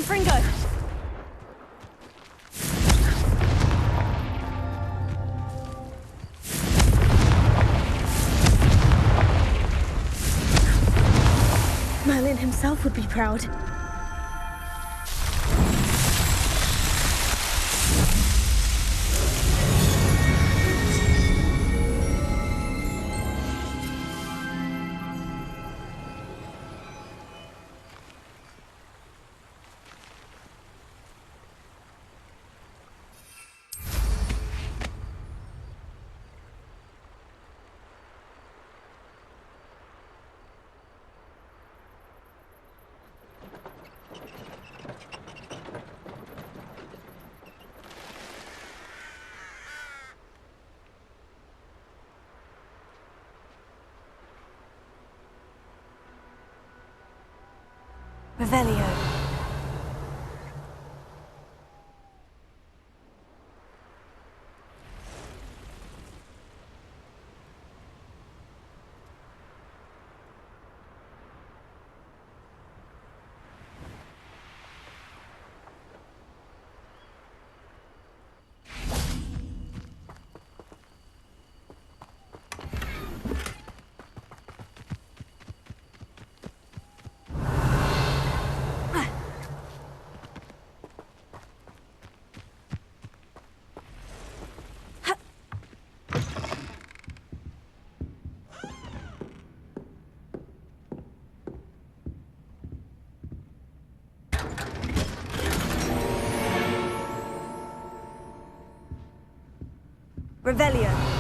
Fringo! Merlin himself would be proud. Revelio. Revelio.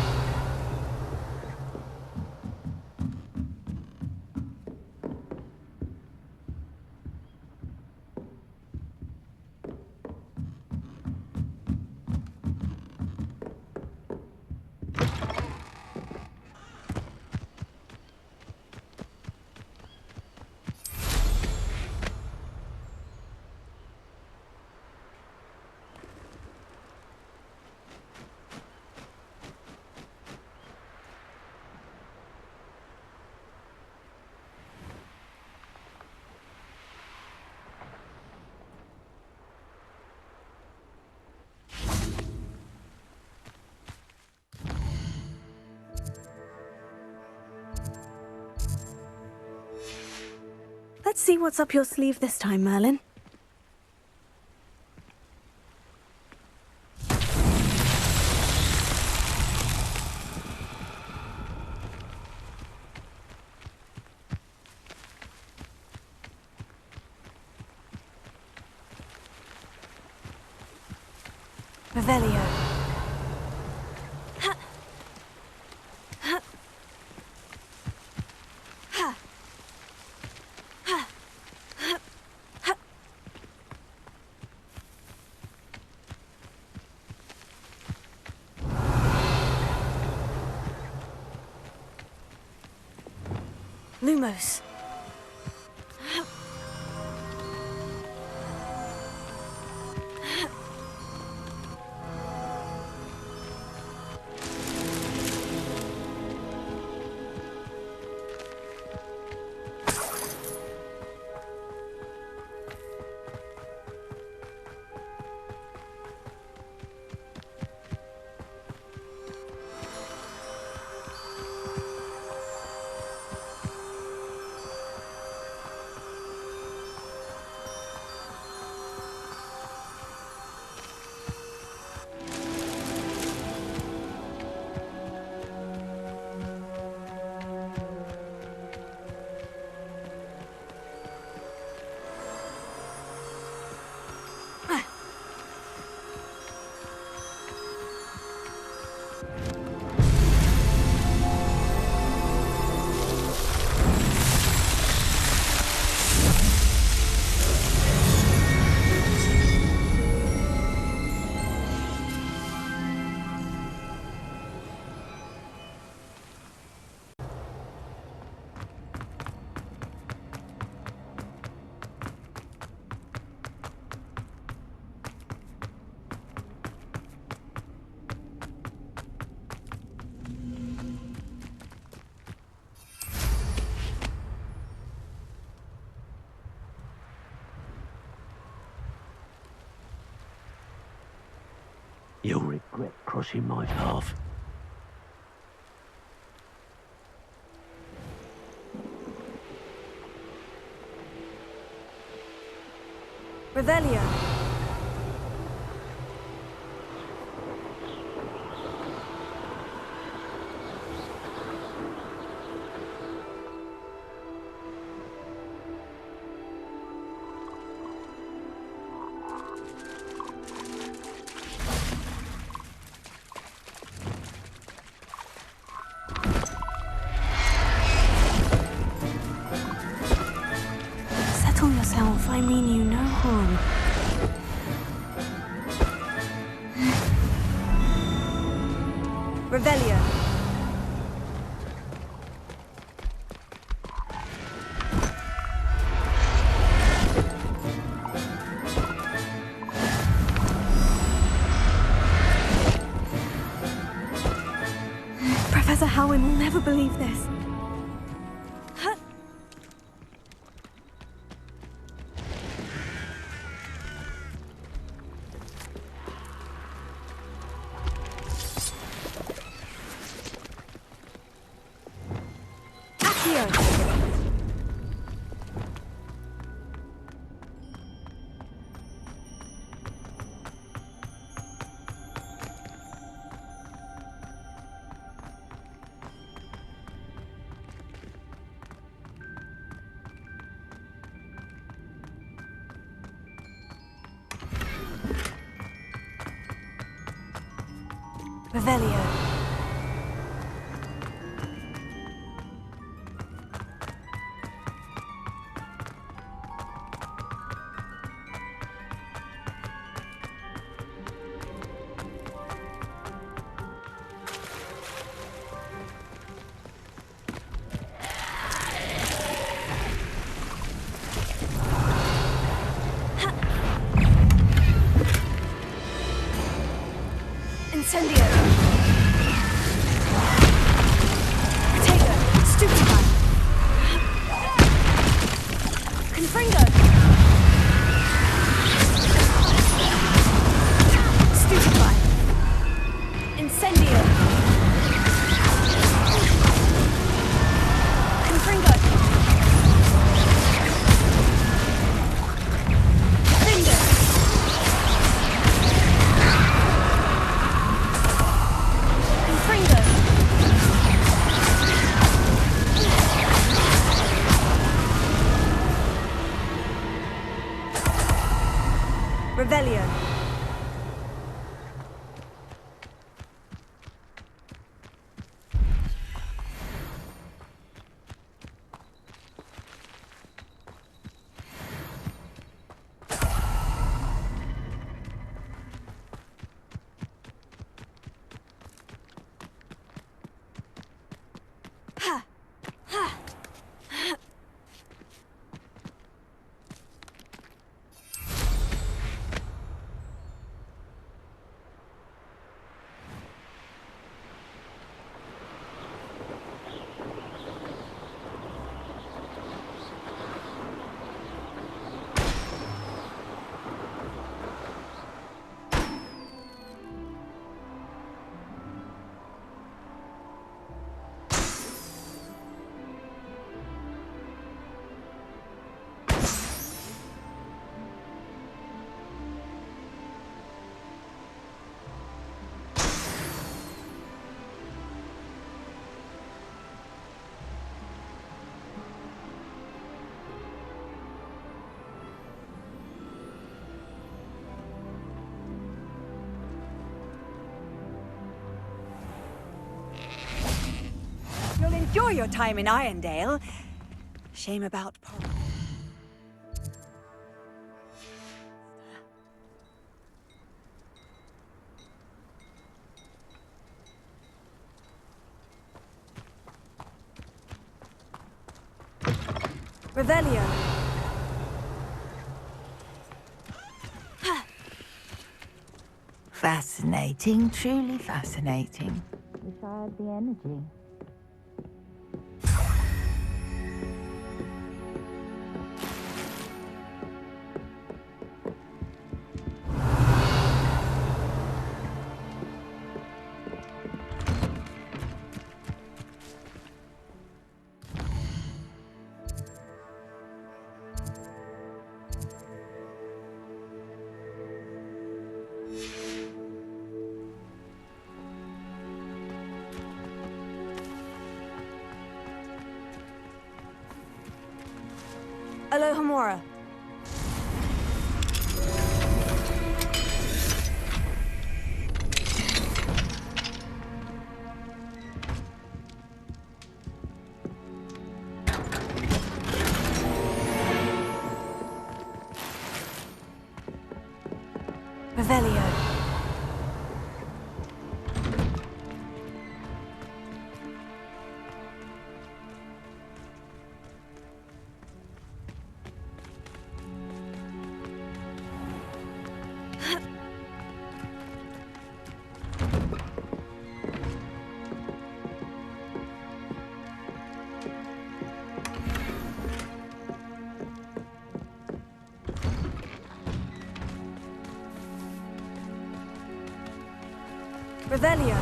Let's see what's up your sleeve this time, Merlin. Revelio. Lumos. You'll regret crossing my path. Revelio. Settle yourself, I mean you no harm. Revelio. Professor Howin will never believe this. Revelio. Incendio. Potato. Stupefy. Confringo. Stupefy. Incendio. Confringo. Finger. Confringo. Revelio. Ha! Ha! You'll enjoy your time in Irondale. Shame about Paul. Revelio. Fascinating, truly fascinating. Wish I had the energy. Alohomora. Revelio. Revelio.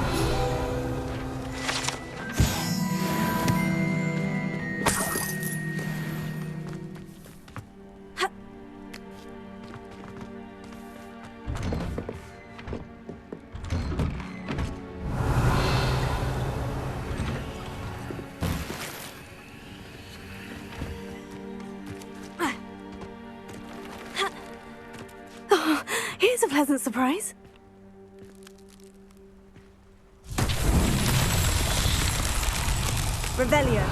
Oh, here's a pleasant surprise. Revelio.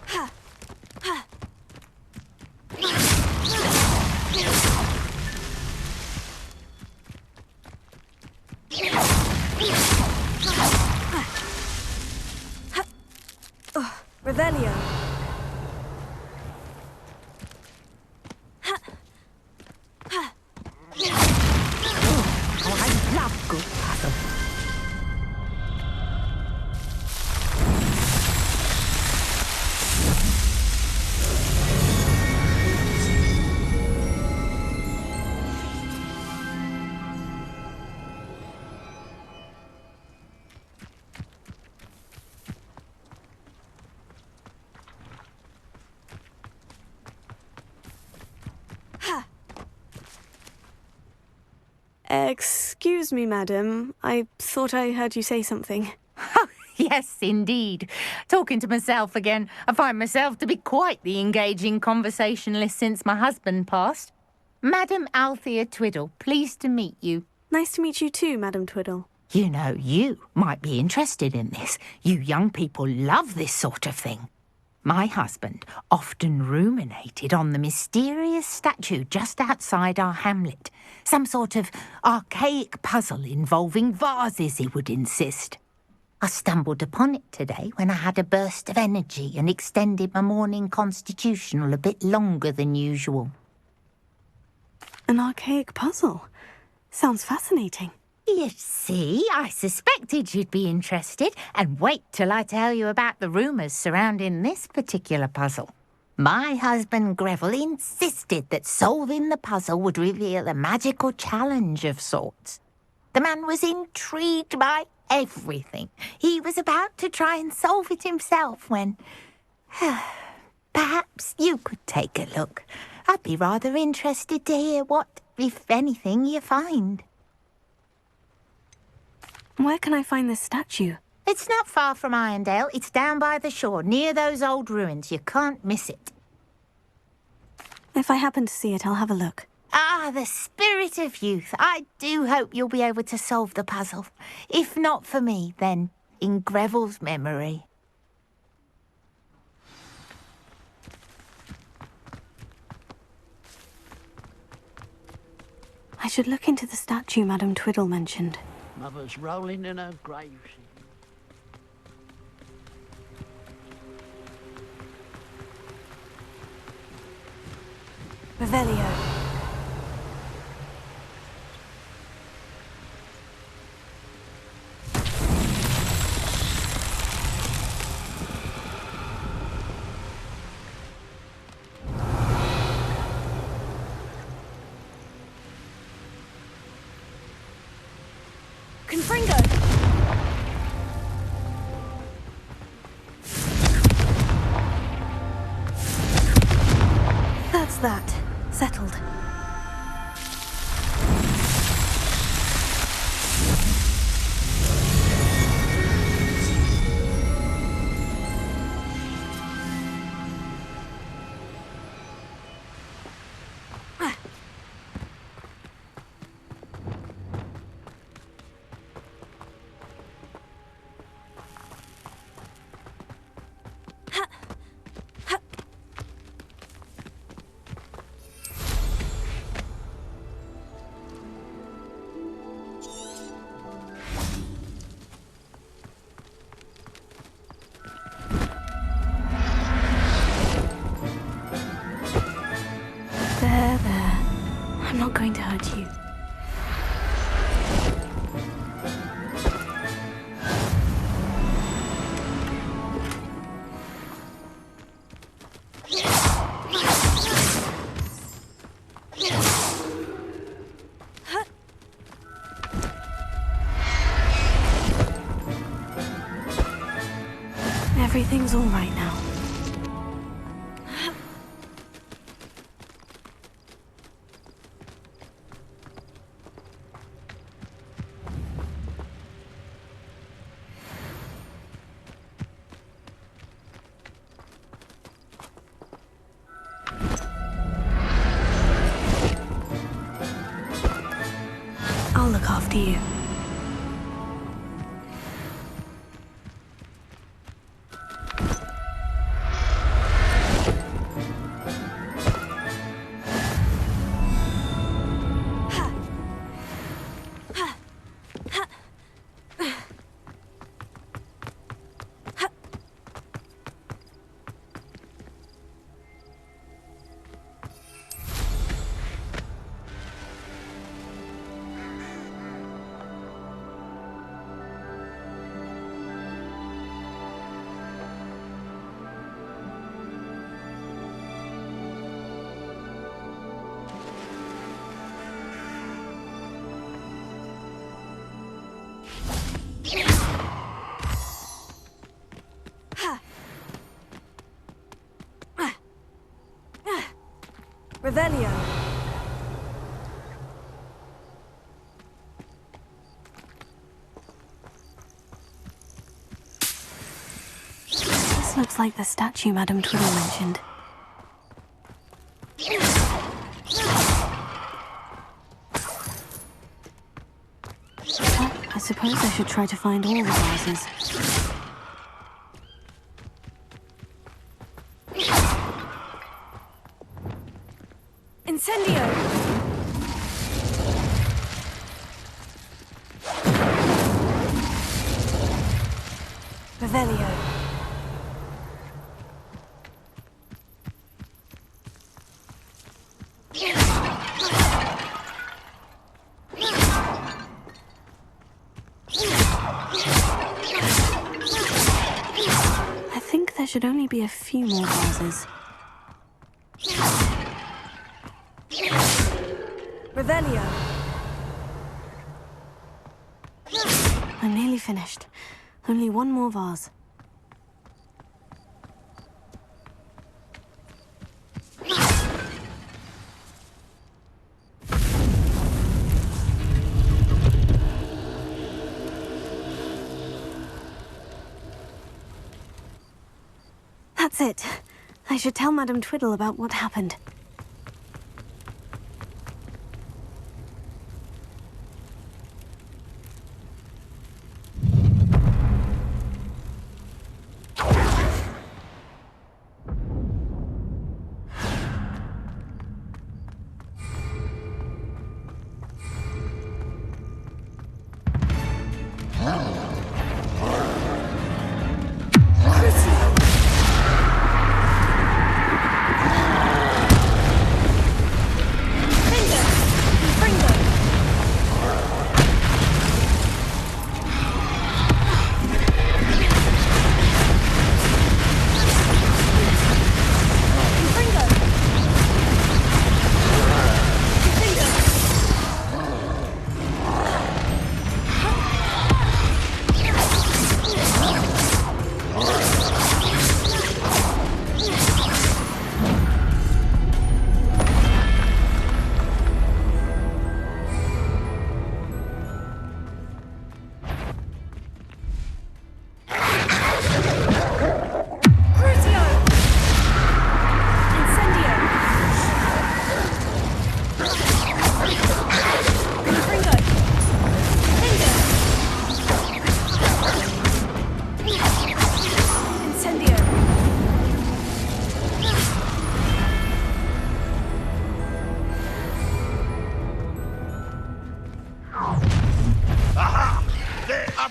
Ha. Ha. Oh, Revelio. Oh, I love good puzzles. Excuse me, madam. I thought I heard you say something. Yes, indeed. Talking to myself again. I find myself to be quite the engaging conversationalist since my husband passed. Madam Althea Twiddle, pleased to meet you. Nice to meet you too, Madam Twiddle. You know, you might be interested in this. You young people love this sort of thing. My husband often ruminated on the mysterious statue just outside our hamlet. Some sort of archaic puzzle involving vases, he would insist. I stumbled upon it today when I had a burst of energy and extended my morning constitutional a bit longer than usual. An archaic puzzle. Sounds fascinating. You see, I suspected you'd be interested, and wait till I tell you about the rumours surrounding this particular puzzle. My husband Greville insisted that solving the puzzle would reveal a magical challenge of sorts. The man was intrigued by everything. He was about to try and solve it himself when... Perhaps you could take a look. I'd be rather interested to hear what, if anything, you find. Where can I find this statue? It's not far from Irondale. It's down by the shore, near those old ruins. You can't miss it. If I happen to see it, I'll have a look. Ah, the spirit of youth. I do hope you'll be able to solve the puzzle. If not for me, then in Greville's memory. I should look into the statue Madam Twiddle mentioned. Mother's rolling in her grave. Revelio. Confringo! That's that. Settled. hurt you. Everything's all right now. I'll look after you. Revelio. This looks like the statue Madame Twiddle mentioned. Well, I suppose I should try to find all the vases. Incendio! Revelio. I think there should only be a few more vases. Revelio. I'm nearly finished. Only one more vase. That's it. I should tell Madame Twiddle about what happened.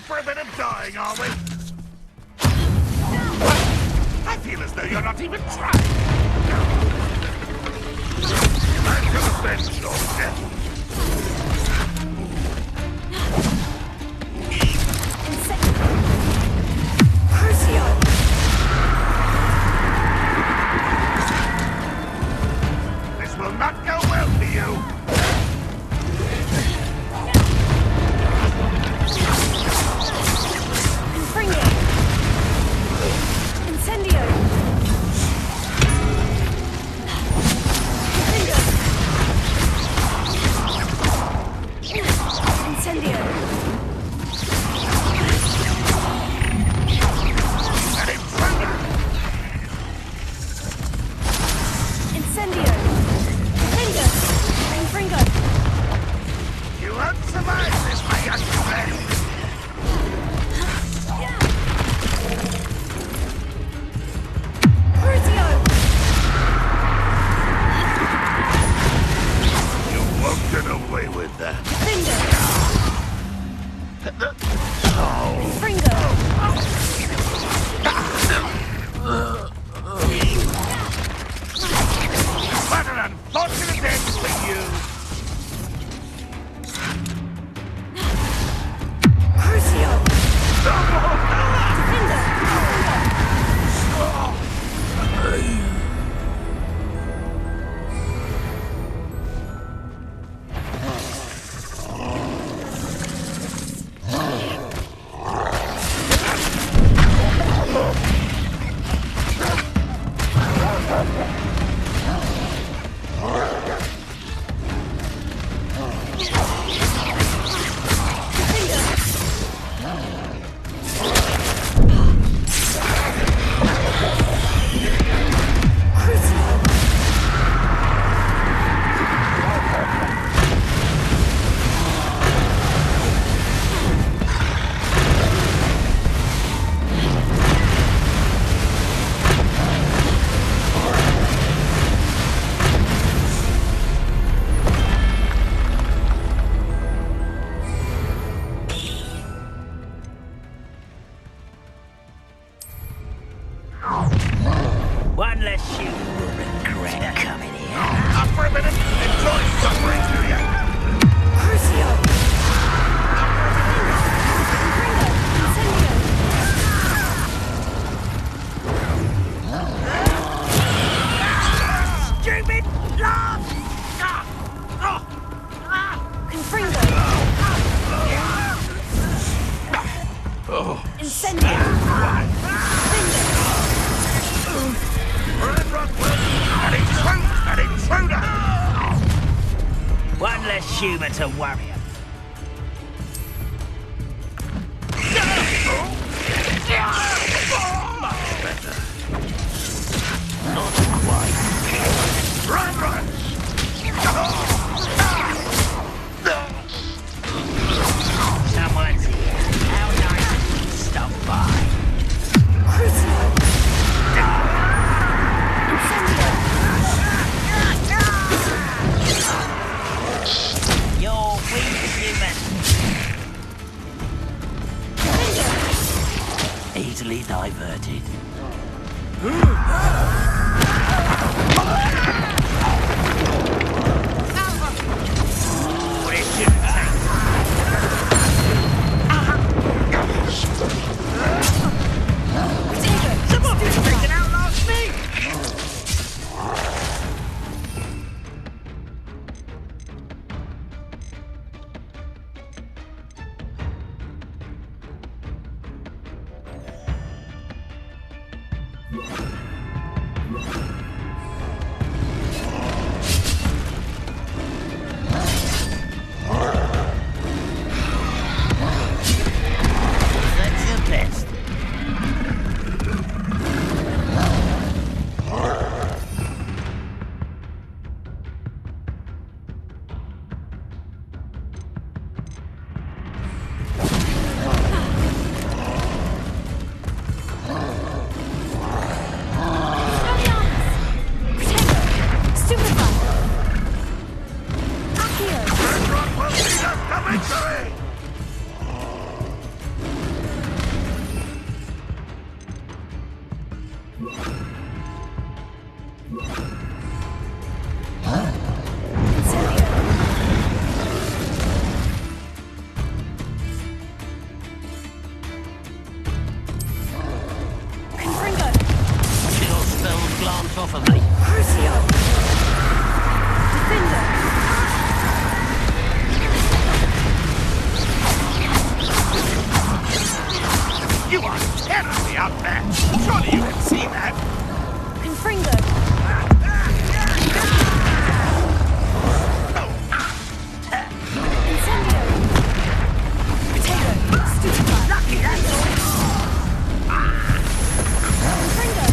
For a bit of dying, are we? I feel as though you're not even trying. I can avenge your death. This will not go well for you. You won't survive this, my young friend. You won't get away with that. What an unfortunate end for you. One less you will regret coming here. Up for a minute. Enjoy suffering, do ya? Stupid laugh! An intruder! One less human to worry about. Much better. Not quite. Run, run! Someone's here. How nice of you to stop by. You're weak, human. Easily diverted. Crucio! Defender! You are terribly outmatched. Surely you have seen that. Confringo! Incendio! Potato! Stupefy! Lucky asshole. Confringo!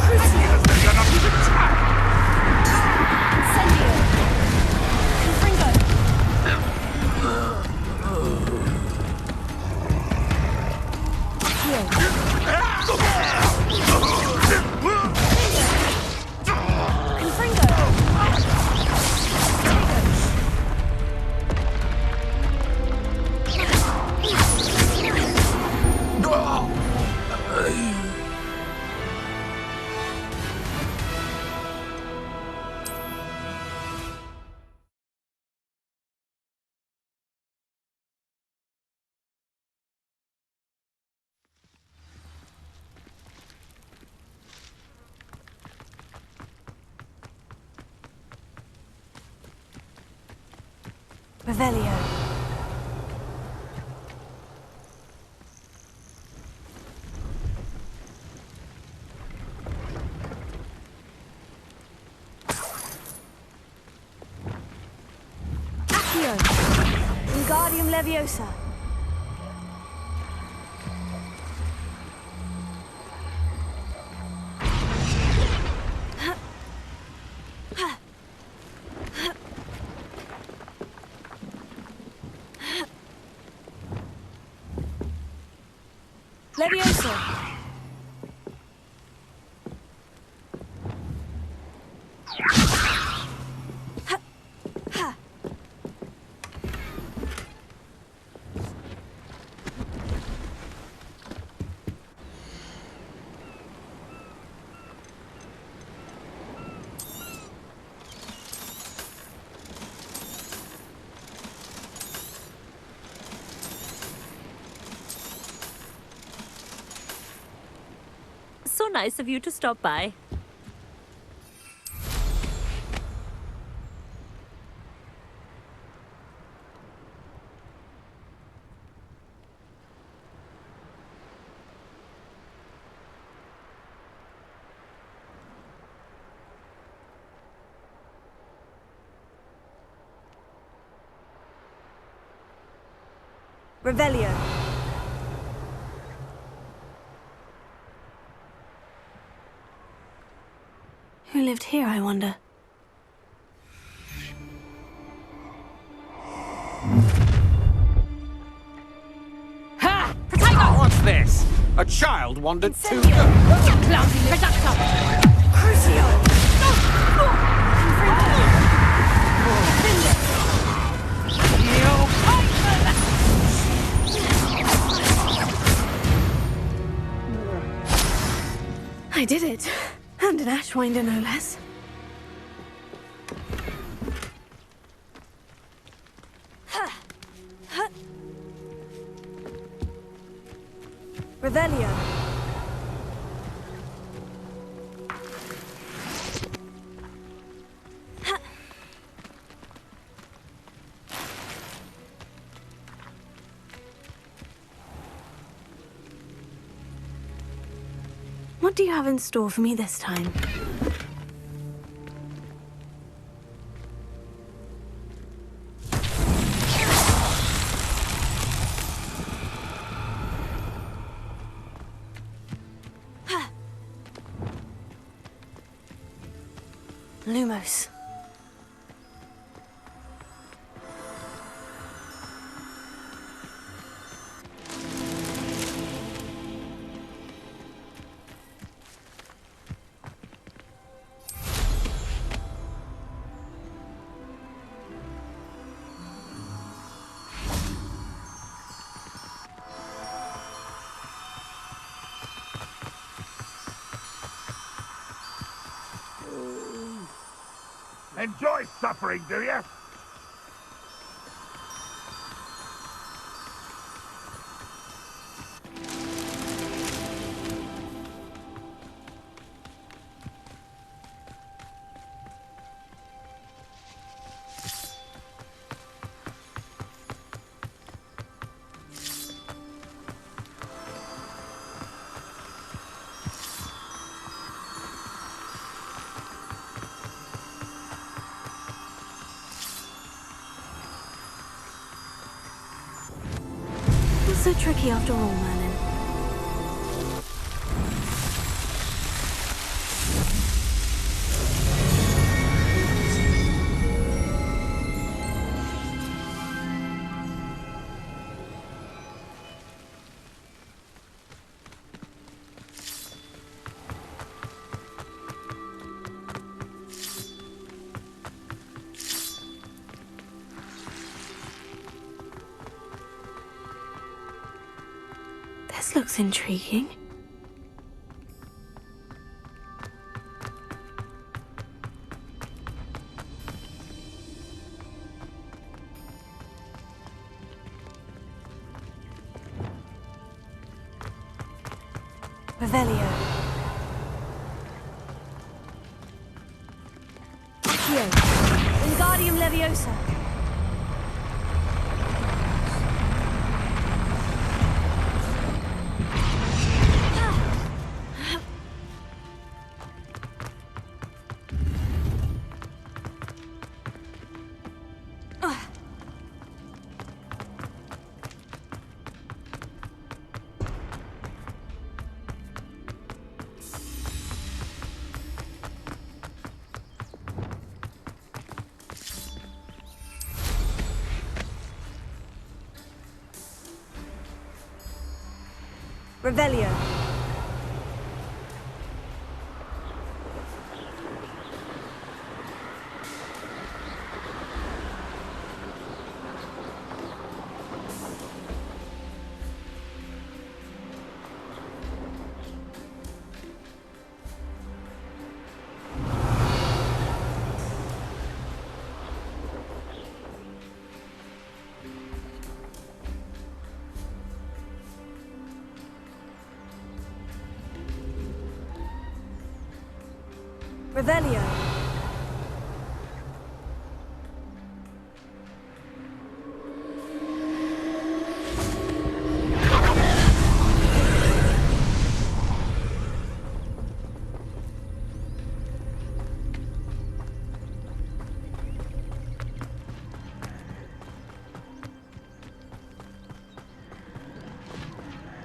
Crucio! You're not even trying. Incendio! Confringo! Heal! Confringo! Revelio. Accio. Wingardium Leviosa. Leviosa. So nice of you to stop by. Revelio. Who lived here, I wonder? Ha! Potato! What's this? A child wandered too. Incendio. Clumsy reductor! Crucio. Confringo. Defender. I did it. And an Ashwinder, no less. Revelio. What do you have in store for me this time? Lumos. Enjoy suffering, do you? so tricky after all, Merlin. This looks intriguing. Revelio. Accio. Wingardium Leviosa. Revelio. Revelio.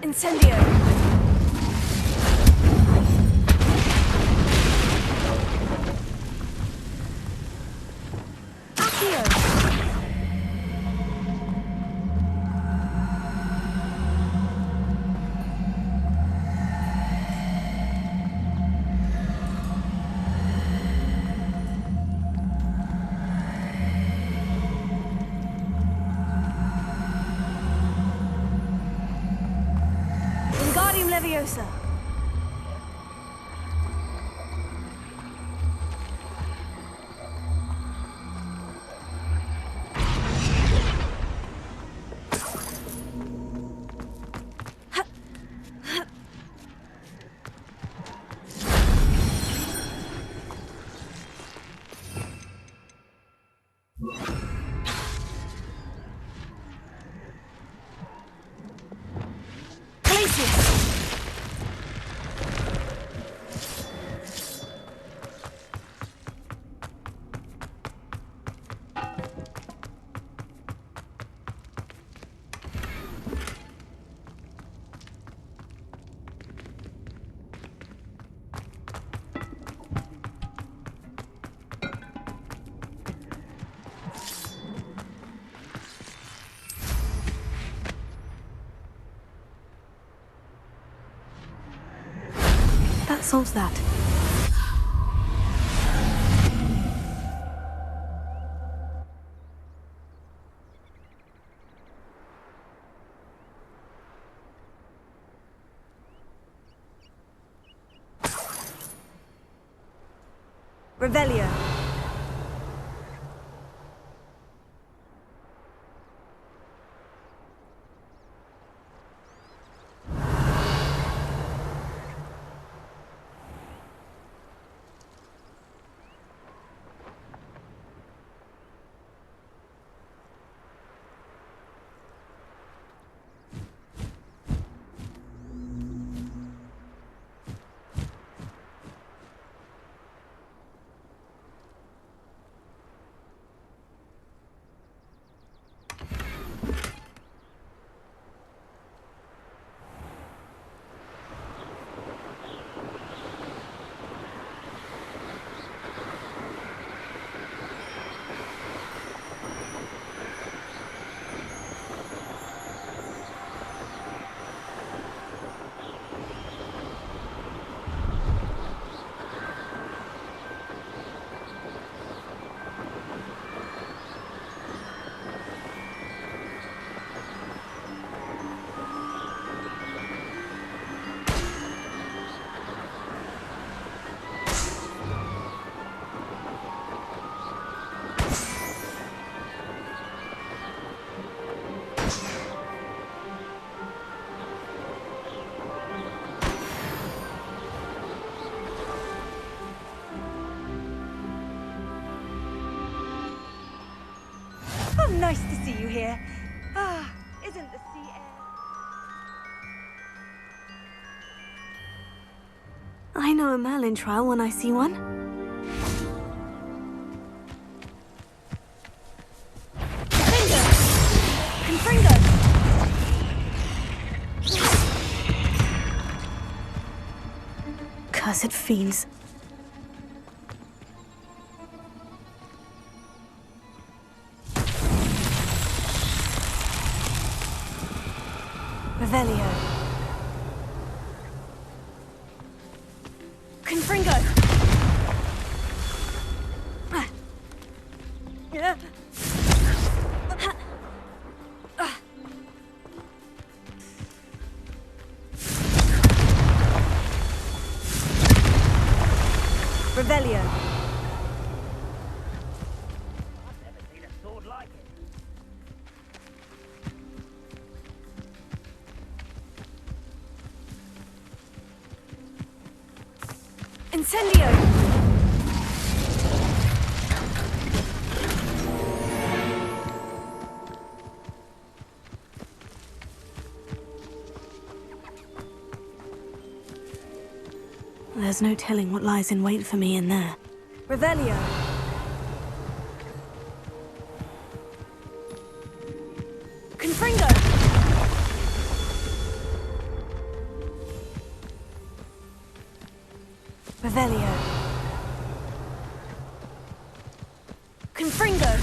Incendio. Wingardium Leviosa. That solves that. Revelio. nice to see you here. Ah, isn't the sea air... I know a Merlin trial when I see one. Confringo! Cursed fiends. Revelio. Confringo! Revelio. I've never seen a sword like it. Incendio! There's no telling what lies in wait for me in there. Revelio. Confringo! Revelio. Confringo!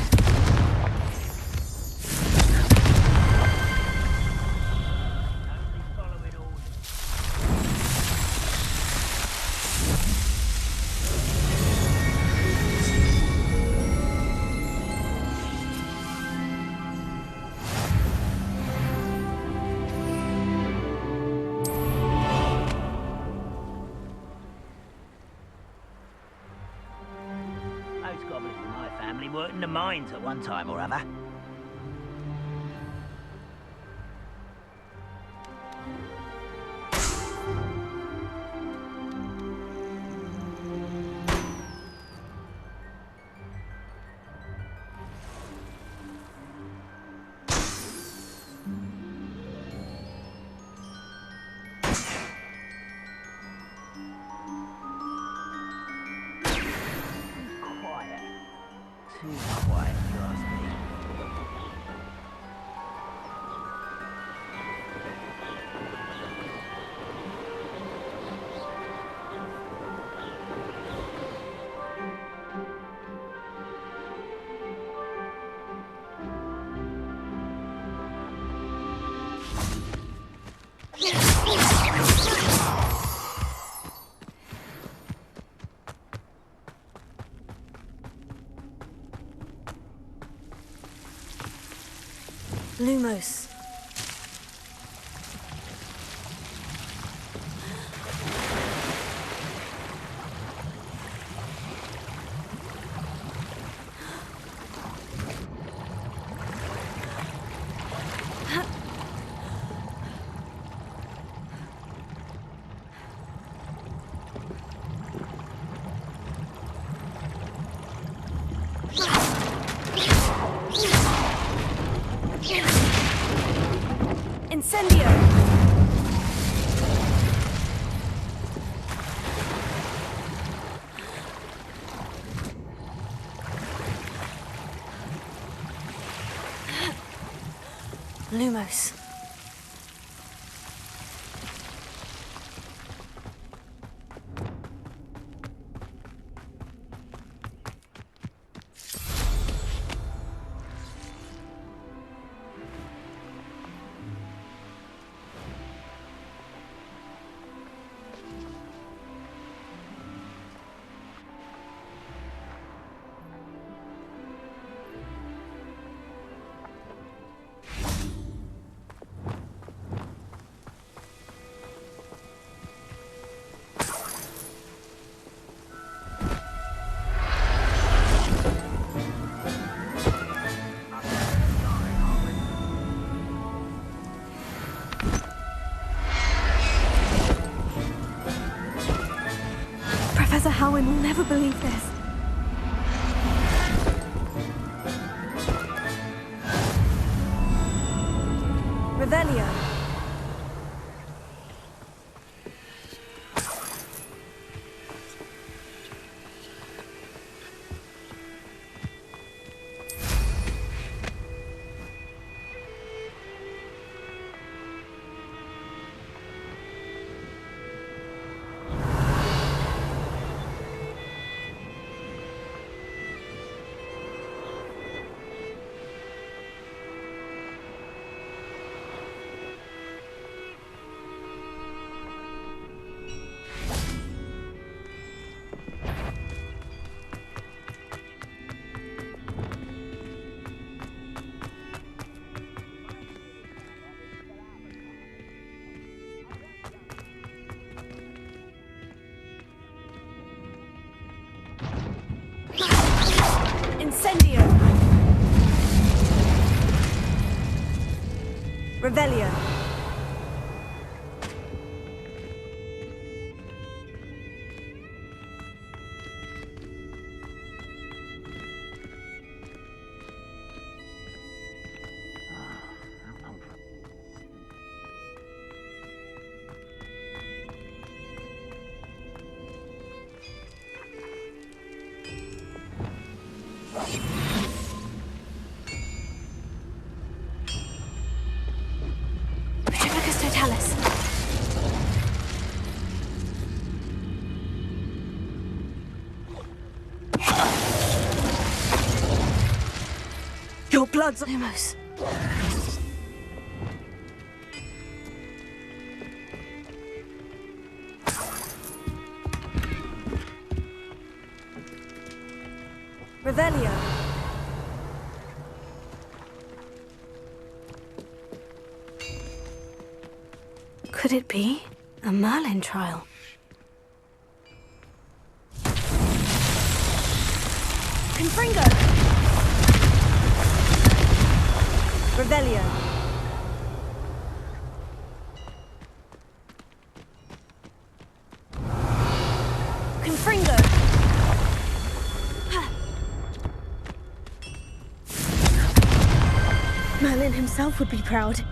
Only following orders. Most goblins in my family worked in the mines at one time or other. Quiet. Too quiet, if you ask me. Lumos. Incendio! Lumos. Professor Howin will never believe this. Revelio. Incendio. Revelio. Totalis. Your blood's Lumos. Revelio. Could it be a Merlin trial? Confringo! Revelio. Confringo! Merlin himself would be proud.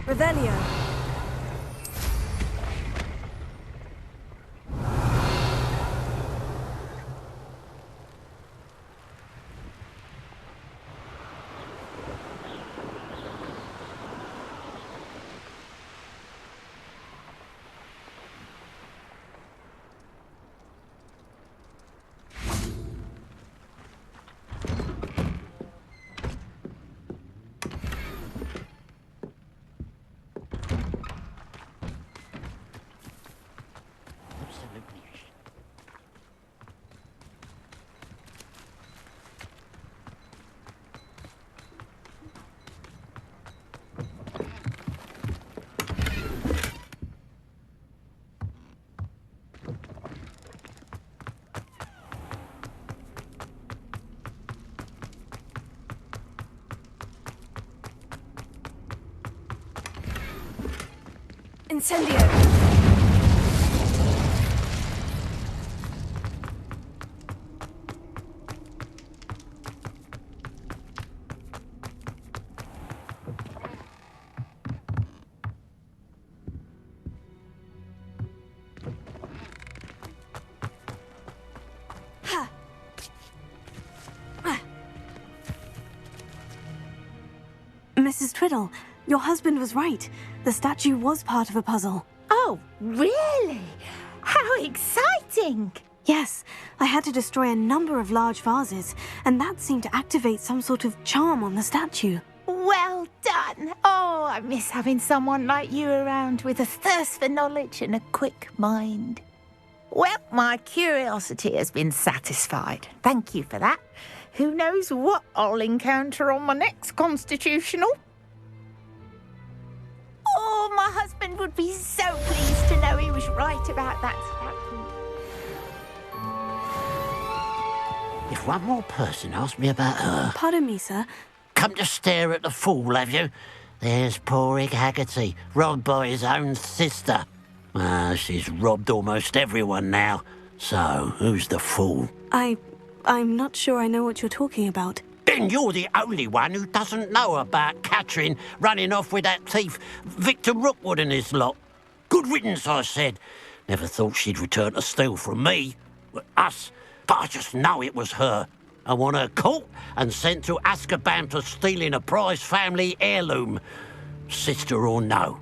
Revelio. Incendio! Mrs. Riddle, your husband was right. The statue was part of a puzzle. Oh, really? How exciting! Yes, I had to destroy a number of large vases, and that seemed to activate some sort of charm on the statue. Well done! Oh, I miss having someone like you around with a thirst for knowledge and a quick mind. Well, my curiosity has been satisfied. Thank you for that. Who knows what I'll encounter on my next constitutional? Oh, my husband would be so pleased to know he was right about that statue. If one more person asks me about her... Pardon me, sir. Come to stare at the fool, have you? There's poor Ig Haggerty, robbed by his own sister. She's robbed almost everyone now. So, who's the fool? I'm not sure I know what you're talking about. Then you're the only one who doesn't know about Catherine running off with that thief, Victor Rookwood and his lot. Good riddance, I said. Never thought she'd return to steal from me. Us. But I just know it was her. I want her caught and sent to Azkaban for stealing a prize family heirloom. Sister or no.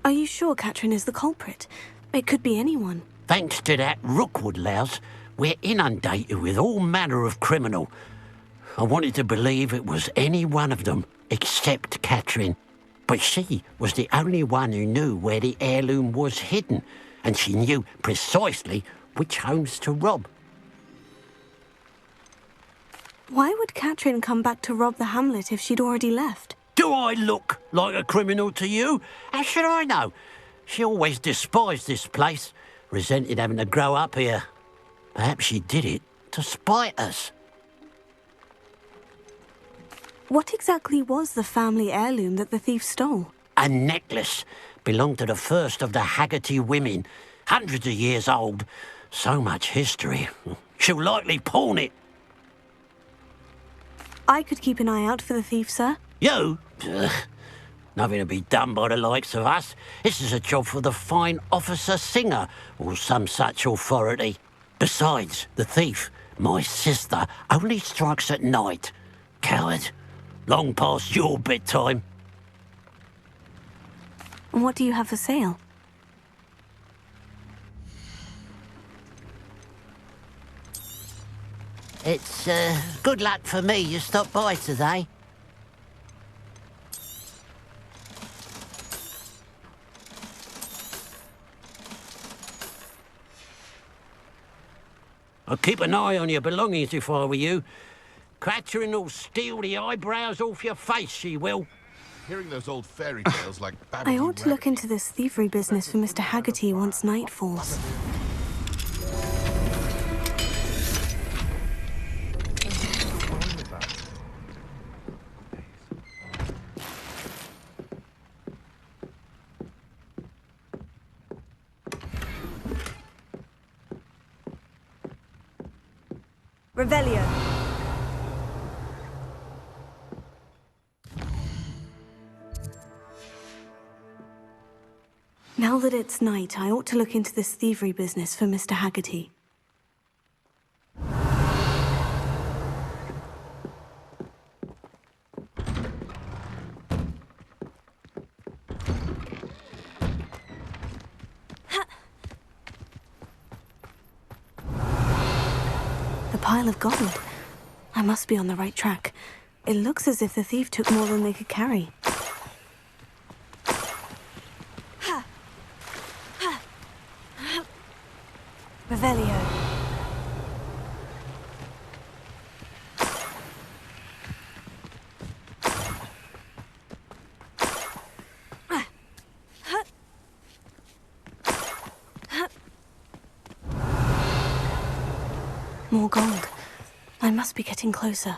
Are you sure Catherine is the culprit? It could be anyone. Thanks to that Rookwood louse, we're inundated with all manner of criminal. I wanted to believe it was any one of them, except Catherine. But she was the only one who knew where the heirloom was hidden, and she knew precisely which homes to rob. Why would Catherine come back to rob the hamlet if she'd already left? Do I look like a criminal to you? How should I know? She always despised this place, resented having to grow up here. Perhaps she did it to spite us. What exactly was the family heirloom that the thief stole? A necklace. Belonged to the first of the Haggerty women. Hundreds of years old. So much history. She'll likely pawn it. I could keep an eye out for the thief, sir. You? Ugh. Nothing to be done by the likes of us. This is a job for the fine officer Singer, or some such authority. Besides, the thief, my sister, only strikes at night. Coward. Long past your bedtime. And what do you have for sale? It's, good luck for me you stopped by today. I'd keep an eye on your belongings if I were you. Catherine will steal the eyebrows off your face, she will. Hearing those old fairy tales like I ought to look into this thievery business for Mr. Haggerty once night falls. Revelio. Now that it's night, I ought to look into this thievery business for Mr. Haggerty. The pile of gold. I must be on the right track. It looks as if the thief took more than they could carry. Revelio. More gold. I must be getting closer.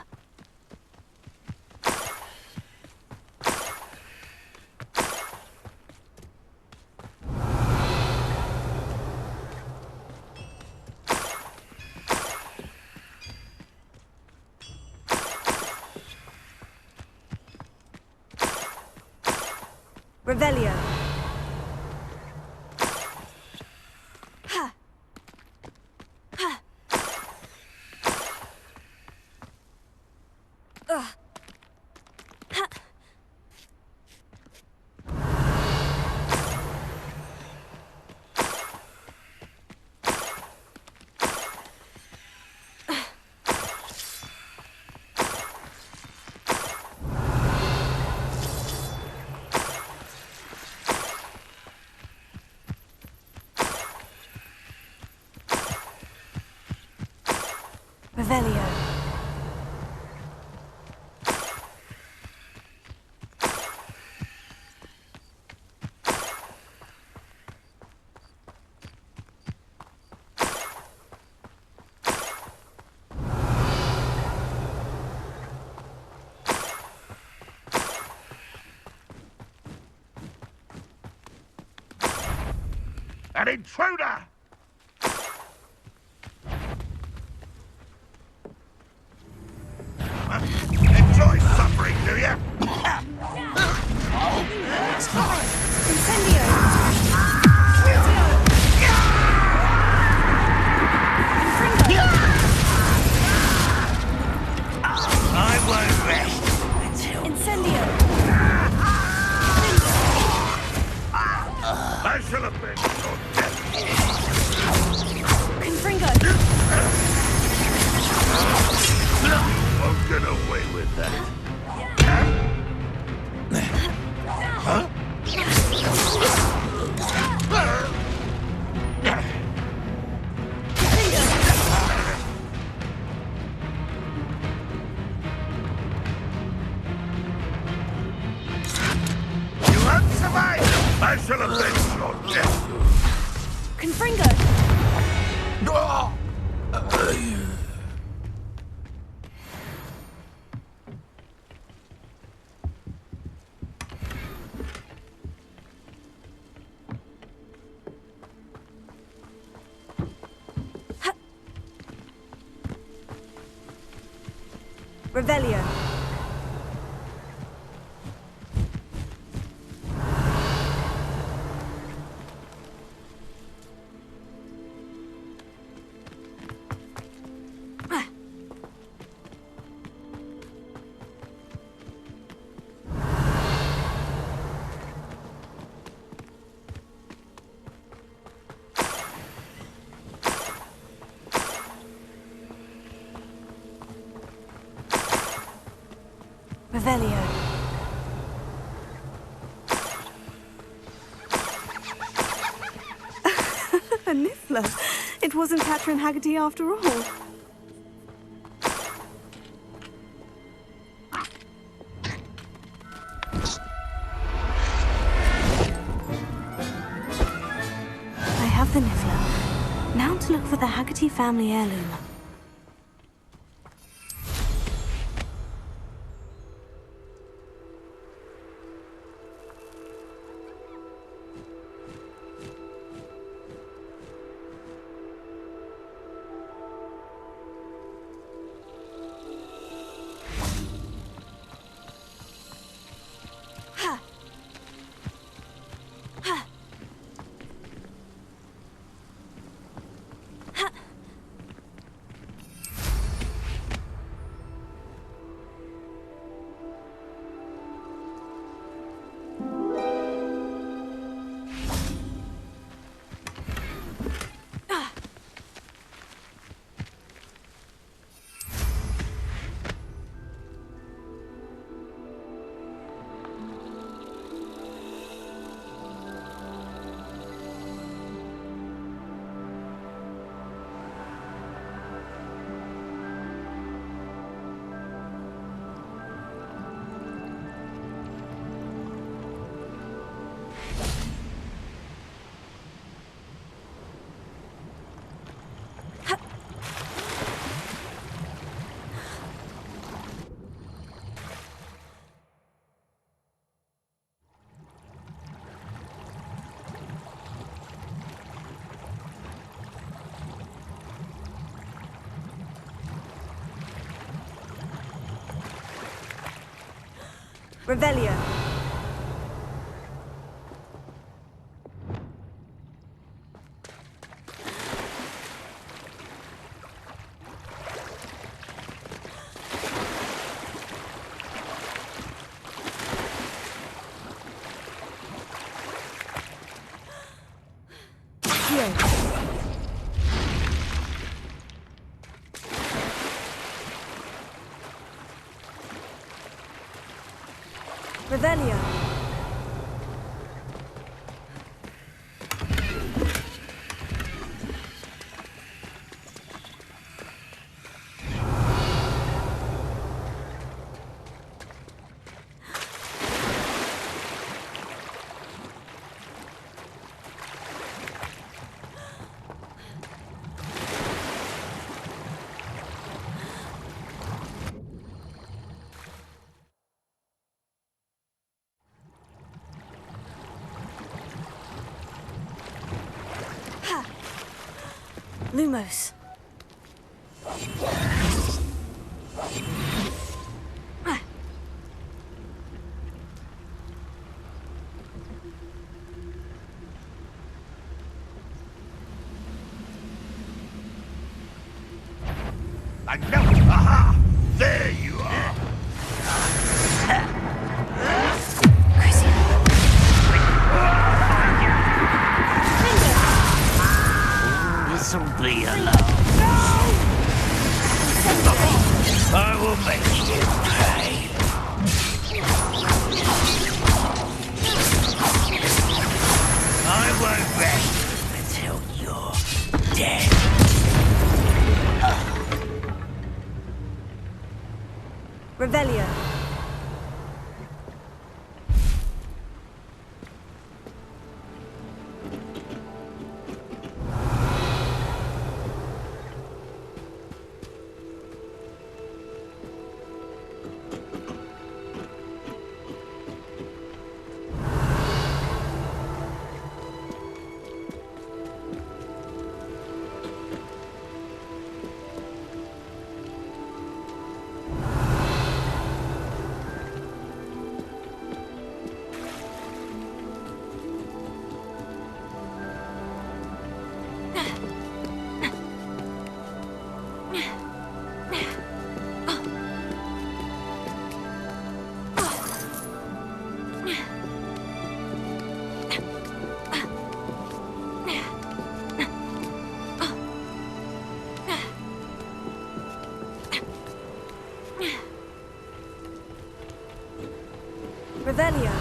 Revelio. Revelio. An intruder! Enjoy suffering, do you? Incendio! I won't rest until Incendio! I shall avenge your death. Confringo! Won't get away with that. Huh? You won't survive! I shall avenge your death. Confringo! Revelio. Revelio. A Niffler. It wasn't Catherine Haggerty after all. I have the Niffler. Now to look for the Haggerty family heirloom. Revelio. Revelio. Lumos. I know. Aha! There you are. This'll be alone. I will make you pay. I won't rest until you're dead. Revelio. Revelio.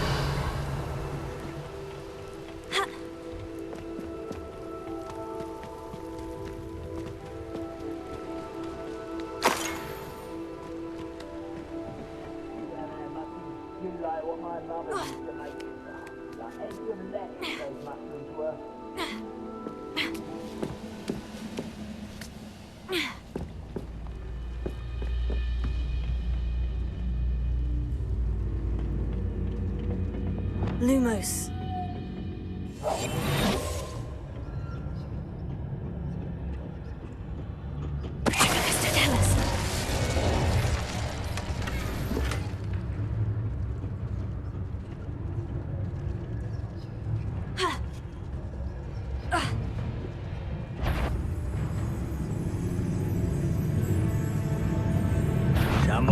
Lumos. Mr. Tellus.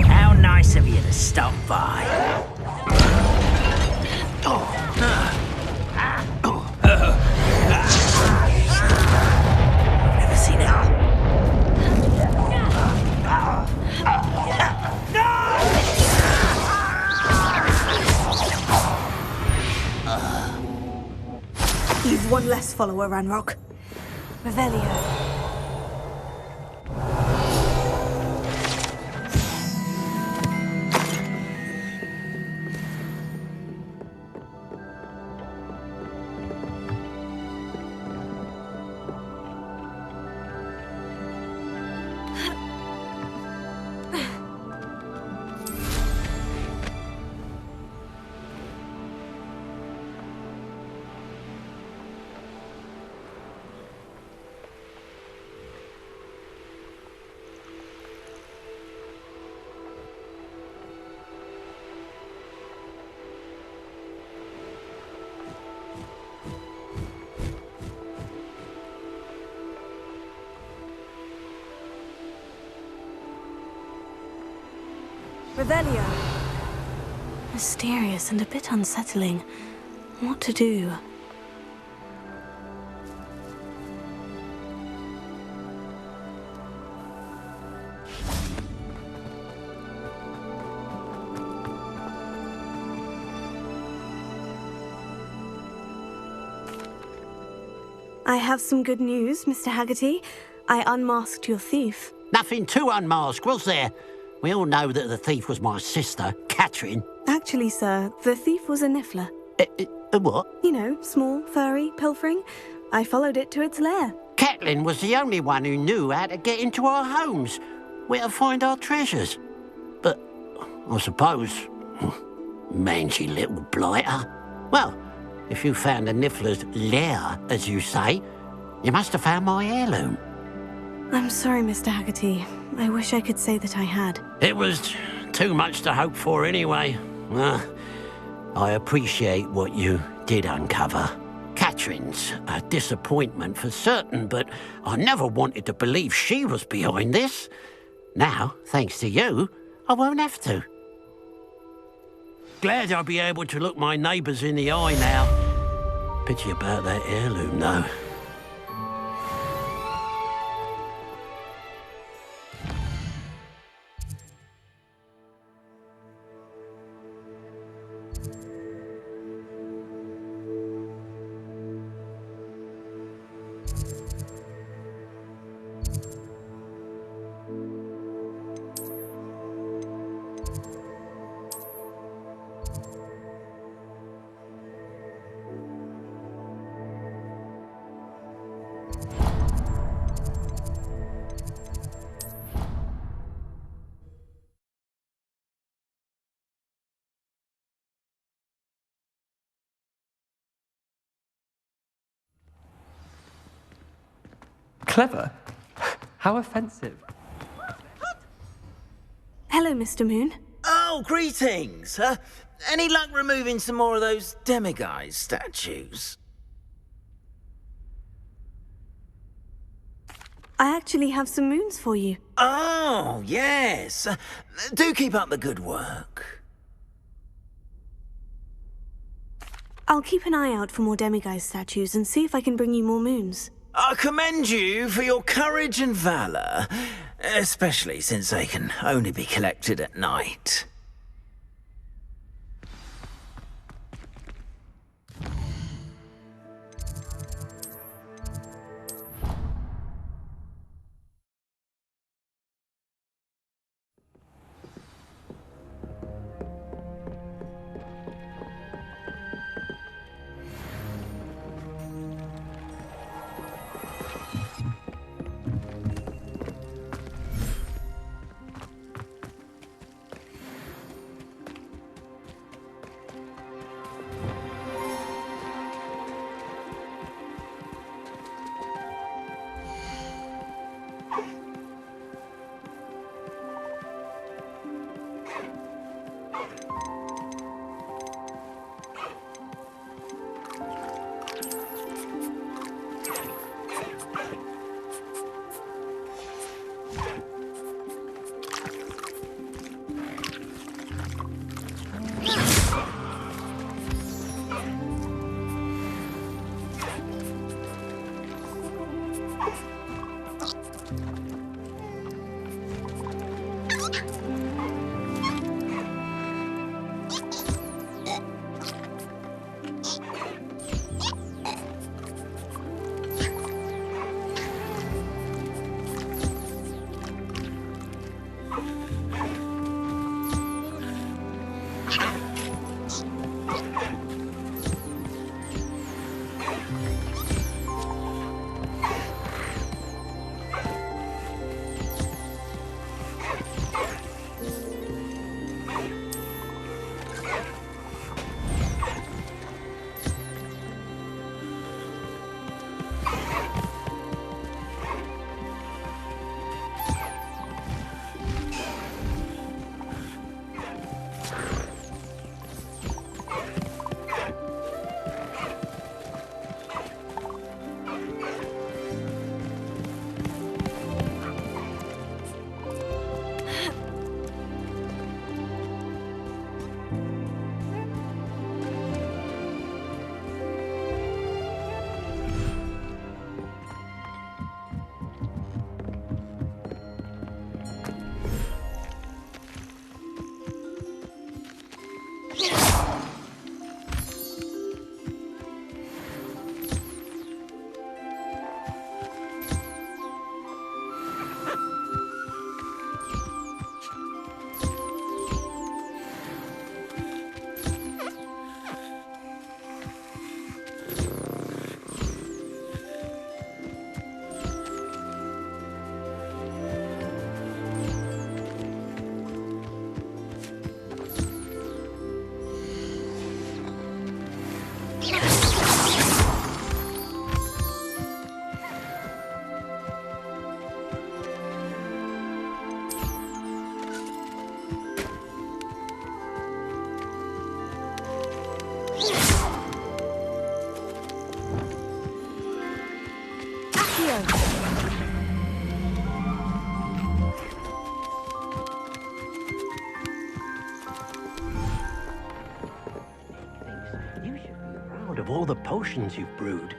How nice of you to stop by. I've never seen it. You've one less follower, Ranrock. Revelio. Revelio. Mysterious and a bit unsettling. What to do? I have some good news, Mr. Haggerty. I unmasked your thief. Nothing to unmask, was there? We all know that the thief was my sister, Catherine. Actually, sir, the thief was a niffler. A what? You know, small, furry, pilfering. I followed it to its lair. Catelyn was the only one who knew how to get into our homes, where to find our treasures. But I suppose, mangy little blighter. Well, if you found the niffler's lair, as you say, you must have found my heirloom. I'm sorry, Mr. Haggerty. I wish I could say that I had. It was too much to hope for anyway. I appreciate what you did uncover. Catherine's a disappointment for certain, but I never wanted to believe she was behind this. Now, thanks to you, I won't have to. Glad I'll be able to look my neighbours in the eye now. Pity about that heirloom, though. Clever? How offensive. Hello, Mr. Moon. Oh, greetings. Any luck removing some more of those demiguise statues? I actually have some moons for you. Oh, yes. Do keep up the good work. I'll keep an eye out for more demiguise statues and see if I can bring you more moons. I commend you for your courage and valour, especially since they can only be collected at night. of all the potions you've brewed.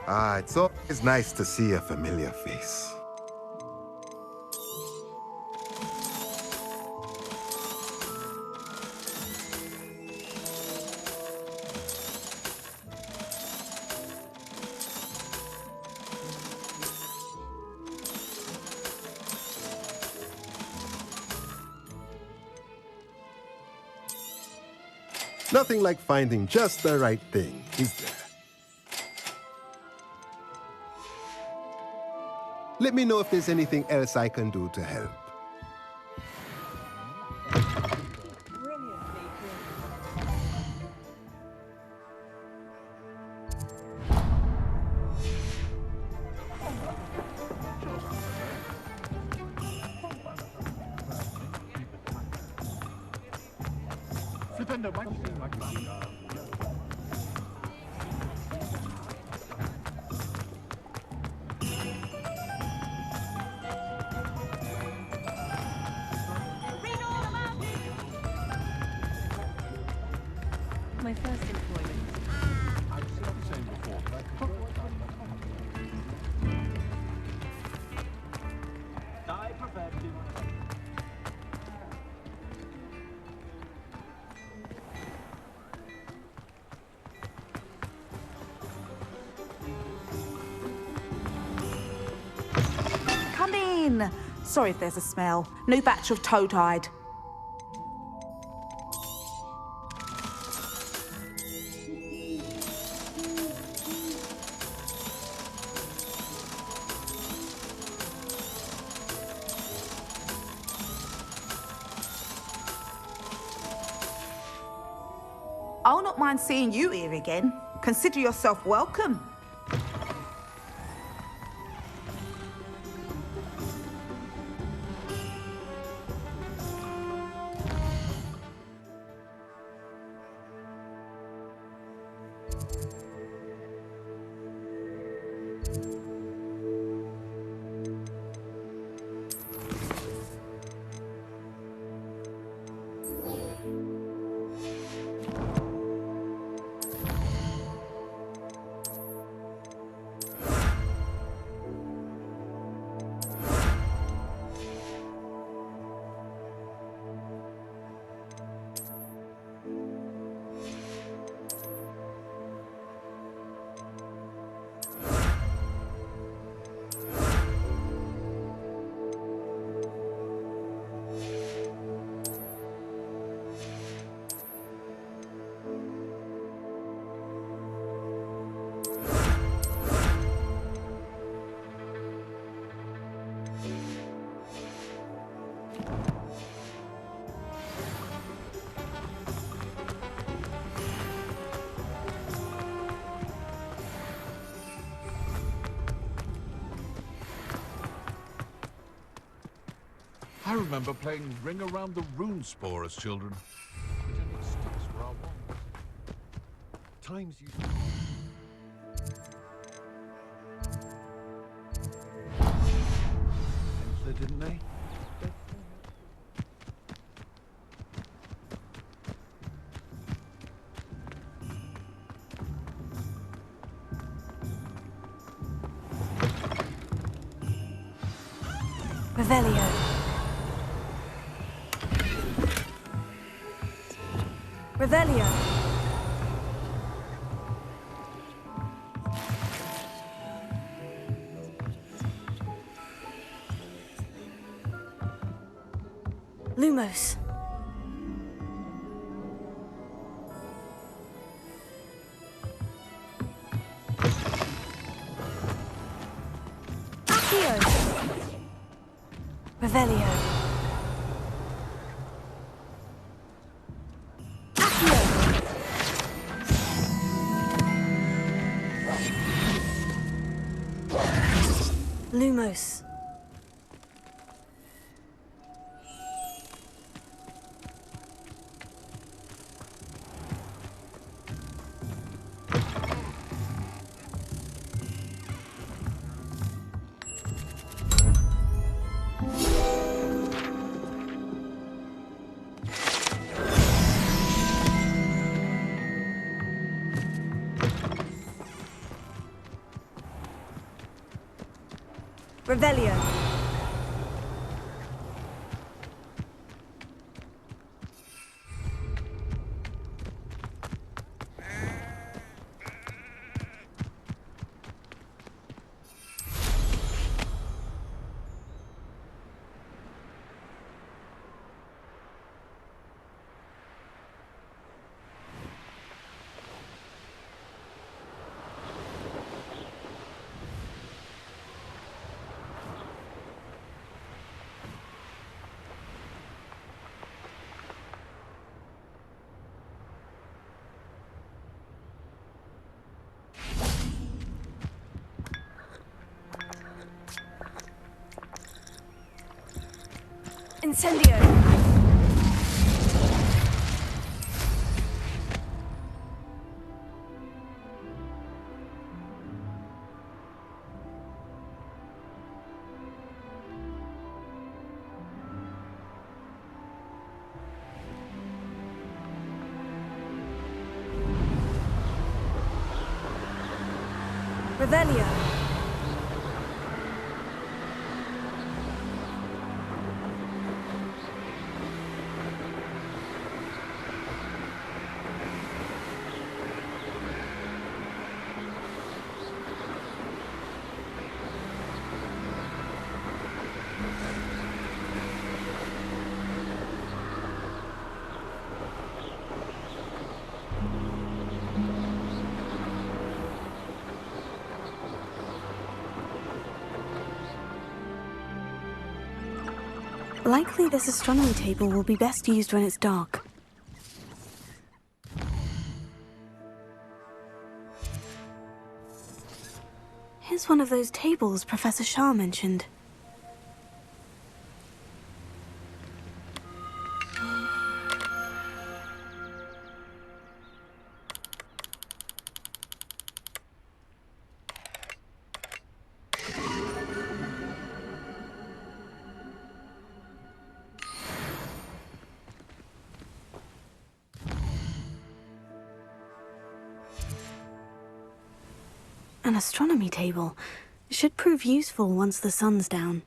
Ah, it's always nice to see a familiar face. Nothing like finding just the right thing, is there? Let me know if there's anything else I can do to help. My first employment. I've seen the same before. I prefer to. Come in. Sorry if there's a smell. New batch of toad-hide. I'll not mind seeing you here again. Consider yourself welcome. I remember playing Ring Around the Rune Spore as children. Pretending sticks were our wands. Times you... They didn't they? Revelio. Revelio. Lumos. Accio. Revelio. Accio. Lumos. Revelio. Incendio! Revelio! Likely this astronomy table will be best used when it's dark. Here's one of those tables Professor Shah mentioned. An astronomy table. It should prove useful once the sun's down.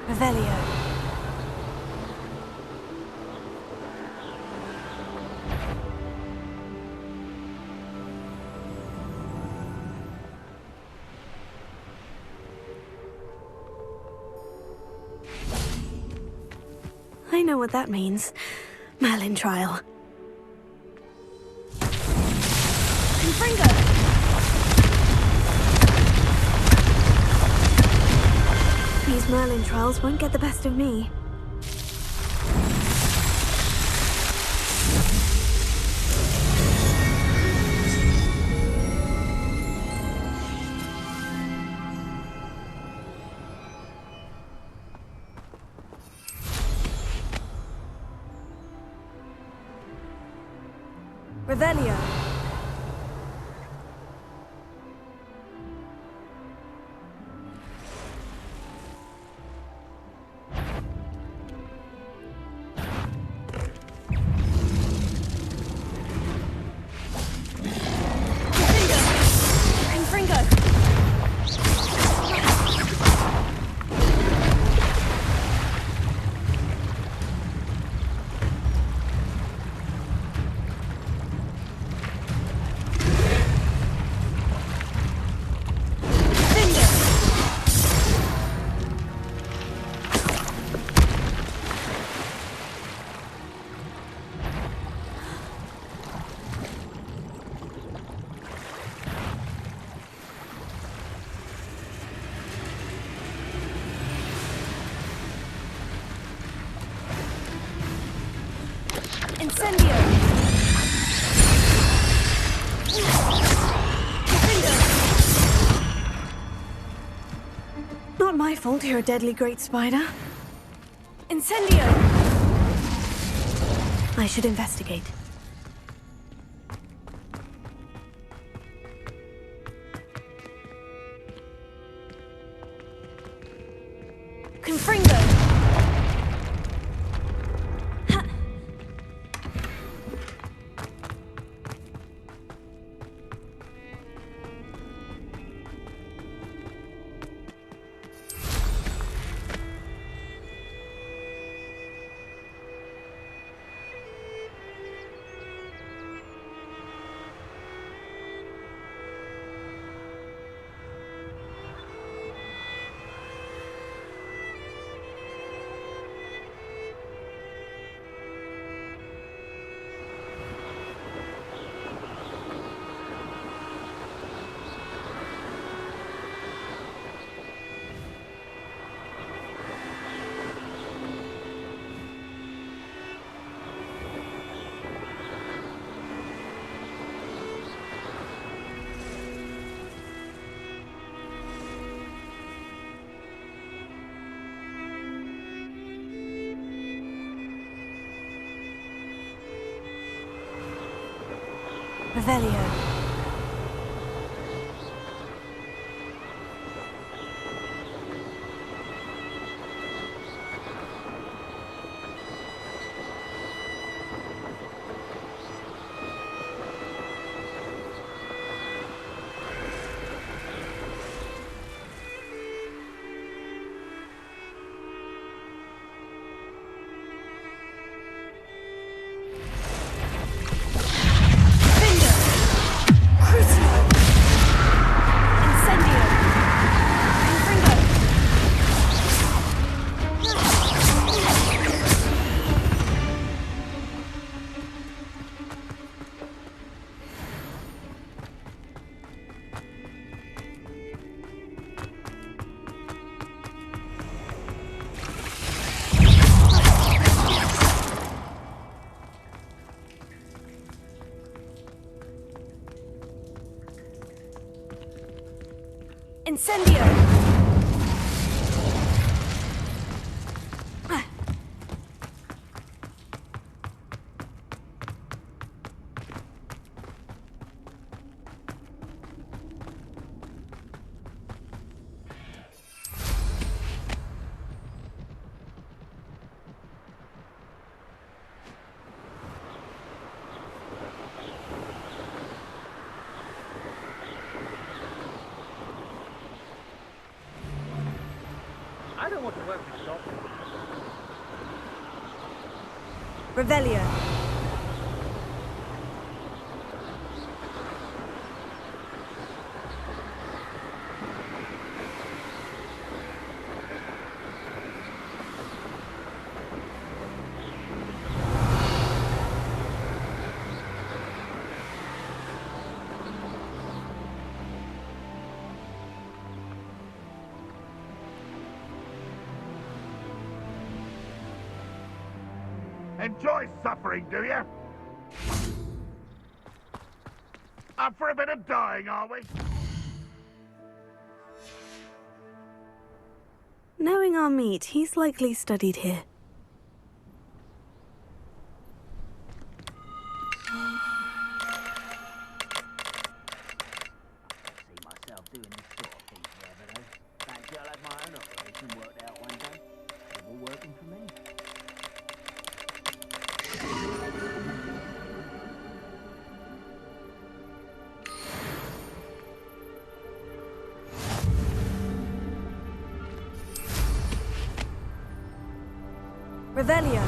Revelio. I know what that means. Merlin trial. Confringo! These Merlin trials won't get the best of me. Revelio. Incendio! Not my fault you're a deadly great spider. Incendio! I should investigate. Confringo! Revelio. Incendio! I don't want to work with shopping. Revelio. Enjoy suffering, do you? Up for a bit of dying, are we? Knowing our meat, he's likely studied here. See myself doing this sort of thing forever, though. Fancy I'll have my own operation worked out one day. It's all working for me. Revelio.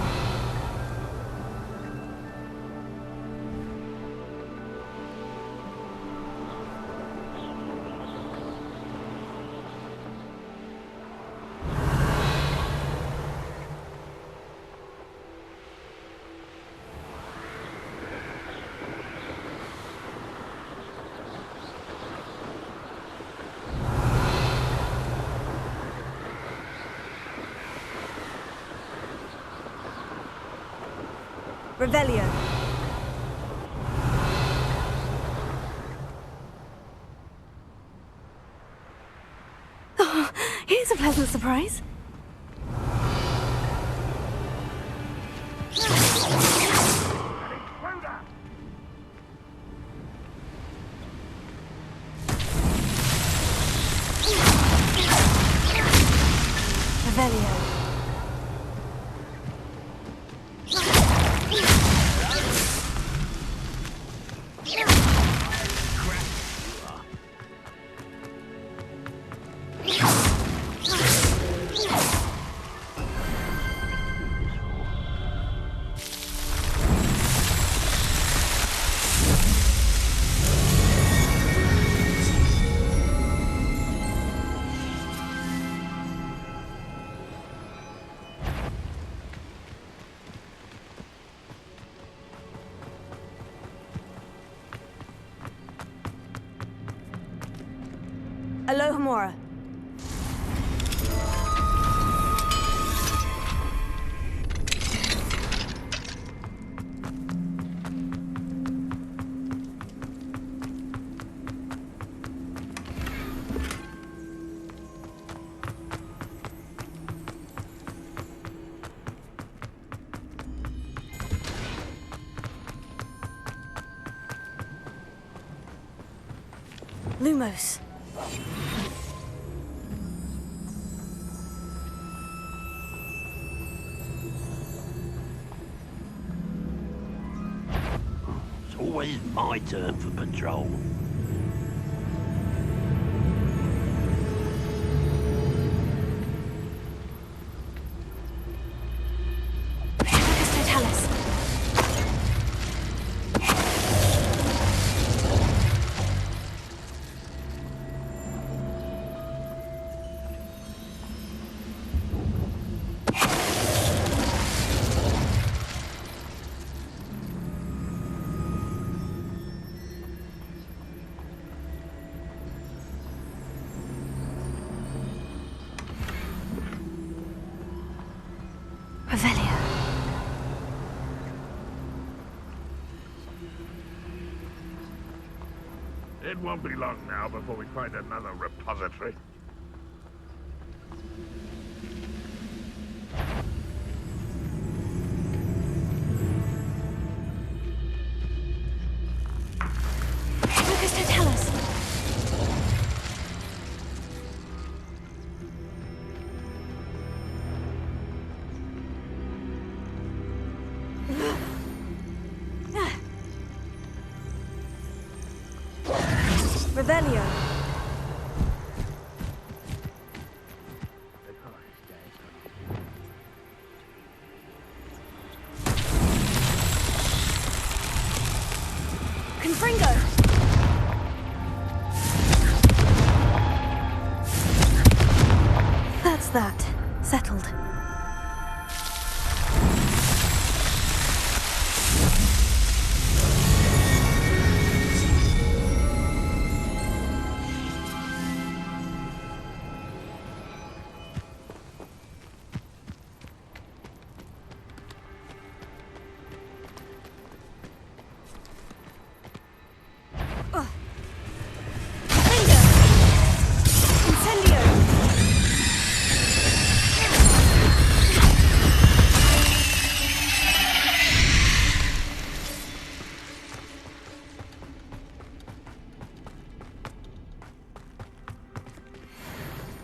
Revelio. Oh, here's a pleasant surprise. Revelio. Alohomora. Lumos. It's always my turn for patrol. It won't be long now before we find another repository. Lucas, don't tell us. Revelio. Confringo. That's that. Settled.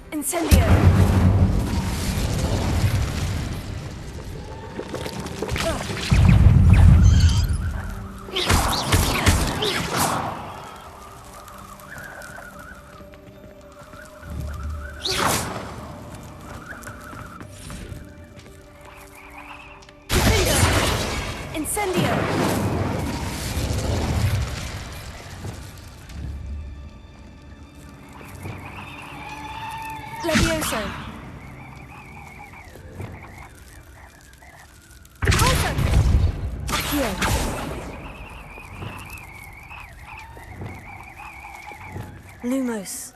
Incendio! Incendio! Levioso! Repulso! Accio! Lumos!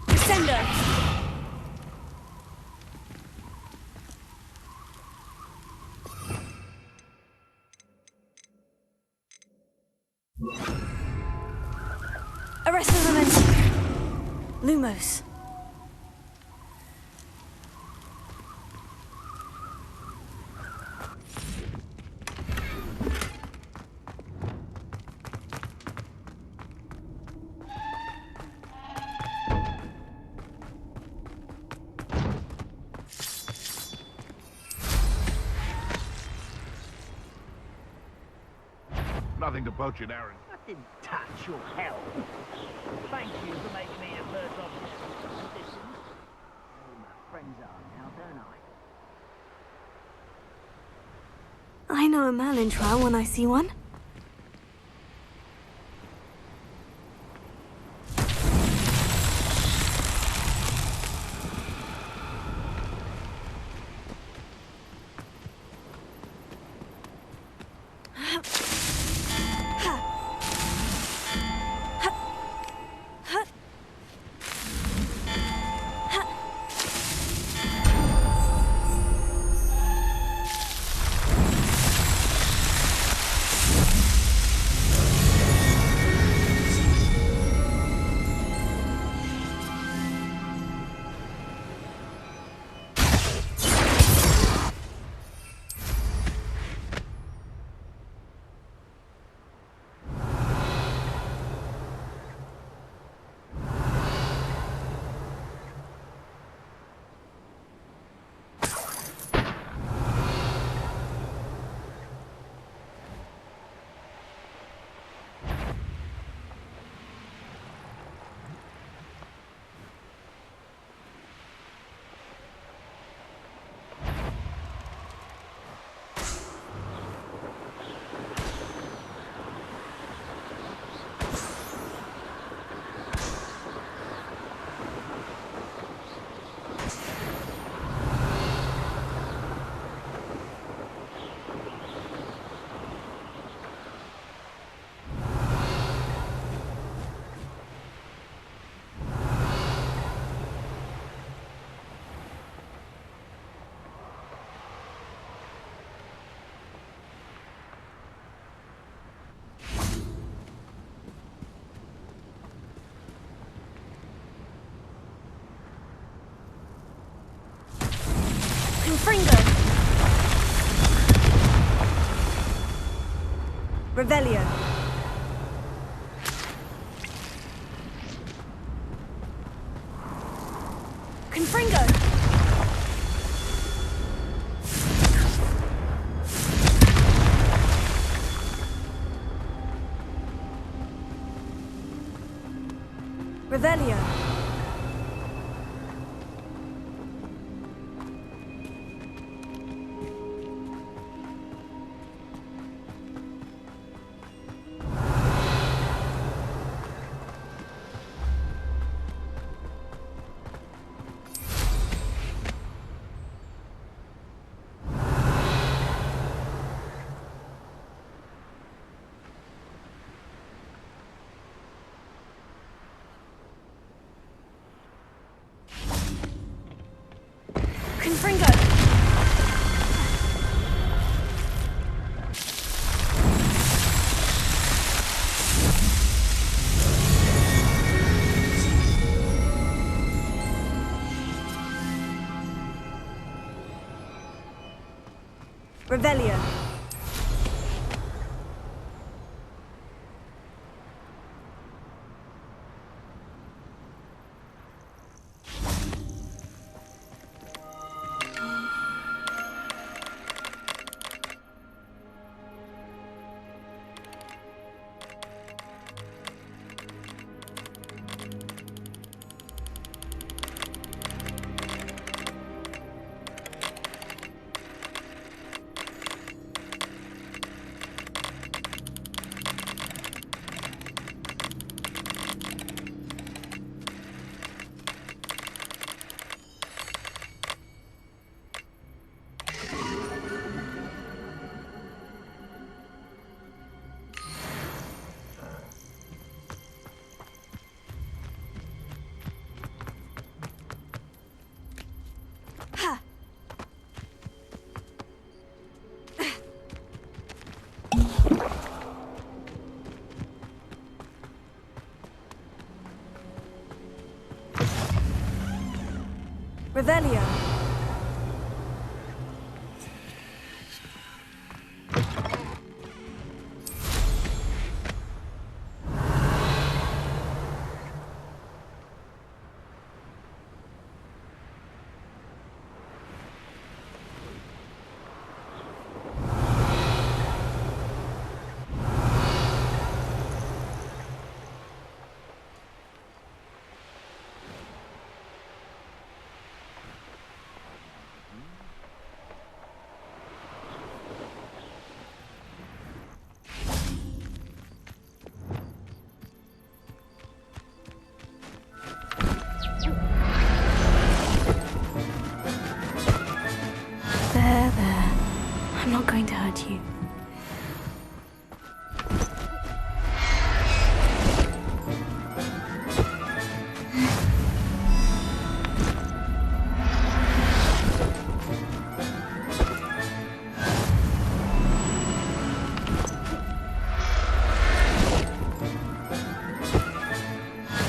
Descender! Arrest the momentum. Lumos. Nothing to poach in Aaron. I didn't touch your hell. Thank you for making me a first officer of conditions. All my friends are now, don't I? I know a Merlin trial when I see one. Confringo! Revelio! Confringo! Revelio! Confringo! Revelio! Revelio. There. I'm not going to hurt you.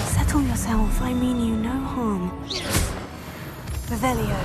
Settle yourself. I mean you no harm. Revelio.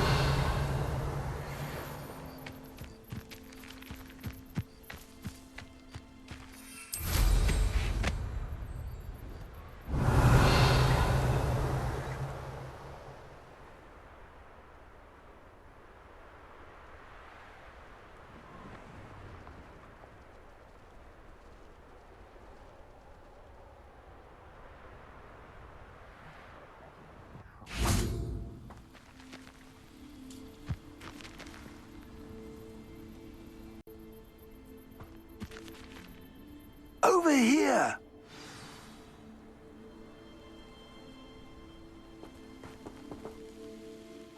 Over here!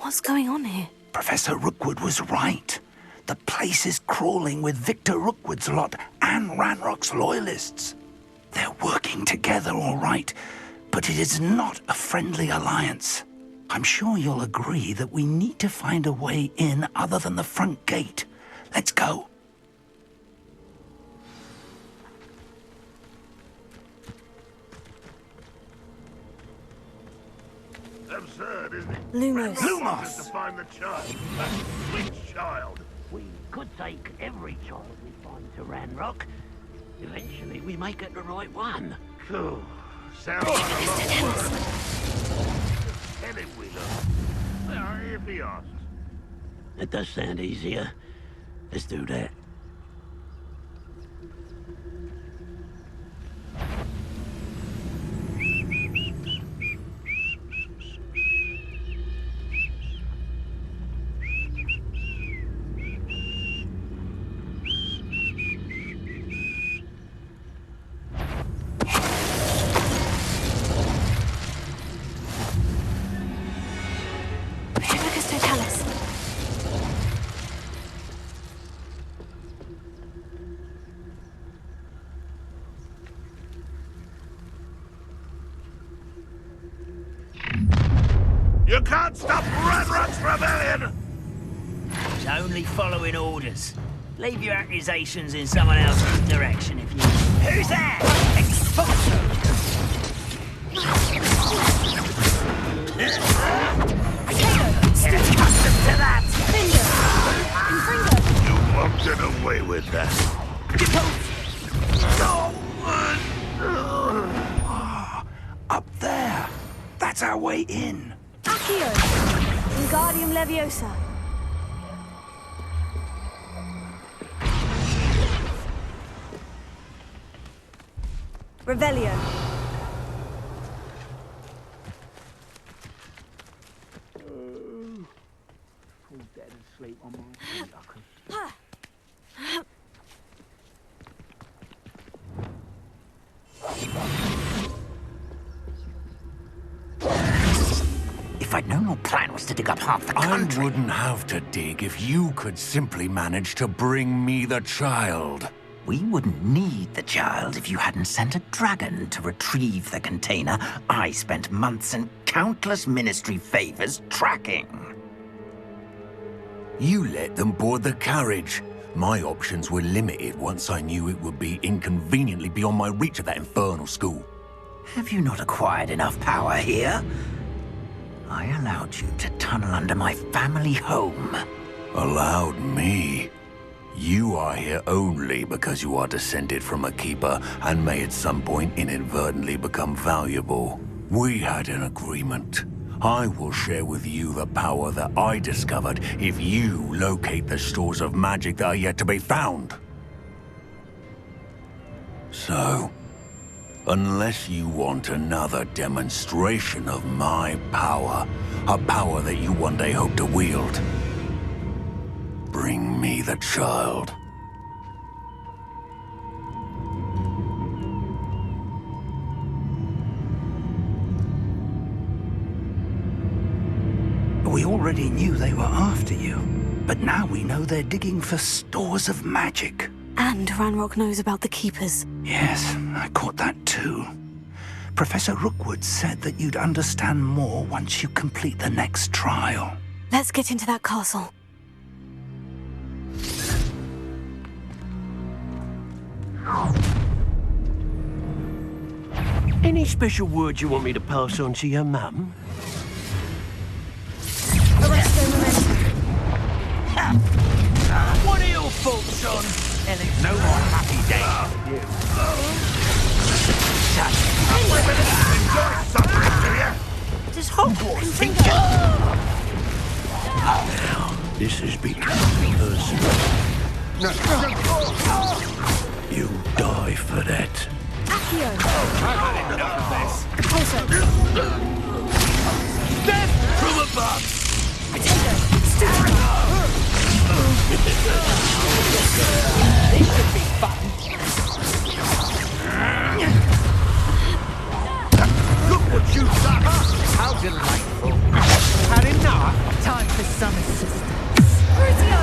What's going on here? Professor Rookwood was right. The place is crawling with Victor Rookwood's lot and Ranrock's loyalists. They're working together, all right, but it is not a friendly alliance. I'm sure you'll agree that we need to find a way in other than the front gate. Let's go. Absurd, isn't it? Lumos. Lumos! To find the child. Which child? We could take every child we find to Ranrock. Eventually we may get the right one. Phew. Sounds like a lot of work. Tell him we look. Well, if he asks. It does sound easier. Let's do that. You can't stop Ranrock's rebellion! It's only following orders. Leave your accusations in someone else's direction if you... Who's that? Expulso! Get accustomed to that! You won't get away with that. Up there. That's our way in. Accio! Wingardium Leviosa. Revelio. Fall dead asleep on my feet. If I'd known your plan was to dig up half the country... I wouldn't have to dig if you could simply manage to bring me the child. We wouldn't need the child if you hadn't sent a dragon to retrieve the container I spent months and countless ministry favors tracking. You let them board the carriage. My options were limited once I knew it would be inconveniently beyond my reach at that infernal school. Have you not acquired enough power here? I allowed you to tunnel under my family home. Allowed me? You are here only because you are descended from a keeper and may at some point inadvertently become valuable. We had an agreement. I will share with you the power that I discovered if you locate the stores of magic that are yet to be found. So, unless you want another demonstration of my power, a power that you one day hope to wield, bring me the child. We already knew they were after you, but now we know they're digging for stores of magic. And Ranrock knows about the Keepers. Yes, I caught that too. Professor Rookwood said that you'd understand more once you complete the next trial. Let's get into that castle. Any special words you want me to pass on to your mum? What are your thoughts, son? No more happy days for you. Enjoy suffering, do you? Does Hogwarts think Now, this has become personal. You die for that. Accio! I've had enough of this. Poison! Death from above! Potato! This should be fun. Look what you've done! How delightful. Had enough? Time for some assistance. Crucio!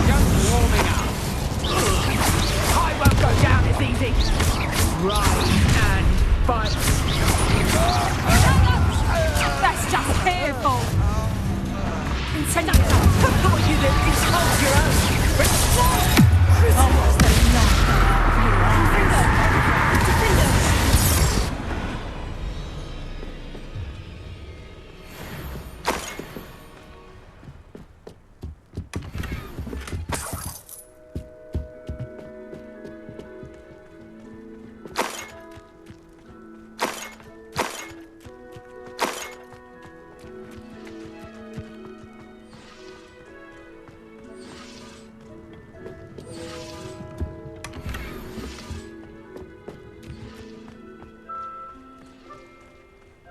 Just warming up. I won't go down as easy. Right and fight. That's just fearful! Incendio! Thought you lived in hold your own! Oh, what's the love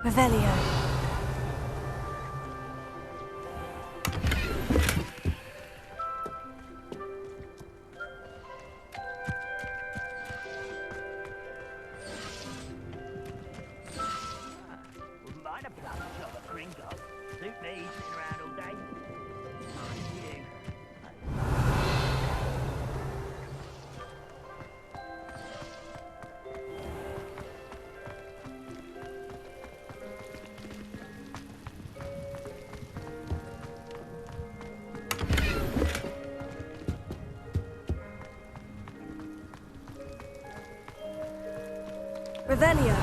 Revelio. Wouldn't mind a plum job at Gringo. Suit me, sitting around all day. Mind you. Revelio.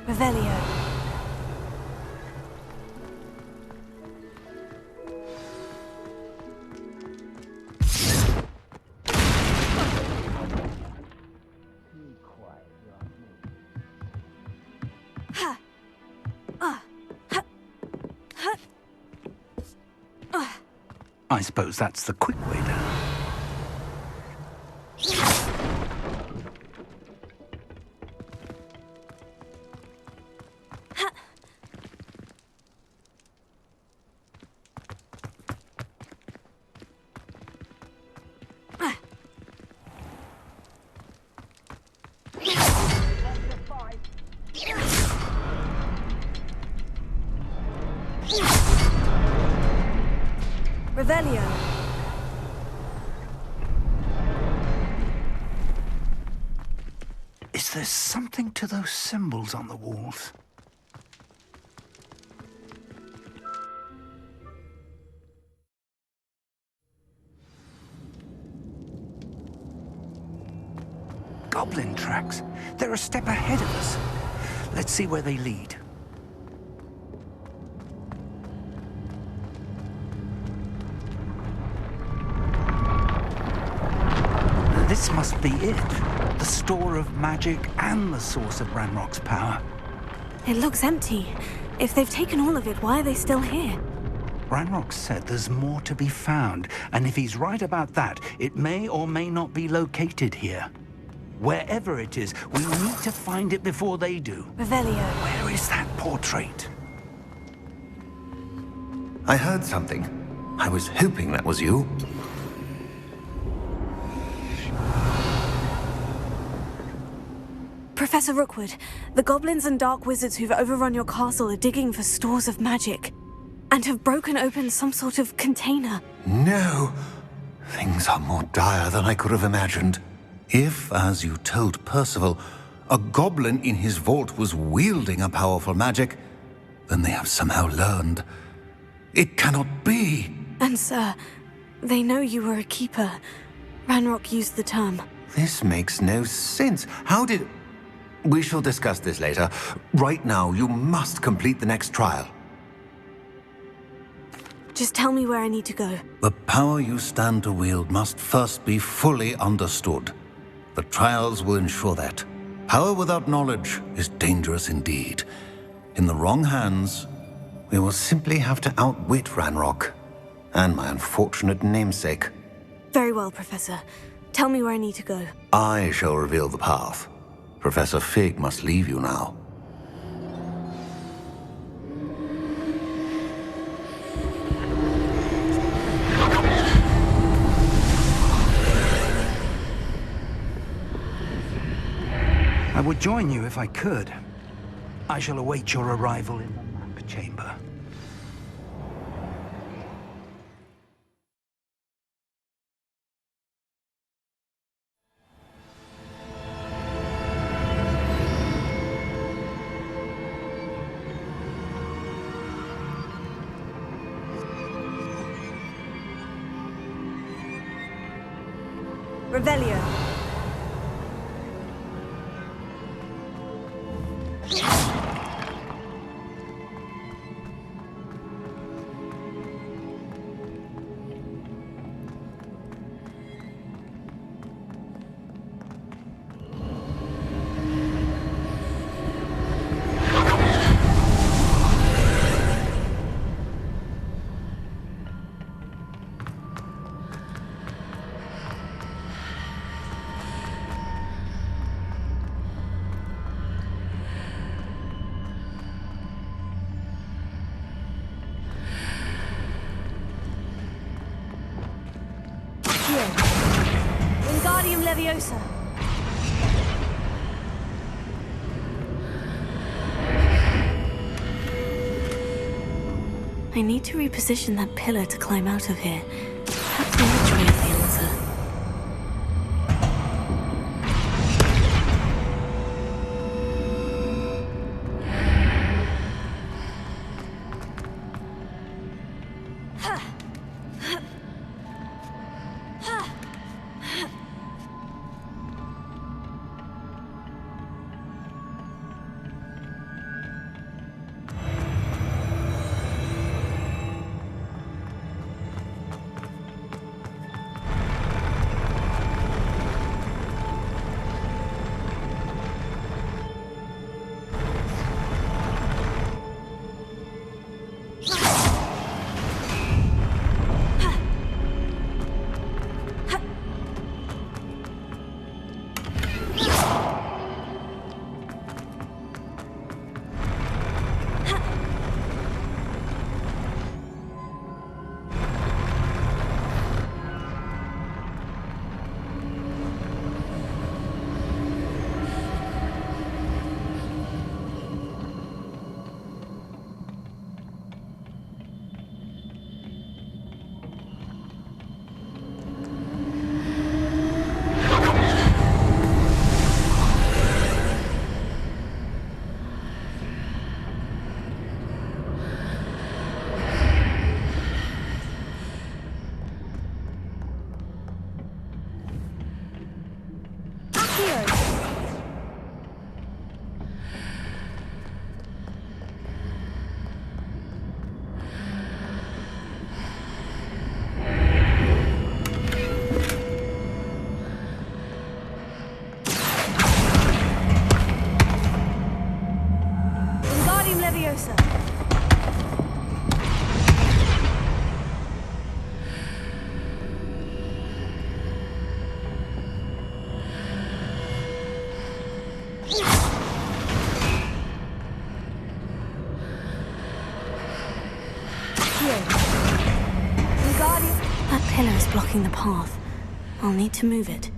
Revelio. I suppose that's the quick way down. Revelio. Is there something to those symbols on the walls? Goblin tracks. They're a step ahead of us. Let's see where they lead. This must be it. The store of magic and the source of Ranrock's power. It looks empty. If they've taken all of it, why are they still here? Ranrock said there's more to be found, and if he's right about that, it may or may not be located here. Wherever it is, we need to find it before they do. Revelio. Where is that portrait? I heard something. I was hoping that was you. Professor Rookwood, the goblins and dark wizards who've overrun your castle are digging for stores of magic and have broken open some sort of container. No. Things are more dire than I could have imagined. If, as you told Percival, a goblin in his vault was wielding a powerful magic, then they have somehow learned. It cannot be. And sir, they know you were a keeper. Ranrock used the term. This makes no sense. How did... We shall discuss this later. Right now, you must complete the next trial. Just tell me where I need to go. The power you stand to wield must first be fully understood. The trials will ensure that. Power without knowledge is dangerous indeed. In the wrong hands, we will simply have to outwit Ranrock and my unfortunate namesake. Very well, Professor. Tell me where I need to go. I shall reveal the path. Professor Fig must leave you now. I would join you if I could. I shall await your arrival in the map chamber. Revelio. Wingardium Leviosa. I need to reposition that pillar to climb out of here. Perhaps the archway is the answer. Leviosa. That pillar is blocking the path. I'll need to move it.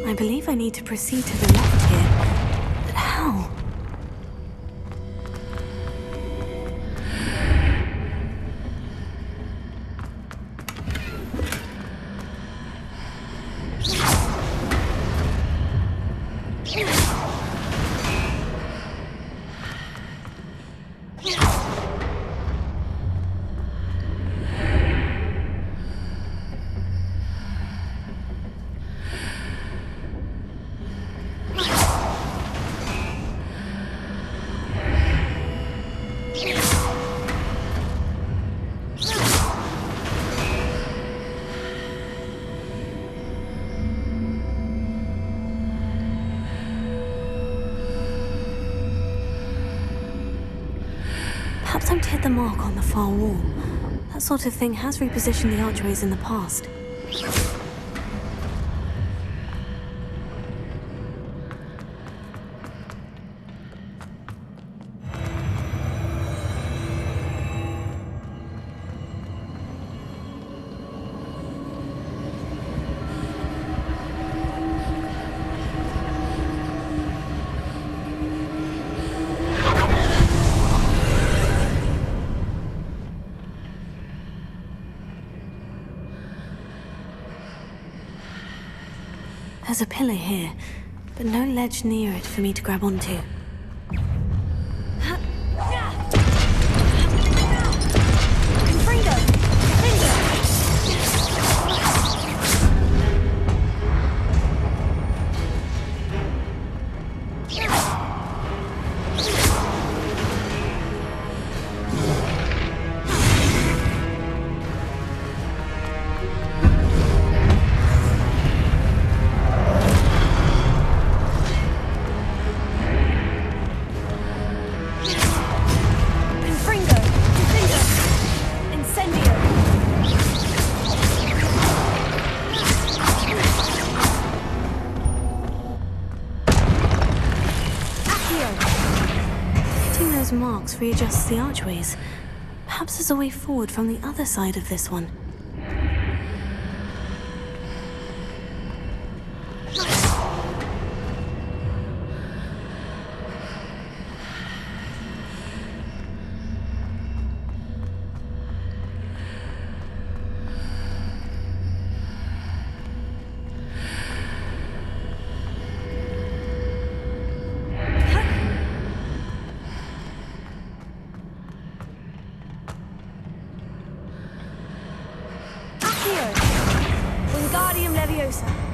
I believe I need to proceed to the left here. But how? Perhaps I'm to hit the mark on the far wall. That sort of thing has repositioned the archways in the past. There's a pillar here, but no ledge near it for me to grab onto. Marks readjusts the archways. Perhaps there's a way forward from the other side of this one. Leviosa.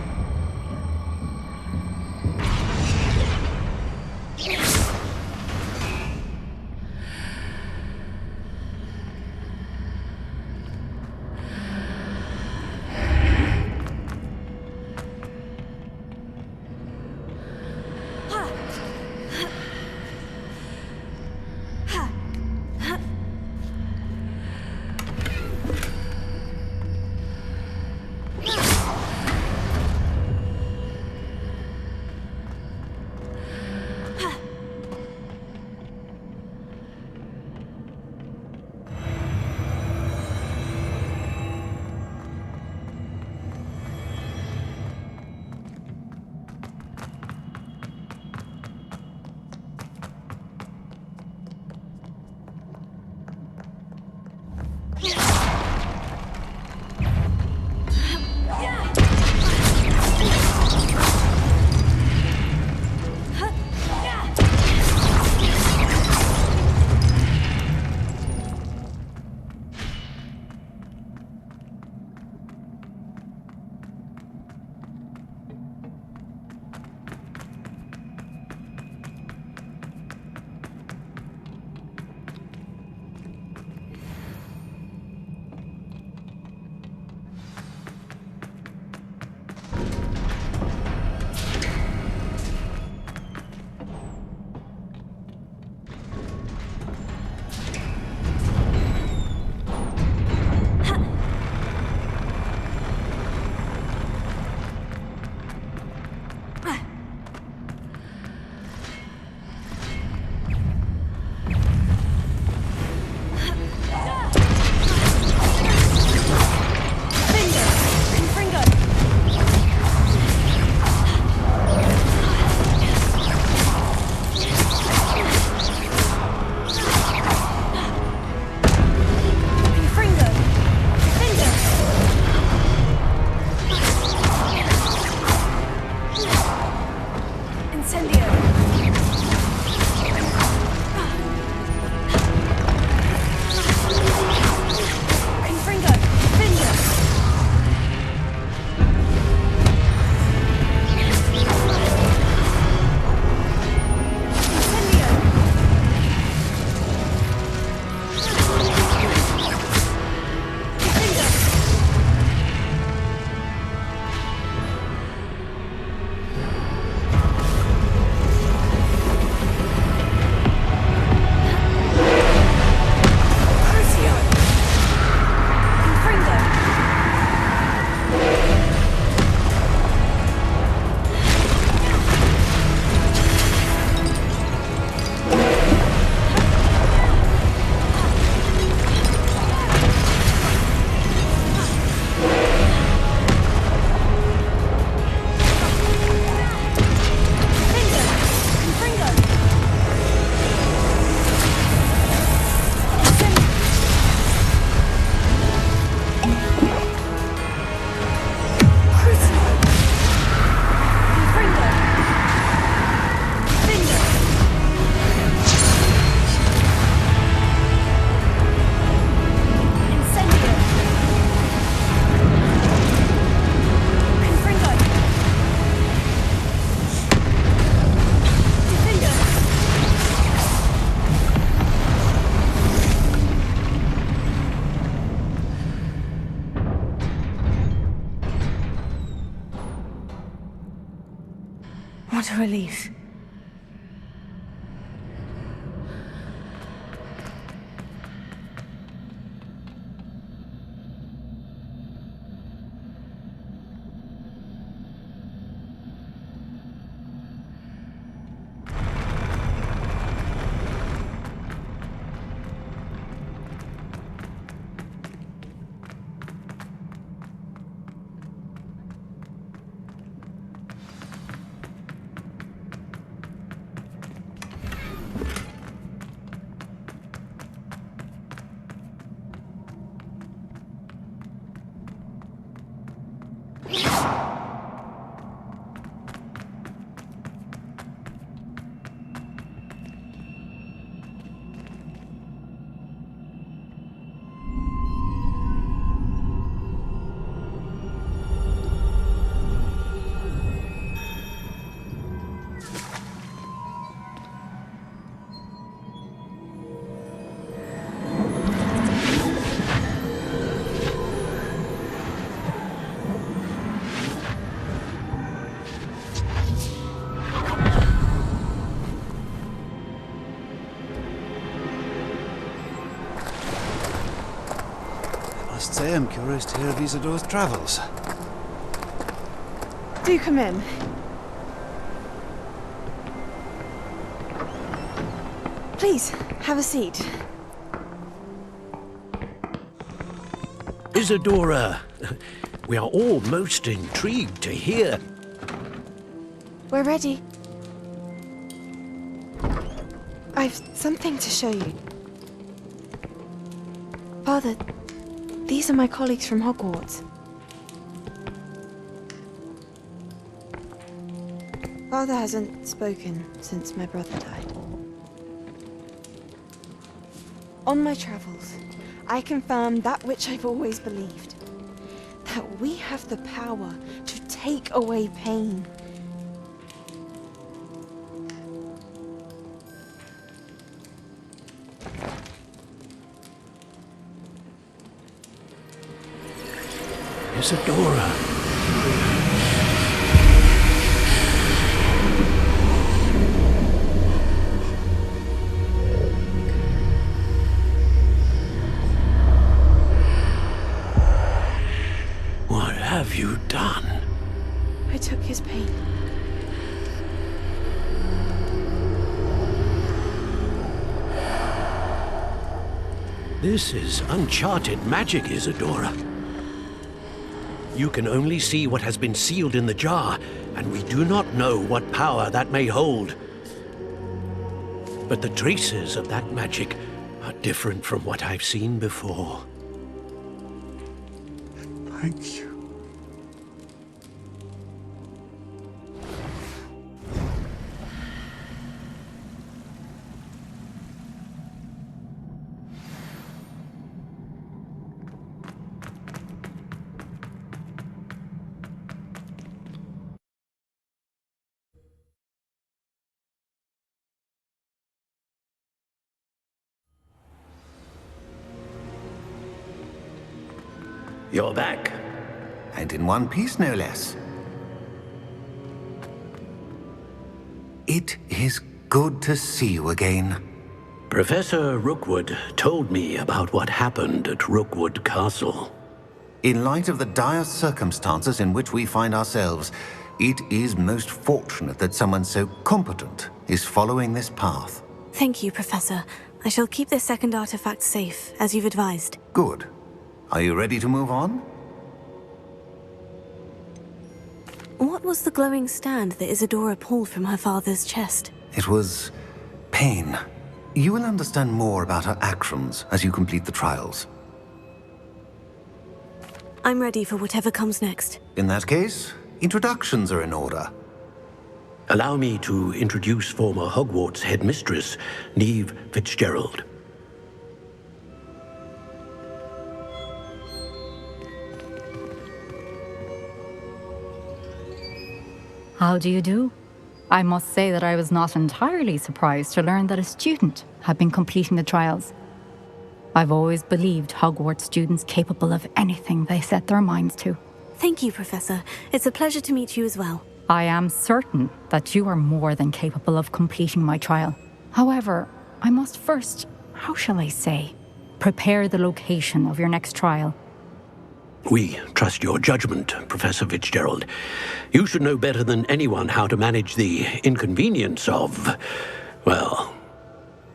What a relief. am curious to hear of Isadora's travels. Do come in. Please, have a seat. Isadora, we are all most intrigued to hear. We're ready. I've something to show you. Father, these are my colleagues from Hogwarts. Father hasn't spoken since my brother died. On my travels, I confirmed that which I've always believed. That we have the power to take away pain. Isadora. What have you done? I took his pain. This is uncharted magic, Isadora. You can only see what has been sealed in the jar, and we do not know what power that may hold. But the traces of that magic are different from what I've seen before. Thank you. You're back. And in one piece, no less. It is good to see you again. Professor Rookwood told me about what happened at Rookwood Castle. In light of the dire circumstances in which we find ourselves, it is most fortunate that someone so competent is following this path. Thank you, Professor. I shall keep this second artifact safe, as you've advised. Good. Are you ready to move on? What was the glowing stand that Isadora pulled from her father's chest? It was pain. You will understand more about her actions as you complete the trials. I'm ready for whatever comes next. In that case, introductions are in order. Allow me to introduce former Hogwarts headmistress, Neve Fitzgerald. How do you do? I must say that I was not entirely surprised to learn that a student had been completing the trials. I've always believed Hogwarts students capable of anything they set their minds to. Thank you, Professor. It's a pleasure to meet you as well. I am certain that you are more than capable of completing my trial. However, I must first, how shall I say, prepare the location of your next trial. We trust your judgment, Professor Fitzgerald. You should know better than anyone how to manage the inconvenience of, well...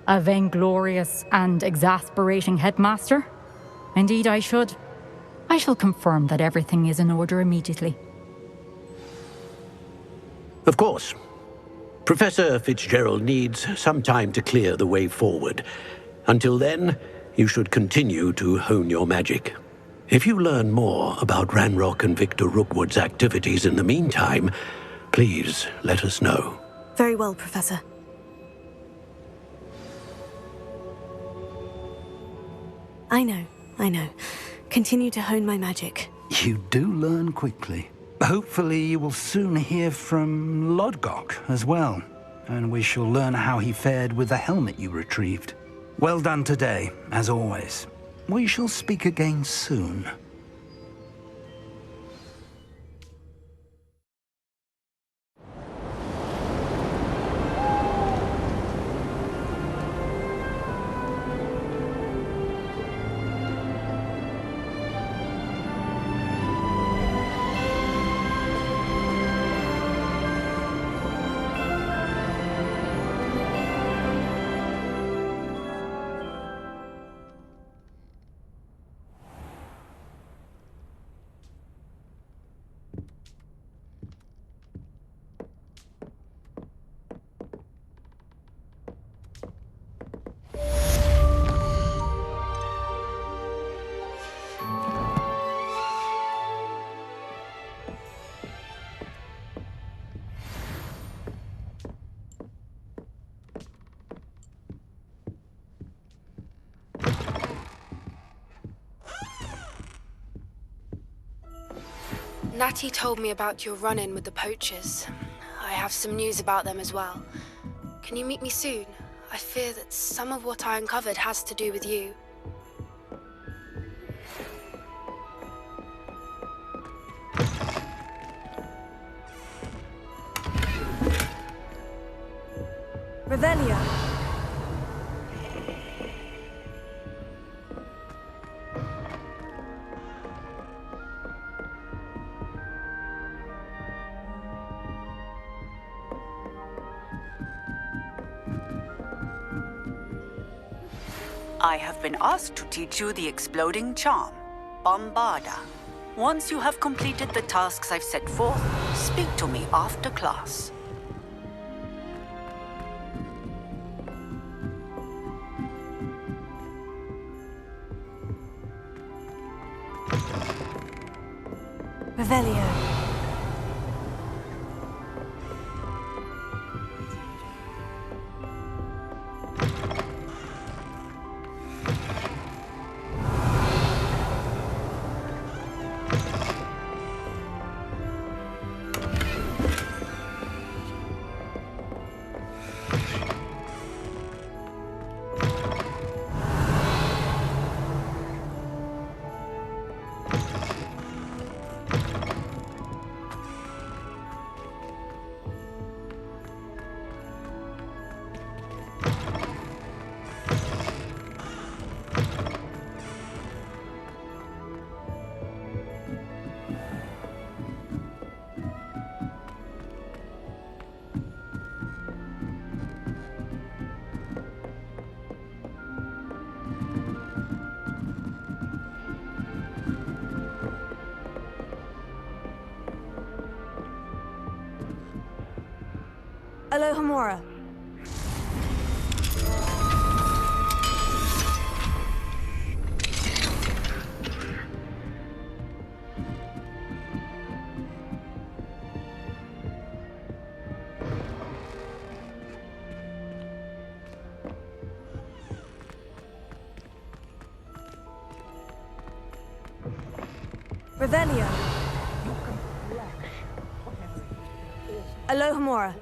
A vainglorious and exasperating headmaster? Indeed I should. I shall confirm that everything is in order immediately. Of course. Professor Fitzgerald needs some time to clear the way forward. Until then, you should continue to hone your magic. If you learn more about Ranrock and Victor Rookwood's activities in the meantime, please let us know. Very well, Professor. I know. Continue to hone my magic. You do learn quickly. Hopefully you will soon hear from Lodgok as well, and we shall learn how he fared with the helmet you retrieved. Well done today, as always. We shall speak again soon. Natty told me about your run-in with the poachers. I have some news about them as well. Can you meet me soon? I fear that some of what I uncovered has to do with you. Revelio. I have been asked to teach you the exploding charm, Bombarda. Once you have completed the tasks I've set forth, speak to me after class. Revelio. Alohomora. Revelio. Alohomora.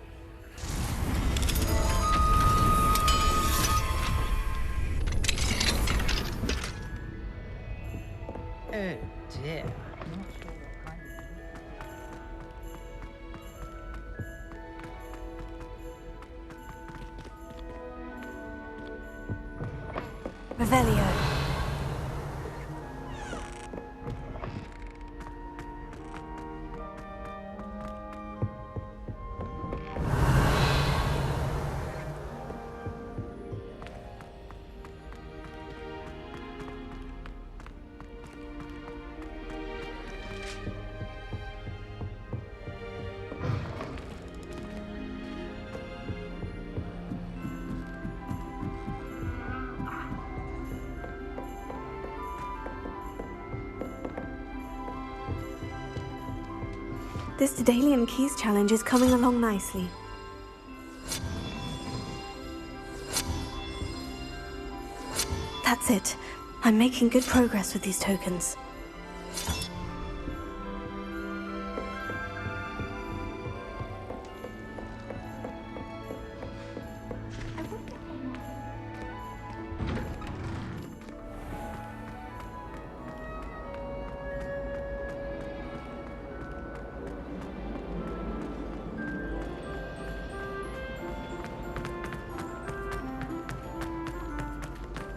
Oh dear. Revelio. This Daedalian Keys challenge is coming along nicely. That's it. I'm making good progress with these tokens.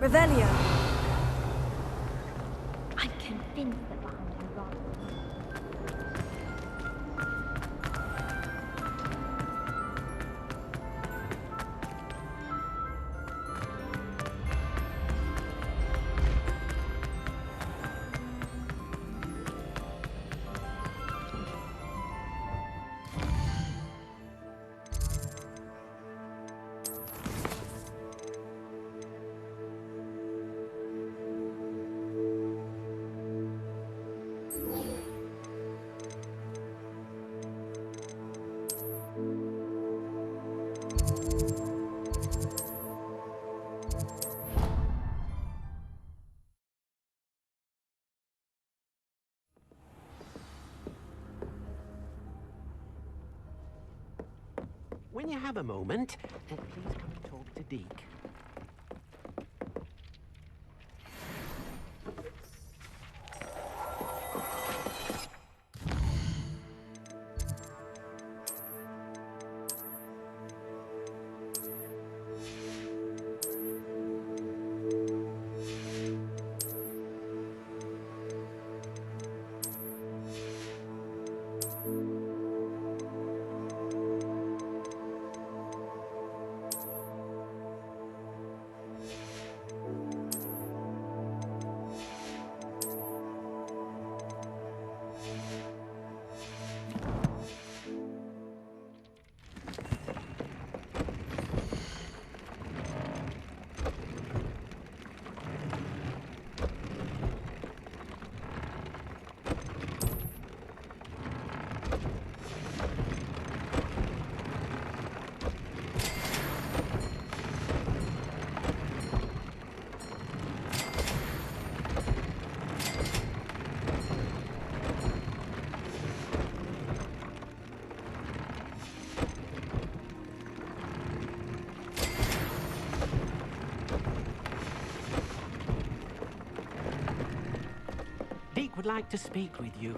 Revelio. I'm convinced that behind him rather When you have a moment, please come and talk to Deke. Deke would like to speak with you.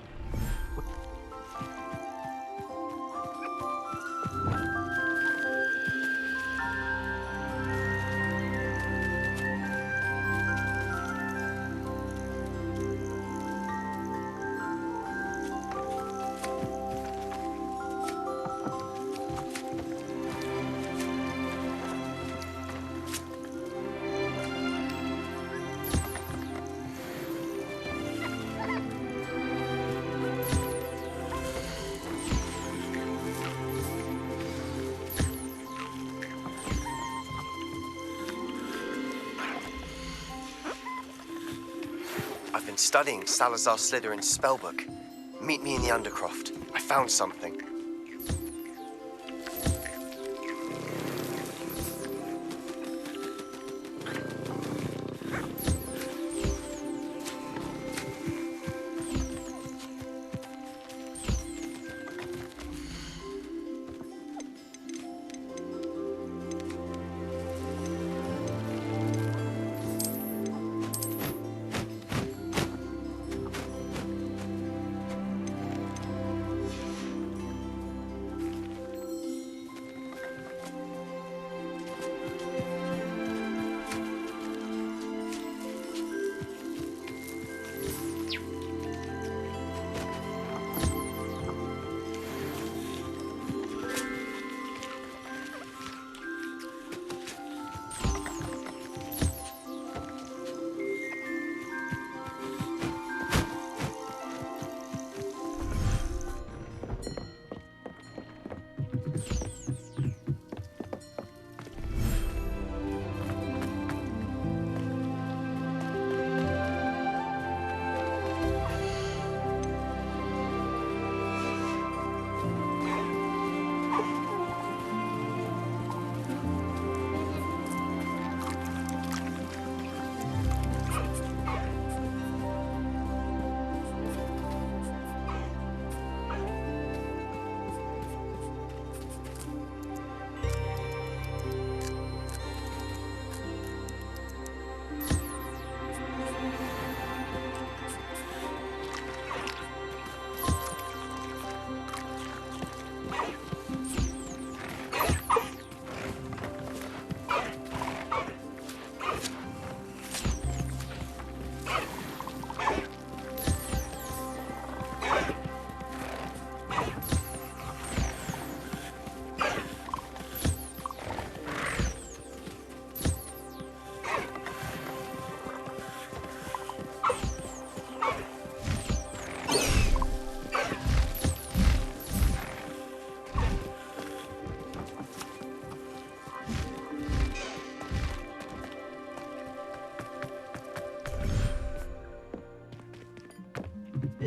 I've been studying Salazar Slytherin's spellbook. Meet me in the Undercroft. I found something.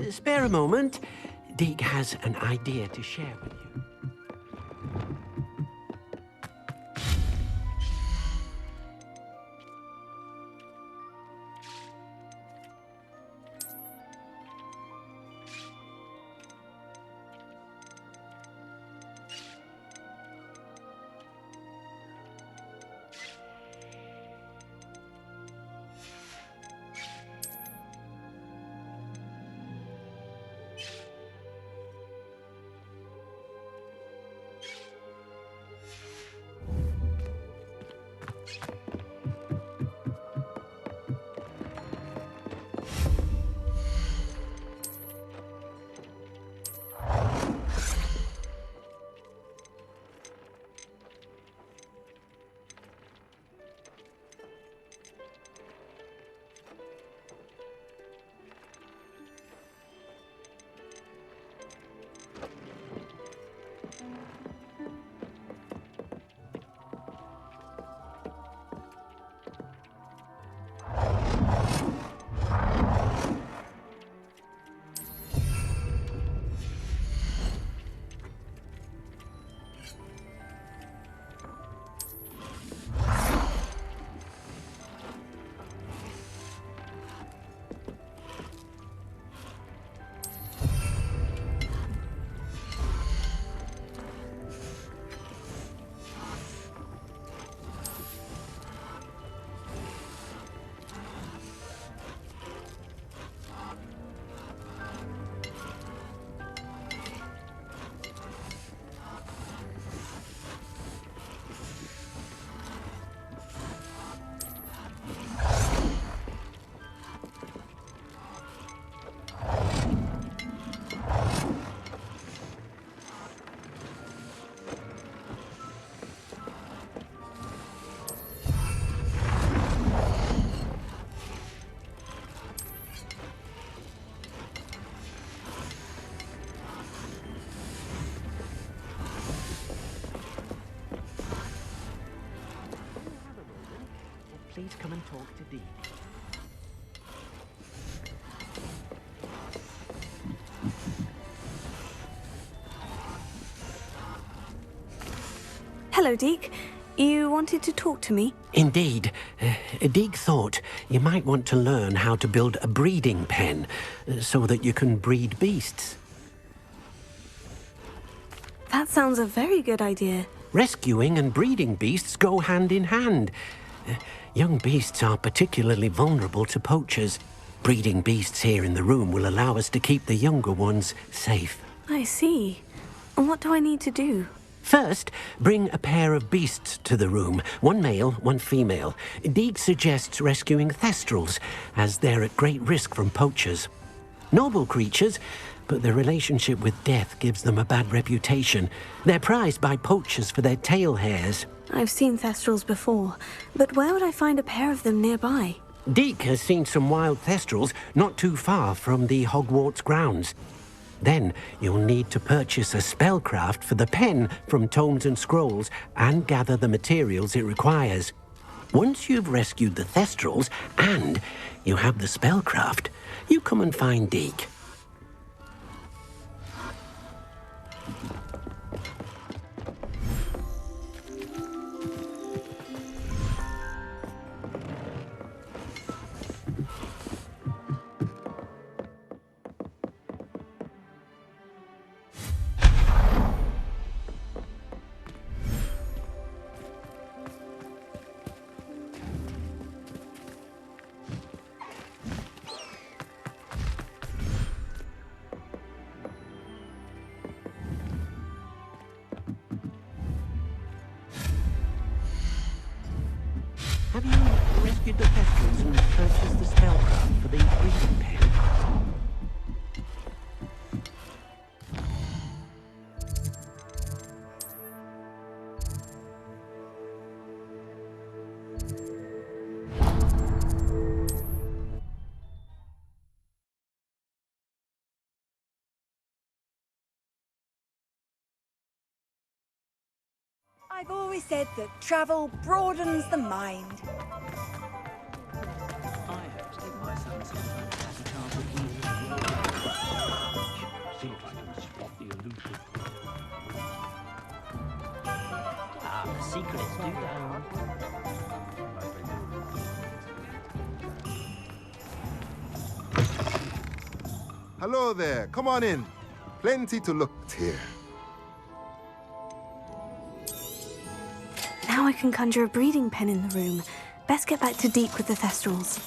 Spare a moment. Deke has an idea to share with you. please come and talk to Deke? Hello, Deke. You wanted to talk to me? Indeed. Deke thought you might want to learn how to build a breeding pen so that you can breed beasts. That sounds a very good idea. Rescuing and breeding beasts go hand in hand. Young beasts are particularly vulnerable to poachers. Breeding beasts here in the room will allow us to keep the younger ones safe. I see. And what do I need to do? First, bring a pair of beasts to the room. One male, one female. Deke suggests rescuing thestrals, as they're at great risk from poachers. Noble creatures, but their relationship with death gives them a bad reputation. They're prized by poachers for their tail hairs. I've seen thestrals before, but where would I find a pair of them nearby? Deke has seen some wild thestrals not too far from the Hogwarts grounds. Then you'll need to purchase a spellcraft for the pen from Tomes and Scrolls and gather the materials it requires. Once you've rescued the thestrals and you have the spellcraft, you come and find Deke. Have you rescued the thestrals and purchased the spellcraft for the breeding pen? I've always said that travel broadens the mind. I hope to take my son sometimes has a chance of healing the world. Seems like I must spot the illusion. Ah, the secret is due down. Hello there. Come on in. Plenty to look at here. Now I can conjure a breeding pen in the room. Best get back to Deke with the thestrals.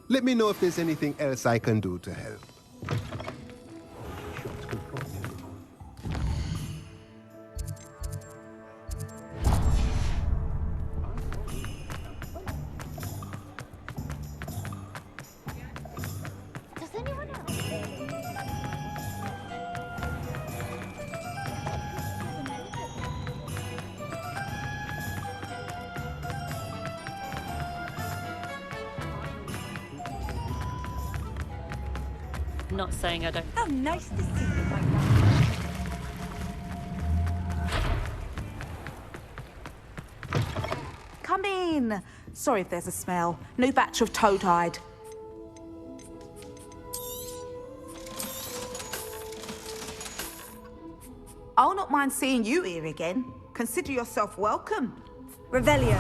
Let me know if there's anything else I can do to help. Not saying I don't. How nice to see you, my love. Come in. Sorry if there's a smell. New batch of toad-hide. I'll not mind seeing you here again. Consider yourself welcome. Revelio.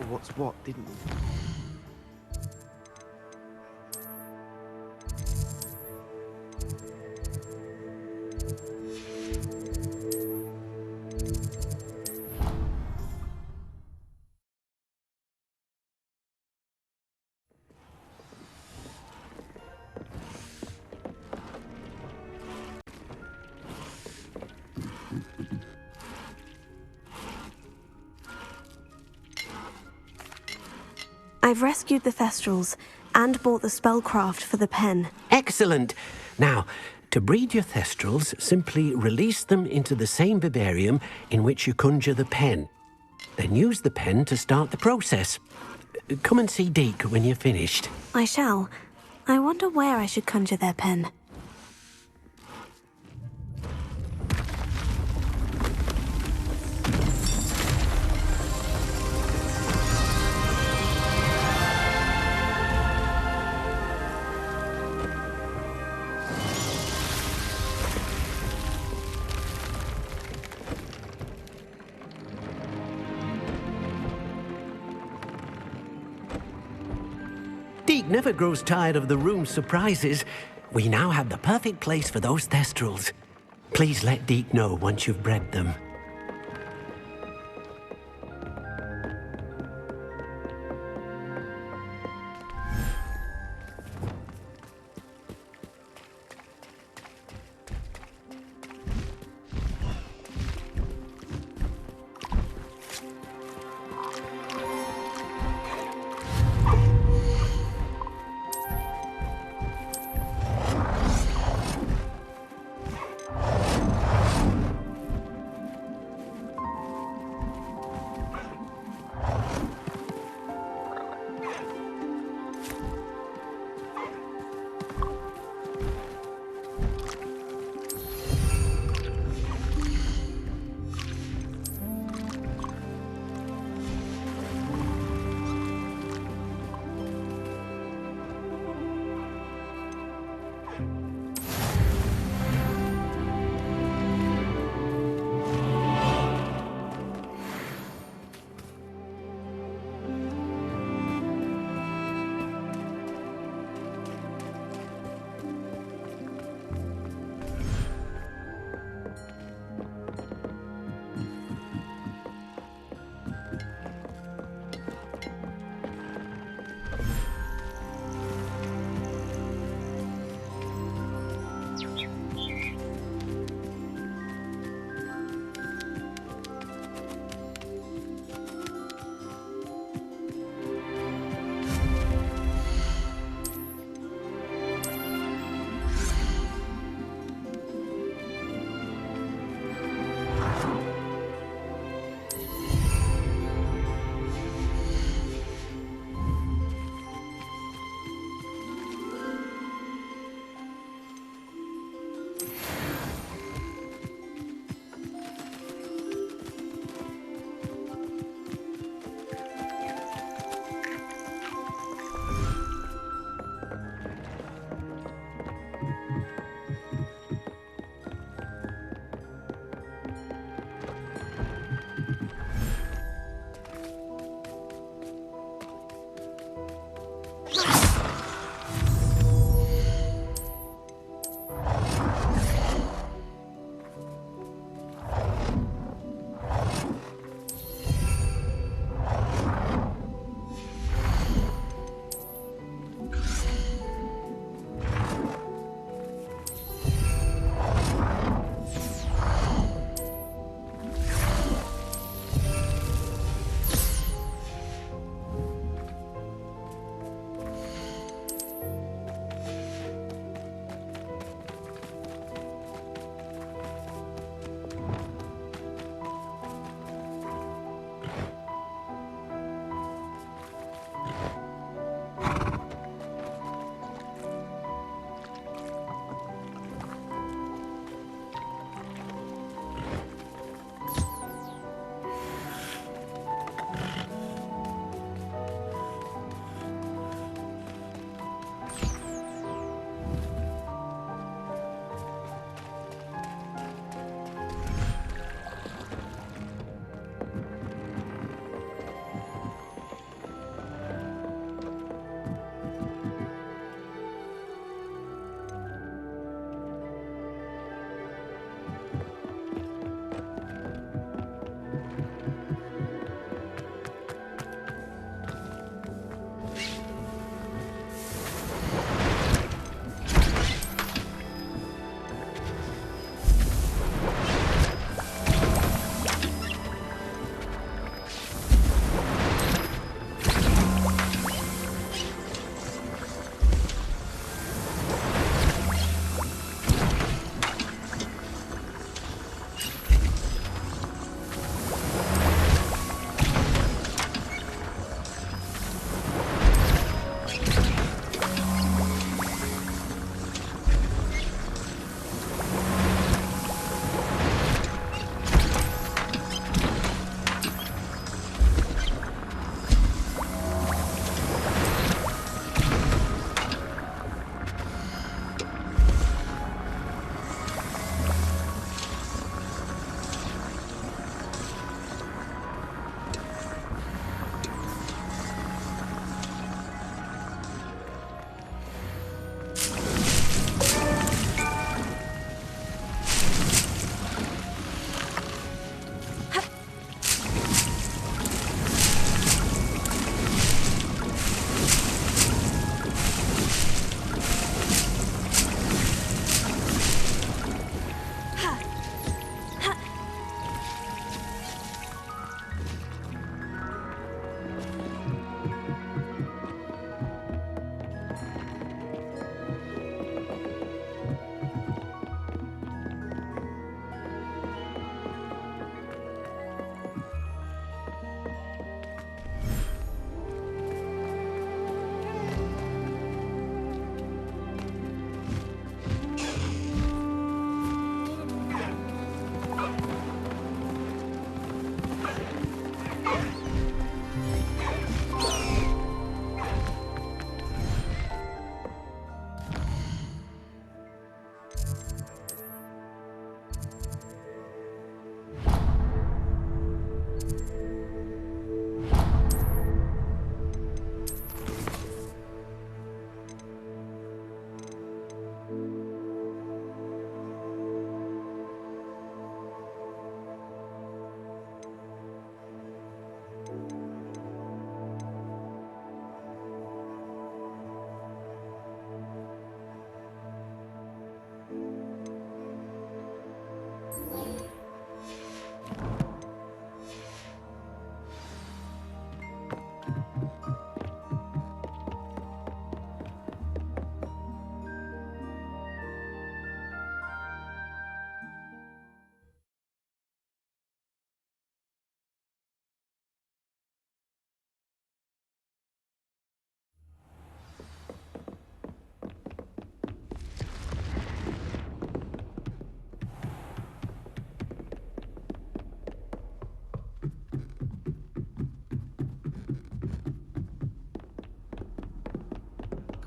What's what, didn't we? I've rescued the thestrals. and bought the spellcraft for the pen. Excellent. Now, to breed your thestrals, simply release them into the same vivarium in which you conjure the pen. Then use the pen to start the process. Come and see Deke when you're finished. I shall. I wonder where I should conjure their pen. Deke never grows tired of the room's surprises. We now have the perfect place for those thestrals. Please let Deke know once you've bred them.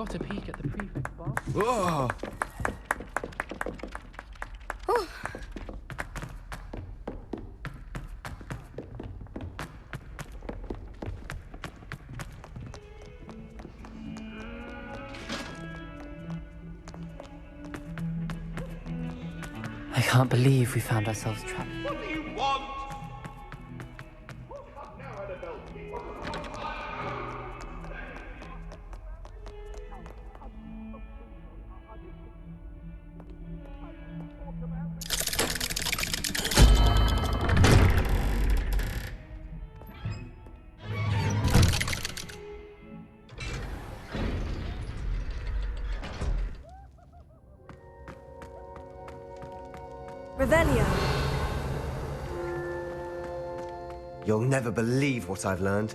got a peek at the prefect's bar. Whoa! I can't believe we found ourselves trapped. What do you want? Revelio. You'll never believe what I've learned.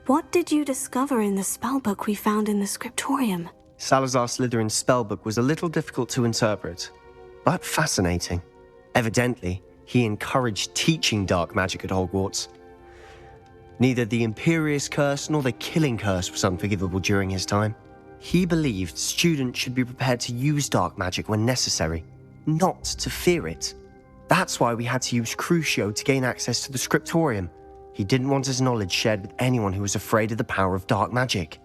What did you discover in the spellbook we found in the scriptorium? Salazar Slytherin's spellbook was a little difficult to interpret, but fascinating. Evidently, he encouraged teaching dark magic at Hogwarts. Neither the Imperious Curse nor the Killing Curse was unforgivable during his time. He believed students should be prepared to use dark magic when necessary, not to fear it. That's why we had to use Crucio to gain access to the scriptorium. He didn't want his knowledge shared with anyone who was afraid of the power of dark magic.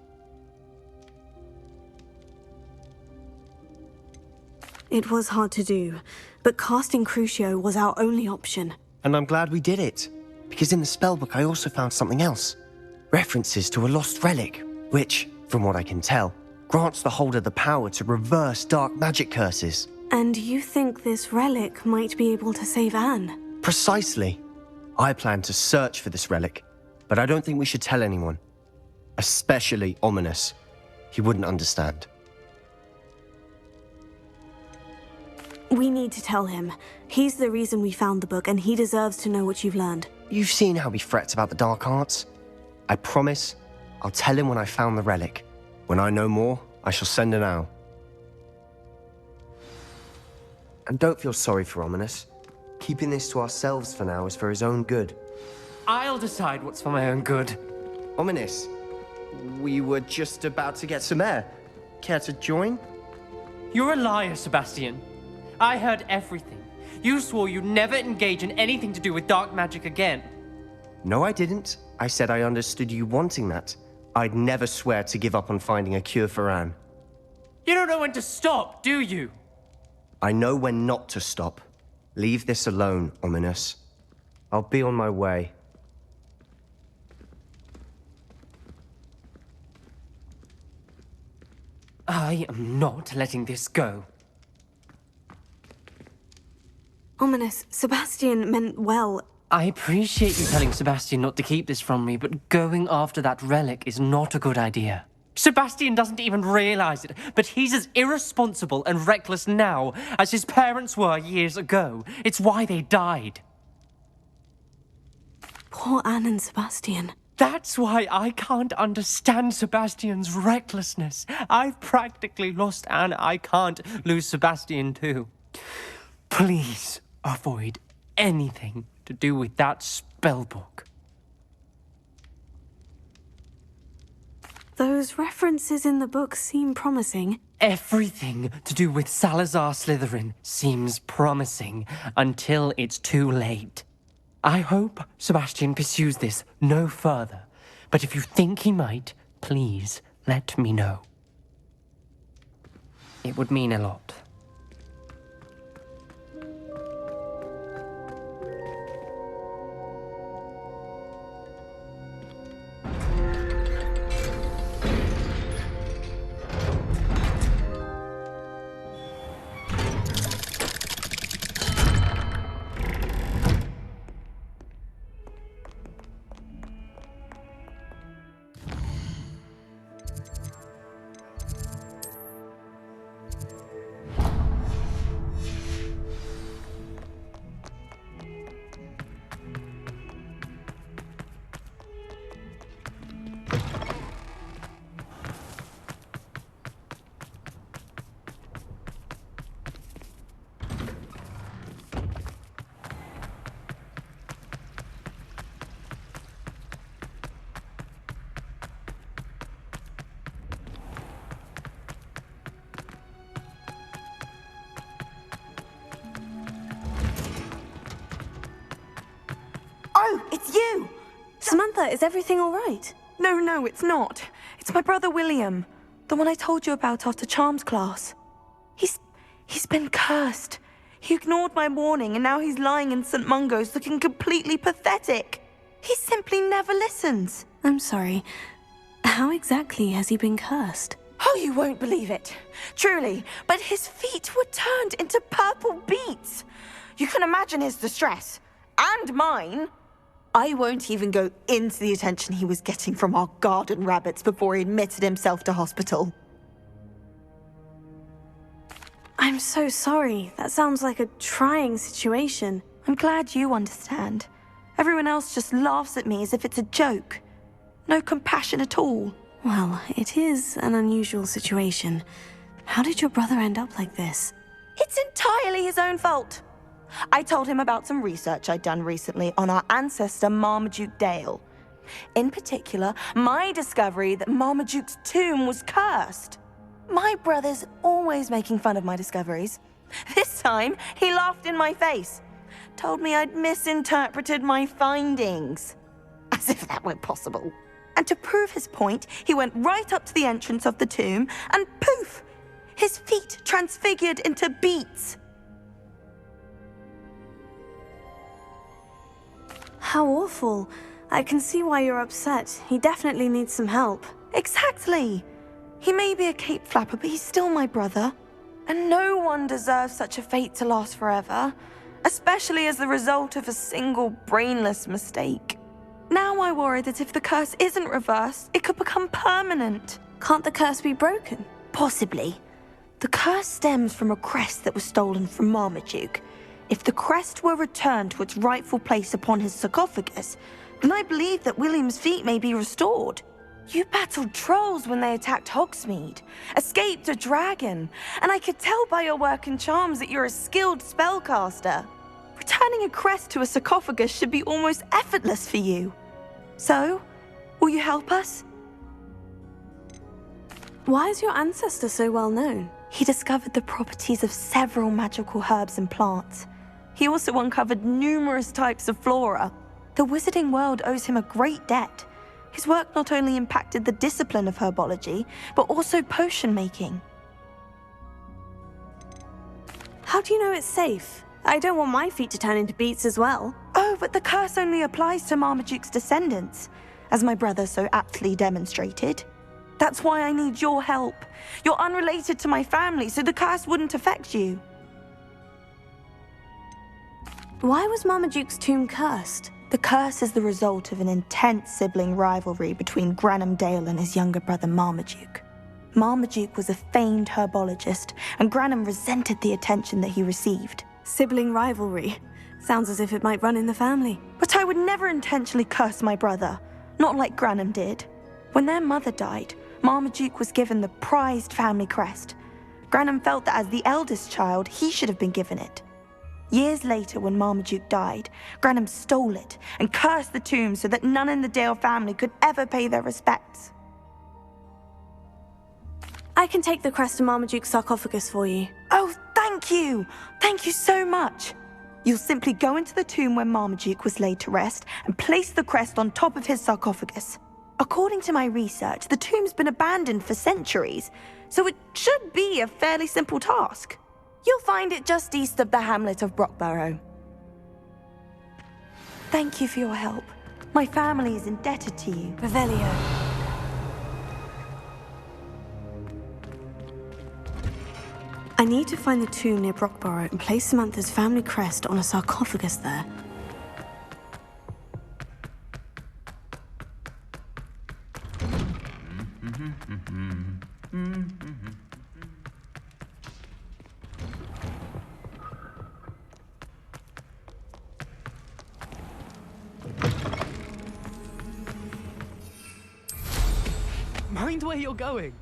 It was hard to do, but casting Crucio was our only option. And I'm glad we did it, because in the spellbook I also found something else. References to a lost relic, which, from what I can tell, grants the holder the power to reverse dark magic curses. And you think this relic might be able to save Anne? Precisely. I plan to search for this relic, but I don't think we should tell anyone. Especially Ominous. He wouldn't understand. We need to tell him. He's the reason we found the book, and he deserves to know what you've learned. You've seen how he frets about the dark arts. I promise I'll tell him when I found the relic. When I know more, I shall send an owl. And don't feel sorry for Ominous. Keeping this to ourselves for now is for his own good. I'll decide what's for my own good. Ominous, we were just about to get some air. Care to join? You're a liar, Sebastian. I heard everything. You swore you'd never engage in anything to do with dark magic again. No, I didn't. I said I understood you wanting that. I'd never swear to give up on finding a cure for Anne. You don't know when to stop, do you? I know when not to stop. Leave this alone, Ominous. I'll be on my way. I am not letting this go. Ominous, Sebastian meant well. I appreciate you telling Sebastian not to keep this from me, but going after that relic is not a good idea. Sebastian doesn't even realize it, but he's as irresponsible and reckless now as his parents were years ago. It's why they died. Poor Anne and Sebastian. That's why I can't understand Sebastian's recklessness. I've practically lost Anne. I can't lose Sebastian too. Please avoid anything to do with that spellbook. Those references in the book seem promising. Everything to do with Salazar Slytherin seems promising until it's too late. I hope Sebastian pursues this no further, but if you think he might, please let me know. It would mean a lot. Oh, it's you! Samantha, is everything all right? No, it's not. It's my brother William. The one I told you about after Charms class. He's been cursed. He ignored my warning and now he's lying in St. Mungo's looking completely pathetic. He simply never listens. I'm sorry. How exactly has he been cursed? Oh, you won't believe it. Truly, but his feet were turned into purple beets. You can imagine his distress. And mine. I won't even go into the attention he was getting from our garden rabbits before he admitted himself to hospital. I'm so sorry. That sounds like a trying situation. I'm glad you understand. Everyone else just laughs at me as if it's a joke. No compassion at all. Well, it is an unusual situation. How did your brother end up like this? It's entirely his own fault. I told him about some research I'd done recently on our ancestor Marmaduke Dale. In particular, my discovery that Marmaduke's tomb was cursed. My brother's always making fun of my discoveries. This time, he laughed in my face. Told me I'd misinterpreted my findings. As if that were possible. And to prove his point, he went right up to the entrance of the tomb and poof! His feet transfigured into beets. How awful. I can see why you're upset. He definitely needs some help. Exactly. He may be a cape flapper, but he's still my brother. And no one deserves such a fate to last forever, especially as the result of a single brainless mistake. Now I worry that if the curse isn't reversed, it could become permanent. Can't the curse be broken? Possibly. The curse stems from a crest that was stolen from Marmaduke. If the crest were returned to its rightful place upon his sarcophagus, then I believe that William's feet may be restored. You battled trolls when they attacked Hogsmeade, escaped a dragon, and I could tell by your work and charms that you're a skilled spellcaster. Returning a crest to a sarcophagus should be almost effortless for you. So, will you help us? Why is your ancestor so well known? He discovered the properties of several magical herbs and plants. He also uncovered numerous types of flora. The wizarding world owes him a great debt. His work not only impacted the discipline of herbology, but also potion making. How do you know it's safe? I don't want my feet to turn into beets as well. Oh, but the curse only applies to Marmaduke's descendants, as my brother so aptly demonstrated. That's why I need your help. You're unrelated to my family, so the curse wouldn't affect you. Why was Marmaduke's tomb cursed? The curse is the result of an intense sibling rivalry between Granham Dale and his younger brother Marmaduke. Marmaduke was a famed herbologist, and Granham resented the attention that he received. Sibling rivalry? Sounds as if it might run in the family. But I would never intentionally curse my brother, not like Granham did. When their mother died, Marmaduke was given the prized family crest. Granham felt that as the eldest child, he should have been given it. Years later, when Marmaduke died, Granham stole it and cursed the tomb so that none in the Dale family could ever pay their respects. I can take the crest to Marmaduke's sarcophagus for you. Oh, thank you! Thank you so much! You'll simply go into the tomb where Marmaduke was laid to rest and place the crest on top of his sarcophagus. According to my research, the tomb's been abandoned for centuries, so it should be a fairly simple task. You'll find it just east of the hamlet of Brockborough. Thank you for your help. My family is indebted to you. Revelio. I need to find the tomb near Brockborough and place Samantha's family crest on a sarcophagus there. Mind where you're going.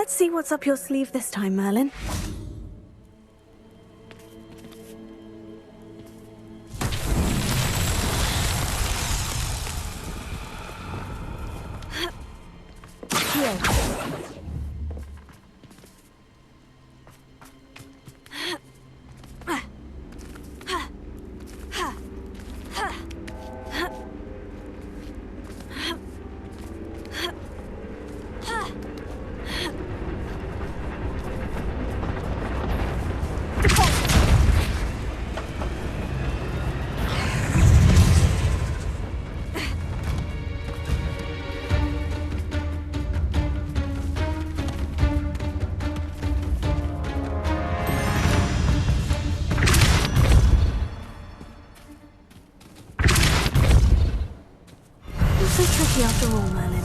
Let's see what's up your sleeve this time, Merlin. Here. So tricky after all, Merlin.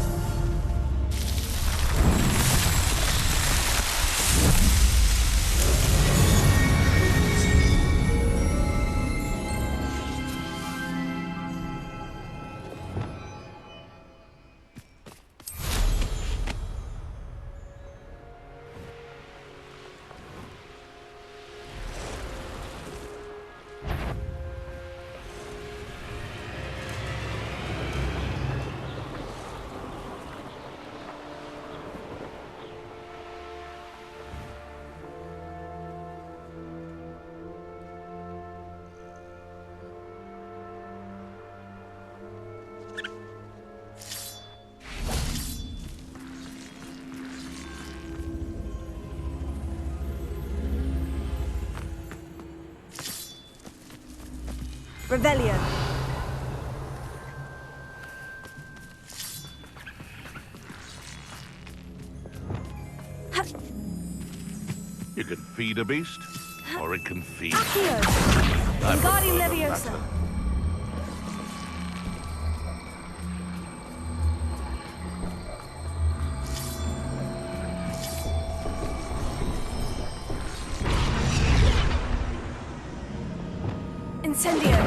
Revelio. You can feed a beast, or it can feed. Wingardium Leviosa. Incendio.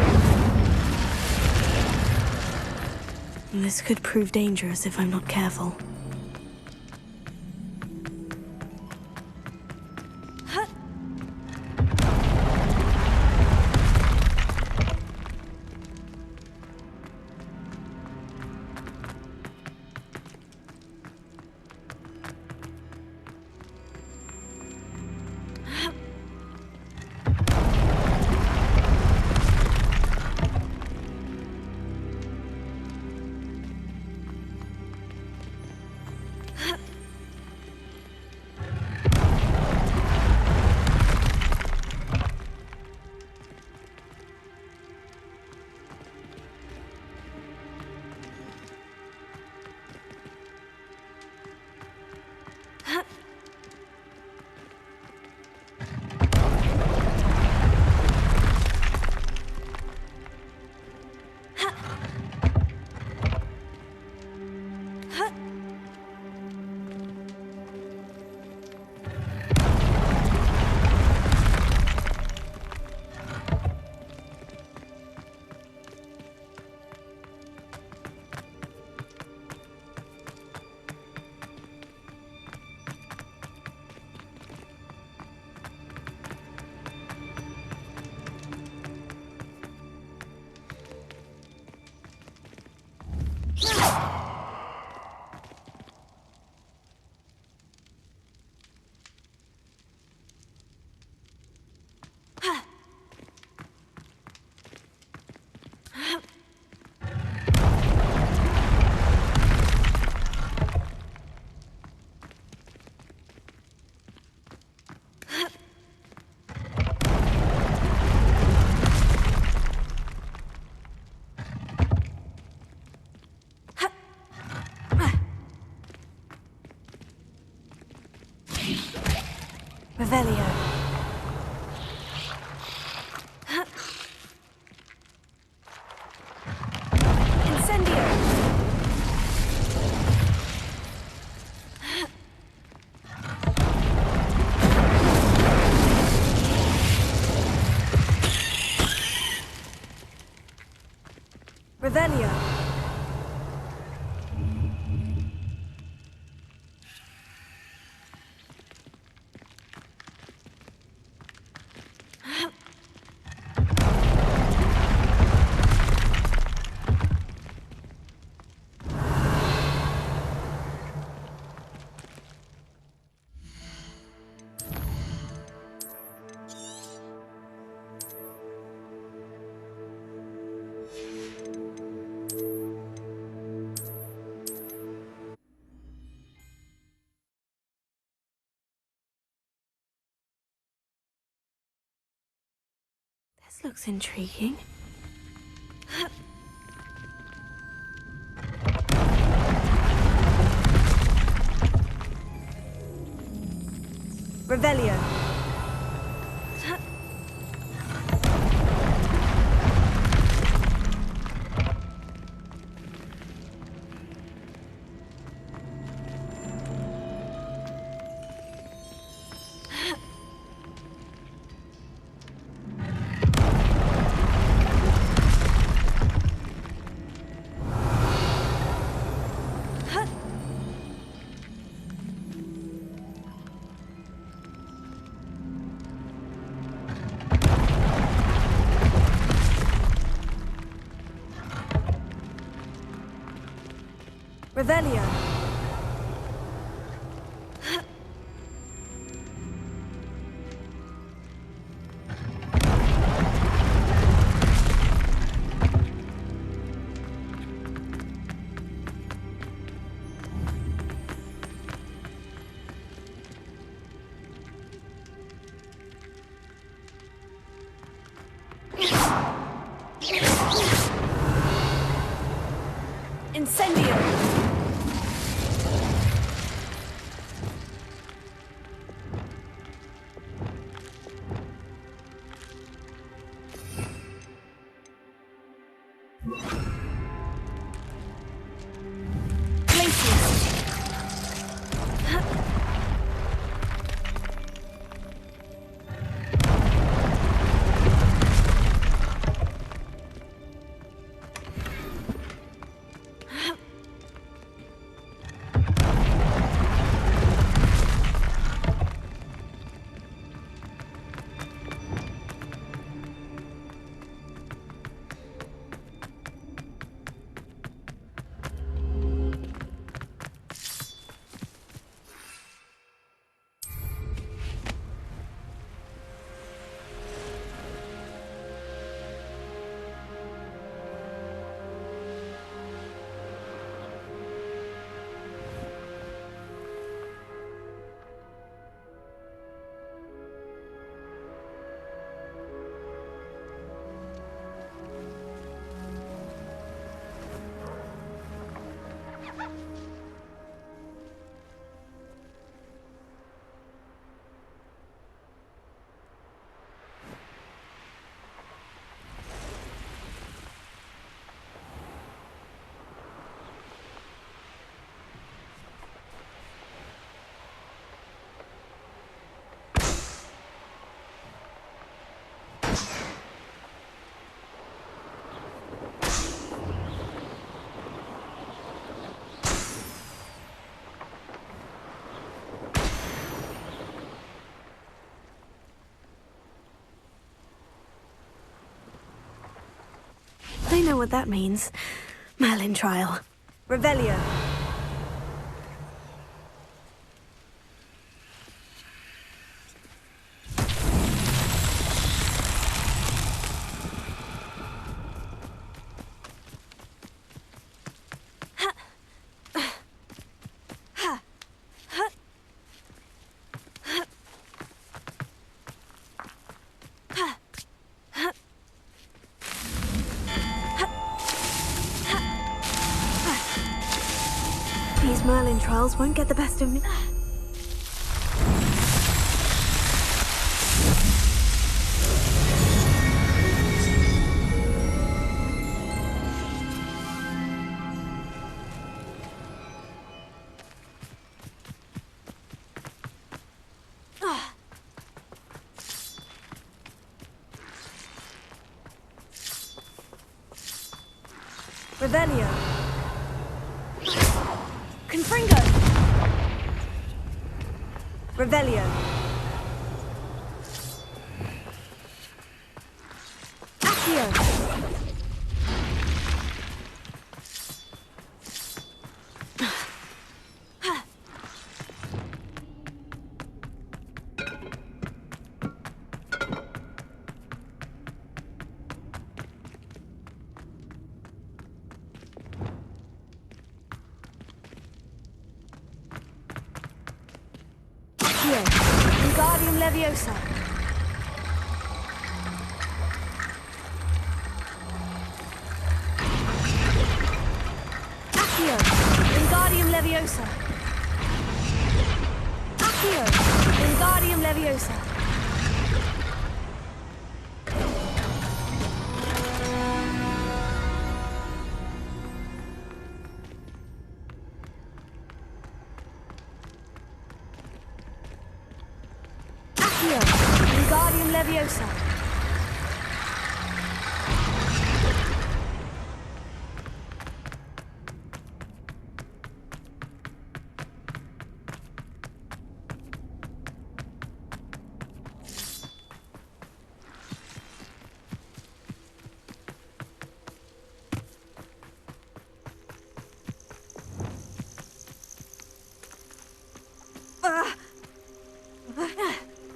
This could prove dangerous if I'm not careful. Revelio. Incendio. Revelio. This looks intriguing. Revelio. Revelio. Incendio. They know what that means. Merlin trial. Revelio. These Merlin trials won't get the best of me. Revelio. Confringo. Revelio. Accio. Wingardium Leviosa. Accio, Wingardium Leviosa. Accio, Wingardium Leviosa.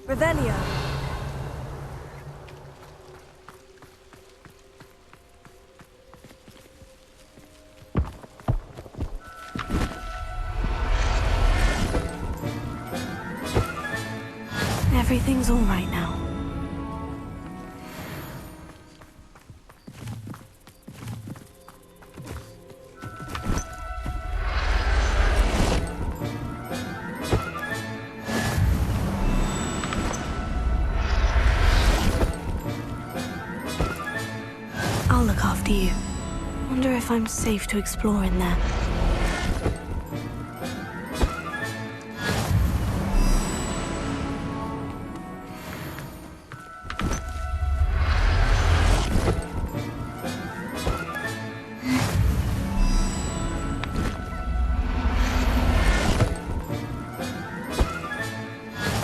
Revelio. Everything's all right now. I'll look after you. Wonder if I'm safe to explore in there.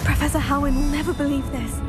Professor Howin will never believe this.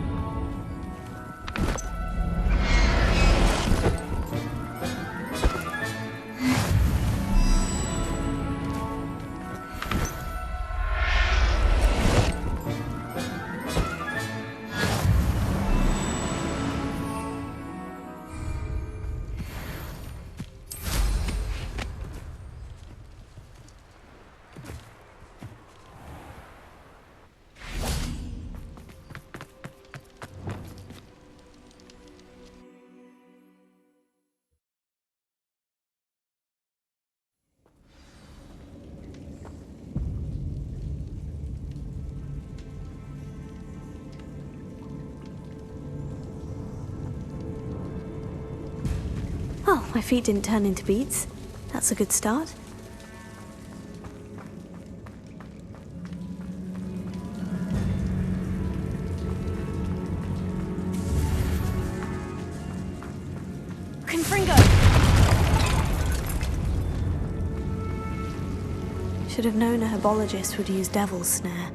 Well, my feet didn't turn into beets. That's a good start. Confringo! Should have known a herbologist would use Devil's Snare.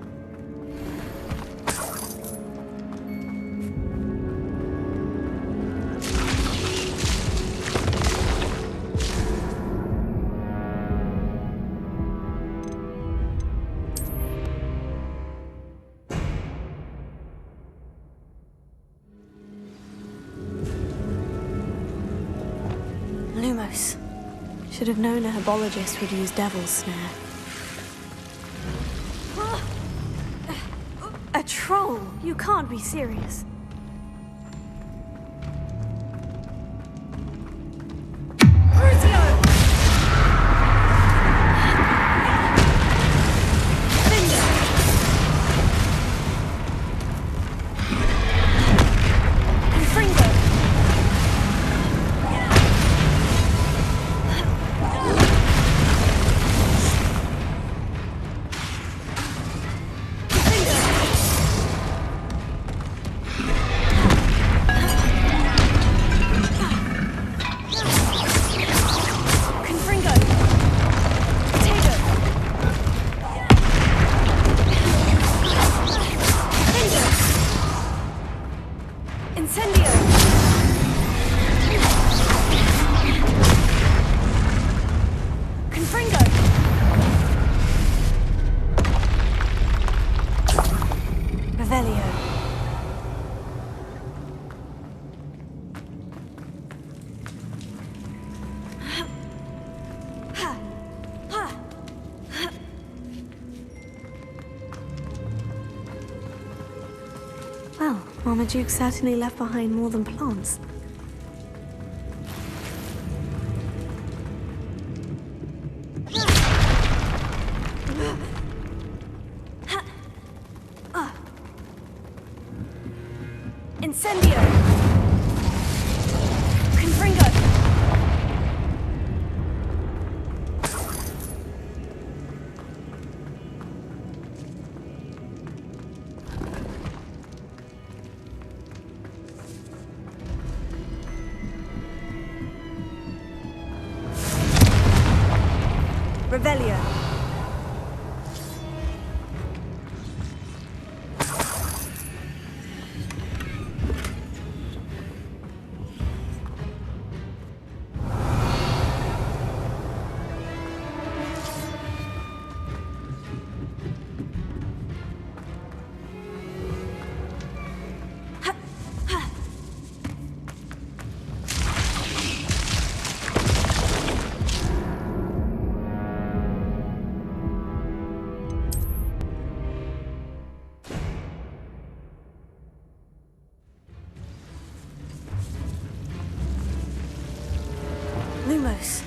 Lumos. Should have known a herbologist would use Devil's Snare. A troll? You can't be serious. Well, Marmaduke certainly left behind more than plants. Incendio! Confringo! Revelio. Lumos.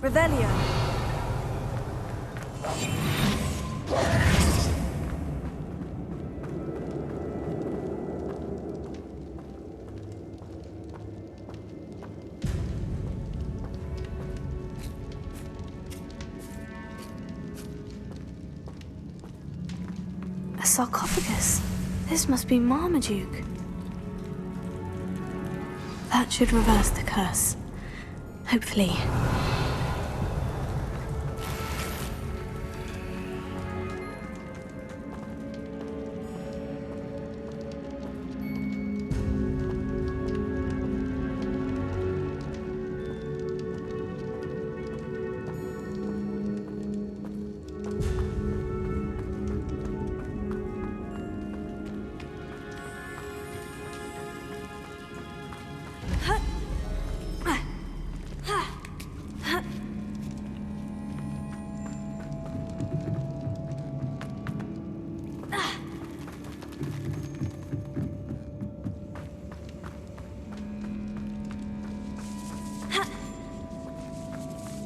Revelio. A sarcophagus. This must be Marmaduke. That should reverse the curse. Hopefully.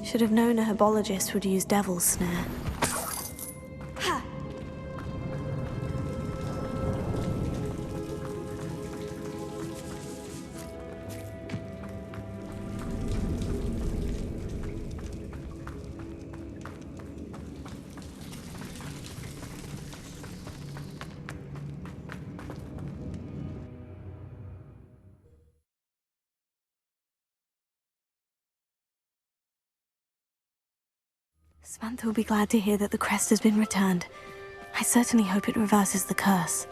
Should have known a herbologist would use Devil's Snare. Samantha will be glad to hear that the crest has been returned. I certainly hope it reverses the curse.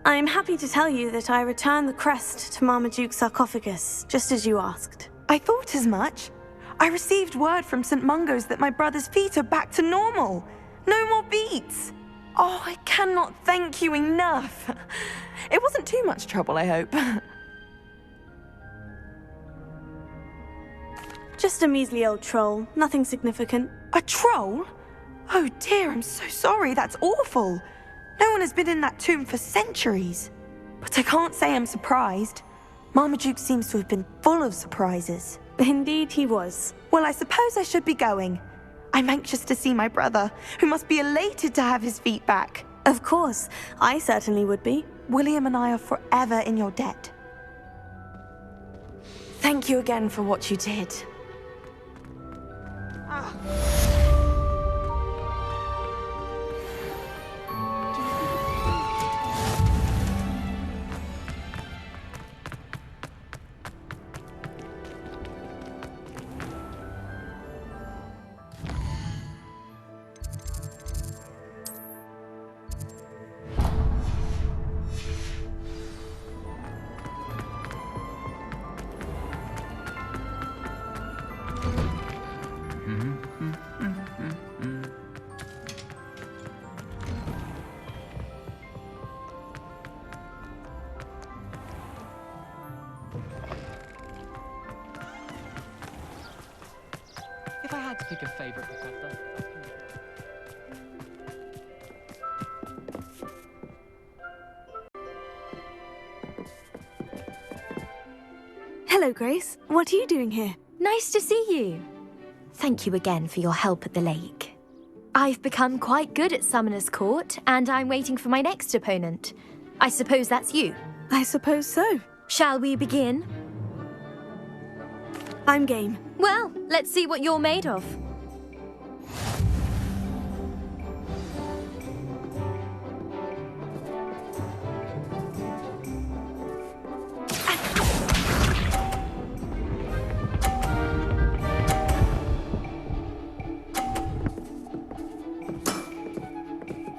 I'm happy to tell you that I returned the crest to Marmaduke's sarcophagus, just as you asked. I thought as much. I received word from St. Mungo's that my brother's feet are back to normal. No more beats. Oh, I cannot thank you enough. It wasn't too much trouble, I hope. Just a measly old troll, nothing significant. A troll? Oh dear, I'm so sorry, that's awful. No one has been in that tomb for centuries. But I can't say I'm surprised. Marmaduke seems to have been full of surprises. Indeed he was. Well, I suppose I should be going. I'm anxious to see my brother, who must be elated to have his feet back. Of course, I certainly would be. William and I are forever in your debt. Thank you again for what you did. If I had to pick a favourite professor... Hello, Grace. What are you doing here? Nice to see you. Thank you again for your help at the lake. I've become quite good at Summoner's Court, and I'm waiting for my next opponent. I suppose that's you. I suppose so. Shall we begin? I'm game. Well, let's see what you're made of.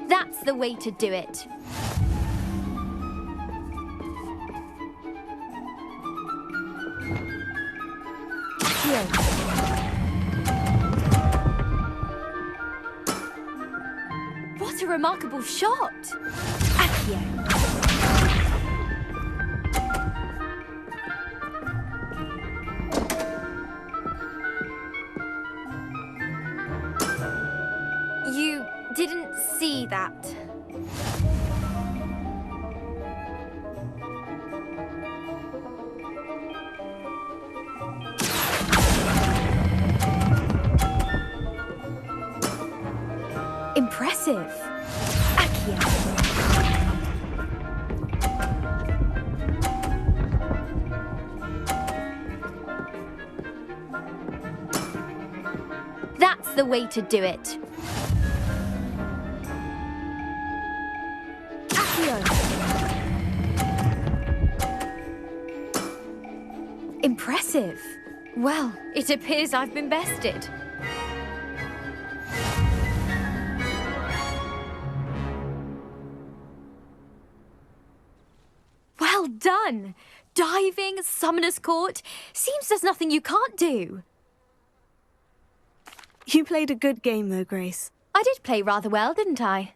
That's the way to do it. Here. What a remarkable shot! Accio. You didn't see that. Impressive. Accio. That's the way to do it. Impressive. Well, it appears I've been bested. Well done! Diving, Summoner's Court. Seems there's nothing you can't do. You played a good game, though, Grace. I did play rather well, didn't I?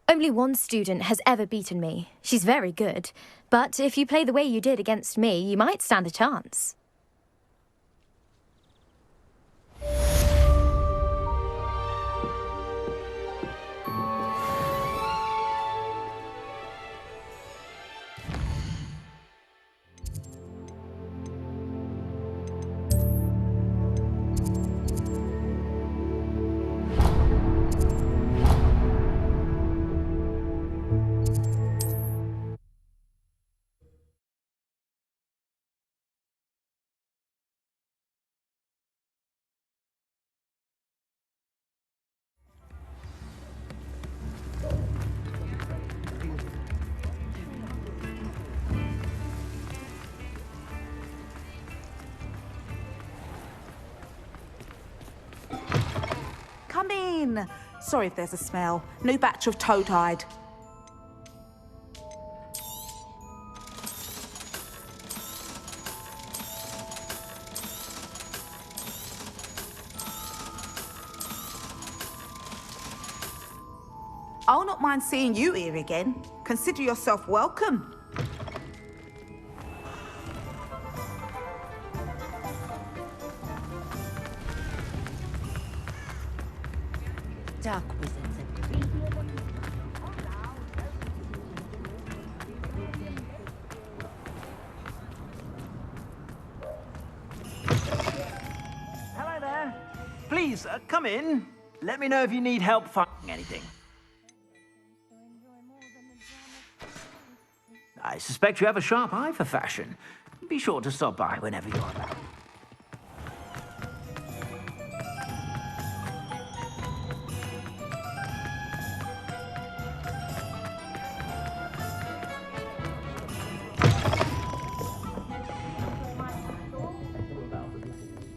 Only one student has ever beaten me. She's very good. But if you play the way you did against me, you might stand a chance. Come in. Sorry if there's a smell. New batch of toad-hide. I'll not mind seeing you here again. Consider yourself welcome. Dark wizards Hello there. Please, come in. Let me know if you need help finding anything. I suspect you have a sharp eye for fashion. Be sure to stop by whenever you're about.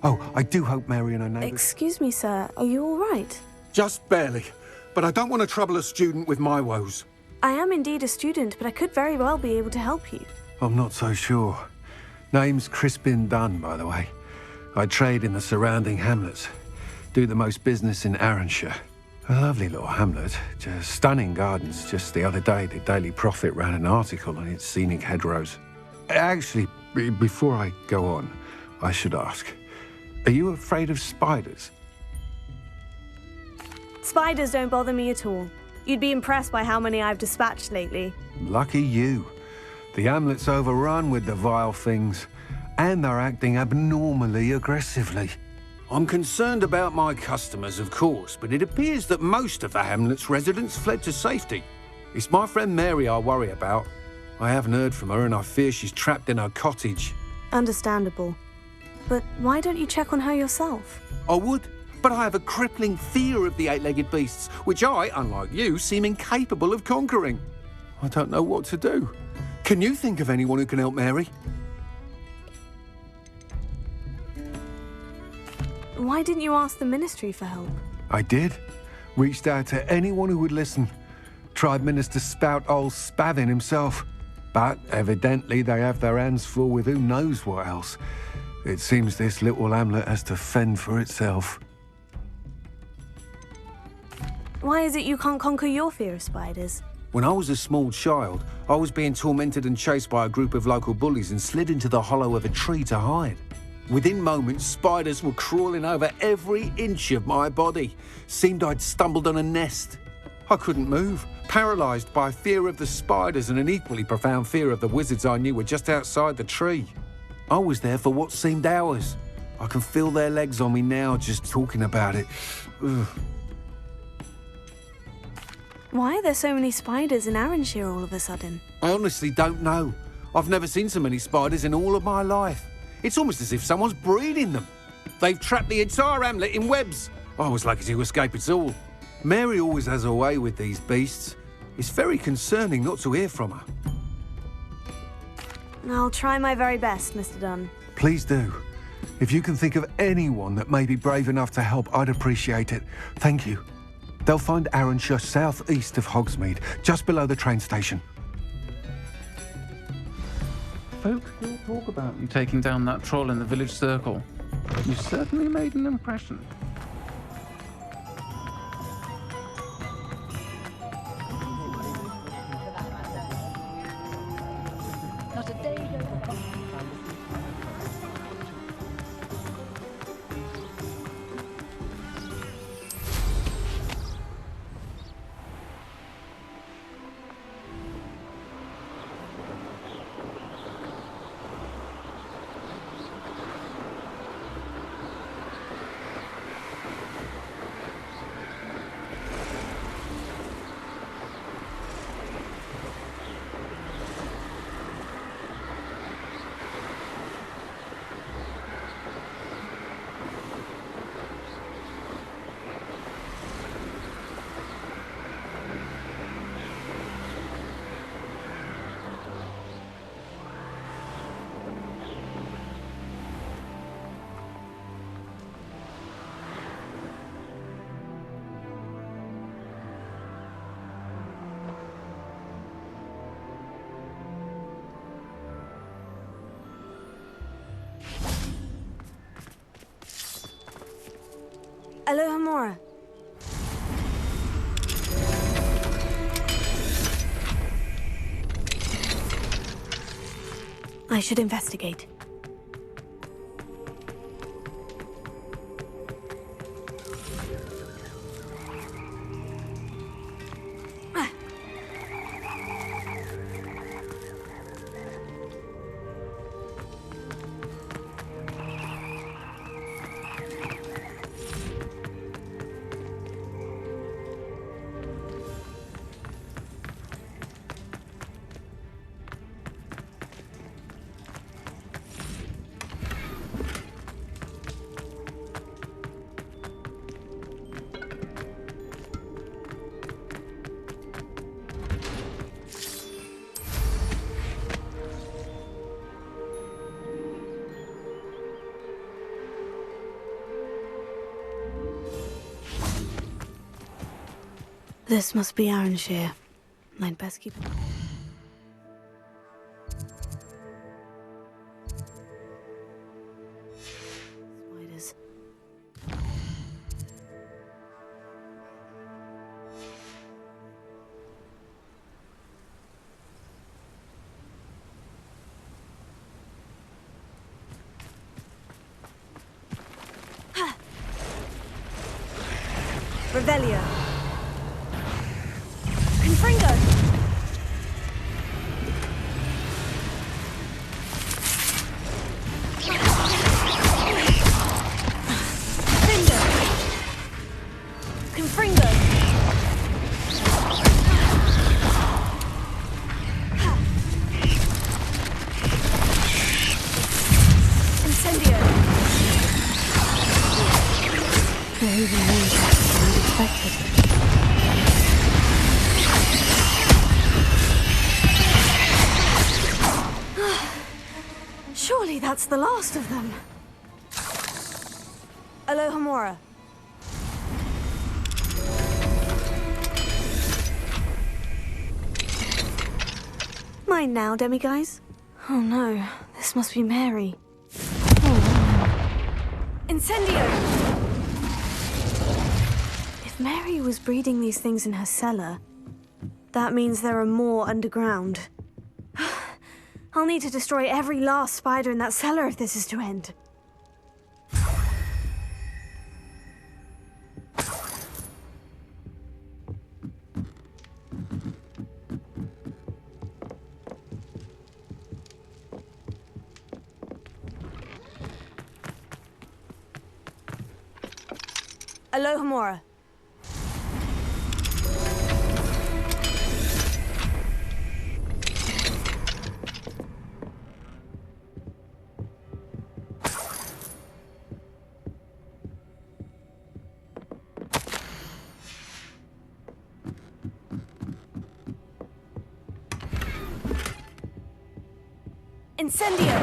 Oh, I do hope Mary and her neighbours... Excuse me, sir. Are you all right? Just barely. But I don't want to trouble a student with my woes. I am indeed a student, but I could very well be able to help you. I'm not so sure. Name's Crispin Dunn, by the way. I trade in the surrounding hamlets. Do the most business in Arranshire. A lovely little hamlet. Just stunning gardens. Just the other day, the Daily Prophet ran an article on its scenic hedgerows. Actually, before I go on, I should ask, are you afraid of spiders? Spiders don't bother me at all. You'd be impressed by how many I've dispatched lately. Lucky you. The hamlet's overrun with the vile things, and they're acting abnormally aggressively. I'm concerned about my customers, of course, but it appears that most of the hamlet's residents fled to safety. It's my friend Mary I worry about. I haven't heard from her, and I fear she's trapped in her cottage. Understandable. But why don't you check on her yourself? I would, but I have a crippling fear of the eight-legged beasts, which I, unlike you, seem incapable of conquering. I don't know what to do. Can you think of anyone who can help Mary? Why didn't you ask the Ministry for help? I did. Reached out to anyone who would listen. Tried Minister Spout old Spavin himself. But evidently they have their hands full with who knows what else. It seems this little hamlet has to fend for itself. Why is it you can't conquer your fear of spiders? When I was a small child, I was being tormented and chased by a group of local bullies and slid into the hollow of a tree to hide. Within moments, spiders were crawling over every inch of my body. Seemed I'd stumbled on a nest. I couldn't move, paralysed by fear of the spiders and an equally profound fear of the wizards I knew were just outside the tree. I was there for what seemed hours. I can feel their legs on me now just talking about it. Ugh. Why are there so many spiders in Arranshire all of a sudden? I honestly don't know. I've never seen so many spiders in all of my life. It's almost as if someone's breeding them. They've trapped the entire hamlet in webs. I was lucky to escape it all. Mary always has a way with these beasts. It's very concerning not to hear from her. I'll try my very best, Mr. Dunn. Please do. If you can think of anyone that may be brave enough to help, I'd appreciate it. Thank you. They'll find Arranshire southeast of Hogsmeade, just below the train station. Folk still talk about you taking down that troll in the village circle. You certainly made an impression. Not a day goes by. Aloha Mora. I should investigate. This must be Arranshire. I'd best keep it. Spiders. Revelio. Confringo. Findo. Confringo. Incendio. Very relieved. Unexpected. Surely that's the last of them. Alohomora. Mine now, demiguise. Oh no, this must be Mary. Incendio! If Mary was breeding these things in her cellar, that means there are more underground. I'll need to destroy every last spider in that cellar if this is to end. Alohomora. Incendio!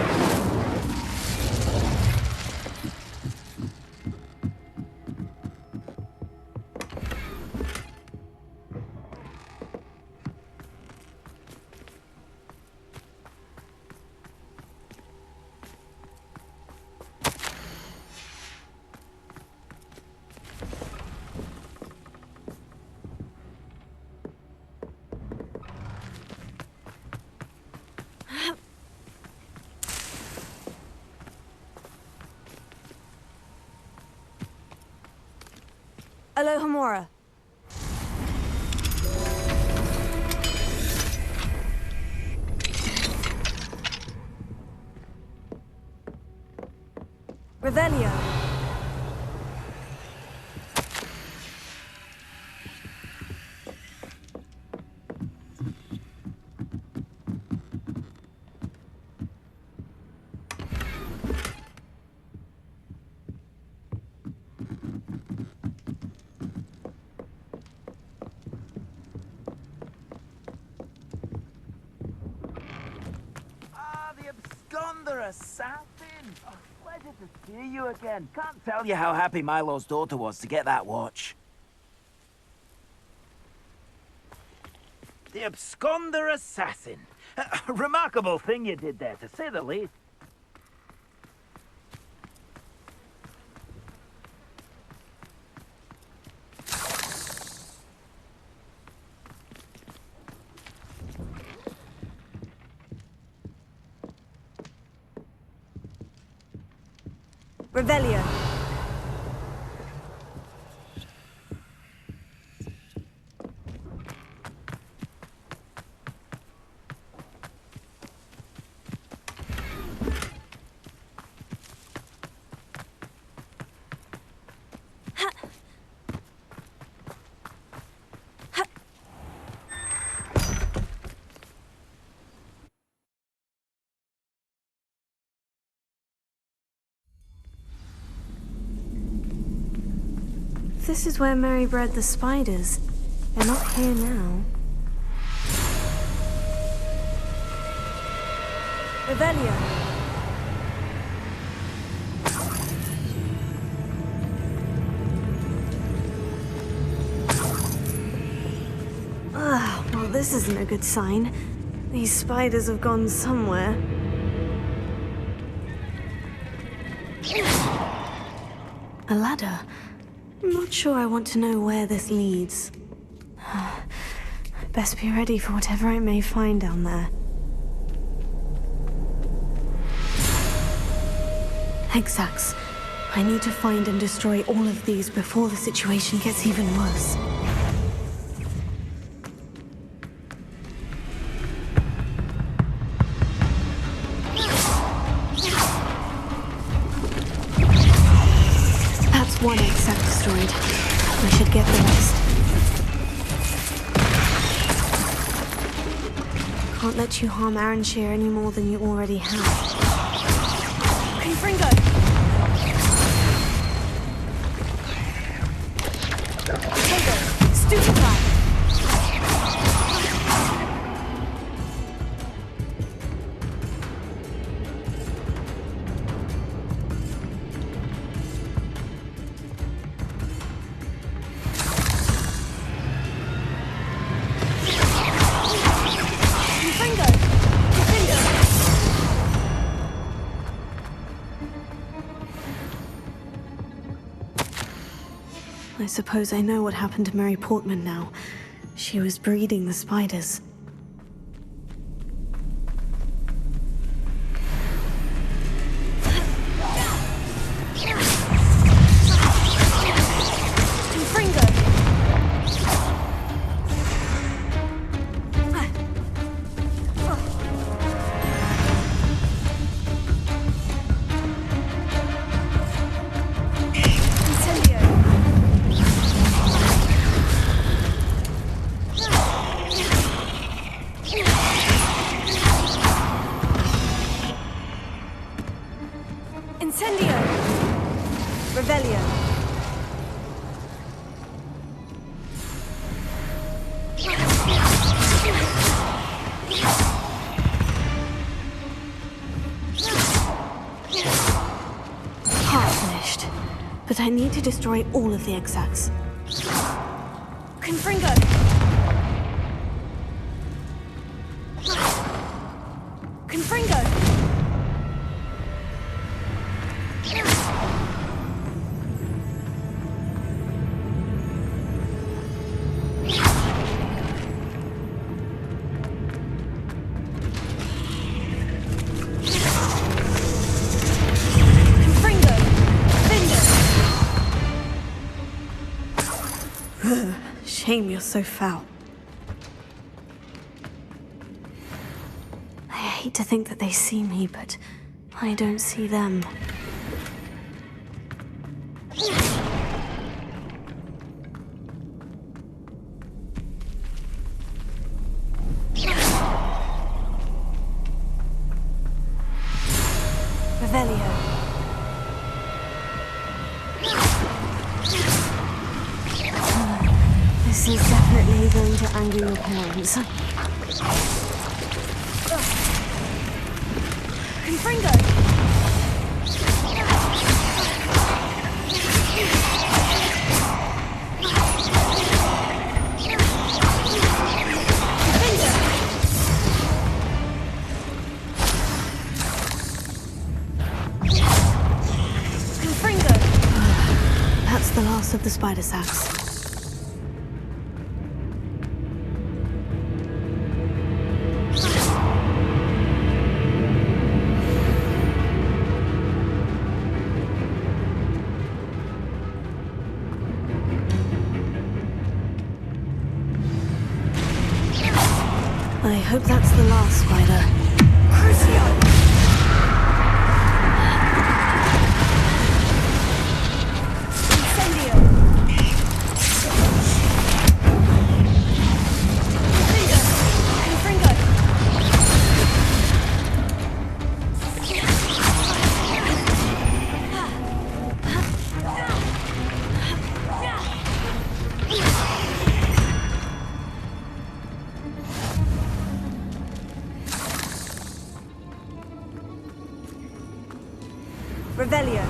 Alohomora. Revelio. Assassin! Oh, pleasure to see you again. Can't tell you how happy Milo's daughter was to get that watch. The Absconder Assassin. A remarkable thing you did there, to say the least. Revelio. This is where Mary bred the spiders. They're not here now. Revelio. Well, this isn't a good sign. These spiders have gone somewhere. A ladder. I'm not sure I want to know where this leads. Best be ready for whatever I may find down there. Hexax. I need to find and destroy all of these before the situation gets even worse. That's one except destroyed. I should get the rest. Can't let you harm Aranshir any more than you already have. Confringo! Potato! Stupefy! I suppose I know what happened to Mary Portman now. She was breeding the spiders. But I need to destroy all of the exacts. Confringo! Confringo! Shame you're so foul. I hate to think that they see me, but I don't see them. Revelio. This is definitely going to anger your parents. Confringo! Confringo! That's the last of the spider sacks. I hope that's the last spider. Crucio! Revelio.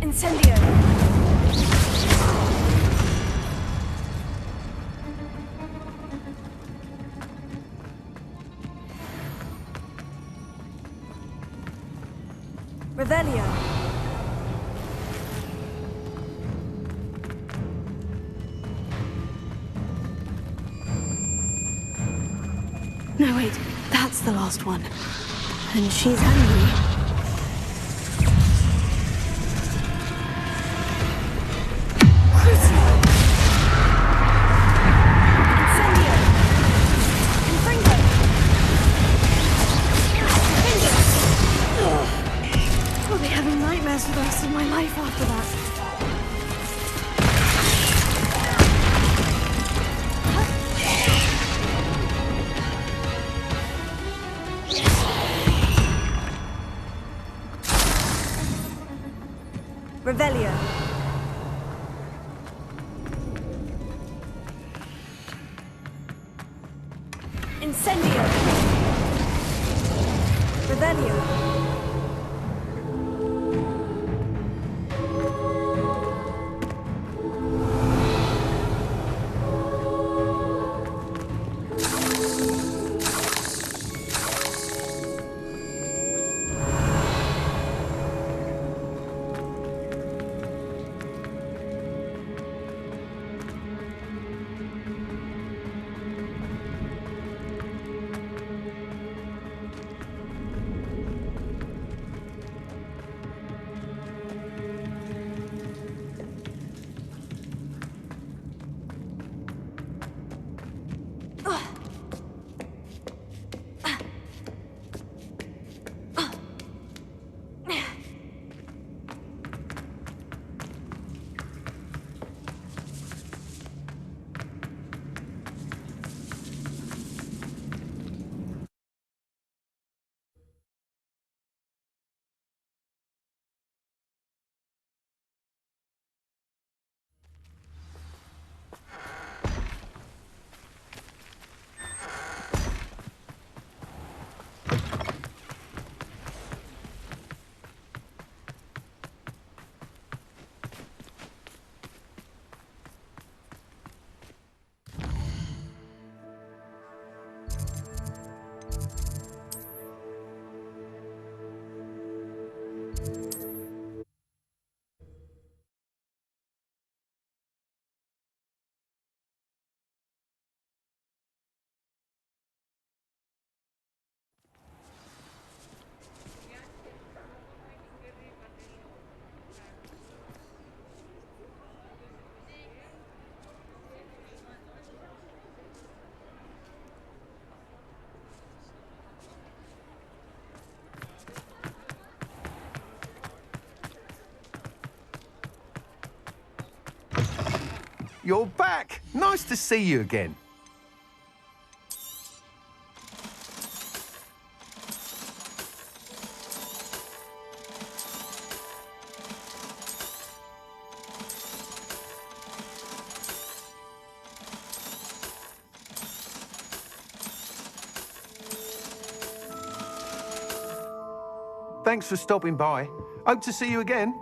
Incendio. Revelio. wait, that's the last one. And she's hungry. I'll be having nightmares for the rest of my life after that. Revelio. Incendio. Revelio. You're back! Nice to see you again. Thanks for stopping by. Hope to see you again.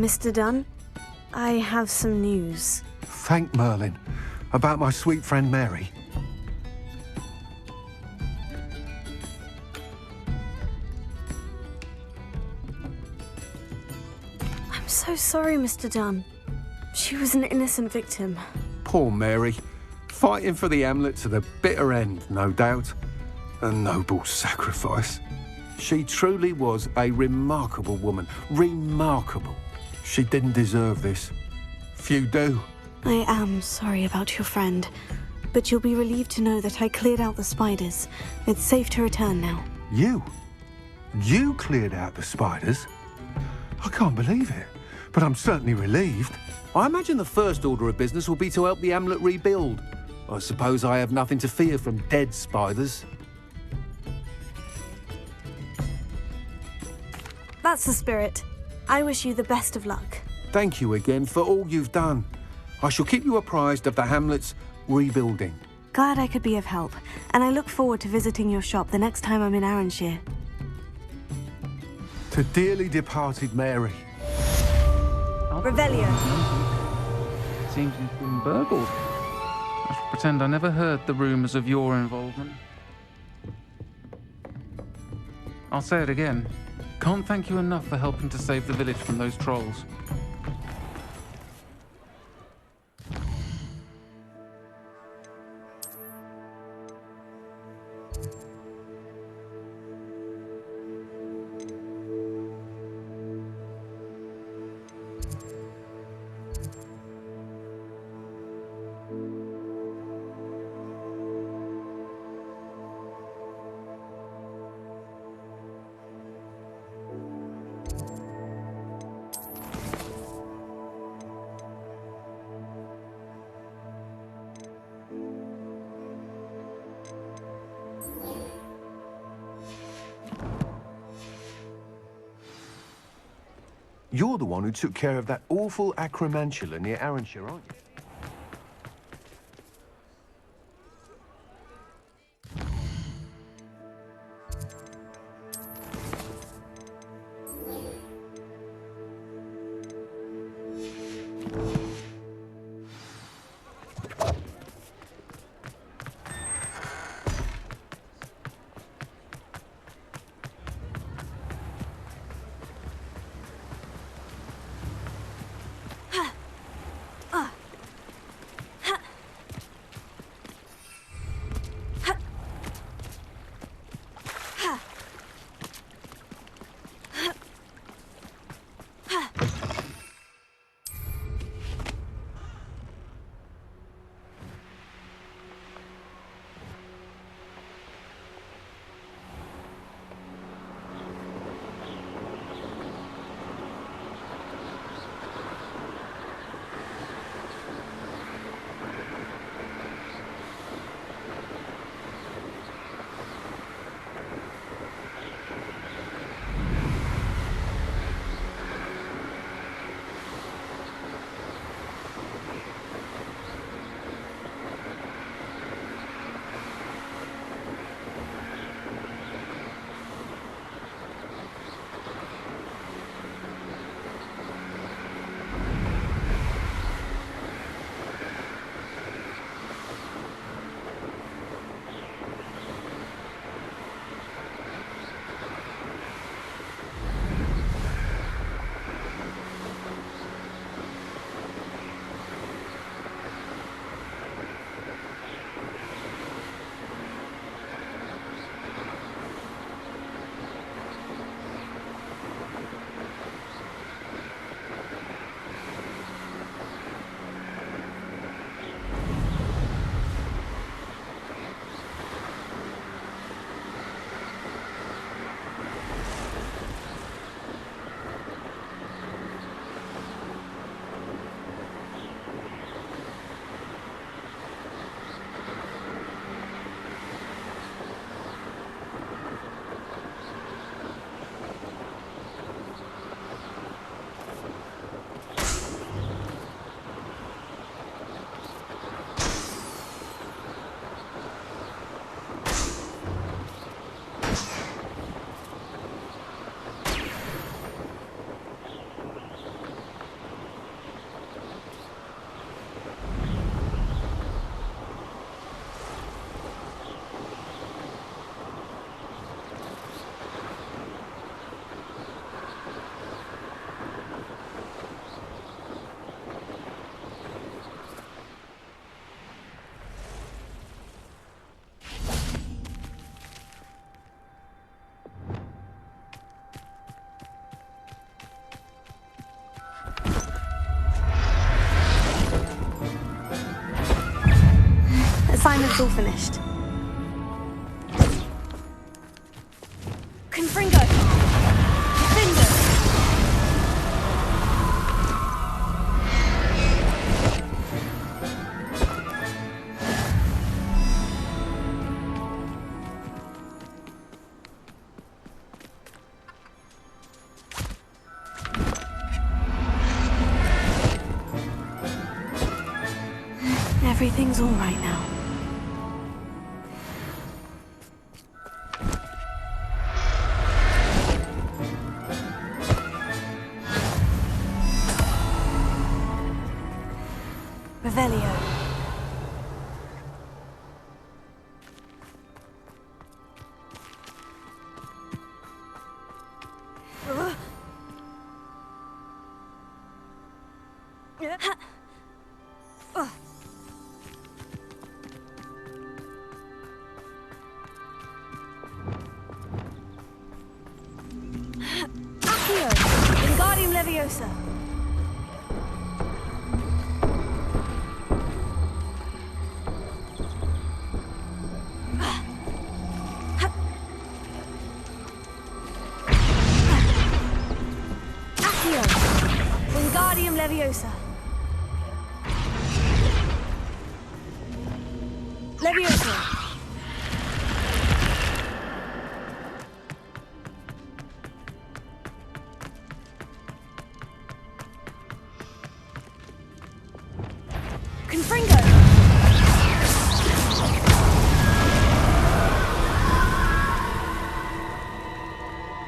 Mr. Dunn, I have some news. Thank Merlin. About my sweet friend Mary. I'm so sorry, Mr. Dunn. She was an innocent victim. Poor Mary. Fighting for the amulet to the bitter end, no doubt. A noble sacrifice. She truly was a remarkable woman. Remarkable. She didn't deserve this. Few do. I am sorry about your friend, but you'll be relieved to know that I cleared out the spiders. It's safe to return now. You? You cleared out the spiders? I can't believe it, but I'm certainly relieved. I imagine the first order of business will be to help the amulet rebuild. I suppose I have nothing to fear from dead spiders. That's the spirit. I wish you the best of luck. Thank you again for all you've done. I shall keep you apprised of the hamlet's rebuilding. Glad I could be of help, and I look forward to visiting your shop the next time I'm in Arranshire. To dearly departed Mary. Revelio. Seems you've been burgled. I shall pretend I never heard the rumours of your involvement. I'll say it again. Can't thank you enough for helping to save the village from those trolls. You're the one who took care of that awful acromantula near Arranshire, aren't you? Assignment's all finished. Confringo! Defender! Everything's all right now. Revelio. Accio! Wingardium Leviosa! Accio! Wingardium Leviosa! Leviosa! Confringo!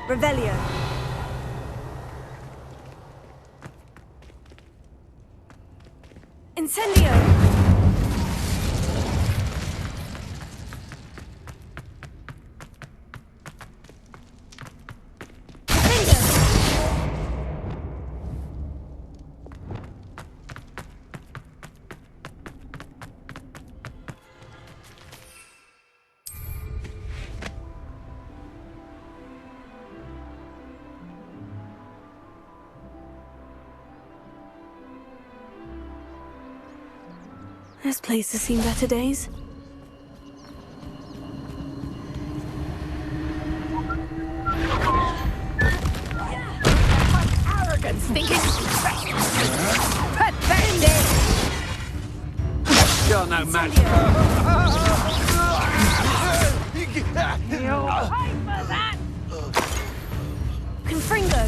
Revelio! Incendio! This place has seen better days. Arrogance, thinking pathetic. You're no match. You'll pay for that. Confringo!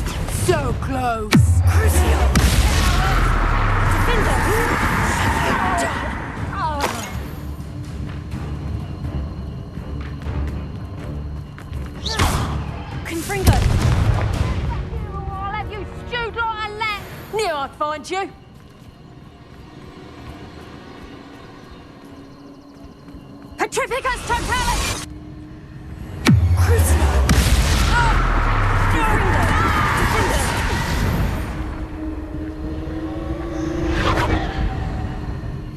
So close. Crucio! Defender! Confringo! I'll have you stewed like a lamb. Knew I'd find you. Petrificus Totalis! Crucio! Confringo! Defender!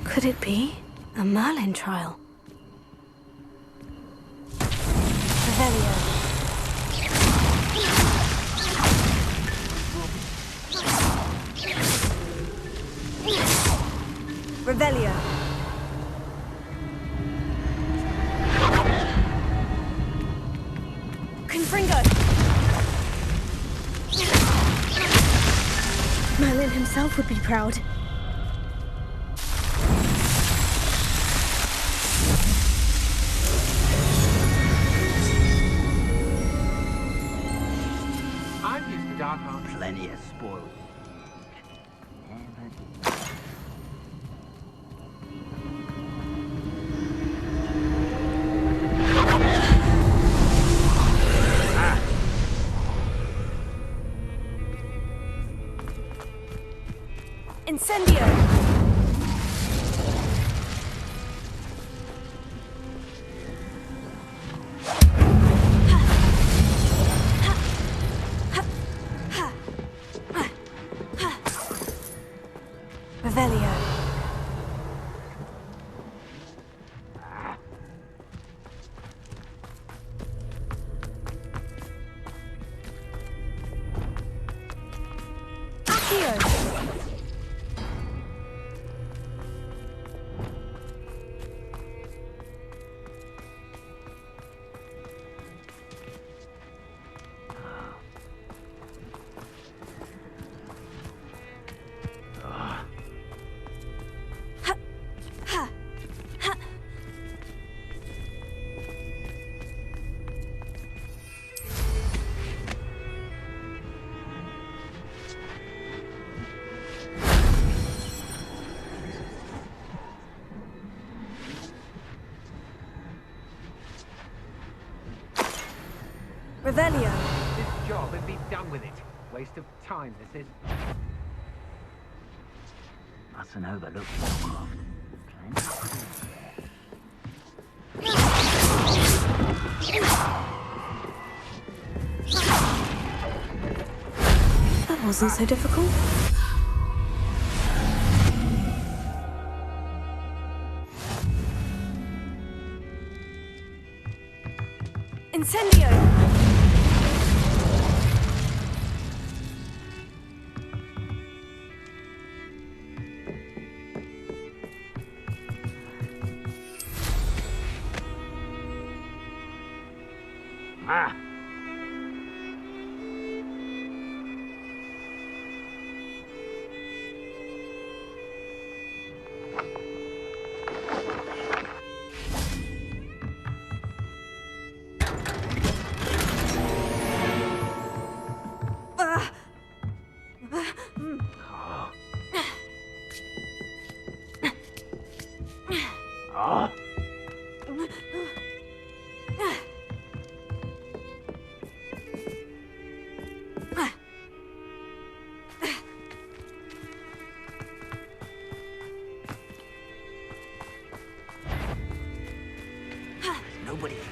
Could it be a Merlin trial? Revelio. Revelio. Confringo. Merlin himself would be proud. I'm used to dark arts. Plenty of spoiled. Incendio! Revelio. Accio! Revelio. This job and be done with it. Waste of time, this is. Mustn't overlook Voldemort. That wasn't so difficult. Incendio! Ah.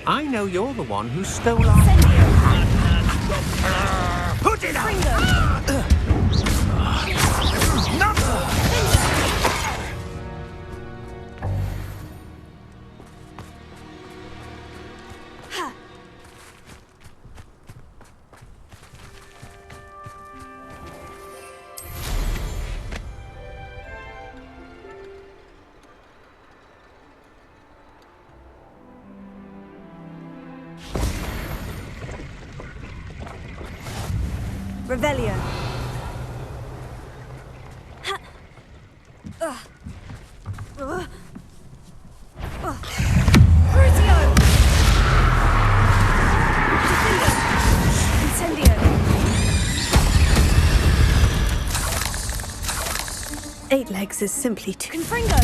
I know you're the one who stole our... Put it up! Revelio. Crucio! Incendio! Eight legs is simply too... Confringo!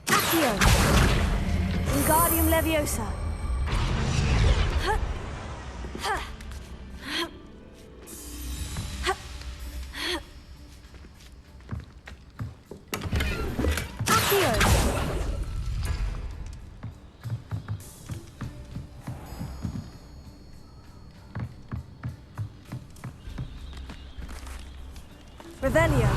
Accio! Wingardium Leviosa! Revelio.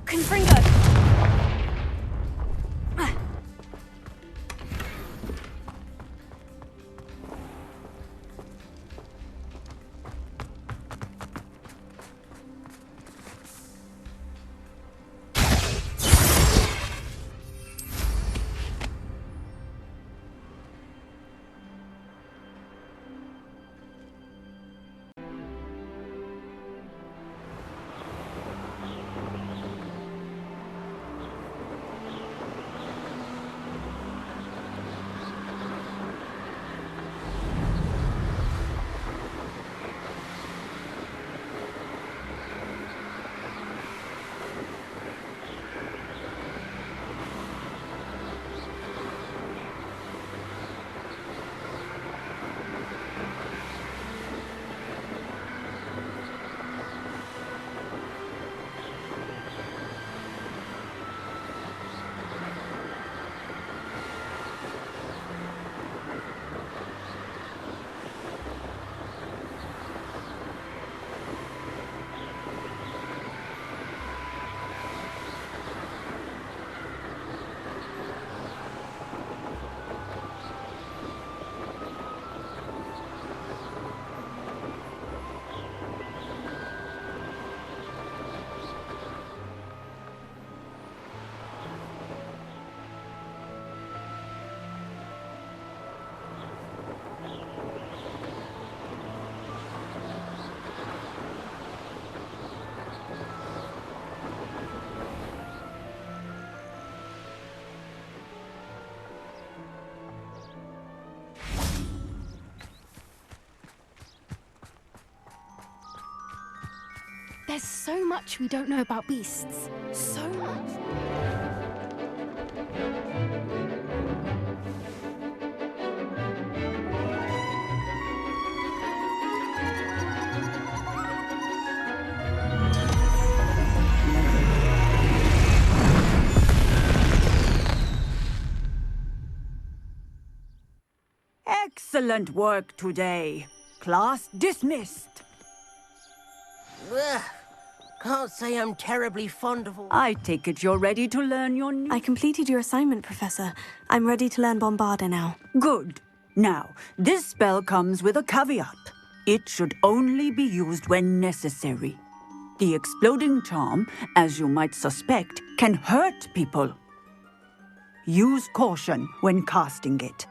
Confringo. There's so much we don't know about beasts. So much. Excellent work today. Class dismissed. Ugh. Can't say I'm terribly fond of all... I take it you're ready to learn your new... I completed your assignment, Professor. I'm ready to learn Bombarda now. Good. Now, this spell comes with a caveat. It should only be used when necessary. The exploding charm, as you might suspect, can hurt people. Use caution when casting it.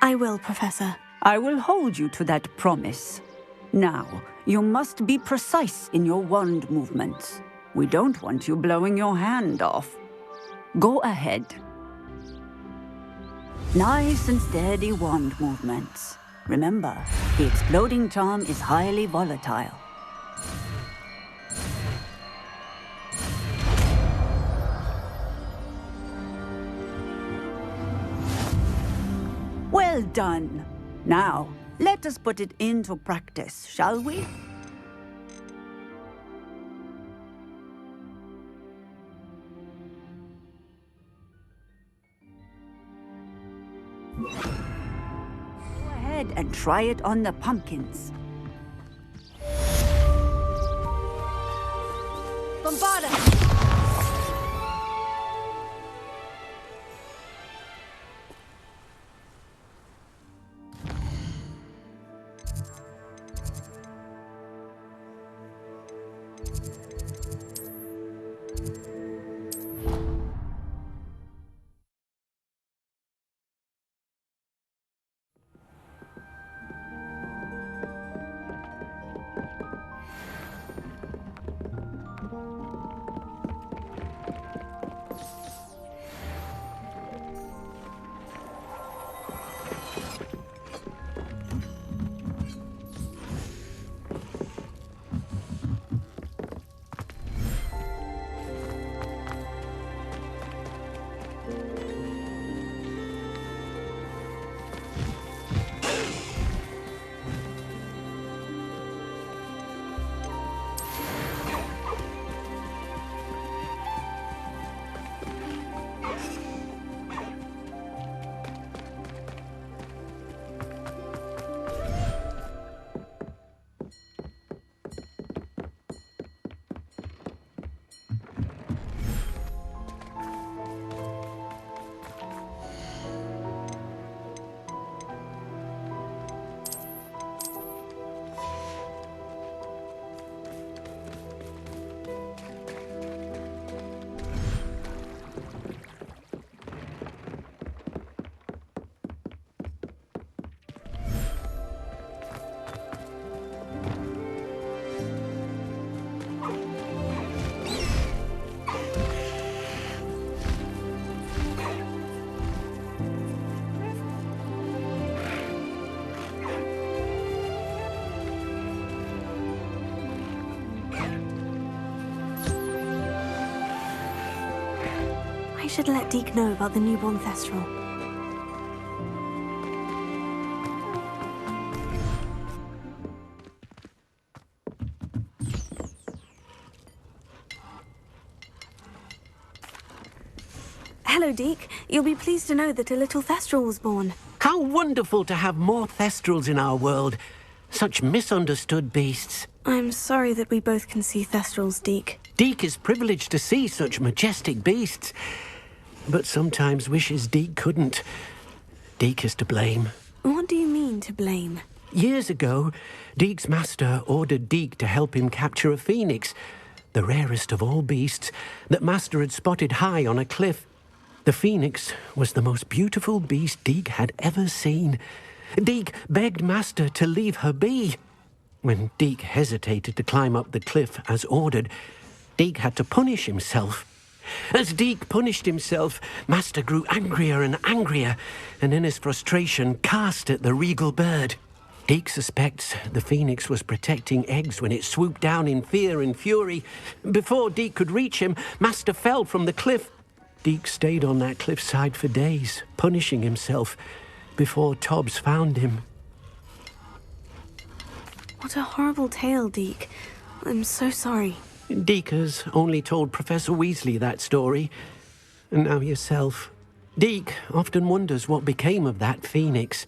I will, Professor. I will hold you to that promise. Now, you must be precise in your wand movements. We don't want you blowing your hand off. Go ahead. Nice and steady wand movements. Remember, the exploding charm is highly volatile. Well done. Now, let us put it into practice, shall we? Go ahead and try it on the pumpkins. Bombarda! I should let Deke know about the newborn Thestral. Hello, Deke. You'll be pleased to know that a little Thestral was born. How wonderful to have more Thestrals in our world. Such misunderstood beasts. I'm sorry that we both can see Thestrals, Deke. Deke is privileged to see such majestic beasts, but sometimes wishes Deke couldn't. Deke is to blame. What do you mean, to blame? Years ago, Deke's master ordered Deke to help him capture a phoenix, the rarest of all beasts, that master had spotted high on a cliff. The phoenix was the most beautiful beast Deke had ever seen. Deke begged master to leave her be. When Deke hesitated to climb up the cliff as ordered, Deke had to punish himself. As Deke punished himself, master grew angrier and angrier, and in his frustration cast at the regal bird. Deke suspects the phoenix was protecting eggs when it swooped down in fear and fury. Before Deke could reach him, master fell from the cliff. Deke stayed on that cliffside for days, punishing himself, before Tobbs found him. What a horrible tale, Deke. I'm so sorry. Deke has only told Professor Weasley that story, and now yourself. Deke often wonders what became of that phoenix.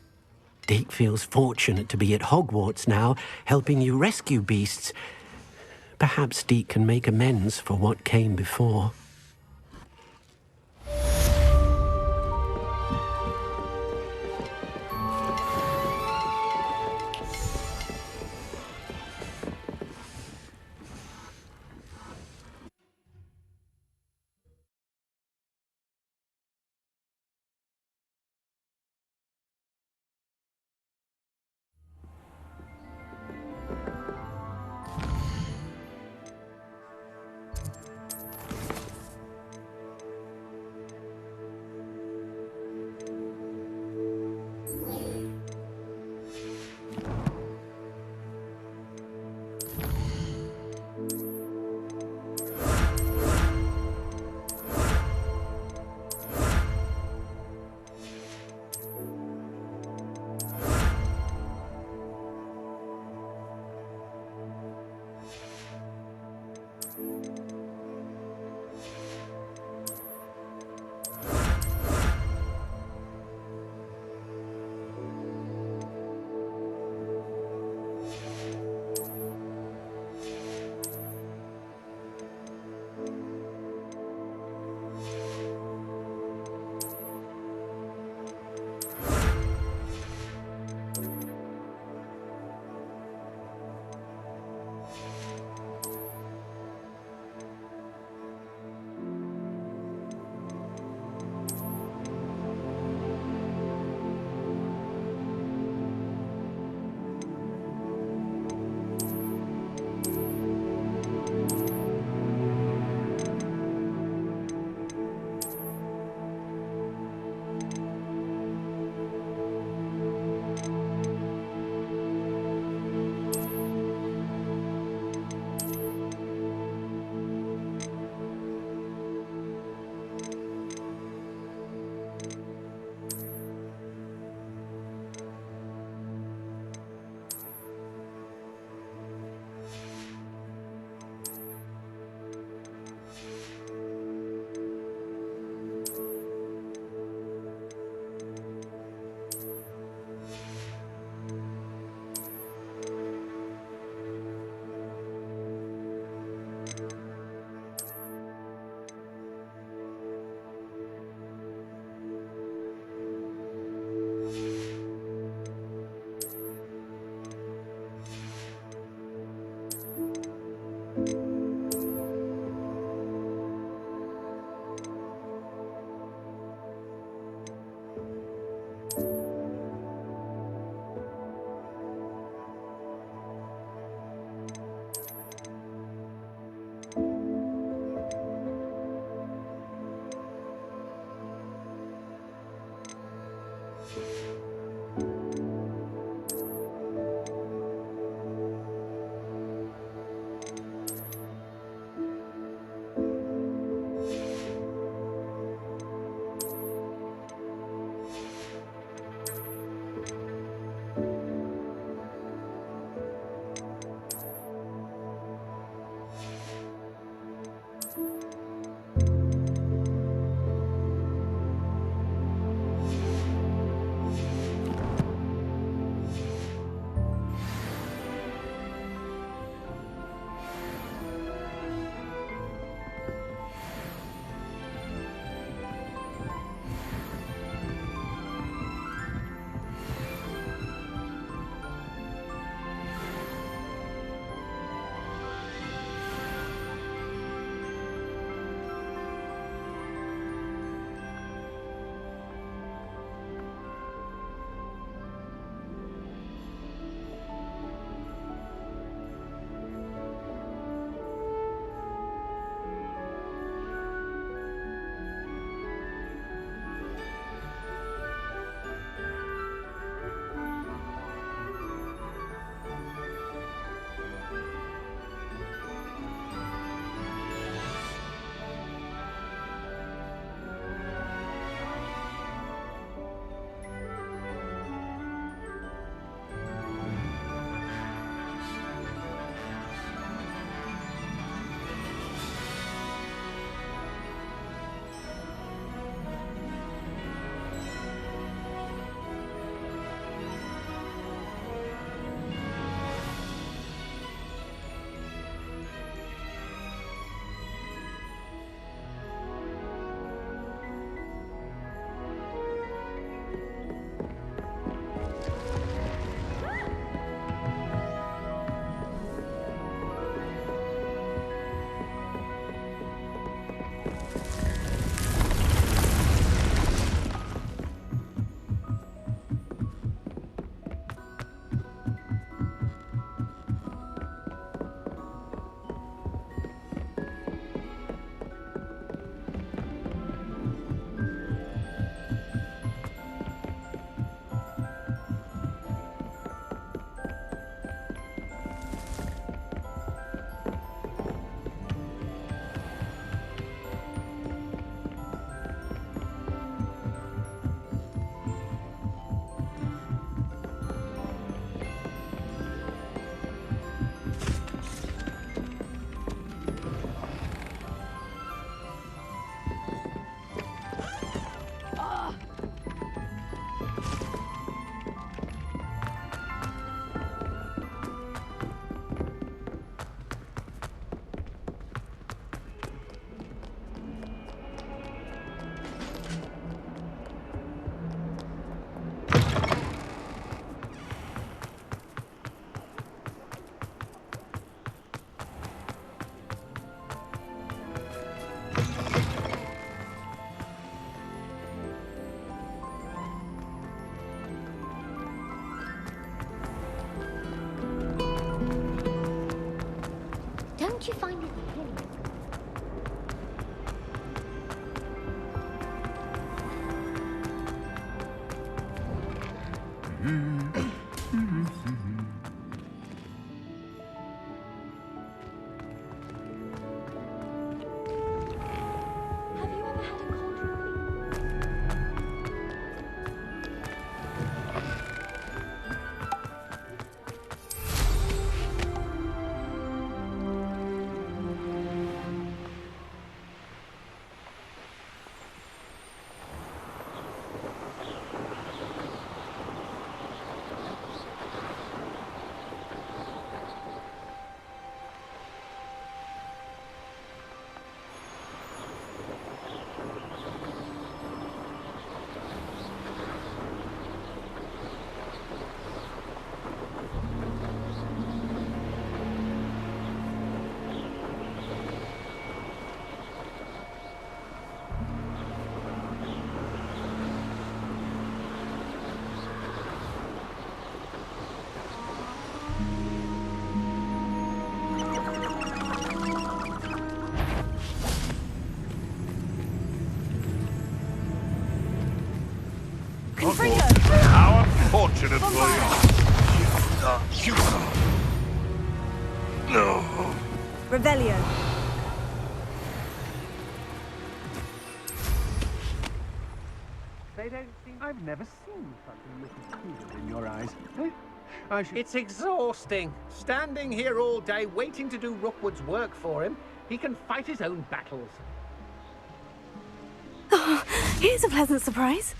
Deke feels fortunate to be at Hogwarts now, helping you rescue beasts. Perhaps Deke can make amends for what came before. How unfortunate for you. No. Revelio. They don't seem... I've never seen such a look of fear in your eyes. It's exhausting. Standing here all day waiting to do Rookwood's work for him. He can fight his own battles. Oh, here's a pleasant surprise.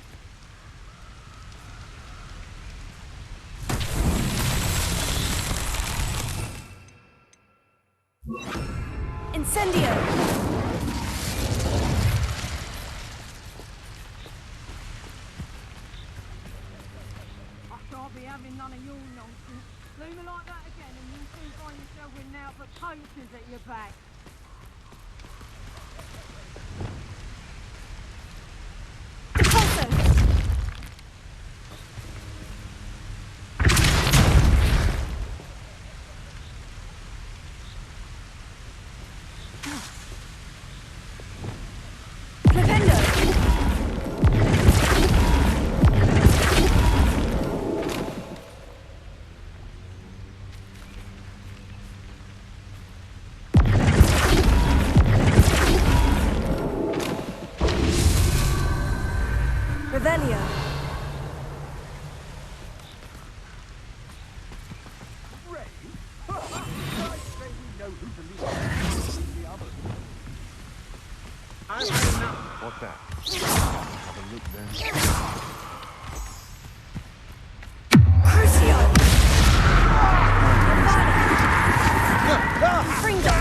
Incendio! I shan't be having none of your nonsense. Leave me like that again and you'll soon find yourself with now for coaches at your back. Revelio. What's that? Have a look then. Crucio! Fringo!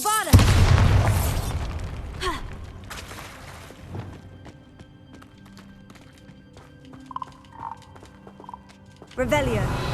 Bombarda! Revelio.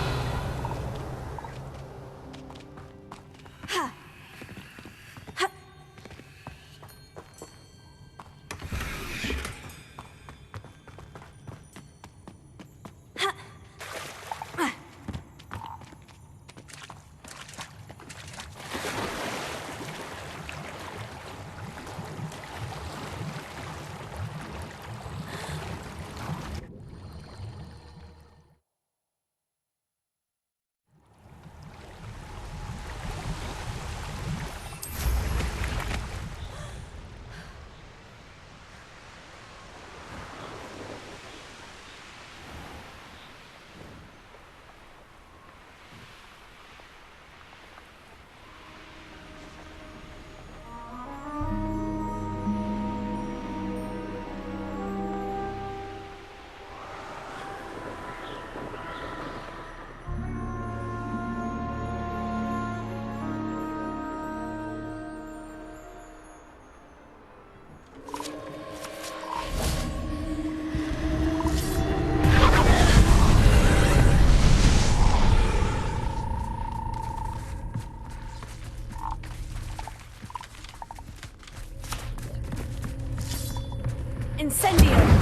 Incendio!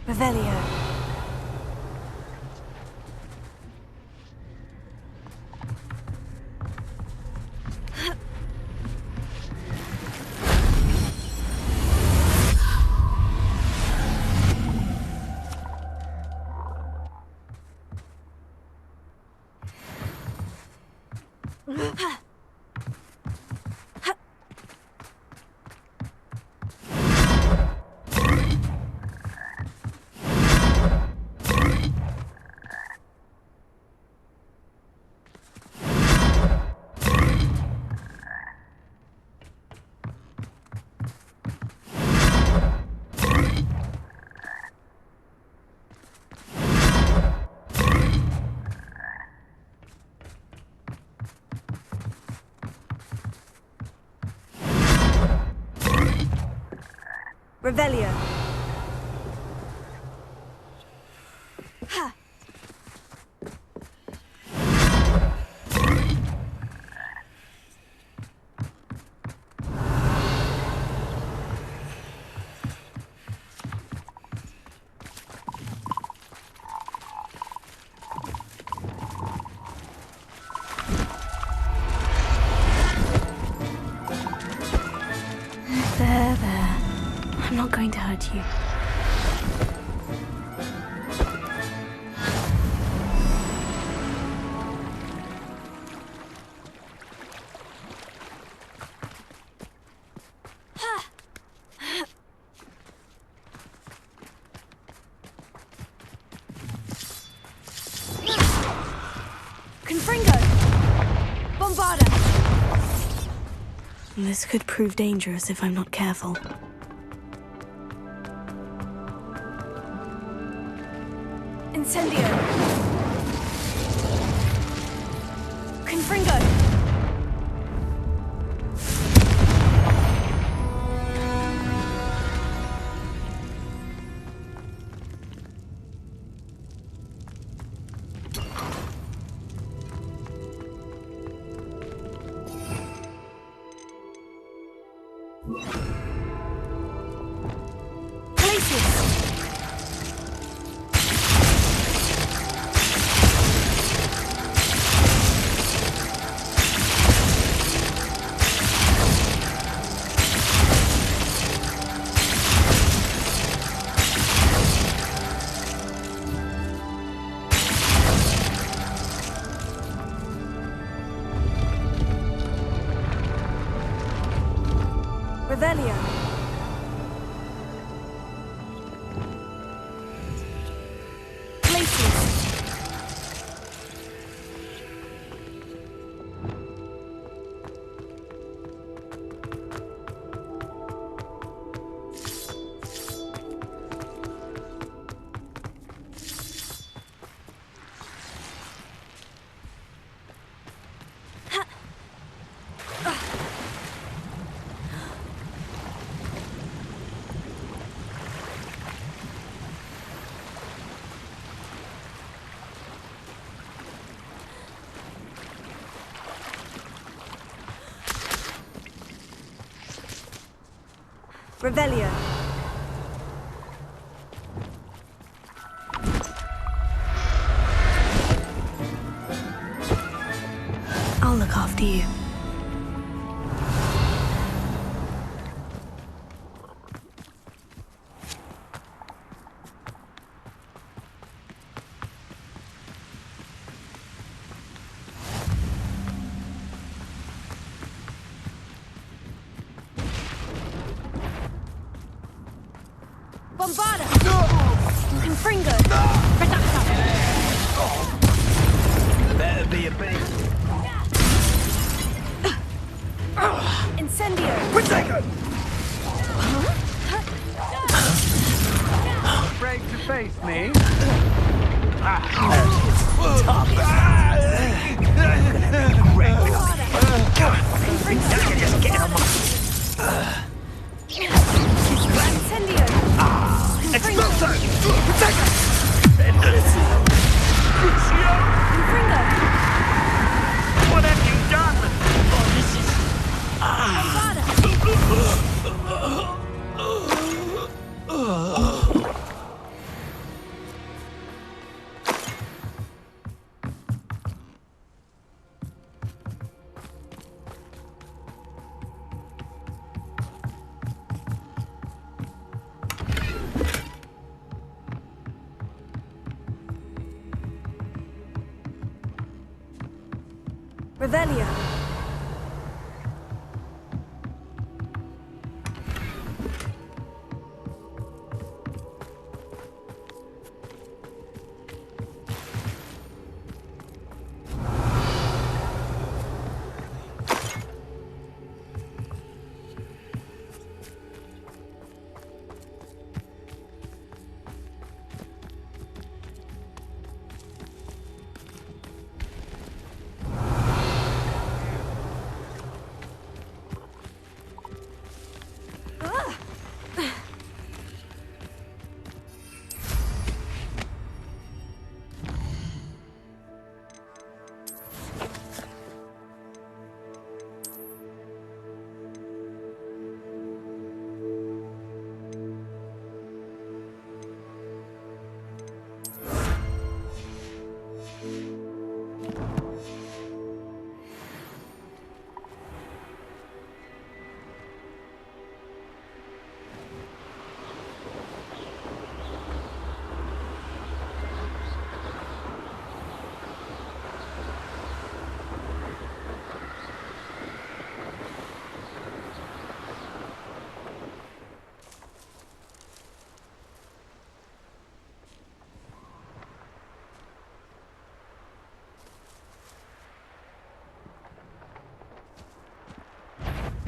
Revelio. Revelio. Ha. There. I'm not going to hurt you. Confringo! Bombarda! This could prove dangerous if I'm not careful. Incendio! Confringo! Revelio. Revelio. I'll look after you. Bombarda! Confringo! Better be a bit. Incendio! Protego! Afraid to face me? Just get on my... Incendio! Expulso! Protego! Confringo! What have you done? Oh, this is... Revelio.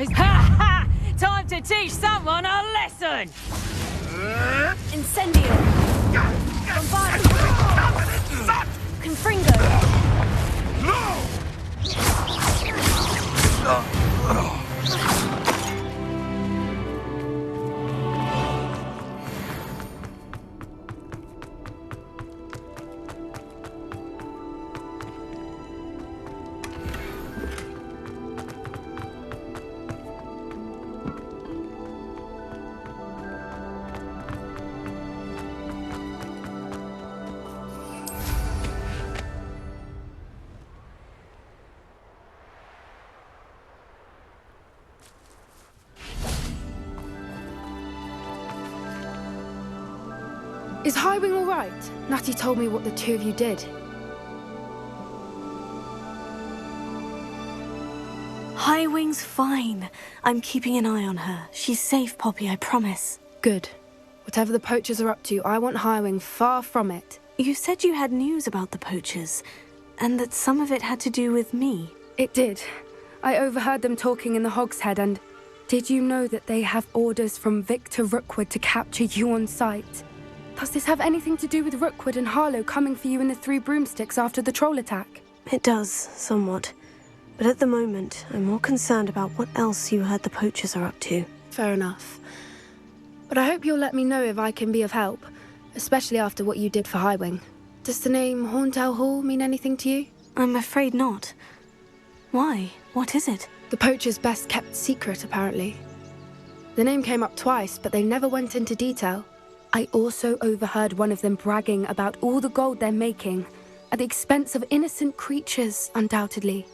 Ha ha! Time to teach someone a lesson! Incendio! Bombarda! Confringo! Is Highwing all right? Natty told me what the two of you did. Highwing's fine. I'm keeping an eye on her. She's safe, Poppy, I promise. Good. Whatever the poachers are up to, I want Highwing far from it. You said you had news about the poachers, and that some of it had to do with me. It did. I overheard them talking in the Hogshead, and did you know that they have orders from Victor Rookwood to capture you on sight? Does this have anything to do with Rookwood and Harlow coming for you in the Three Broomsticks after the troll attack? It does, somewhat. But at the moment, I'm more concerned about what else you heard the poachers are up to. Fair enough. But I hope you'll let me know if I can be of help, especially after what you did for Highwing. Does the name Horntail Hall mean anything to you? I'm afraid not. Why? What is it? The poachers' best kept secret, apparently. The name came up twice, but they never went into detail. I also overheard one of them bragging about all the gold they're making, at the expense of innocent creatures, undoubtedly.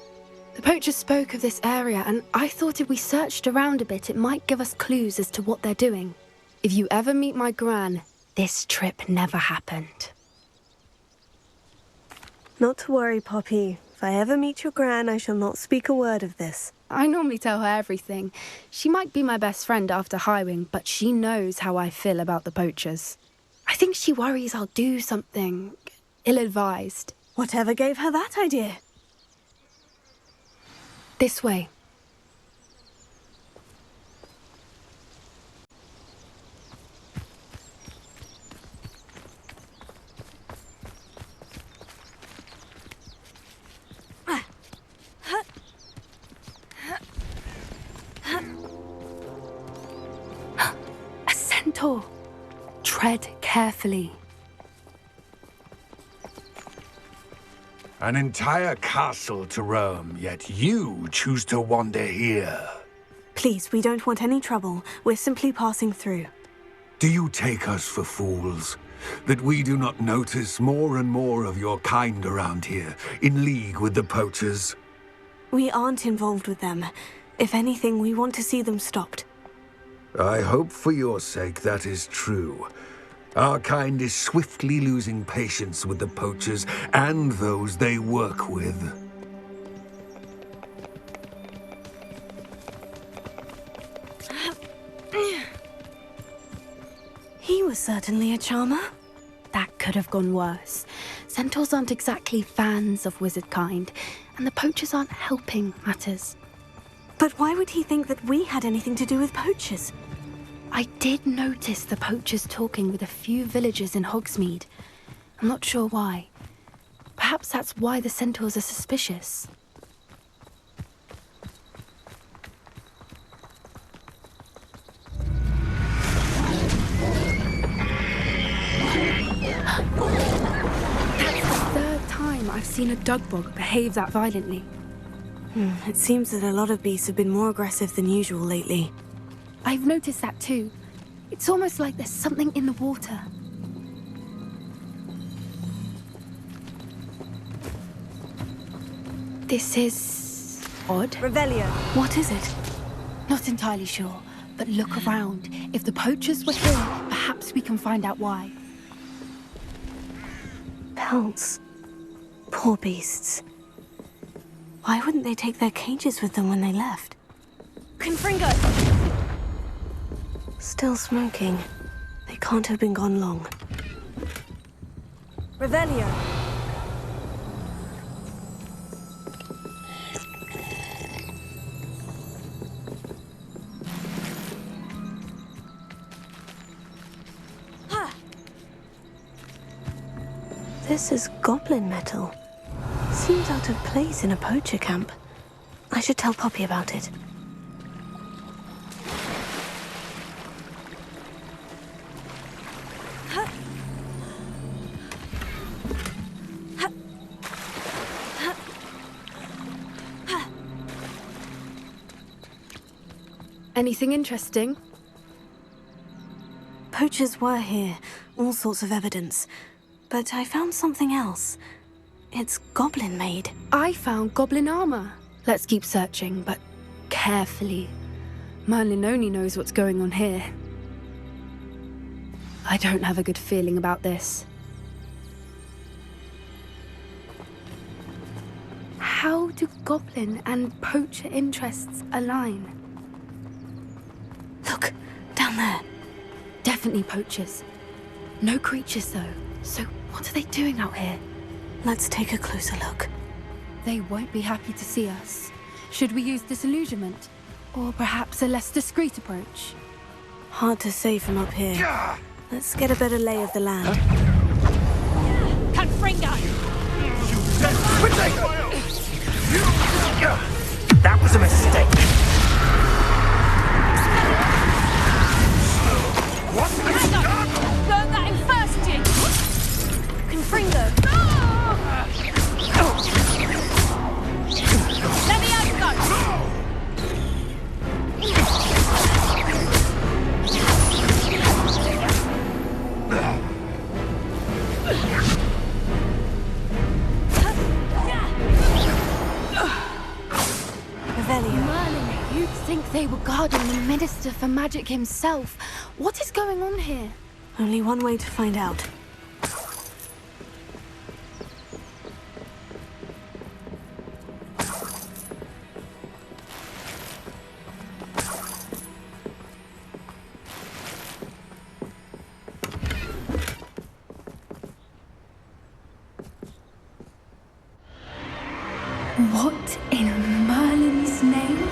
The poachers spoke of this area, and I thought if we searched around a bit, it might give us clues as to what they're doing. If you ever meet my Gran, this trip never happened. Not to worry, Poppy. If I ever meet your Gran, I shall not speak a word of this. I normally tell her everything. She might be my best friend after Highwing, but she knows how I feel about the poachers. I think she worries I'll do something ill-advised. Whatever gave her that idea? This way. A centaur. Tread carefully. An entire castle to roam, yet you choose to wander here. Please, we don't want any trouble. We're simply passing through. Do you take us for fools? That we do not notice more and more of your kind around here, in league with the poachers? We aren't involved with them. If anything, we want to see them stopped. I hope for your sake that is true. Our kind is swiftly losing patience with the poachers and those they work with. He was certainly a charmer. That could have gone worse. Centaurs aren't exactly fans of wizard kind, and the poachers aren't helping matters. But why would he think that we had anything to do with poachers? I did notice the poachers talking with a few villagers in Hogsmeade. I'm not sure why. Perhaps that's why the centaurs are suspicious. That's the third time I've seen a dugbog behave that violently. It seems that a lot of beasts have been more aggressive than usual lately. I've noticed that too. It's almost like there's something in the water. This is odd. Revelio. What is it? Not entirely sure, but look around. If the poachers were here, perhaps we can find out why. Pelts. Poor beasts. Why wouldn't they take their cages with them when they left? Confringo! Still smoking. They can't have been gone long. Revelio. This is goblin metal. Seems out of place in a poacher camp. I should tell Poppy about it. Anything interesting? Poachers were here, all sorts of evidence. But I found something else. It's goblin-made. I found goblin armor. Let's keep searching, but carefully. Merlin only knows what's going on here. I don't have a good feeling about this. How do goblin and poacher interests align? Look, down there. Definitely poachers. No creatures, though. So what are they doing out here? Let's take a closer look. They won't be happy to see us. Should we use disillusionment? Or perhaps a less discreet approach? Hard to say from up here. Let's get a better lay of the land. Confringo! That was a mistake. Hang on! Learn that in first year! Confringo! Let me out go! Merlin, you'd think they were guarding the Minister for Magic himself. What is going on here? Only one way to find out. What in Merlin's name?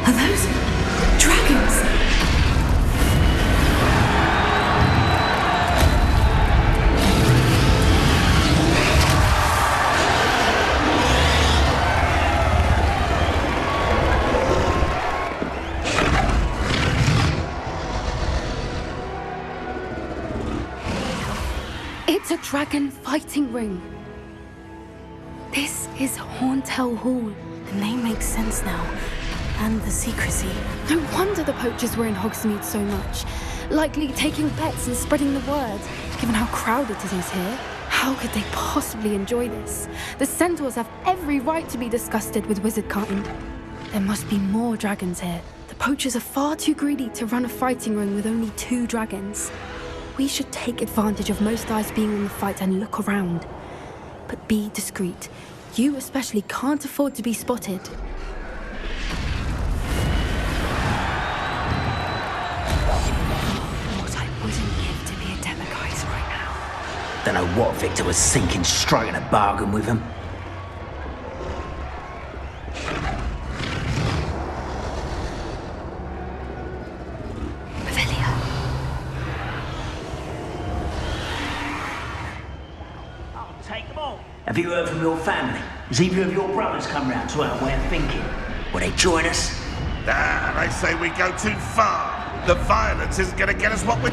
Are those dragons? It's a dragon fighting ring. This is Hauntel Hall. The name makes sense now. And the secrecy. No wonder the poachers were in Hogsmeade so much. Likely taking bets and spreading the word. Given how crowded it is here, how could they possibly enjoy this? The centaurs have every right to be disgusted with wizard kind. There must be more dragons here. The poachers are far too greedy to run a fighting ring with only 2 dragons. We should take advantage of most eyes being on the fight and look around. But be discreet. You especially can't afford to be spotted. What I wouldn't give to be a Demiguise right now. Don't know what Victor was thinking, striking a bargain with him. Have you heard from your family? Has either of your brothers come round to our way of thinking? Will they join us? Ah, they say we go too far. The violence isn't going to get us what we're...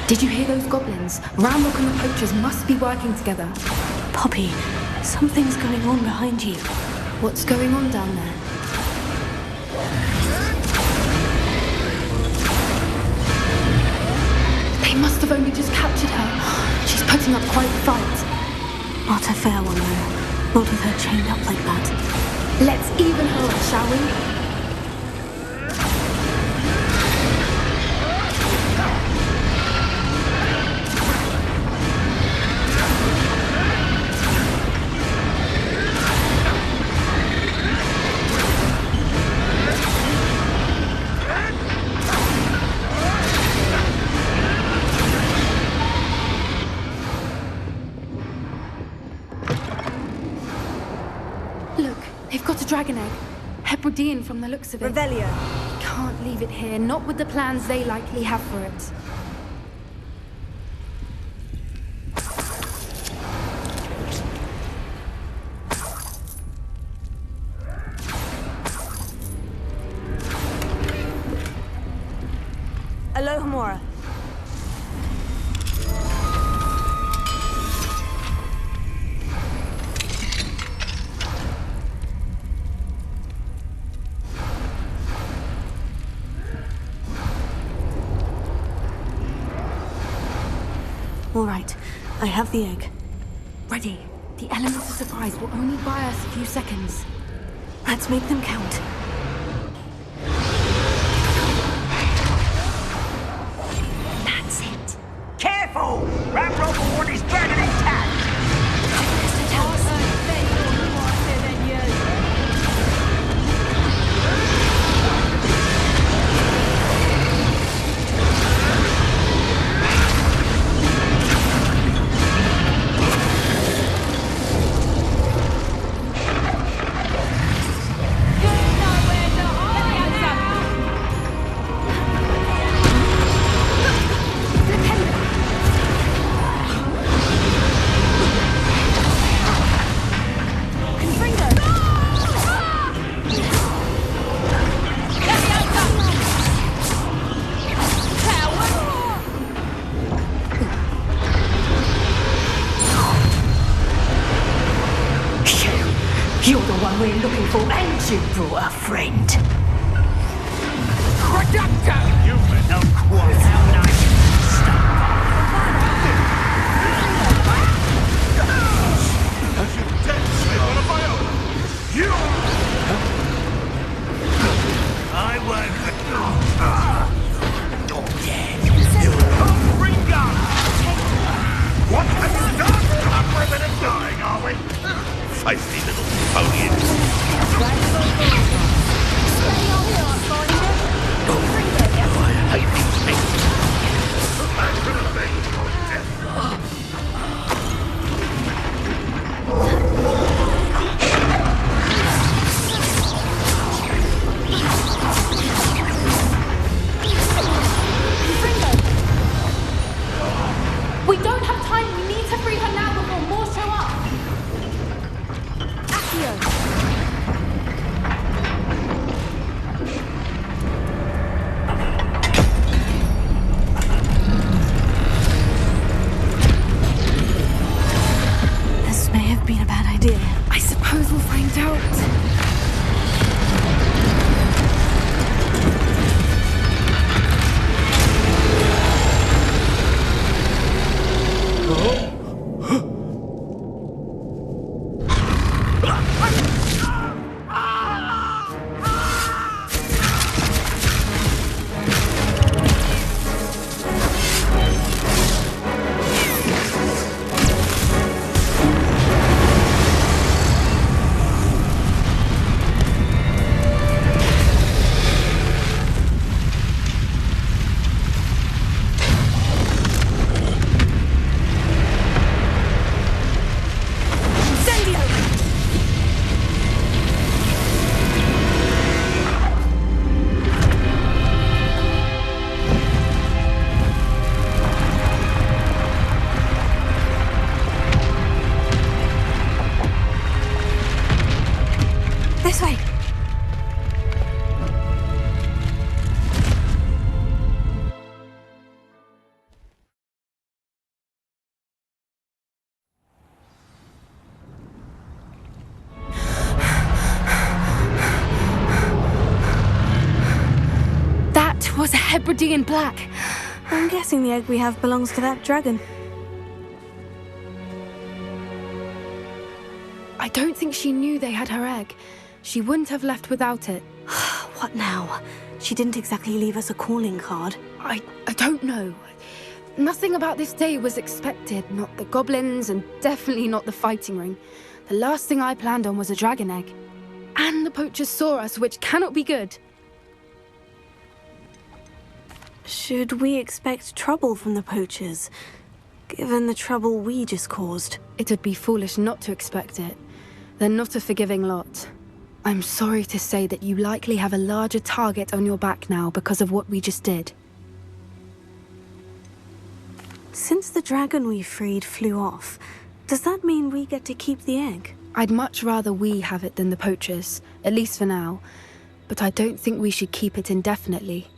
Did you hear those goblins? Ramrock and the poachers must be working together. Poppy, something's going on behind you. What's going on down there? They must have only just captured her. She's putting up quite a fight. Not a fair one, though. Not with her chained up like that. Let's even her up, shall we? Dragon egg. Hebridean from the looks of it. Revelio. Can't leave it here, not with the plans they likely have for it. Alohomora. All right, I have the egg. Ready. The elements of surprise will only buy us a few seconds. Let's make them count. That's it. Careful! Ramrock is dragon attack! You're the one we're looking for, and you brought a friend. Reductor! You know quite how nice you As you dead slip on a bio! You! I won't. You're dead. You Ringer! What have you done? Up for a bit of dying, are we? Feisty little pony. I hate these things. We don't have time. We need to free her now before more show up. Accio. This may have been a bad idea. I suppose we'll find out. This way. That was a Hebridean black. I'm guessing the egg we have belongs to that dragon. I don't think she knew they had her egg. She wouldn't have left without it. What now? She didn't exactly leave us a calling card. I don't know. Nothing about this day was expected. Not the goblins, and definitely not the fighting ring. The last thing I planned on was a dragon egg. And the poachers saw us, which cannot be good. Should we expect trouble from the poachers, given the trouble we just caused? It would be foolish not to expect it. They're not a forgiving lot. I'm sorry to say that you likely have a larger target on your back now because of what we just did. Since the dragon we freed flew off, does that mean we get to keep the egg? I'd much rather we have it than the poachers, at least for now. But I don't think we should keep it indefinitely.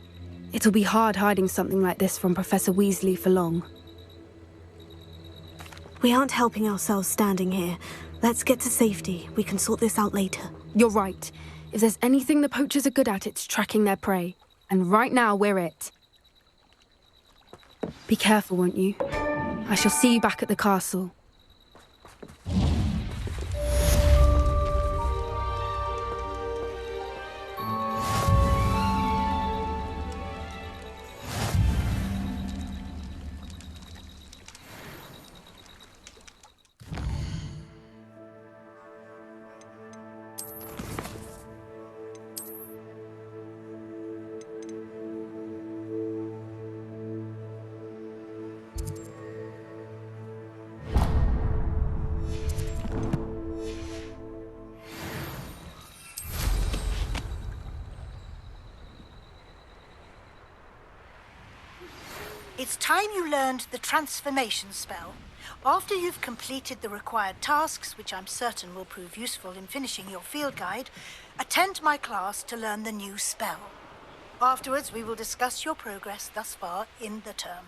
It'll be hard hiding something like this from Professor Weasley for long. We aren't helping ourselves standing here. Let's get to safety. We can sort this out later. You're right. If there's anything the poachers are good at, it's tracking their prey. And right now, we're it. Be careful, won't you? I shall see you back at the castle. It's time you learned the transformation spell. After you've completed the required tasks, which I'm certain will prove useful in finishing your field guide, attend my class to learn the new spell. Afterwards, we will discuss your progress thus far in the term.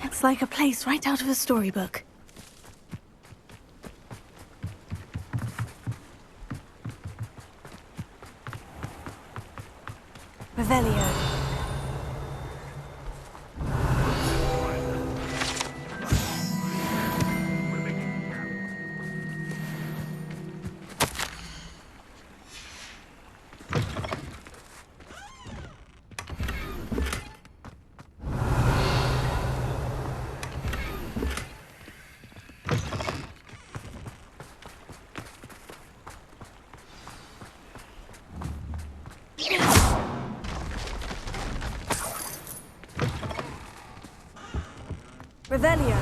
It's like a place right out of a storybook. Revelio. Revelio.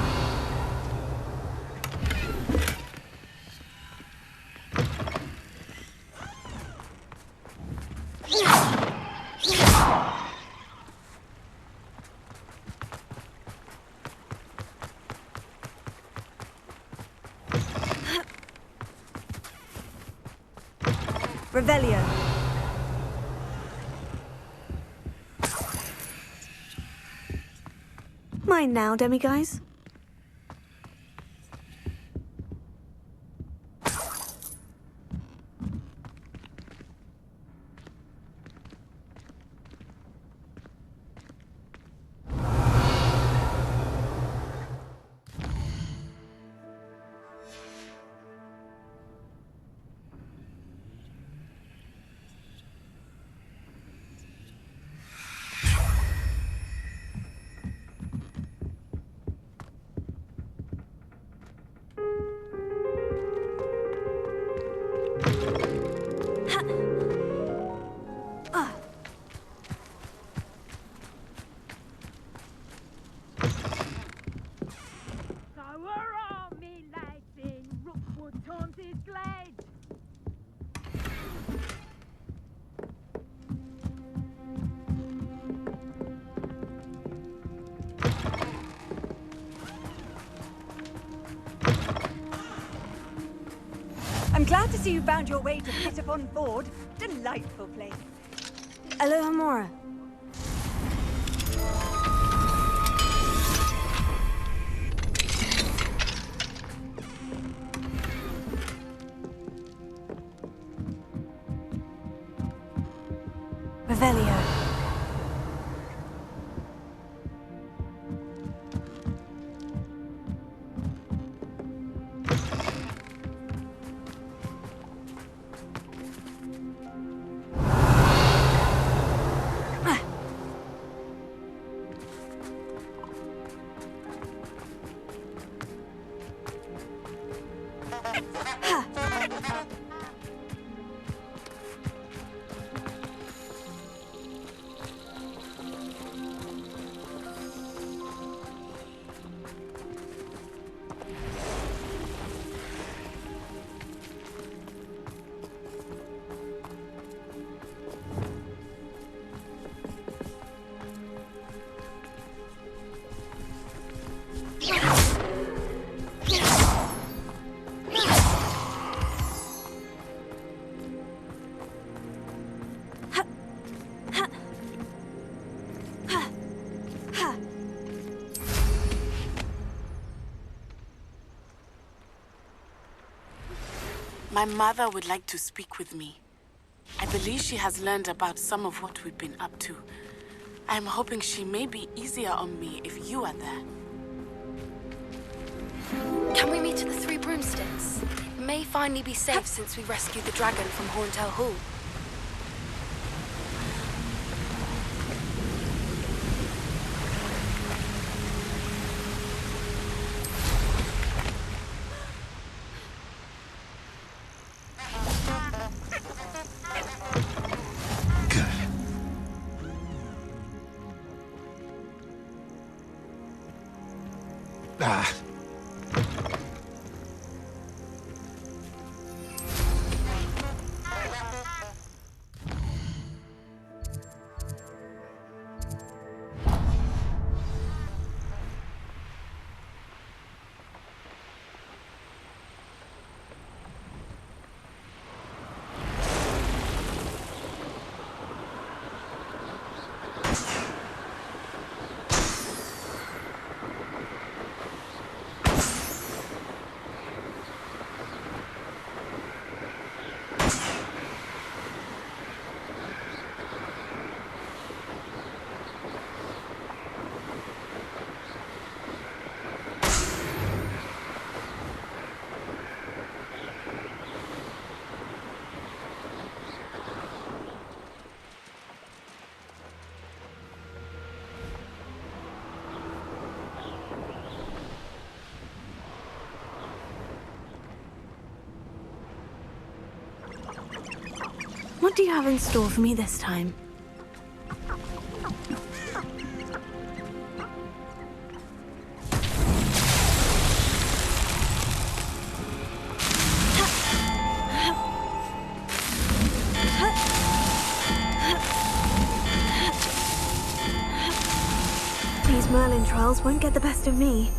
Revelio. Mine now, demiguise. I'm glad to see you found your way to Pittipon Ford. Delightful place. Aloha Mora. Revelio. My mother would like to speak with me. I believe she has learned about some of what we've been up to. I'm hoping she may be easier on me if you are there. Can we meet at the Three Broomsticks? It may finally be safe since we rescued the dragon from Horntail Hall. What do you have in store for me this time? These Merlin trials won't get the best of me.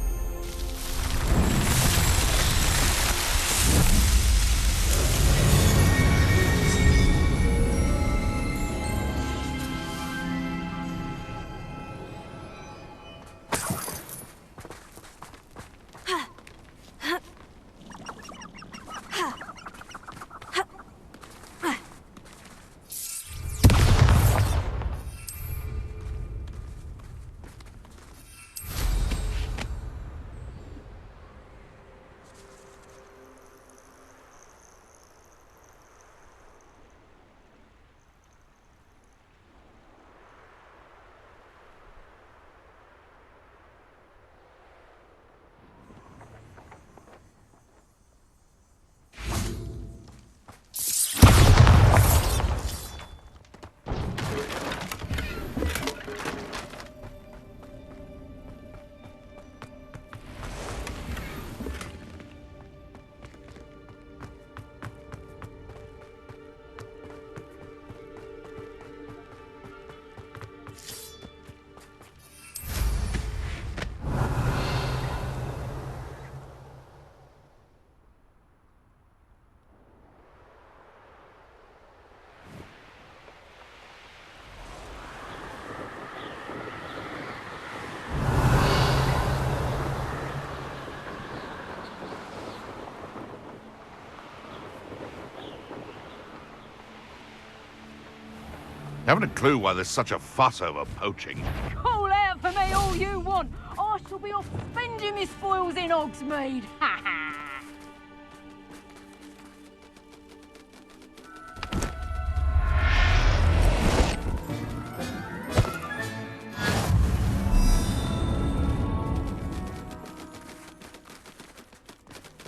Haven't a clue why there's such a fuss over poaching. Call out for me all you want. I shall be off spending my spoils in Hogsmeade. Ha ha!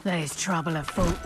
There's trouble afoot.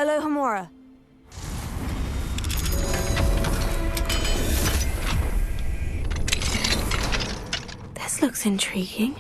Alohomora. This looks intriguing.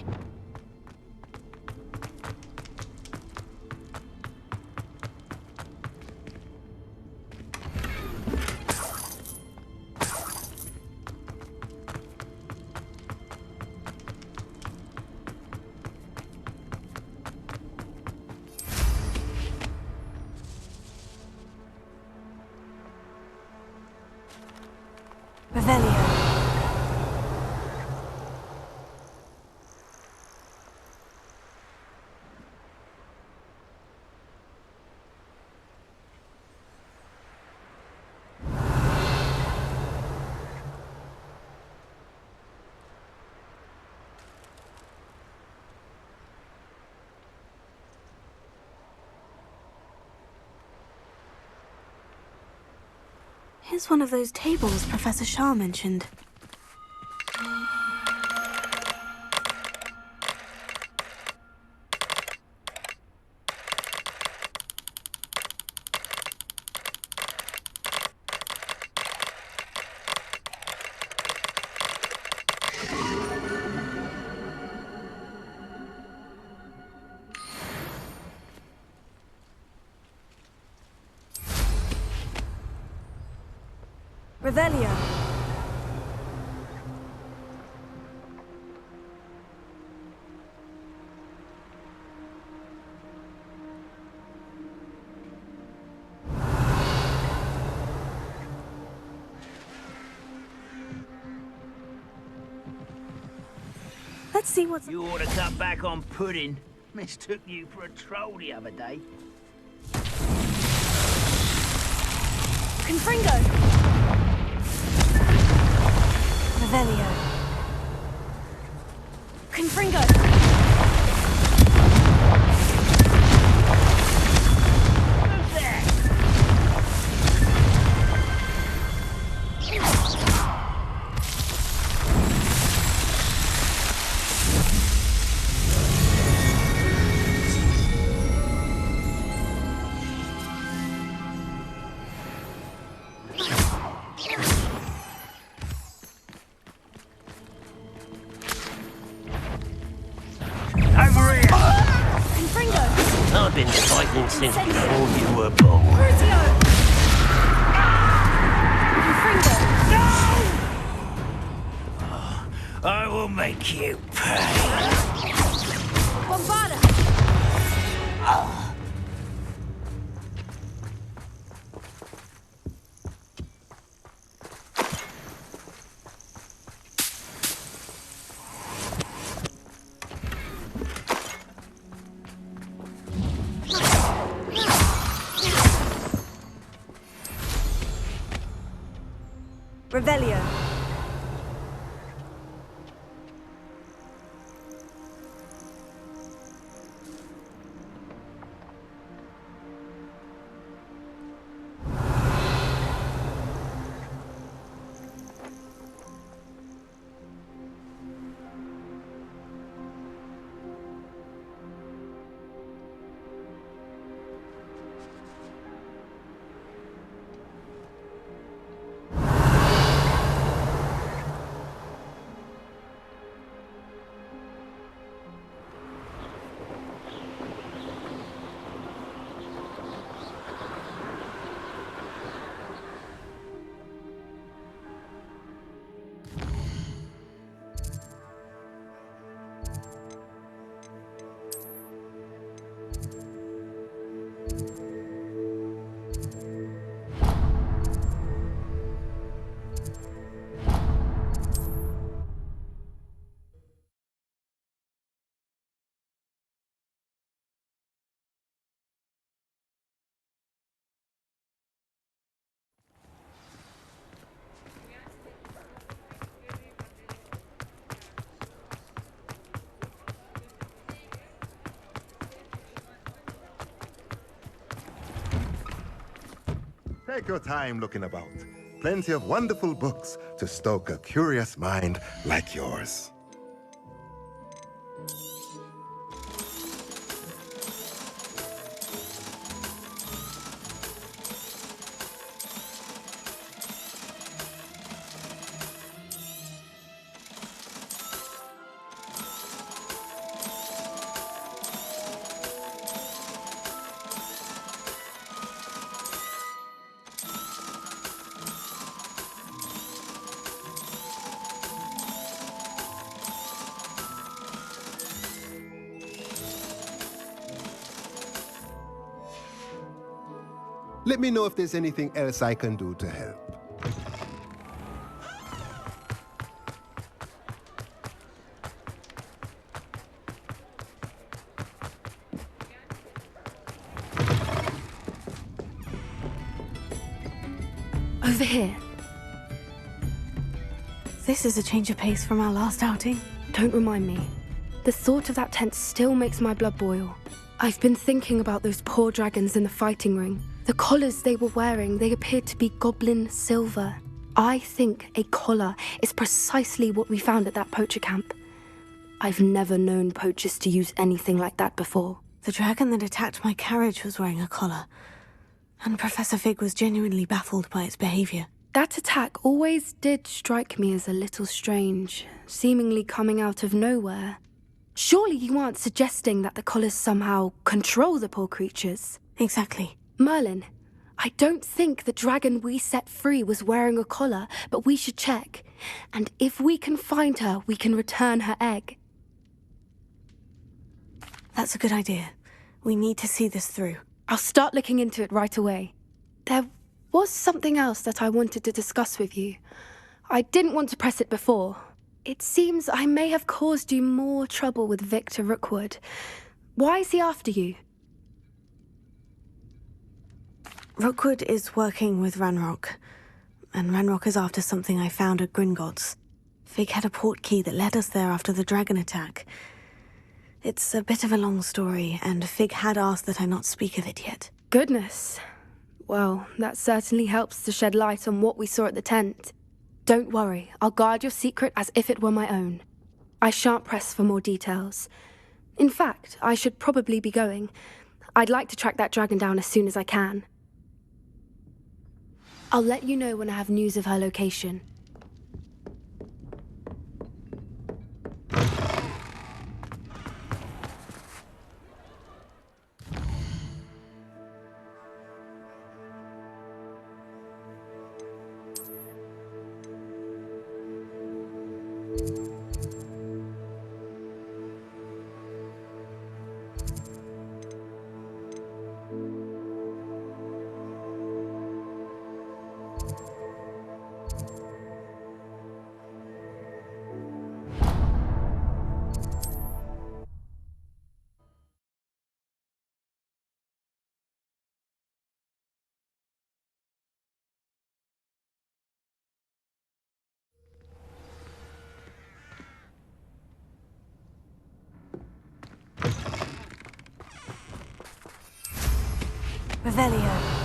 Here's one of those tables Professor Shah mentioned. Revelio. Let's see what's... You ought to cut back on pudding. Mistook you for a troll the other day. Confringo! Revelio. Confringo! I've been fighting since before you were born. I will make you pay. Bombarda! Revelio. Take your time looking about. Plenty of wonderful books to stoke a curious mind like yours. Let me know if there's anything else I can do to help. Over here. This is a change of pace from our last outing. Don't remind me. The thought of that tent still makes my blood boil. I've been thinking about those poor dragons in the fighting ring. The collars they were wearing, they appeared to be goblin silver. I think a collar is precisely what we found at that poacher camp. I've never known poachers to use anything like that before. The dragon that attacked my carriage was wearing a collar, and Professor Fig was genuinely baffled by its behavior. That attack always did strike me as a little strange, seemingly coming out of nowhere. Surely you aren't suggesting that the collars somehow control the poor creatures? Exactly. Merlin, I don't think the dragon we set free was wearing a collar, but we should check. And if we can find her, we can return her egg. That's a good idea. We need to see this through. I'll start looking into it right away. There was something else that I wanted to discuss with you. I didn't want to press it before. It seems I may have caused you more trouble with Victor Rookwood. Why is he after you? Rookwood is working with Ranrock, and Ranrock is after something I found at Gringotts. Fig had a port key that led us there after the dragon attack. It's a bit of a long story, and Fig had asked that I not speak of it yet. Goodness. Well, that certainly helps to shed light on what we saw at the tent. Don't worry, I'll guard your secret as if it were my own. I shan't press for more details. In fact, I should probably be going. I'd like to track that dragon down as soon as I can. I'll let you know when I have news of her location. Revelio.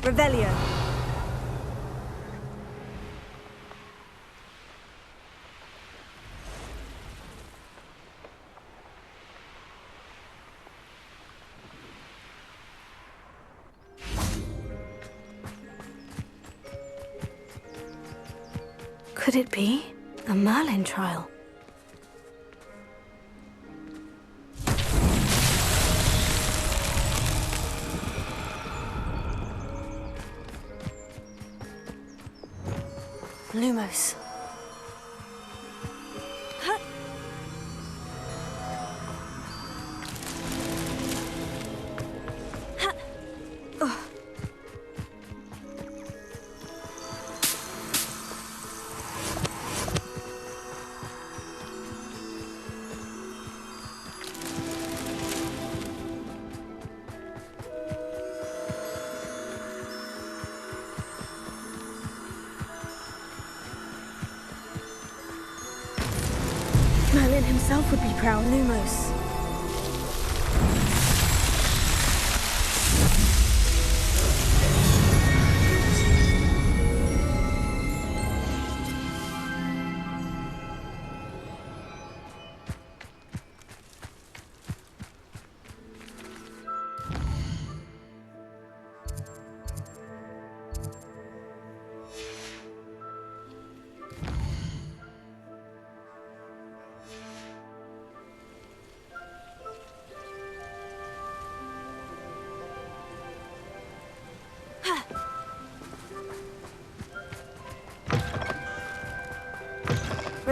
Revelio. Could it be a Merlin trial? Lumos. Merlin himself would be proud, Lumos.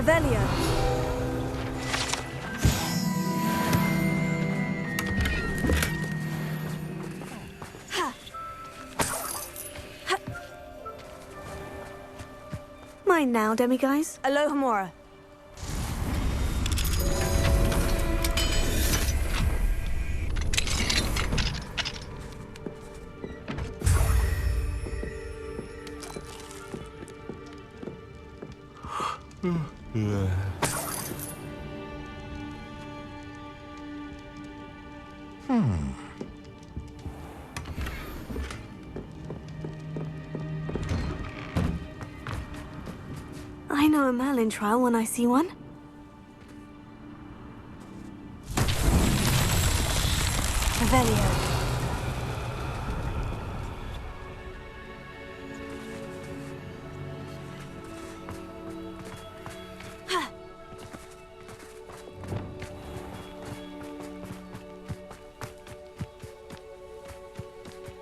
Revelio. Mine now, demiguise. Alohomora. I know a Merlin trial when I see one. Revelio.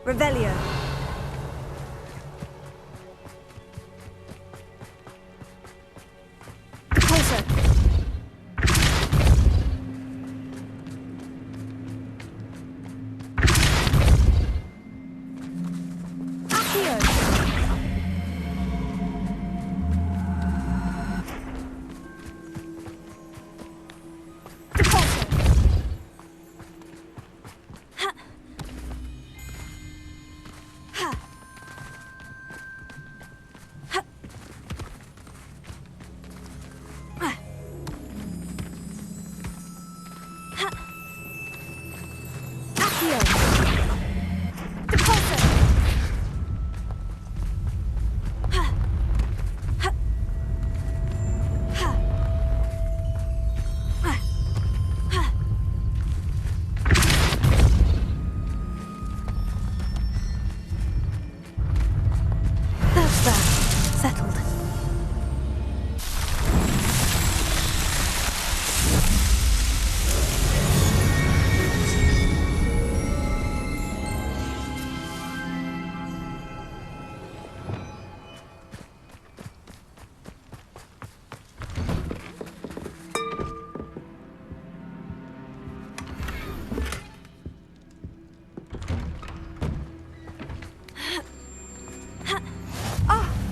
Revelio. Closer. Accio. Settled.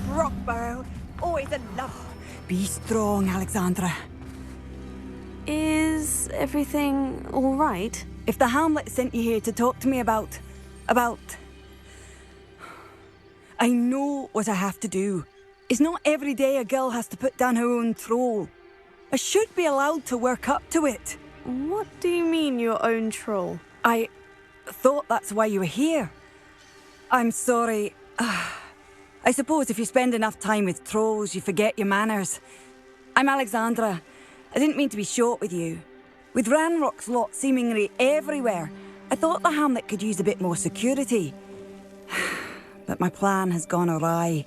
Rockbarrow, always a love. Be strong, Alexandra. Is everything all right? If the Hamlet sent you here to talk to me about... I know what I have to do. It's not every day a girl has to put down her own troll. I should be allowed to work up to it. What do you mean, your own troll? I thought that's why you were here. I'm sorry. I suppose if you spend enough time with trolls, you forget your manners. I'm Alexandra. I didn't mean to be short with you. With Ranrock's lot seemingly everywhere, I thought the Hamlet could use a bit more security. But my plan has gone awry.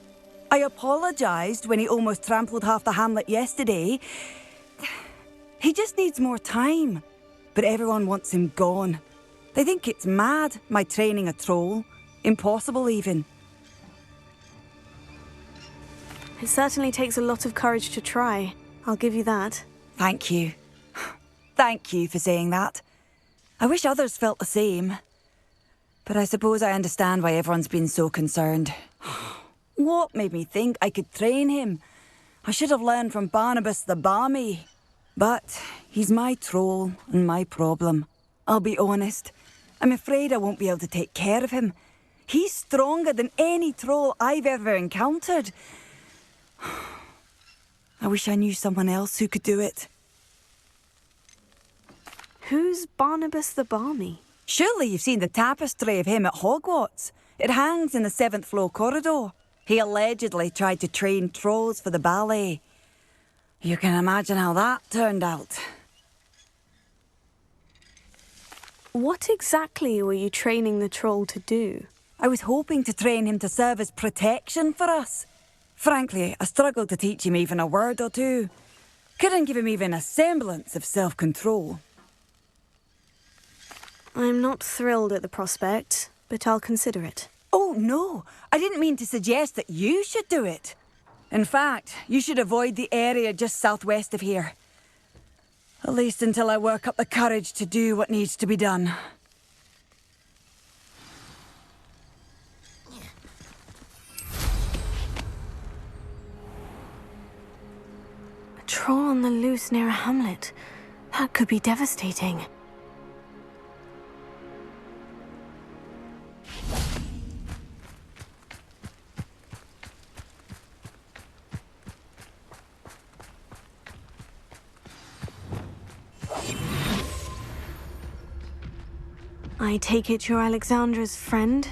I apologised when he almost trampled half the Hamlet yesterday. He just needs more time. But everyone wants him gone. They think it's mad, my training a troll. Impossible, even. It certainly takes a lot of courage to try. I'll give you that. Thank you. Thank you for saying that. I wish others felt the same. But I suppose I understand why everyone's been so concerned. What made me think I could train him? I should have learned from Barnabas the Balmy. But he's my troll and my problem. I'll be honest. I'm afraid I won't be able to take care of him. He's stronger than any troll I've ever encountered. I wish I knew someone else who could do it. Who's Barnabas the Balmy? Surely you've seen the tapestry of him at Hogwarts. It hangs in the 7th floor corridor. He allegedly tried to train trolls for the ballet. You can imagine how that turned out. What exactly were you training the troll to do? I was hoping to train him to serve as protection for us. Frankly, I struggled to teach him even a word or two. Couldn't give him even a semblance of self-control. I'm not thrilled at the prospect, but I'll consider it. Oh, no. I didn't mean to suggest that you should do it. In fact, you should avoid the area just southwest of here. At least until I work up the courage to do what needs to be done. A troll on the loose near a hamlet. That could be devastating. I take it you're Alexandra's friend?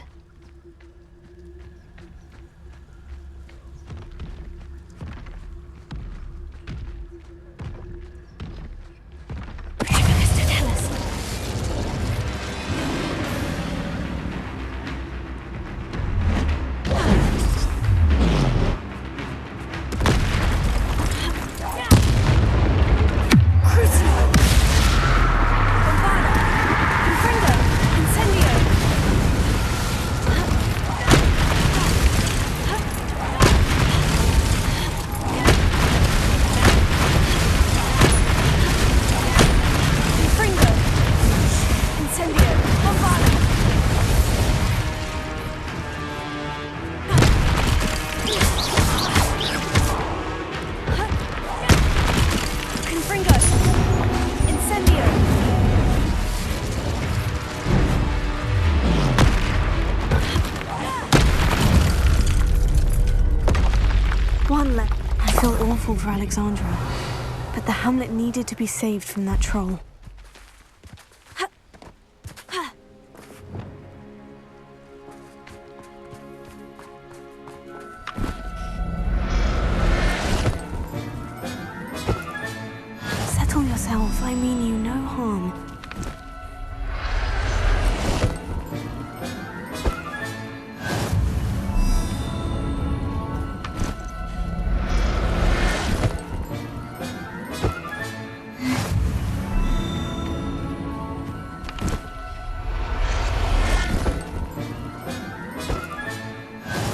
For Alexandra, but the hamlet needed to be saved from that troll. Settle yourself, I mean you no harm.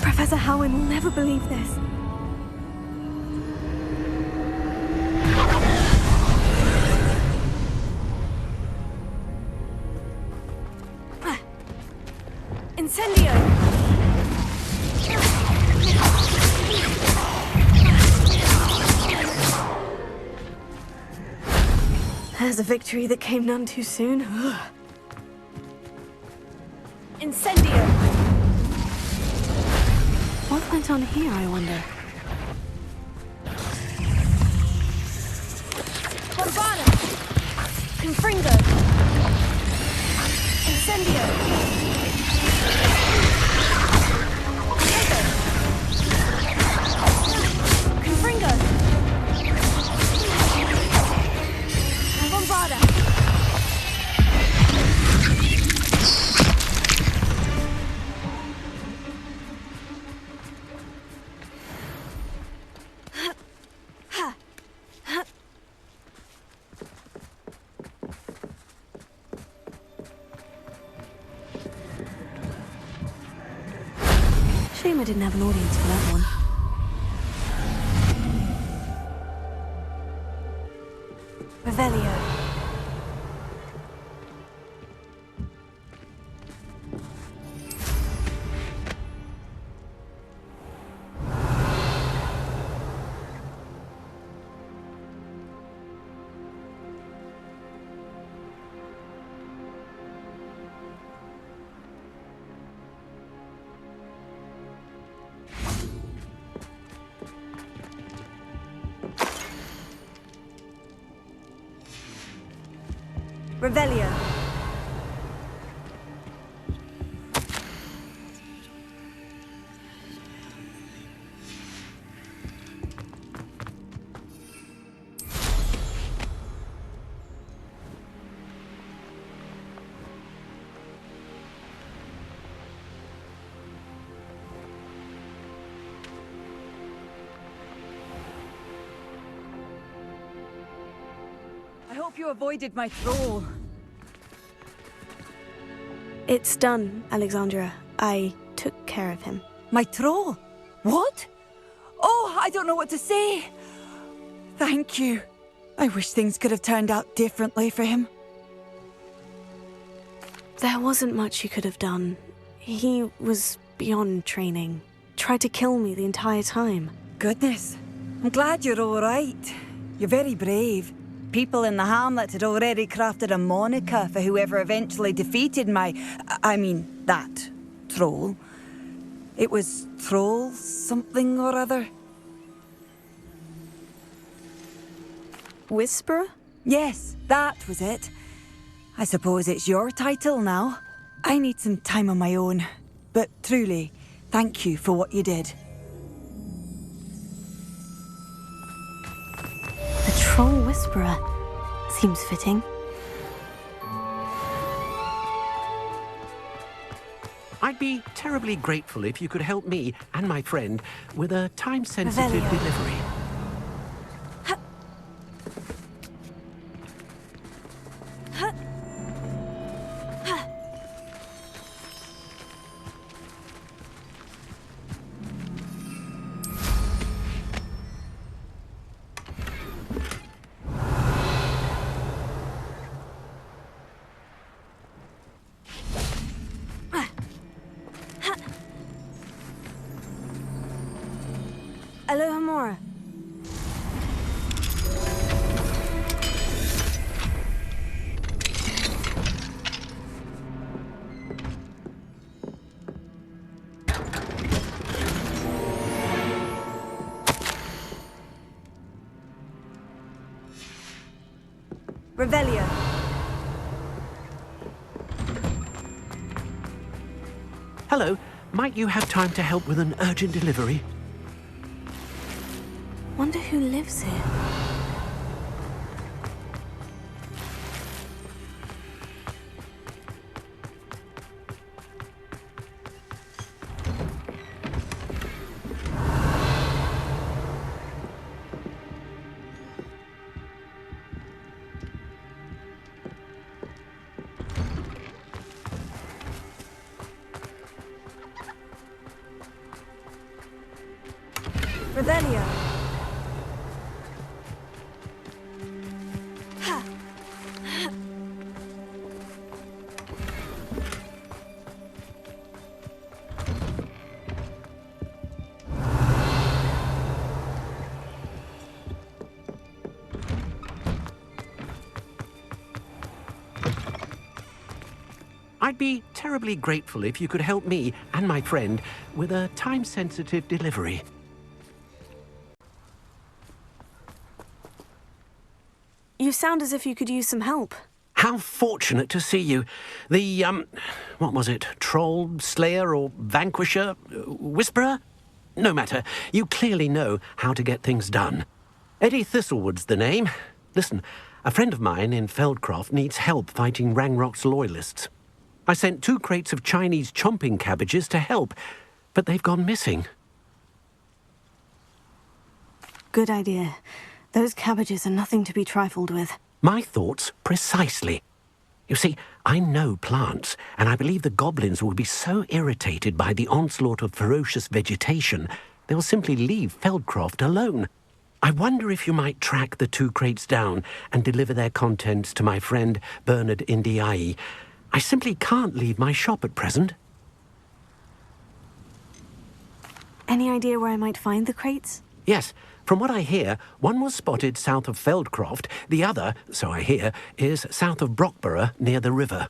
Professor Howard will never believe this. Incendio! There's a victory that came none too soon. Incendio! What went on here, I wonder? Bombada! Confringo! Incendio! Confringo! Bombada! Shame I didn't have an audience for that one. Revelio. Revelio. I hope you avoided my troll. It's done, Alexandra. I took care of him. My troll? What? Oh! Oh, I don't know what to say. Thank you. I wish things could have turned out differently for him. There wasn't much you could have done. He was beyond training. Tried to kill me the entire time. Goodness. I'm glad you're all right. You're very brave. People in the hamlet had already crafted a moniker for whoever eventually defeated that troll. It was Troll something or other. Whisperer? Yes, that was it. I suppose it's your title now. I need some time on my own. But truly, thank you for what you did. The Troll Whisperer. Seems fitting. I'd be terribly grateful if you could help me and my friend with a time-sensitive delivery. Alohomora. Revelio. Hello, might you have time to help with an urgent delivery? Wonder who lives here. Revelio. I'd be terribly grateful if you could help me and my friend with a time-sensitive delivery. You sound as if you could use some help. How fortunate to see you. The, what was it? Troll, Slayer, or Vanquisher? Whisperer? No matter. You clearly know how to get things done. Eddie Thistlewood's the name. Listen, a friend of mine in Feldcroft needs help fighting Rangrock's loyalists. I sent 2 crates of Chinese chomping cabbages to help, but they've gone missing. Good idea. Those cabbages are nothing to be trifled with. My thoughts precisely. You see, I know plants, and I believe the goblins will be so irritated by the onslaught of ferocious vegetation, they'll simply leave Feldcroft alone. I wonder if you might track the 2 crates down and deliver their contents to my friend Bernard Indiai. I simply can't leave my shop at present. Any idea where I might find the crates? Yes. From what I hear, one was spotted south of Feldcroft, the other, so I hear, is south of Brockborough near the river.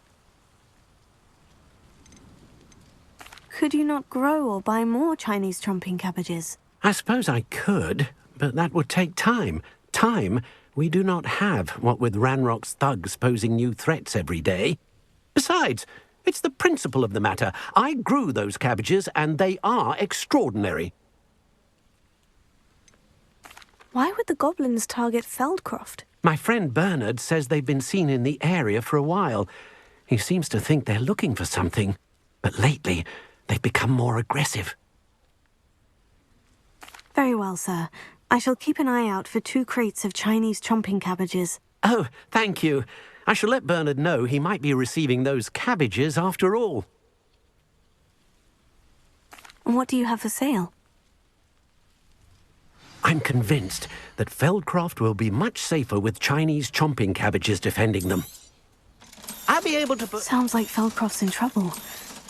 Could you not grow or buy more Chinese chomping cabbages? I suppose I could, but that would take time. Time we do not have, what with Ranrock's thugs posing new threats every day. Besides, it's the principle of the matter. I grew those cabbages, and they are extraordinary. Why would the goblins target Feldcroft? My friend Bernard says they've been seen in the area for a while. He seems to think they're looking for something. But lately, they've become more aggressive. Very well, sir. I shall keep an eye out for 2 crates of Chinese chomping cabbages. Oh, thank you. I shall let Bernard know he might be receiving those cabbages after all. What do you have for sale? I'm convinced that Feldcroft will be much safer with Chinese chomping cabbages defending them. I'll be able to put... Sounds like Feldcroft's in trouble.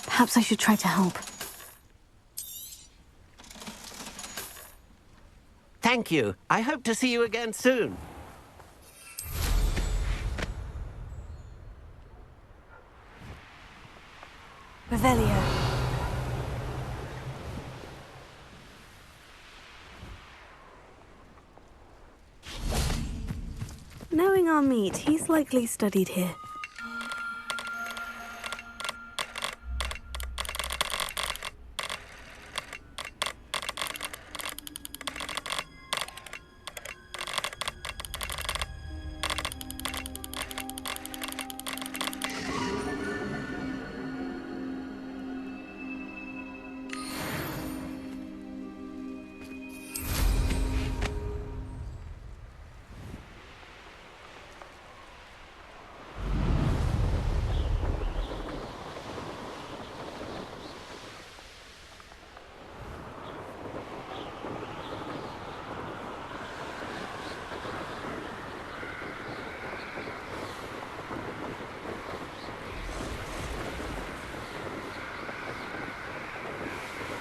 Perhaps I should try to help. Thank you. I hope to see you again soon. Revelio. Knowing our meat, he's likely studied here.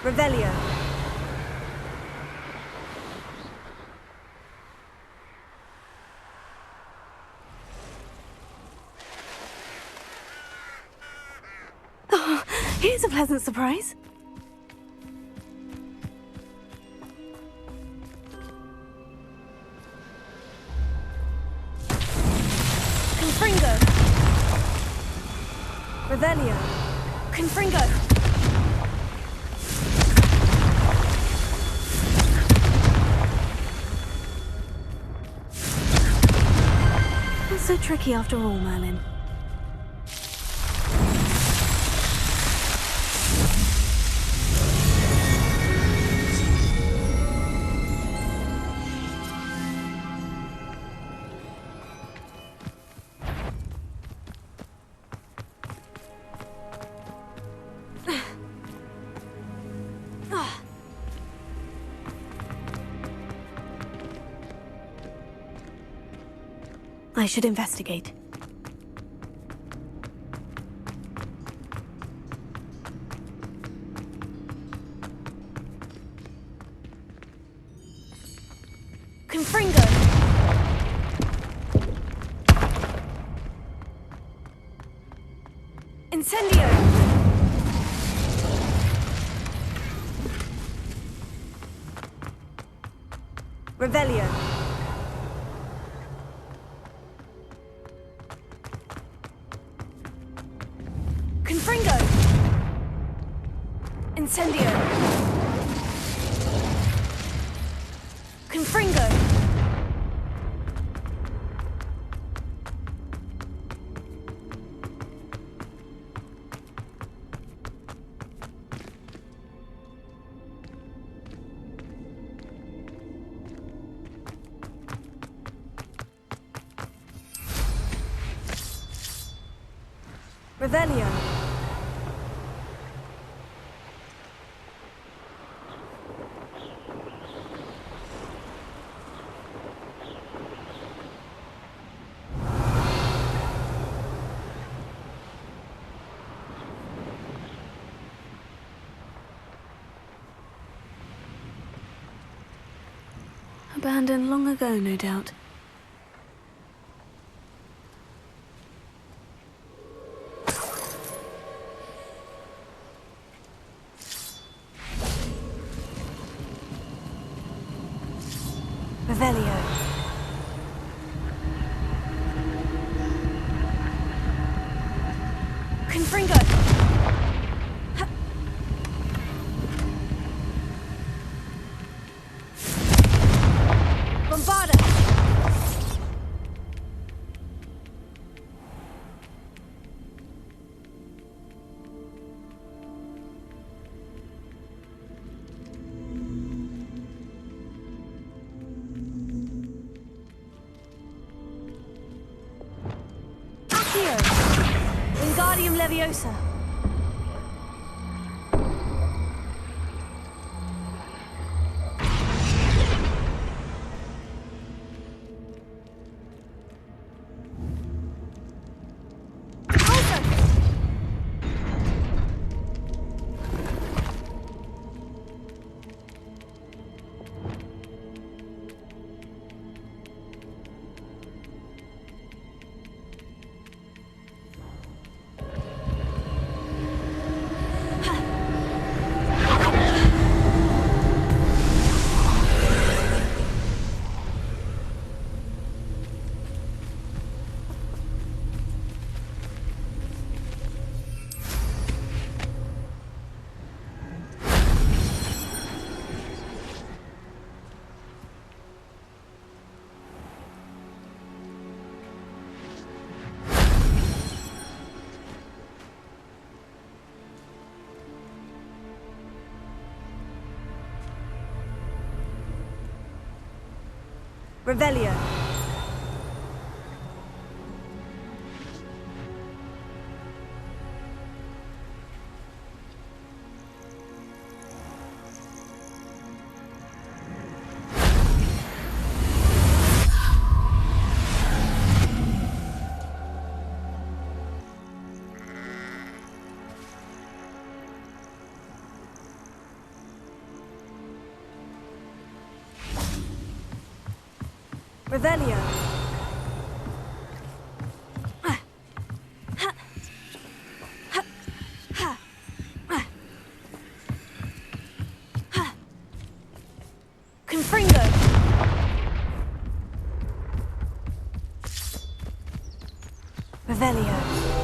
Revelio. Oh, here's a pleasant surprise. Confringo. Revelio. Confringo. So tricky after all, Merlin. I should investigate. Confringo! Incendio! Revelio. Confringo! Incendio! Confringo! Revelio. Abandoned long ago, no doubt. Revelio. Confringo. Bombarda. Wingardium Leviosa. Revelio. Revelio. Confringo. Revelio.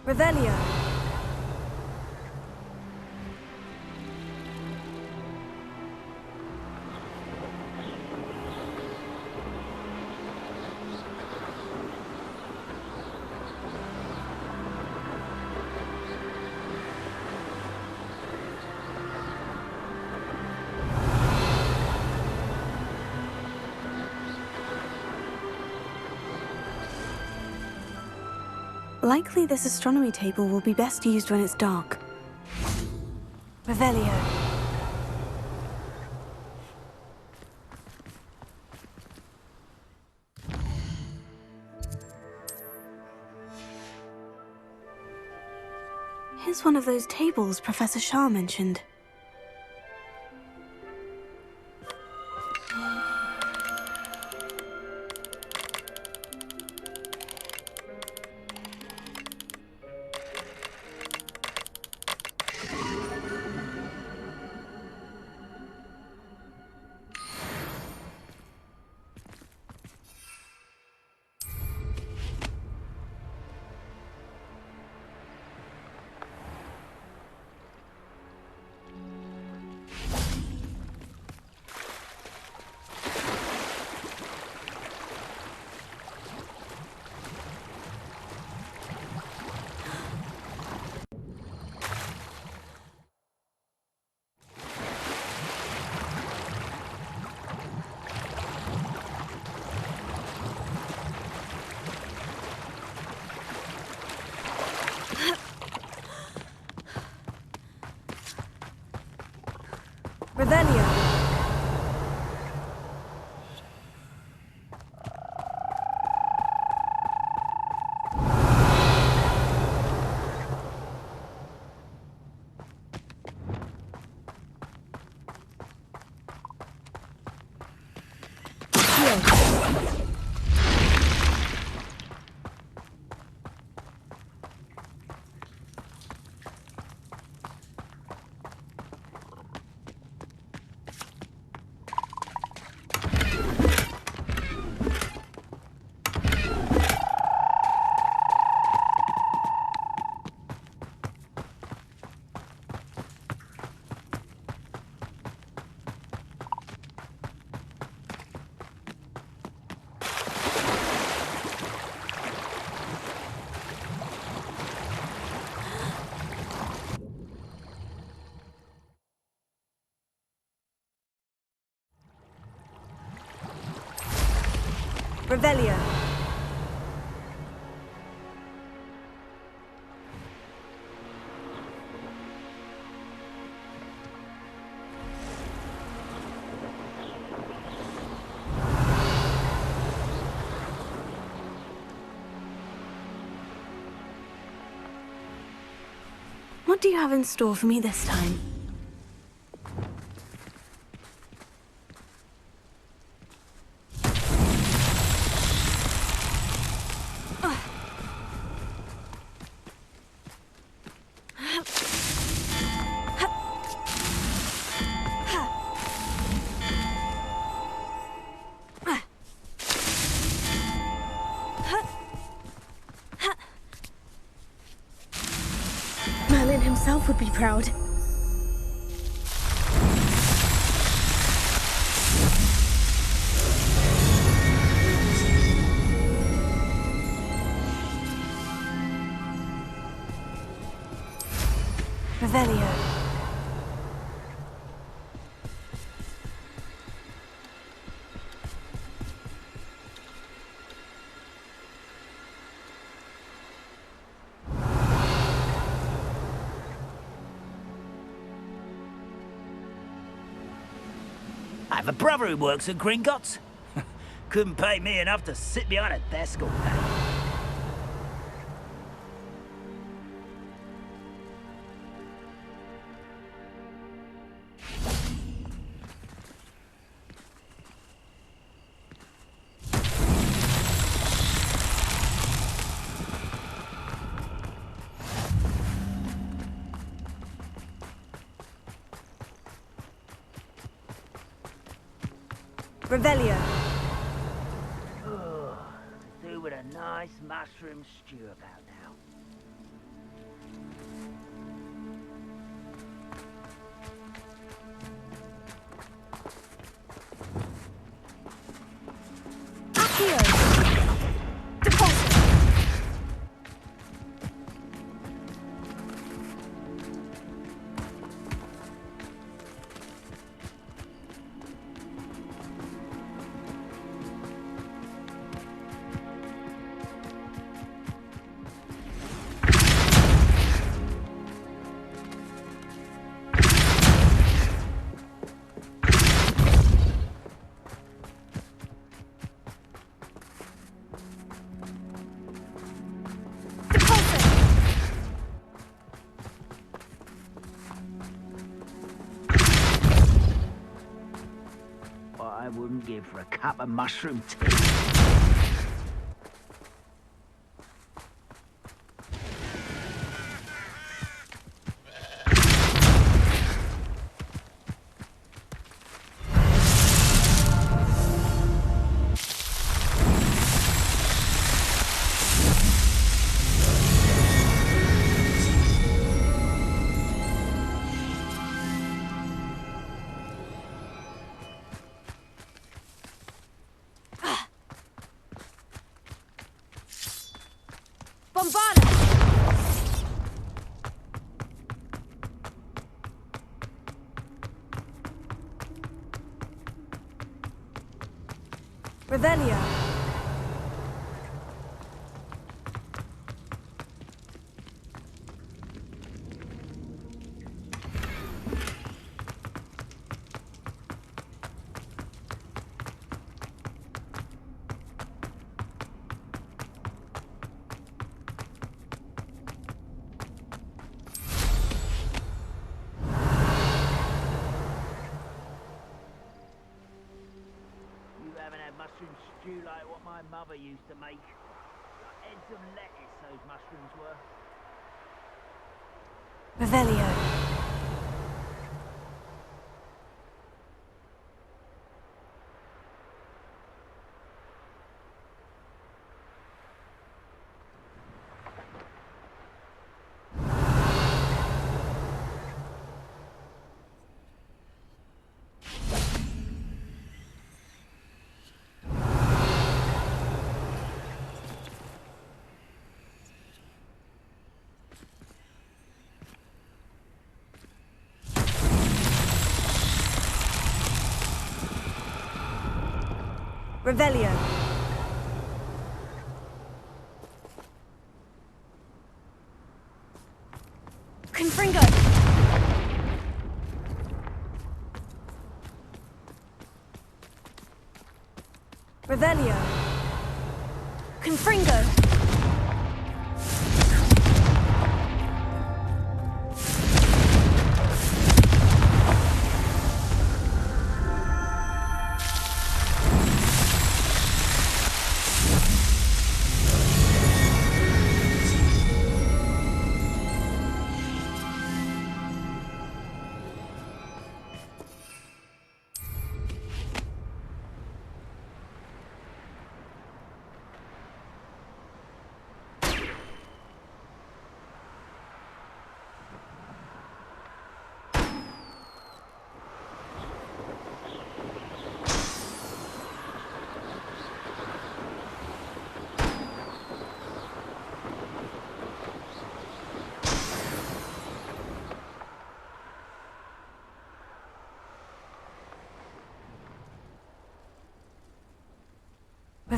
Revelio. Likely this astronomy table will be best used when it's dark. Revelio. Here's one of those tables Professor Shah mentioned. Revelio. Revelio. What do you have in store for me this time? Merlin himself would be proud. Revelio. I have a brother who works at Gringotts. Couldn't pay me enough to sit behind a desk all day. Revelio. Oh, do with a nice mushroom stew about now. I wouldn't give for a cup of mushroom tea. Revelio. Mushroom stew like what my mother used to make. Like heads of lettuce, those mushrooms were. Revelio. Revelio. Confringo. Revelio. Confringo.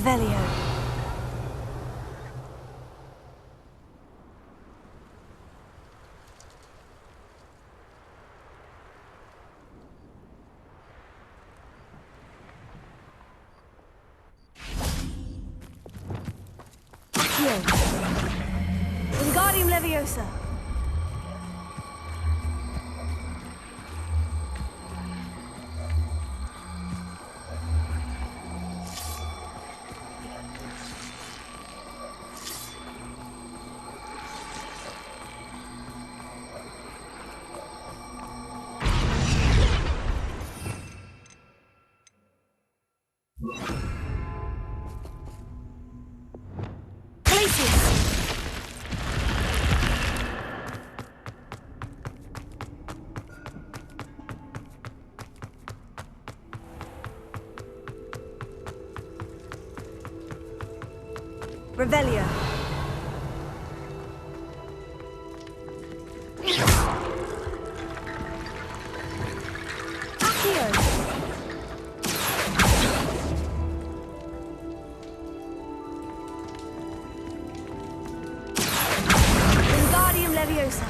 Revelio. Accio. Wingardium Leviosa. Revelio. Accio. Wingardium Leviosa.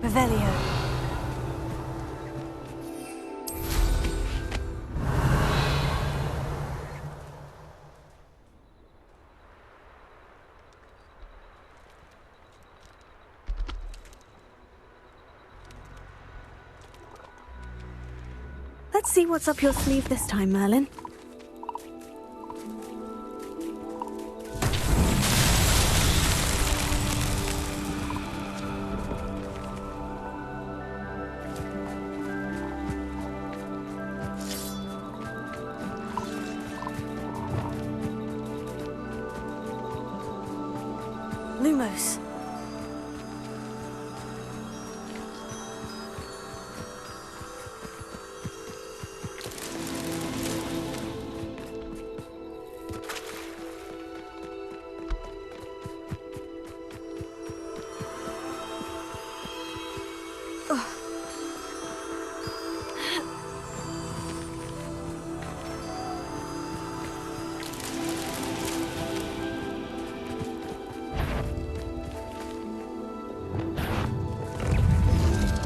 Revelio. Let's see what's up your sleeve this time, Merlin. Lumos.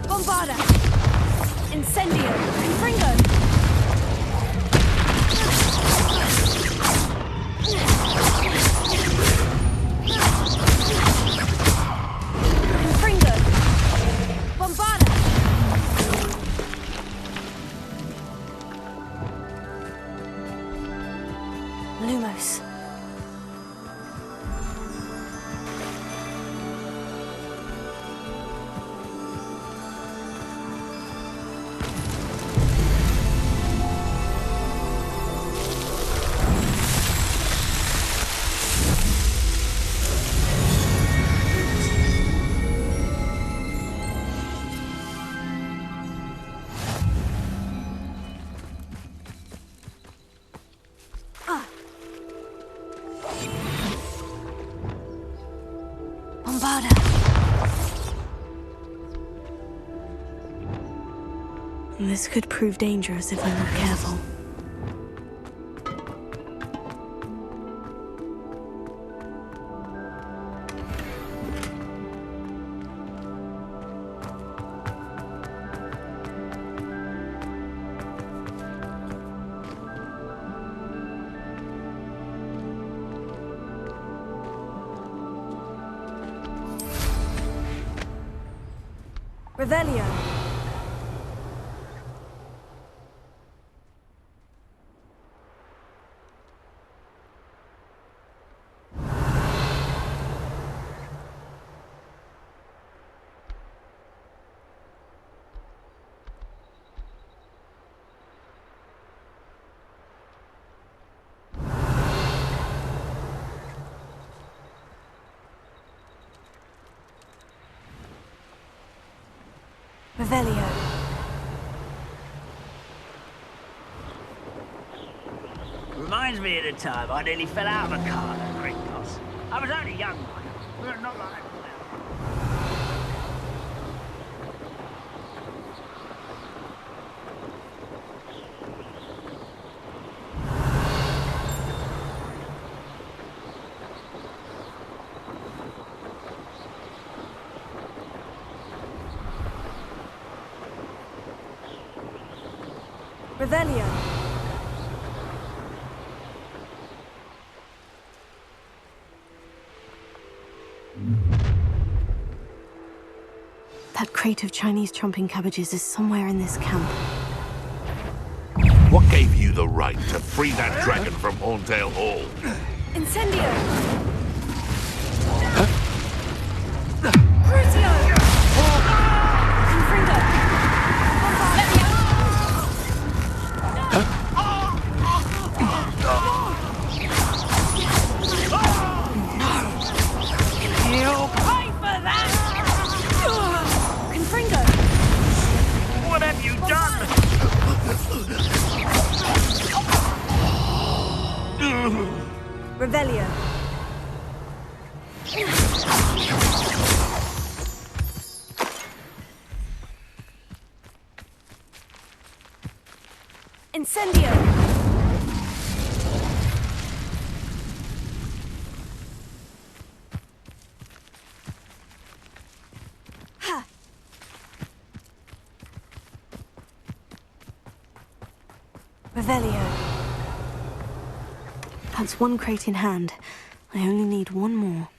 Bombarda! Incendio! Confringo! Confringo! Bombarda! Lumos. Bombarda. This could prove dangerous if I'm not careful. Revelio. Revelio. Reminds me of the time I nearly fell out of a car at Gringotts. I was only young, but not like that. Revelio. That crate of Chinese chomping cabbages is somewhere in this camp. What gave you the right to free that dragon from Horndale Hall? Incendio! What have you done? Revelio. Incendio. Revelio. That's one crate in hand. I only need one more.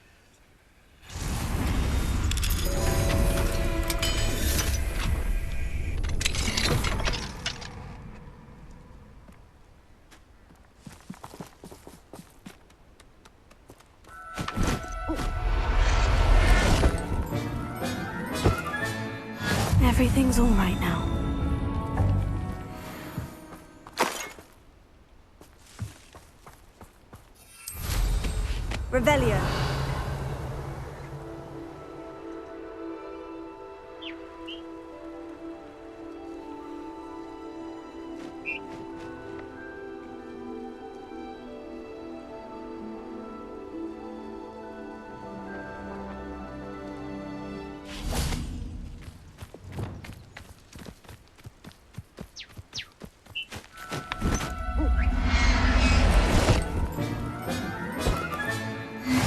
Everything's all right now. Revelio.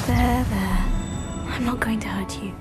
There. I'm not going to hurt you.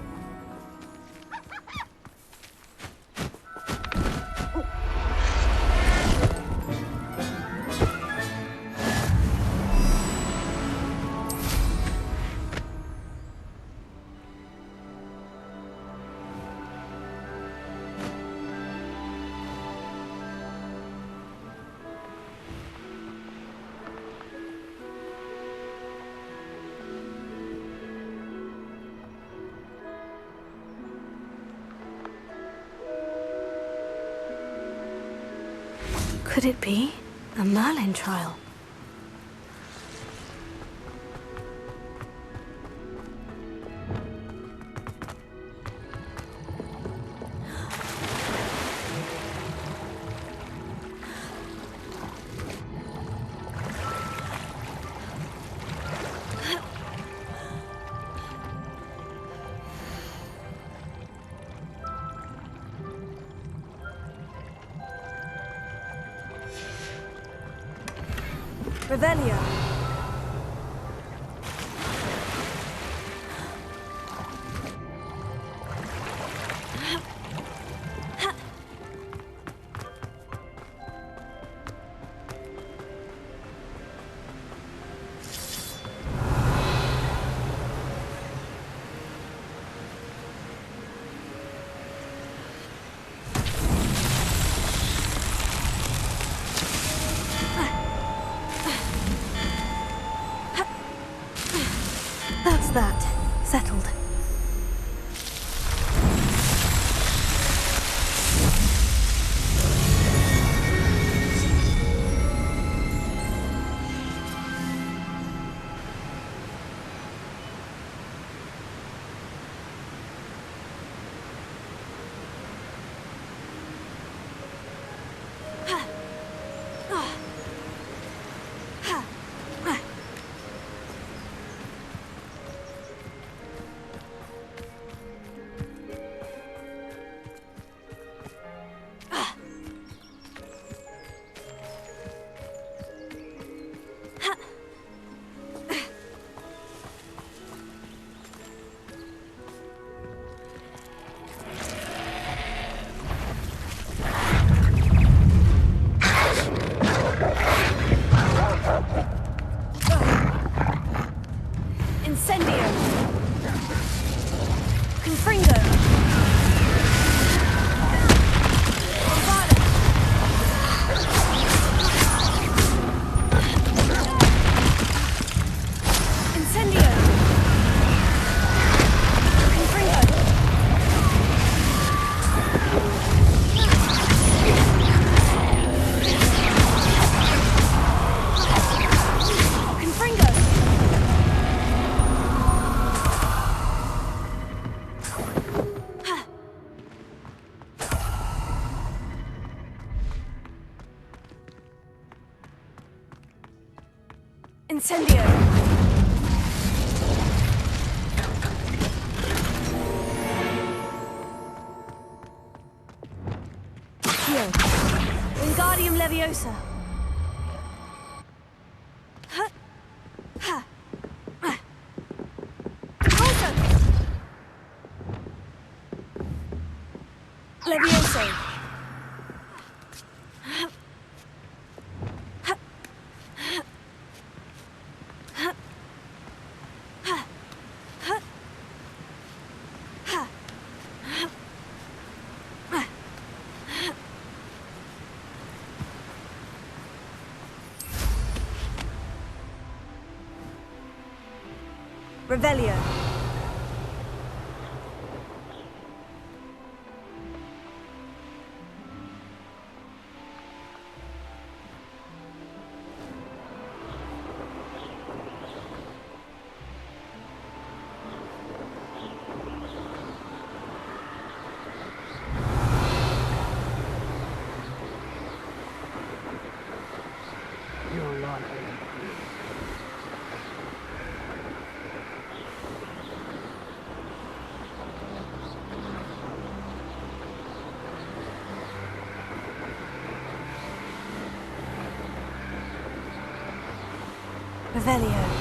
Could it be a Merlin trial? Revelio. Incendio! Wingardium Leviosa. Levioso. Revelio. Revelio.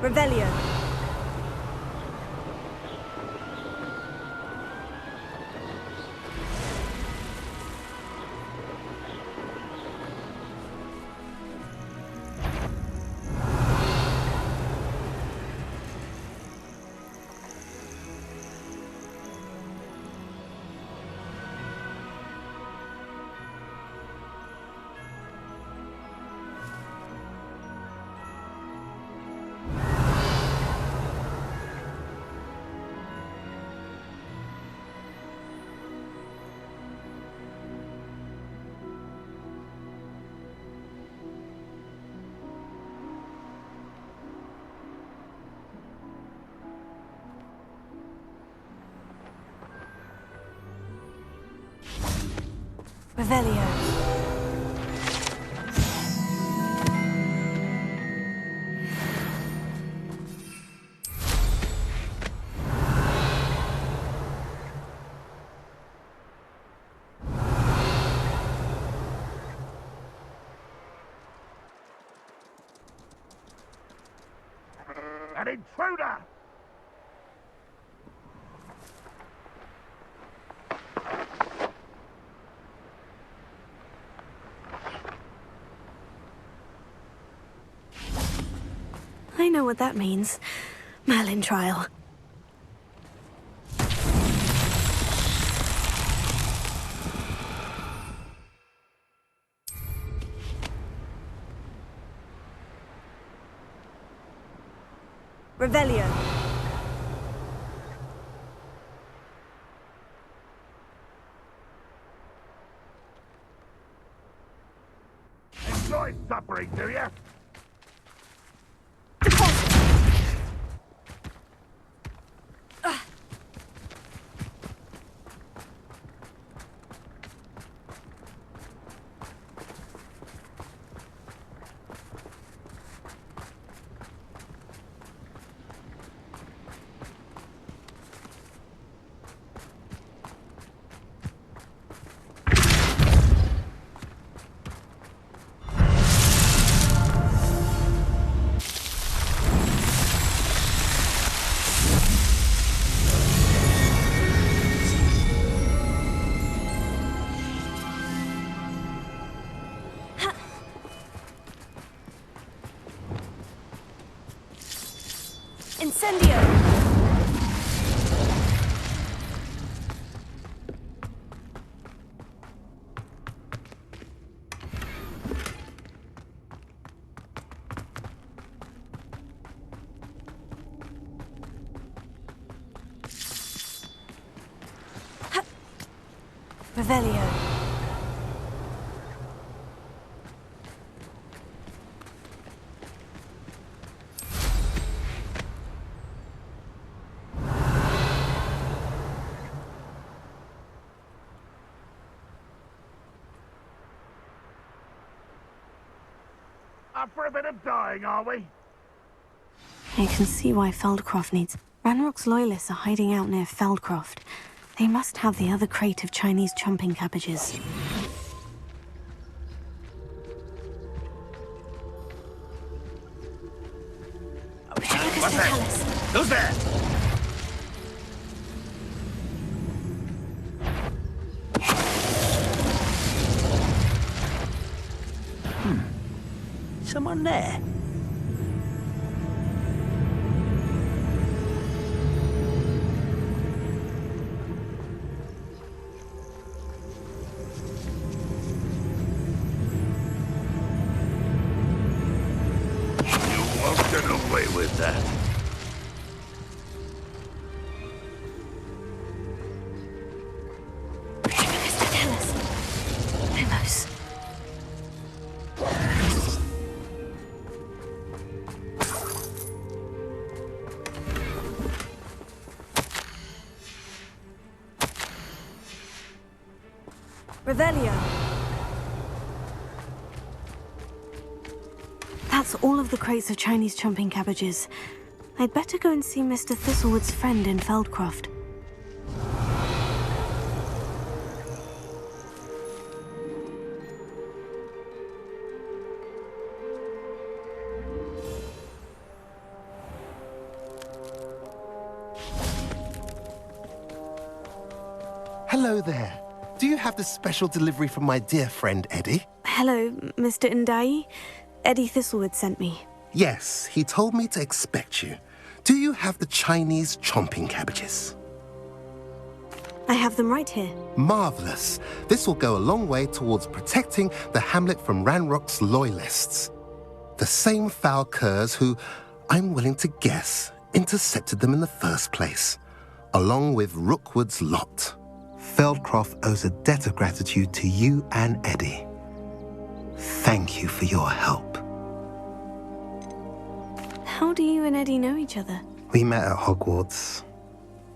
Revelio. Revelio. An intruder! I know what that means. Merlin trial. Revelio. Enjoy suffering, do ya? Incendio! Revelio. Up for a bit of dying, are we? I can see why Feldcroft needs... Ranrock's loyalists are hiding out near Feldcroft. They must have the other crate of Chinese chomping cabbages. What's that? Who's there? Someone there? Get away with that. Lumos. Revelio. That's all of the crates of Chinese chomping cabbages. I'd better go and see Mr. Thistlewood's friend in Feldcroft. Hello there. Do you have the special delivery from my dear friend Eddie? Hello, Mr. Ndai. Eddie Thistlewood sent me. Yes, he told me to expect you. Do you have the Chinese chomping cabbages? I have them right here. Marvellous. This will go a long way towards protecting the hamlet from Ranrock's loyalists. The same foul curs who, I'm willing to guess, intercepted them in the first place, along with Rookwood's lot. Feldcroft owes a debt of gratitude to you and Eddie. Thank you for your help. How do you and Eddie know each other? We met at Hogwarts.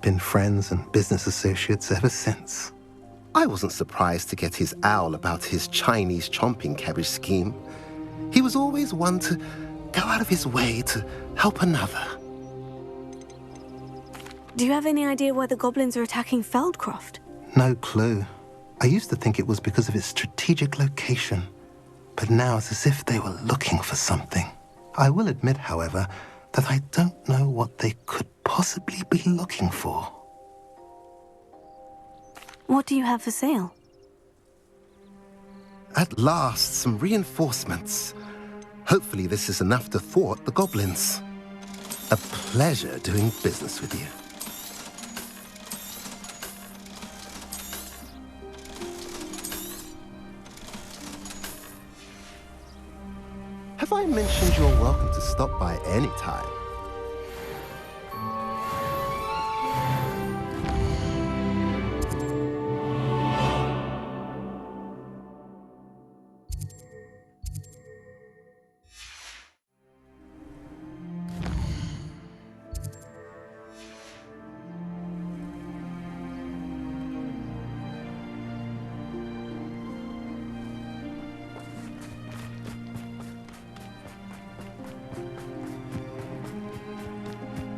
Been friends and business associates ever since. I wasn't surprised to get his owl about his Chinese chomping cabbage scheme. He was always one to go out of his way to help another. Do you have any idea why the goblins are attacking Feldcroft? No clue. I used to think it was because of its strategic location, but now it's as if they were looking for something. I will admit, however, that I don't know what they could possibly be looking for. What do you have for sale? At last, some reinforcements. Hopefully this is enough to thwart the goblins. A pleasure doing business with you. Have I mentioned you're welcome to stop by any time?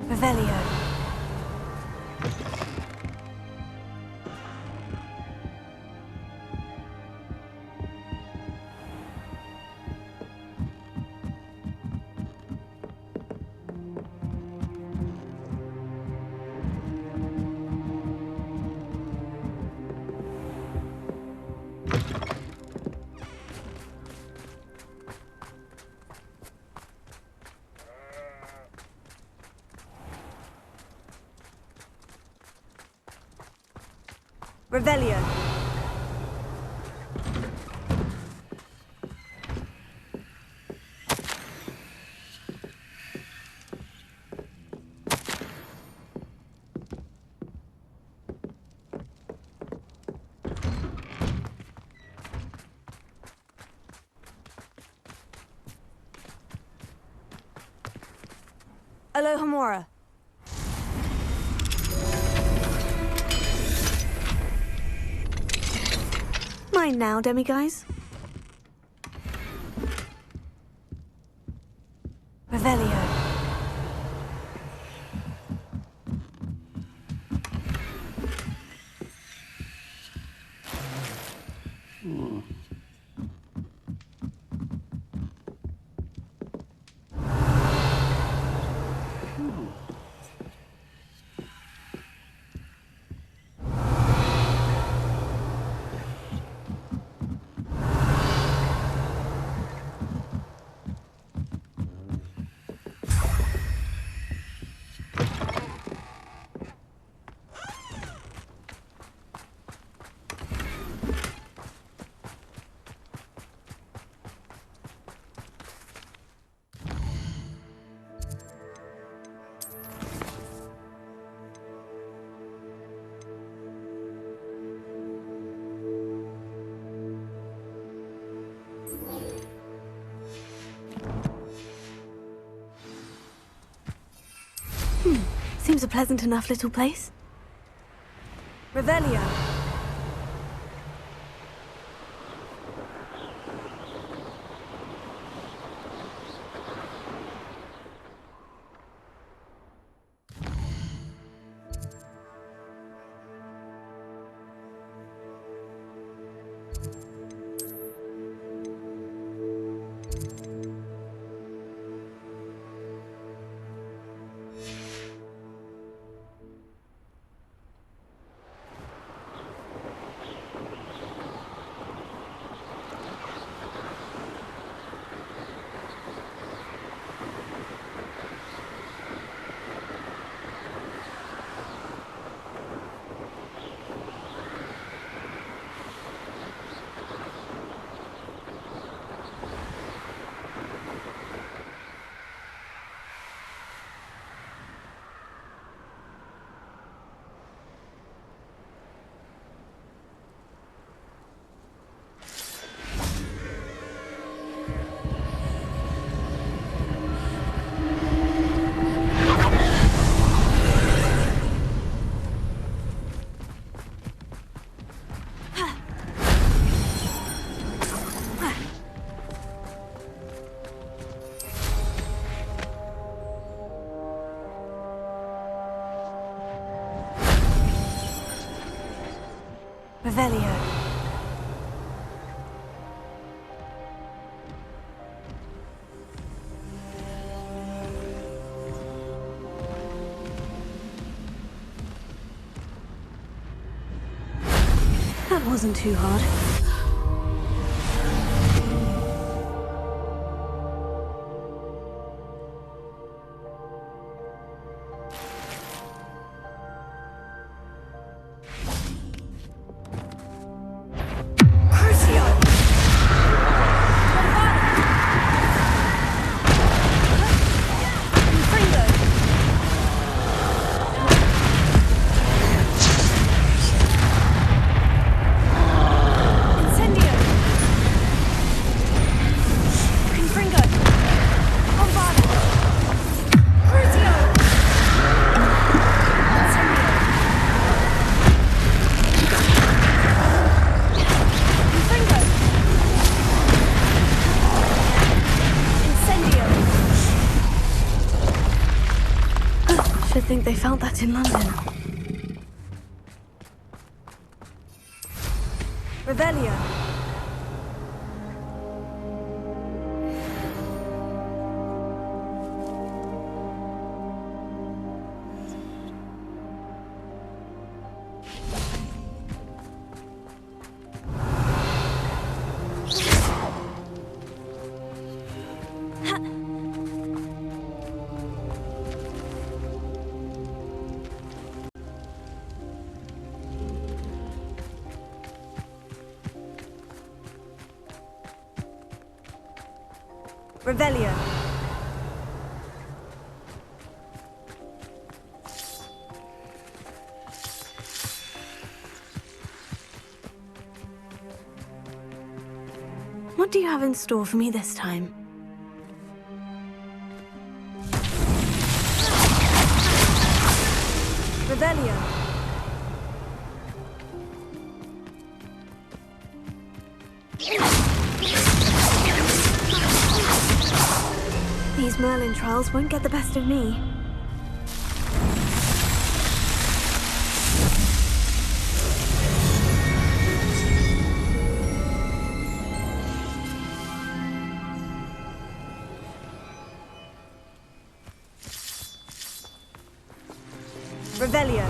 Revelio. Revelio. Alohomora. Mine now, demiguise. Revelio. Seems a pleasant enough little place. Revelio. Revelio. That wasn't too hard. Should think they found that in London. Revelio. Revelio. What do you have in store for me this time? Revelio. These Merlin trials won't get the best of me. Revelio.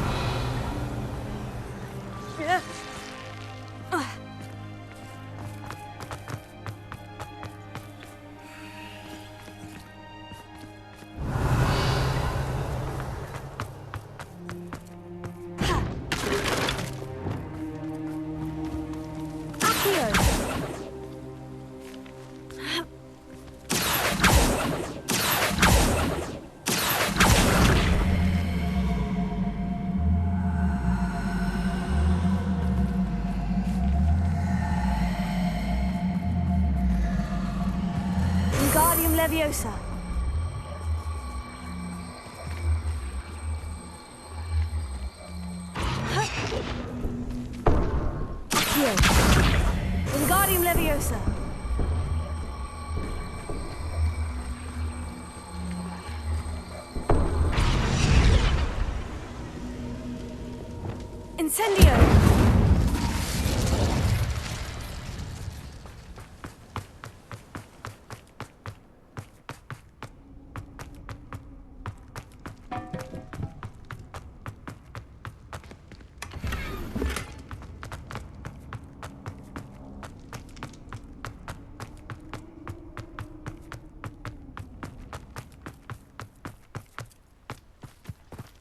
Leviosa. Accio. Wingardium Leviosa. Incendio.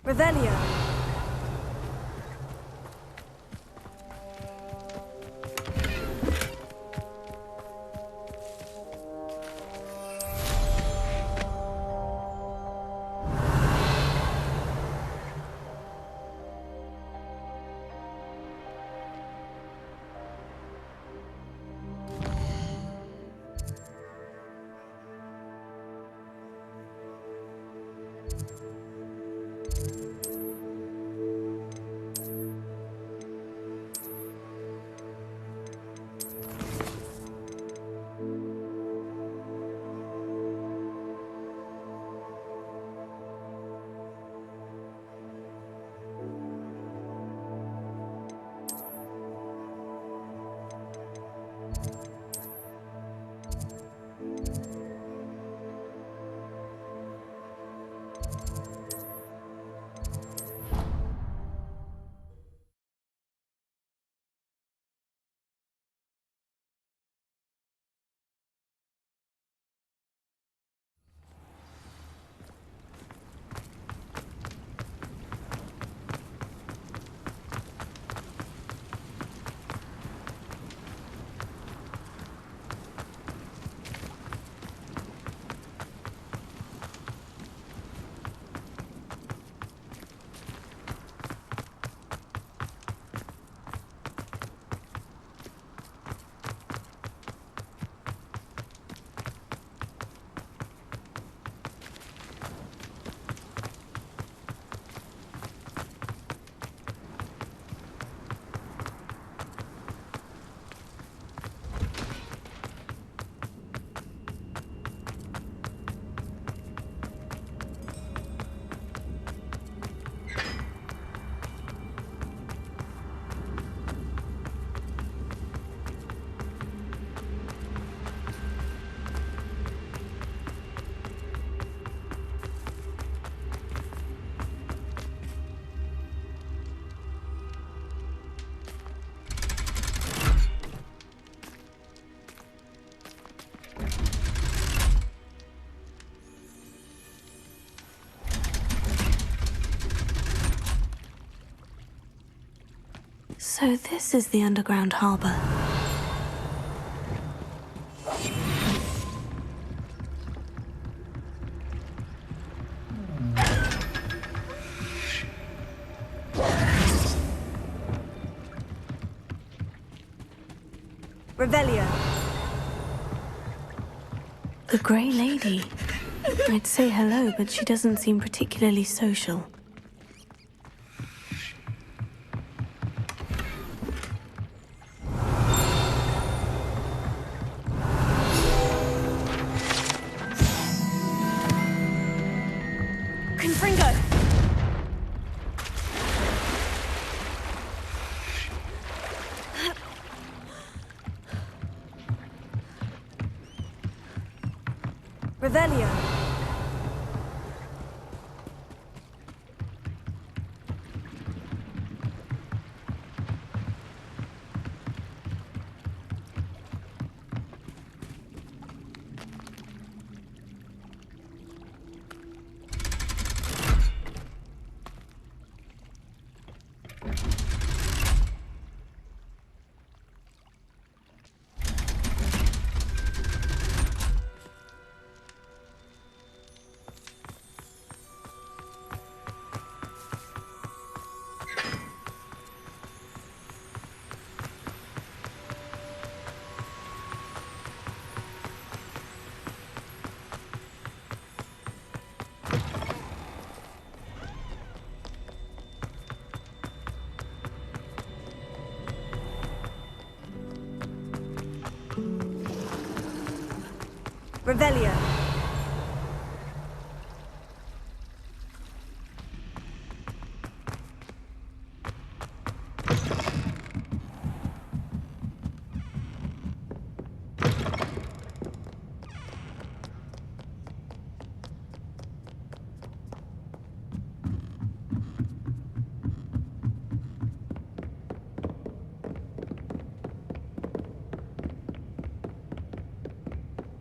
Revelio. So this is the underground harbour. Revelio. The Grey Lady. I'd say hello, but she doesn't seem particularly social. Confringo! Revelio. Revelio.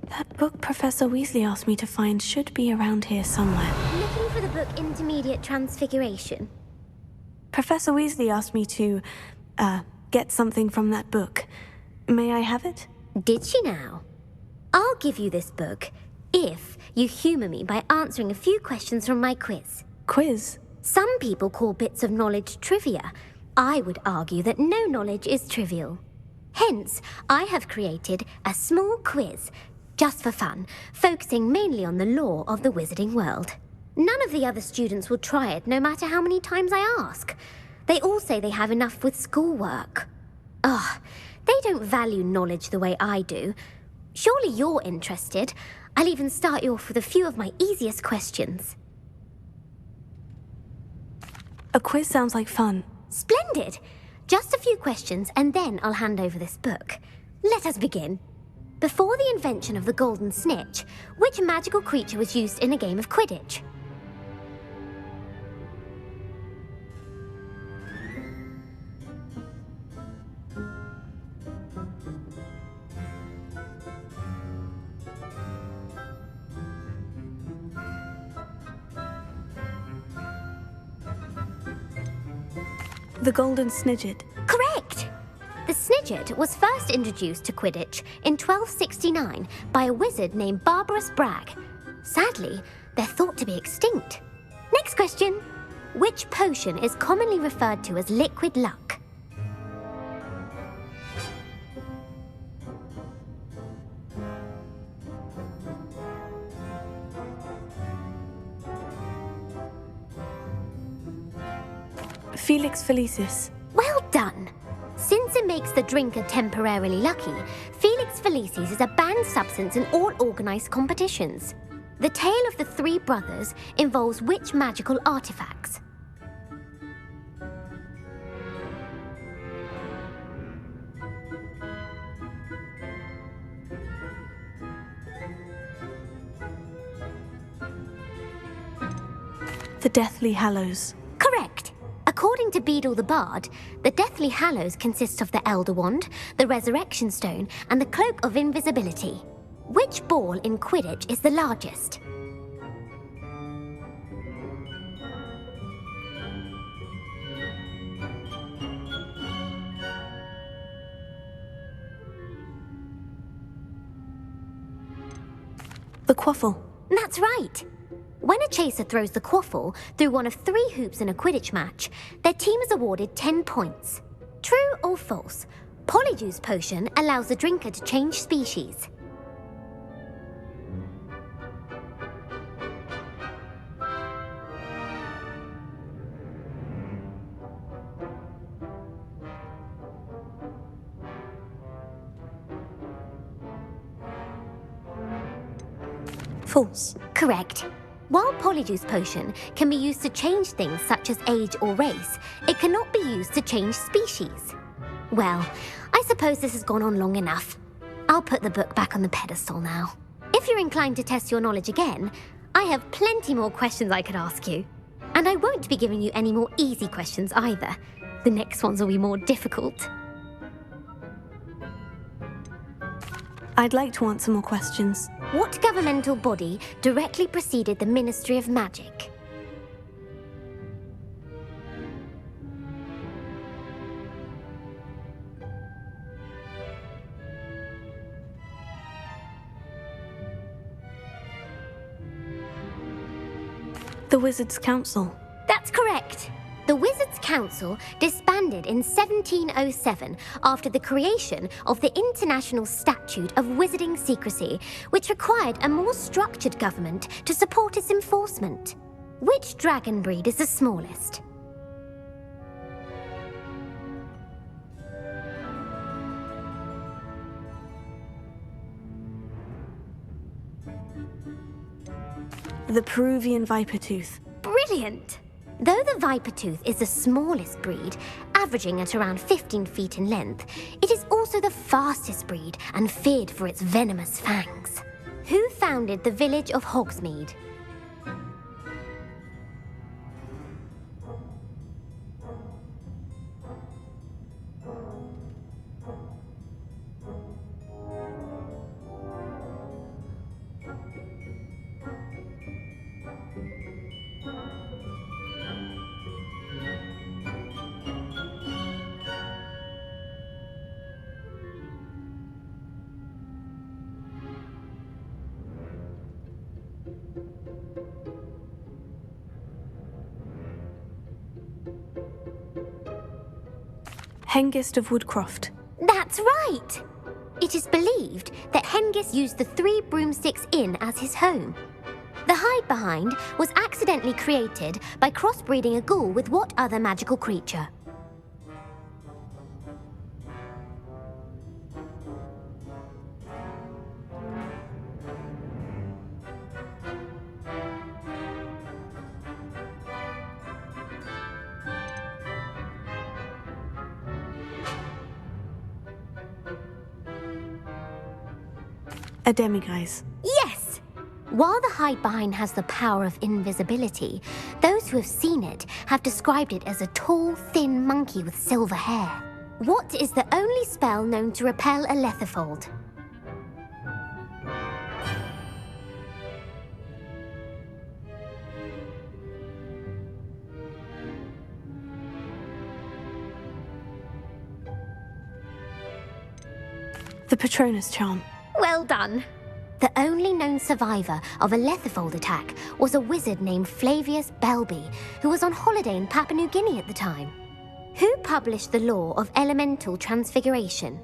That book Professor Weasley asked me to find should be around here somewhere. Looking for the book Intermediate Transfiguration. Professor Weasley asked me to, get something from that book. May I have it? Did she now? I'll give you this book if you humour me by answering a few questions from my quiz. Quiz? Some people call bits of knowledge trivia. I would argue that no knowledge is trivial. Hence, I have created a small quiz, just for fun, focusing mainly on the lore of the wizarding world. None of the other students will try it, no matter how many times I ask. They all say they have enough with schoolwork. Ugh, they don't value knowledge the way I do. Surely you're interested. I'll even start you off with a few of my easiest questions. A quiz sounds like fun. Splendid! Just a few questions, and then I'll hand over this book. Let us begin. Before the invention of the golden snitch, which magical creature was used in a game of Quidditch? The Golden Snidget. Correct! The Snidget was first introduced to Quidditch in 1269 by a wizard named Barbarous Bragg. Sadly, they're thought to be extinct. Next question. Which potion is commonly referred to as liquid luck? Felix Felicis. Well done! Since it makes the drinker temporarily lucky, Felix Felicis is a banned substance in all organised competitions. The tale of the three brothers involves which magical artifacts? The Deathly Hallows. Correct! According to Beedle the Bard, the Deathly Hallows consists of the Elder Wand, the Resurrection Stone, and the Cloak of Invisibility. Which ball in Quidditch is the largest? The Quaffle. That's right! When a chaser throws the quaffle through one of 3 hoops in a Quidditch match, their team is awarded 10 points. True or false? Polyjuice Potion allows the drinker to change species. False. Correct. While Polyjuice Potion can be used to change things such as age or race, it cannot be used to change species. Well, I suppose this has gone on long enough. I'll put the book back on the pedestal now. If you're inclined to test your knowledge again, I have plenty more questions I could ask you. And I won't be giving you any more easy questions either. The next ones will be more difficult. I'd like to answer more questions. What governmental body directly preceded the Ministry of Magic? The Wizards' Council. That's correct. The Wizards' Council disbanded in 1707 after the creation of the International Statute of Wizarding Secrecy, which required a more structured government to support its enforcement. Which dragon breed is the smallest? The Peruvian Vipertooth. Brilliant! Though the Vipertooth is the smallest breed, averaging at around 15 feet in length, it is also the fastest breed and feared for its venomous fangs. Who founded the village of Hogsmeade? Hengist of Woodcroft. That's right! It is believed that Hengist used the Three Broomsticks Inn as his home. The hide-behind was accidentally created by crossbreeding a ghoul with what other magical creature? A demiguise. Yes! While the hide-behind has the power of invisibility, those who have seen it have described it as a tall, thin monkey with silver hair. What is the only spell known to repel a letherfold? The Patronus Charm. Well done. The only known survivor of a letherfold attack was a wizard named Flavius Belby, who was on holiday in Papua New Guinea at the time. Who published the law of elemental transfiguration?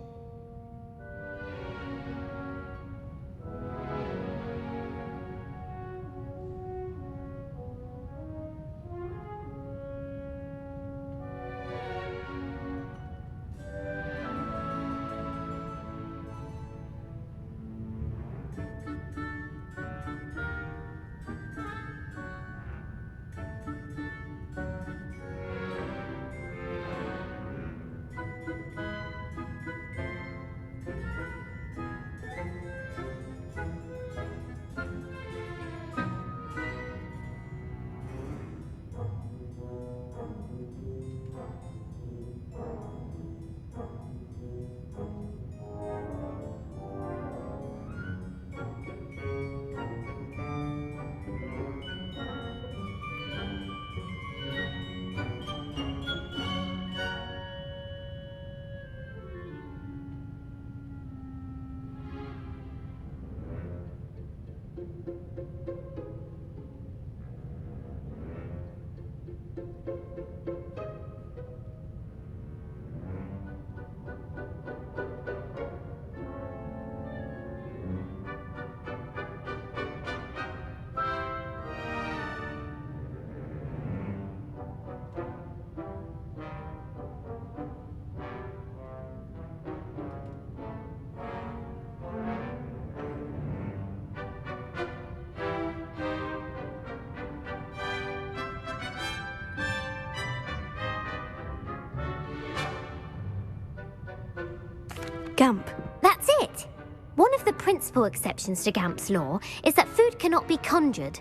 Gamp. That's it! One of the principal exceptions to Gamp's law is that food cannot be conjured,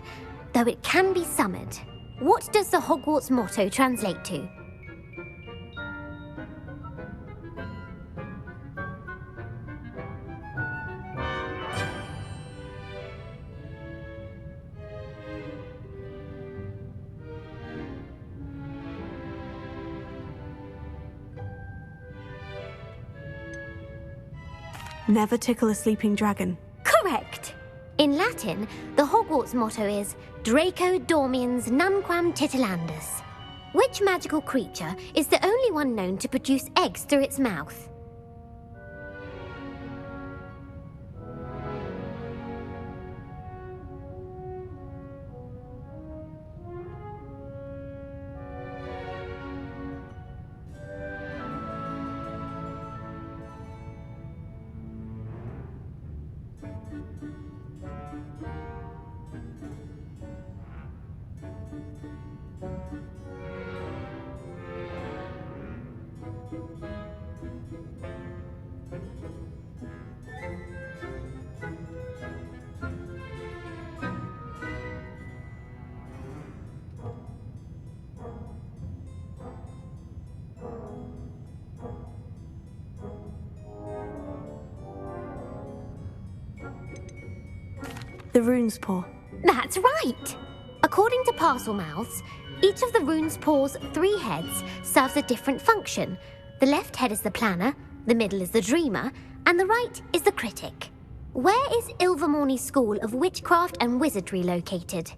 though it can be summoned. What does the Hogwarts motto translate to? Never tickle a sleeping dragon. Correct! In Latin, the Hogwarts motto is Draco Dormiens Nunquam Titilandus. Which magical creature is the only one known to produce eggs through its mouth? The rune's paw. That's right! According to Parselmouths, each of the rune's paw's 3 heads serves a different function. The left head is the planner, the middle is the dreamer, and the right is the critic. Where is Ilvermorny School of Witchcraft and Wizardry located?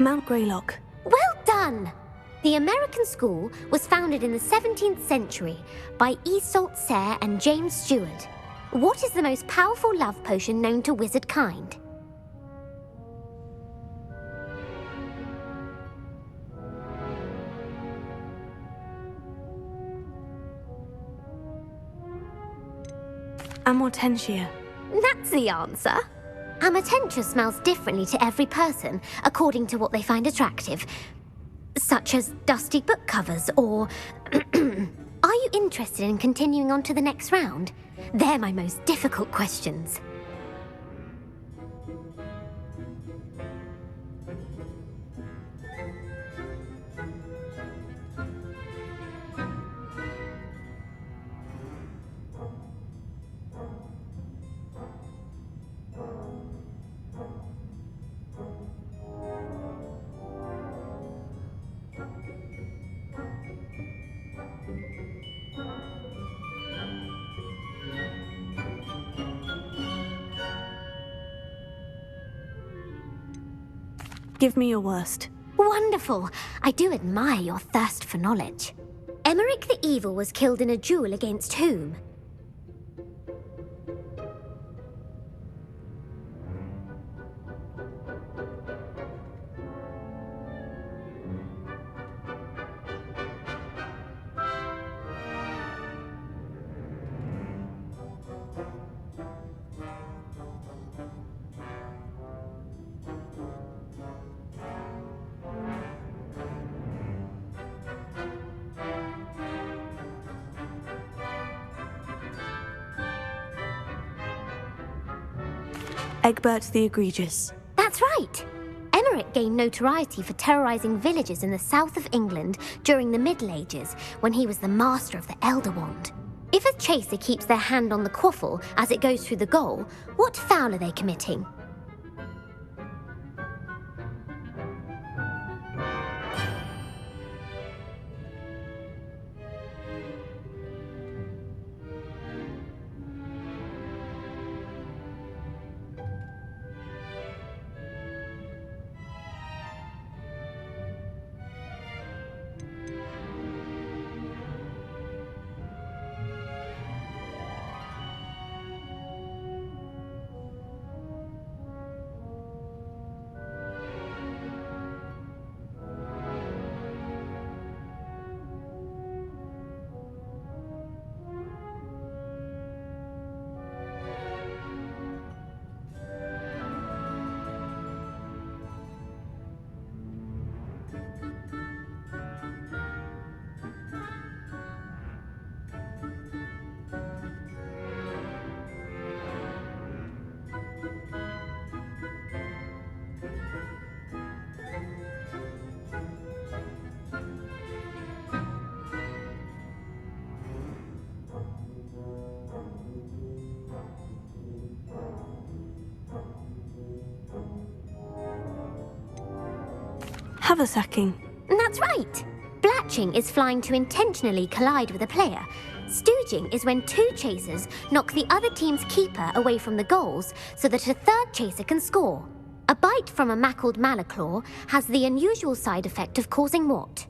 Mount Greylock. Well done! The American school was founded in the 17th century by Iseult Sayre and James Stewart. What is the most powerful love potion known to wizard kind? Amortentia. That's the answer. Amortentia smells differently to every person, according to what they find attractive, such as dusty book covers or... Are you interested in continuing on to the next round? They're my most difficult questions. Give me your worst. Wonderful! I do admire your thirst for knowledge. Emeric the Evil was killed in a duel against whom? Egbert the Egregious. That's right! Emeric gained notoriety for terrorising villages in the south of England during the Middle Ages, when he was the master of the Elder Wand. If a chaser keeps their hand on the quaffle as it goes through the goal, what foul are they committing? Haversacking. That's right. Blatching is flying to intentionally collide with a player. Stooging is when two chasers knock the other team's keeper away from the goals so that a third chaser can score. A bite from a mackled malaclaw has the unusual side effect of causing what?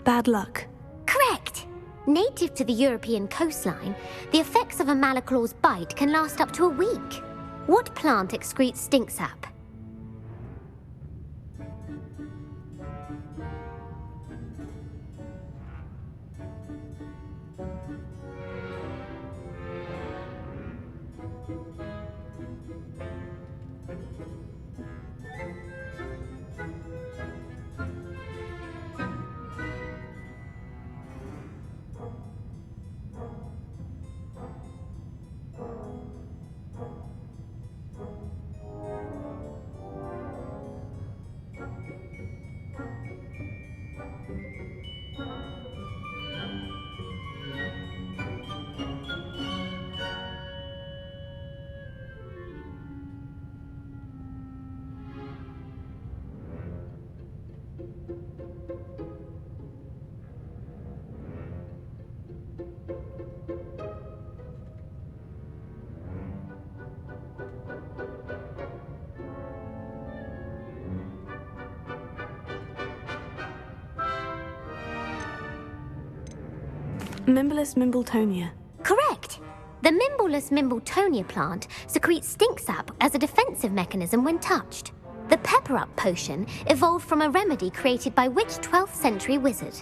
Bad luck. Correct. Native to the European coastline, the effects of a malaclaw's bite can last up to a week. What plant excretes stink sap? Mimblelus Mimbletonia. Correct. The Mimblelus Mimbletonia plant secretes stink sap as a defensive mechanism when touched. The Pepper Up potion evolved from a remedy created by which 12th century wizard?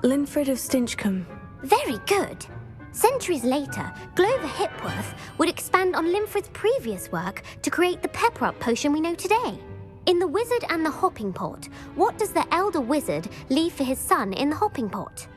Linfred of Stinchcombe. Very good. Centuries later, Glover Hipworth would expand on Linfred's previous work to create the Pepper Up potion we know today. In The Wizard and the Hopping Pot, what does the elder wizard leave for his son in the hopping pot?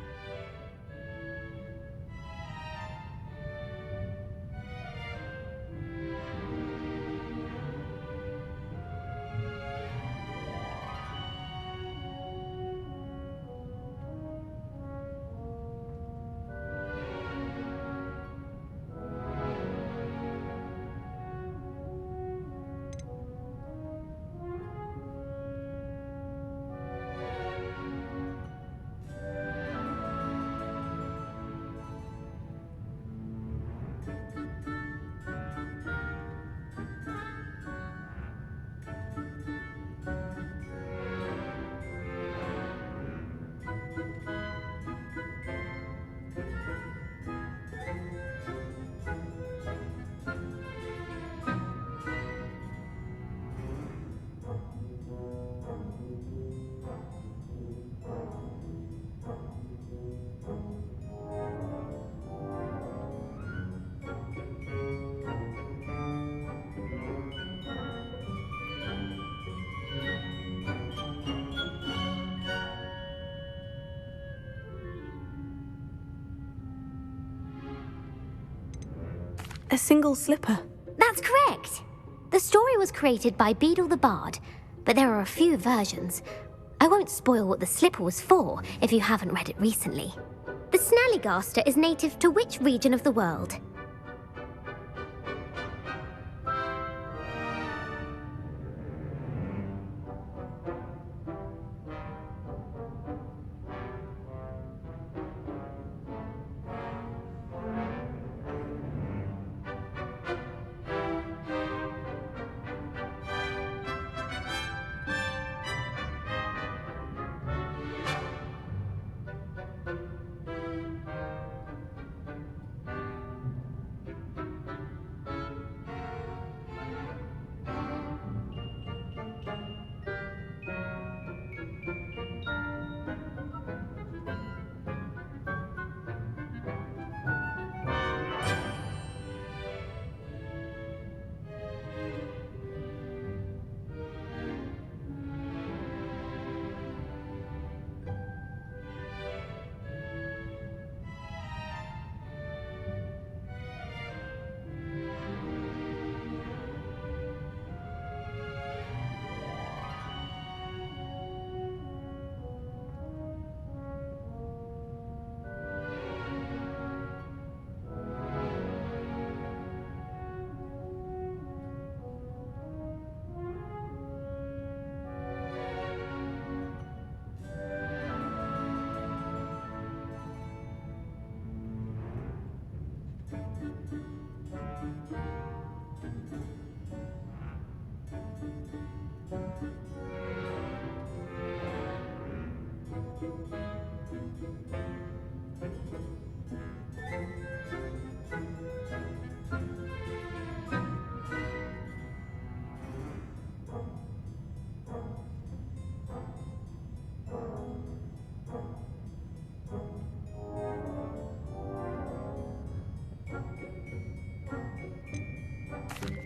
A single slipper. That's correct. The story was created by Beadle the Bard, but there are a few versions. I won't spoil what the slipper was for if you haven't read it recently. The Snallygaster is native to which region of the world?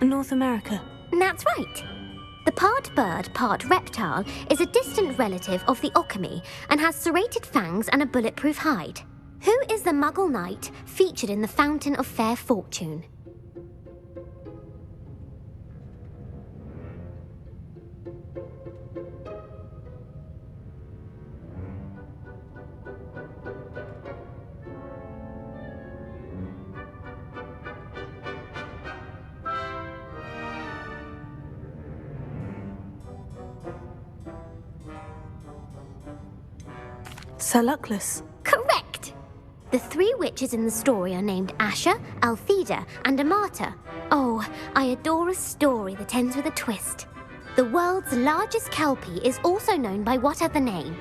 North America. That's right. The part bird, part reptile is a distant relative of the Occamy and has serrated fangs and a bulletproof hide. Who is the Muggle knight featured in the Fountain of Fair Fortune? Sir Luckless. Correct! The three witches in the story are named Asher, Altheda, and Amata. Oh, I adore a story that ends with a twist. The world's largest kelpie is also known by what other name?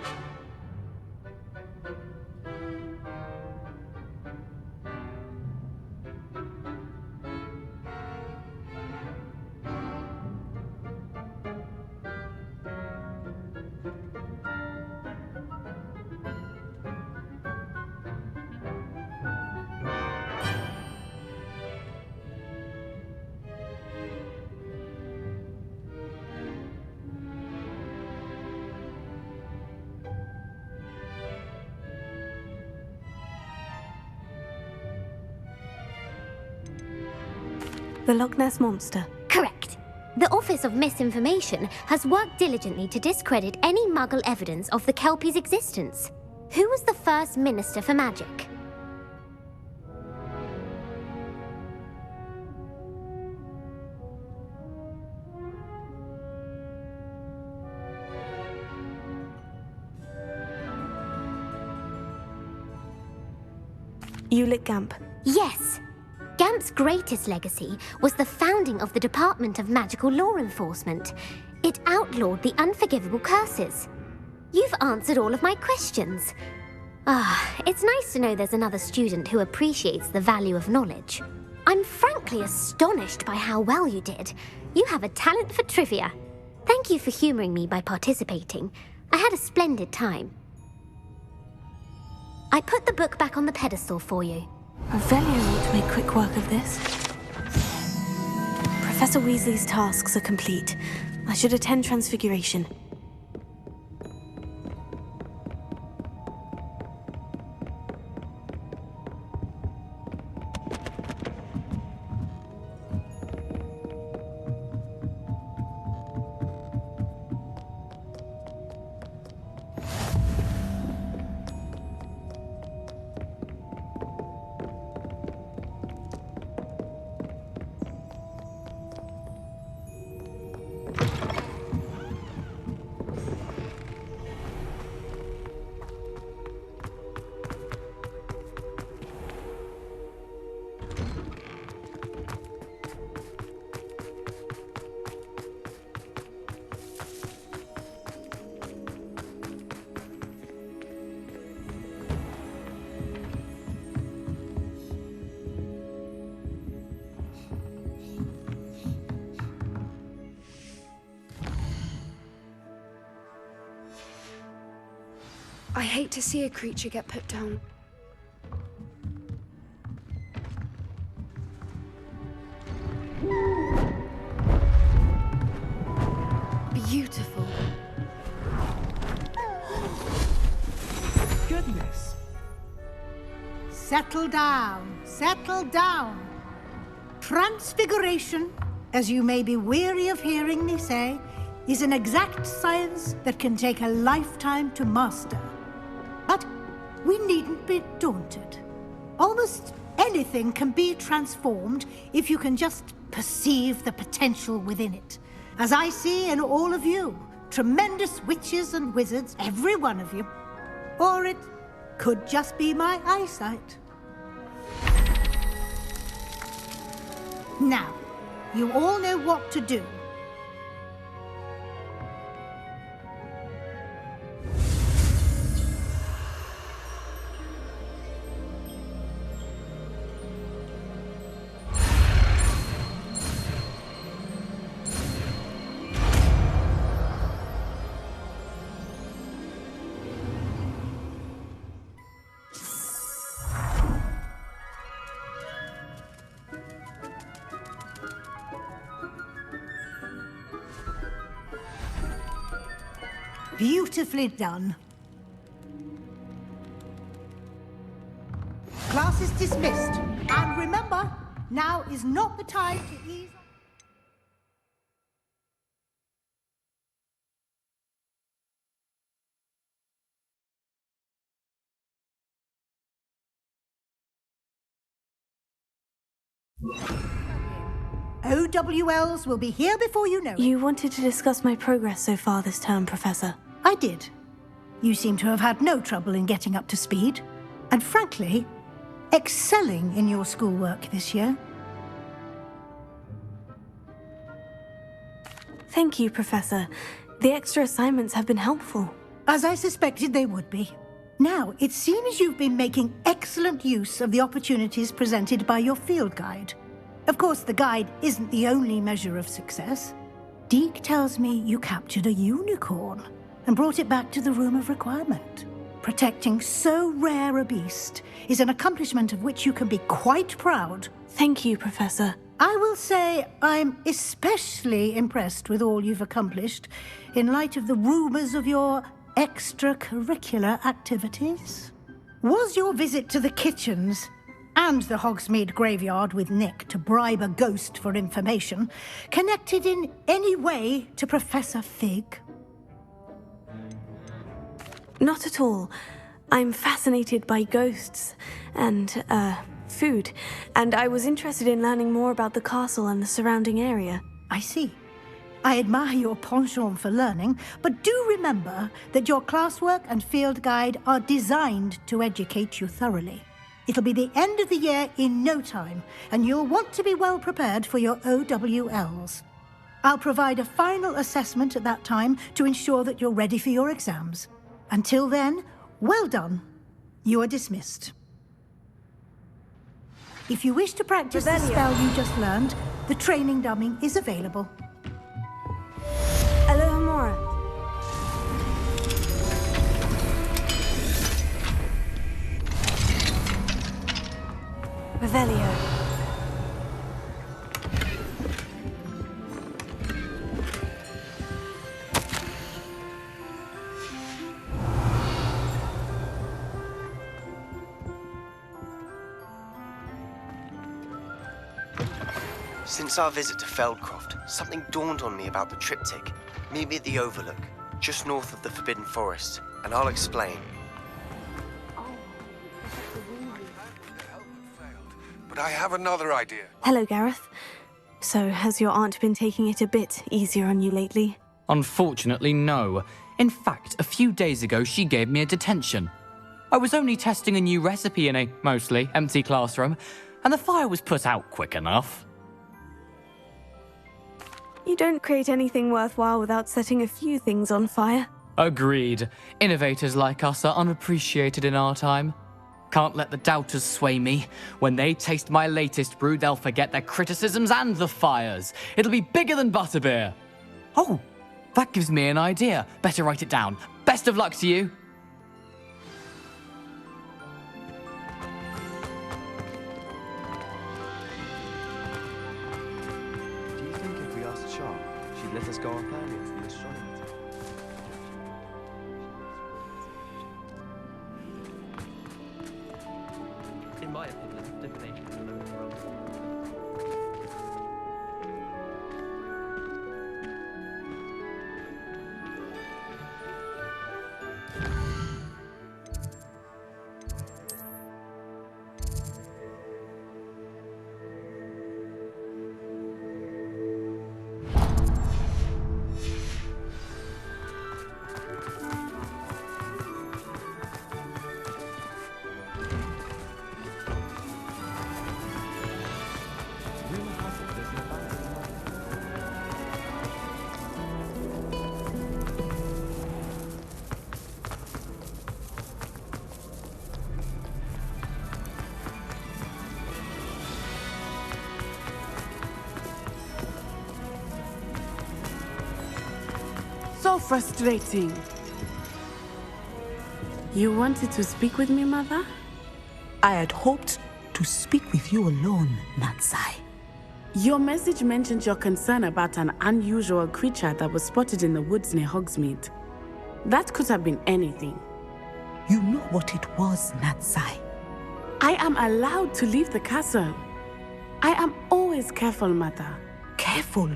The Loch Ness Monster. Correct. The Office of Misinformation has worked diligently to discredit any Muggle evidence of the Kelpie's existence. Who was the first Minister for Magic? Ulick Gamp. Yes. Gamp's greatest legacy was the founding of the Department of Magical Law Enforcement. It outlawed the unforgivable curses. You've answered all of my questions. It's nice to know there's another student who appreciates the value of knowledge. I'm frankly astonished by how well you did. You have a talent for trivia. Thank you for humouring me by participating. I had a splendid time. I put the book back on the pedestal for you. Revelio ought to make quick work of this. Professor Weasley's tasks are complete. I should attend Transfiguration. I hate to see a creature get put down. Beautiful. Goodness. Settle down. Settle down. Transfiguration, as you may be weary of hearing me say, is an exact science that can take a lifetime to master. But we needn't be daunted. Almost anything can be transformed if you can just perceive the potential within it. As I see in all of you, tremendous witches and wizards, every one of you. Or it could just be my eyesight. Now, you all know what to do. Beautifully done. Class is dismissed. And remember, now is not the time to ease... OWLs will be here before you know it. You wanted to discuss my progress so far this term, Professor. I did. You seem to have had no trouble in getting up to speed. And frankly, excelling in your schoolwork this year. Thank you, Professor. The extra assignments have been helpful. As I suspected they would be. Now, it seems you've been making excellent use of the opportunities presented by your field guide. Of course, the guide isn't the only measure of success. Deke tells me you captured a unicorn and brought it back to the Room of Requirement. Protecting so rare a beast is an accomplishment of which you can be quite proud. Thank you, Professor. I will say I'm especially impressed with all you've accomplished in light of the rumours of your extracurricular activities. Was your visit to the kitchens and the Hogsmeade graveyard with Nick to bribe a ghost for information connected in any way to Professor Fig? Not at all. I'm fascinated by ghosts and, food, and I was interested in learning more about the castle and the surrounding area. I see. I admire your penchant for learning, but do remember that your classwork and field guide are designed to educate you thoroughly. It'll be the end of the year in no time, and you'll want to be well prepared for your OWLs. I'll provide a final assessment at that time to ensure that you're ready for your exams. Until then, well done. You are dismissed. If you wish to practice the spell you just learned, the training dummy is available. Alohomora. Revelio. Since our visit to Feldcroft, something dawned on me about the triptych. Meet me at the Overlook, just north of the Forbidden Forest, and I'll explain. But I have another idea. Hello, Gareth. So, has your aunt been taking it a bit easier on you lately? Unfortunately, no. In fact, a few days ago, she gave me a detention. I was only testing a new recipe in a mostly empty classroom, and the fire was put out quick enough. You don't create anything worthwhile without setting a few things on fire. Agreed. Innovators like us are unappreciated in our time. Can't let the doubters sway me. When they taste my latest brew, they'll forget their criticisms and the fires. It'll be bigger than butterbeer. Oh, that gives me an idea. Better write it down. Best of luck to you. let us go up early to the astronomy. In my opinion, divination is a load of rubbish. So frustrating. You wanted to speak with me, Mother? I had hoped to speak with you alone, Natsai. Your message mentioned your concern about an unusual creature that was spotted in the woods near Hogsmeade. That could have been anything. You know what it was, Natsai. I am allowed to leave the castle. I am always careful, Mother. Careful?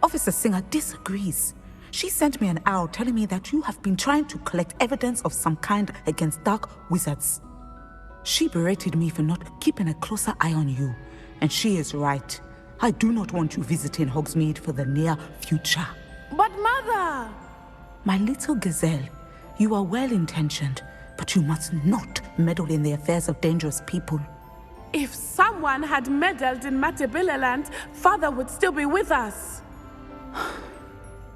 Officer Singer disagrees. She sent me an owl telling me that you have been trying to collect evidence of some kind against dark wizards. She berated me for not keeping a closer eye on you, and she is right. I do not want you visiting Hogsmeade for the near future. But Mother! My little gazelle, you are well-intentioned, but you must not meddle in the affairs of dangerous people. If someone had meddled in Matabeleland, Father would still be with us.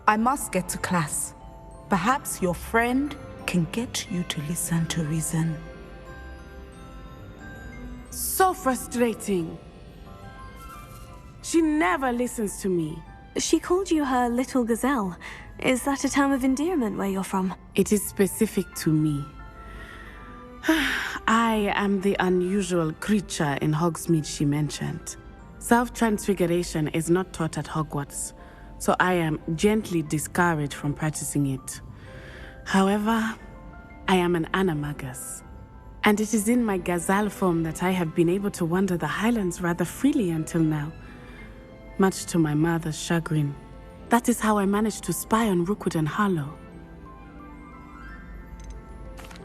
I must get to class. Perhaps your friend can get you to listen to reason. So frustrating. She never listens to me. She called you her little gazelle. Is that a term of endearment where you're from? It is specific to me. I am the unusual creature in Hogsmeade she mentioned. Self-transfiguration is not taught at Hogwarts, so I am gently discouraged from practicing it. However, I am an animagus, and it is in my gazelle form that I have been able to wander the Highlands rather freely until now, much to my mother's chagrin. That is how I managed to spy on Rookwood and Harlow.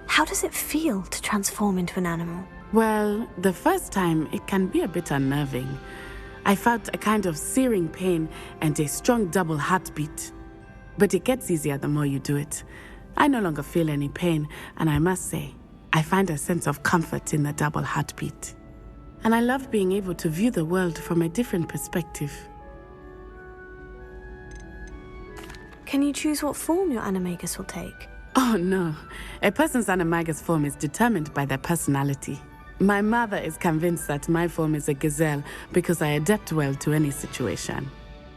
How does it feel to transform into an animal? Well, the first time it can be a bit unnerving. I felt a kind of searing pain and a strong double heartbeat. But it gets easier the more you do it. I no longer feel any pain, and I must say, I find a sense of comfort in the double heartbeat. And I love being able to view the world from a different perspective. Can you choose what form your animagus will take? Oh no, a person's animagus form is determined by their personality. My mother is convinced that my form is a gazelle because I adapt well to any situation.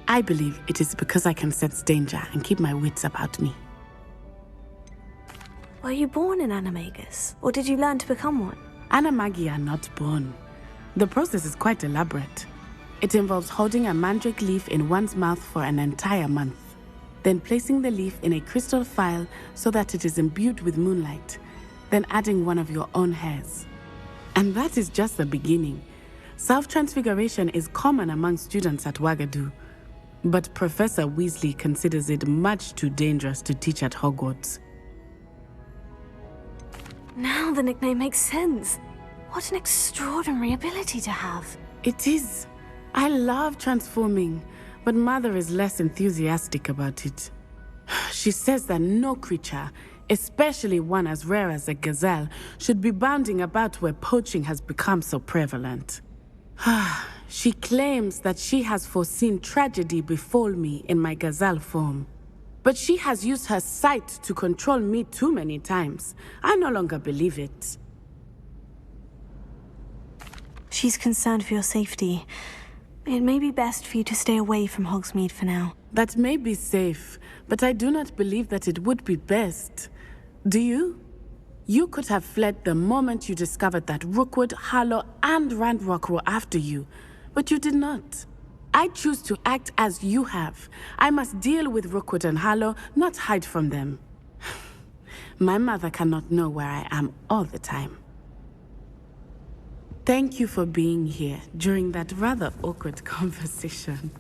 I believe it is because I can sense danger and keep my wits about me. Were you born an animagus, or did you learn to become one? Animagi are not born. The process is quite elaborate. It involves holding a mandrake leaf in one's mouth for an entire month, then placing the leaf in a crystal phial so that it is imbued with moonlight, then adding one of your own hairs. And that is just the beginning. Self-transfiguration is common among students at Wagadu, but Professor Weasley considers it much too dangerous to teach at Hogwarts. Now the nickname makes sense. What an extraordinary ability to have. It is. I love transforming, but Mother is less enthusiastic about it. She says that no creature, especially one as rare as a gazelle, should be bounding about where poaching has become so prevalent. She claims that she has foreseen tragedy befall me in my gazelle form. But she has used her sight to control me too many times. I no longer believe it. She's concerned for your safety. It may be best for you to stay away from Hogsmeade for now. That may be safe, but I do not believe that it would be best. Do you? You could have fled the moment you discovered that Rookwood, Harlow, and Ranrock were after you, but you did not. I choose to act as you have. I must deal with Rookwood and Harlow, not hide from them. My mother cannot know where I am all the time. Thank you for being here during that rather awkward conversation.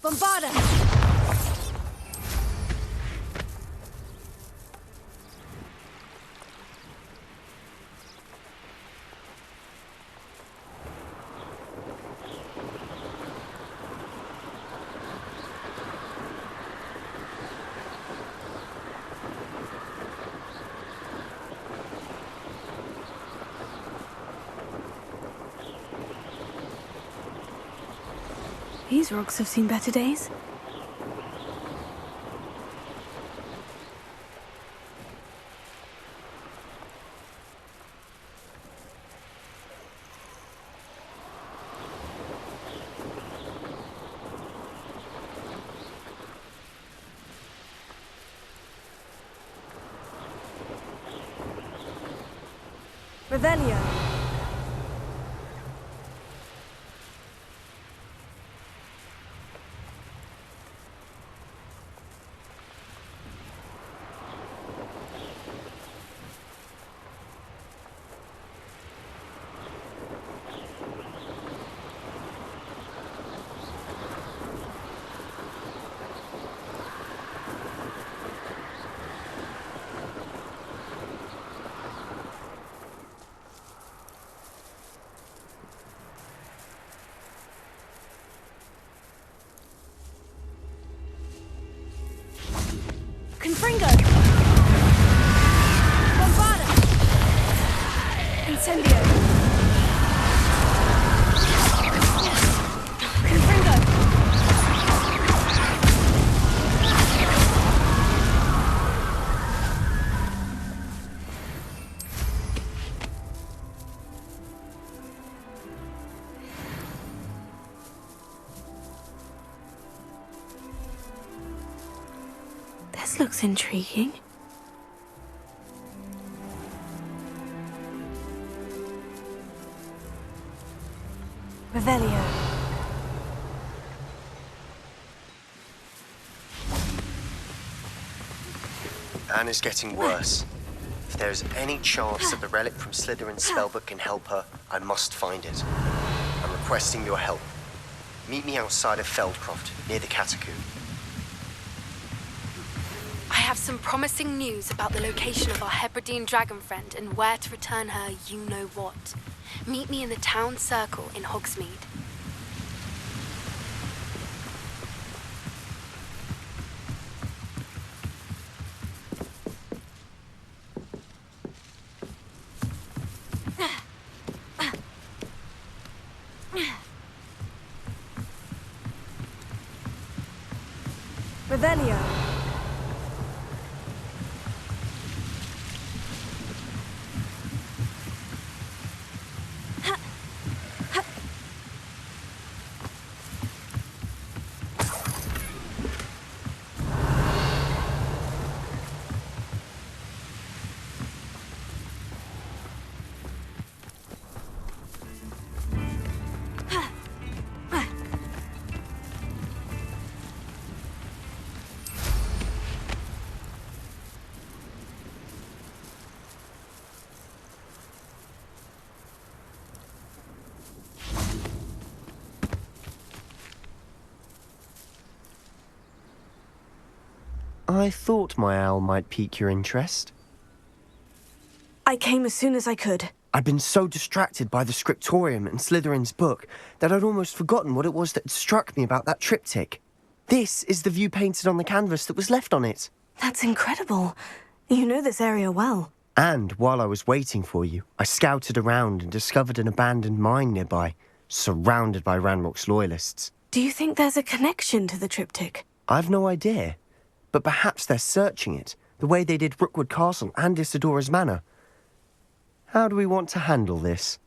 Bombarda! These rocks have seen better days. Revelio. Confringo! Bombarda! Incendio! Confringo! This looks intriguing. Revelio. Anne is getting worse. If there is any chance that the relic from Slytherin's spellbook can help her, I must find it. I'm requesting your help. Meet me outside of Feldcroft, near the Catacomb. I have some promising news about the location of our Hebridean dragon friend and where to return her you-know-what. Meet me in the town circle in Hogsmeade. Revelio. I thought my owl might pique your interest. I came as soon as I could. I'd been so distracted by the scriptorium and Slytherin's book that I'd almost forgotten what it was that struck me about that triptych. This is the view painted on the canvas that was left on it. That's incredible. You know this area well. And while I was waiting for you, I scouted around and discovered an abandoned mine nearby, surrounded by Ranrock's loyalists. Do you think there's a connection to the triptych? I've no idea, but perhaps they're searching it, the way they did Rookwood Castle and Isidora's Manor. How do we want to handle this?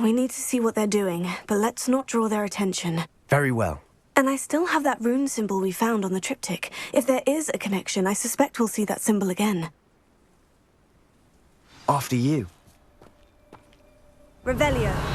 We need to see what they're doing, but let's not draw their attention. Very well. And I still have that rune symbol we found on the triptych. If there is a connection, I suspect we'll see that symbol again. After you. Revelio.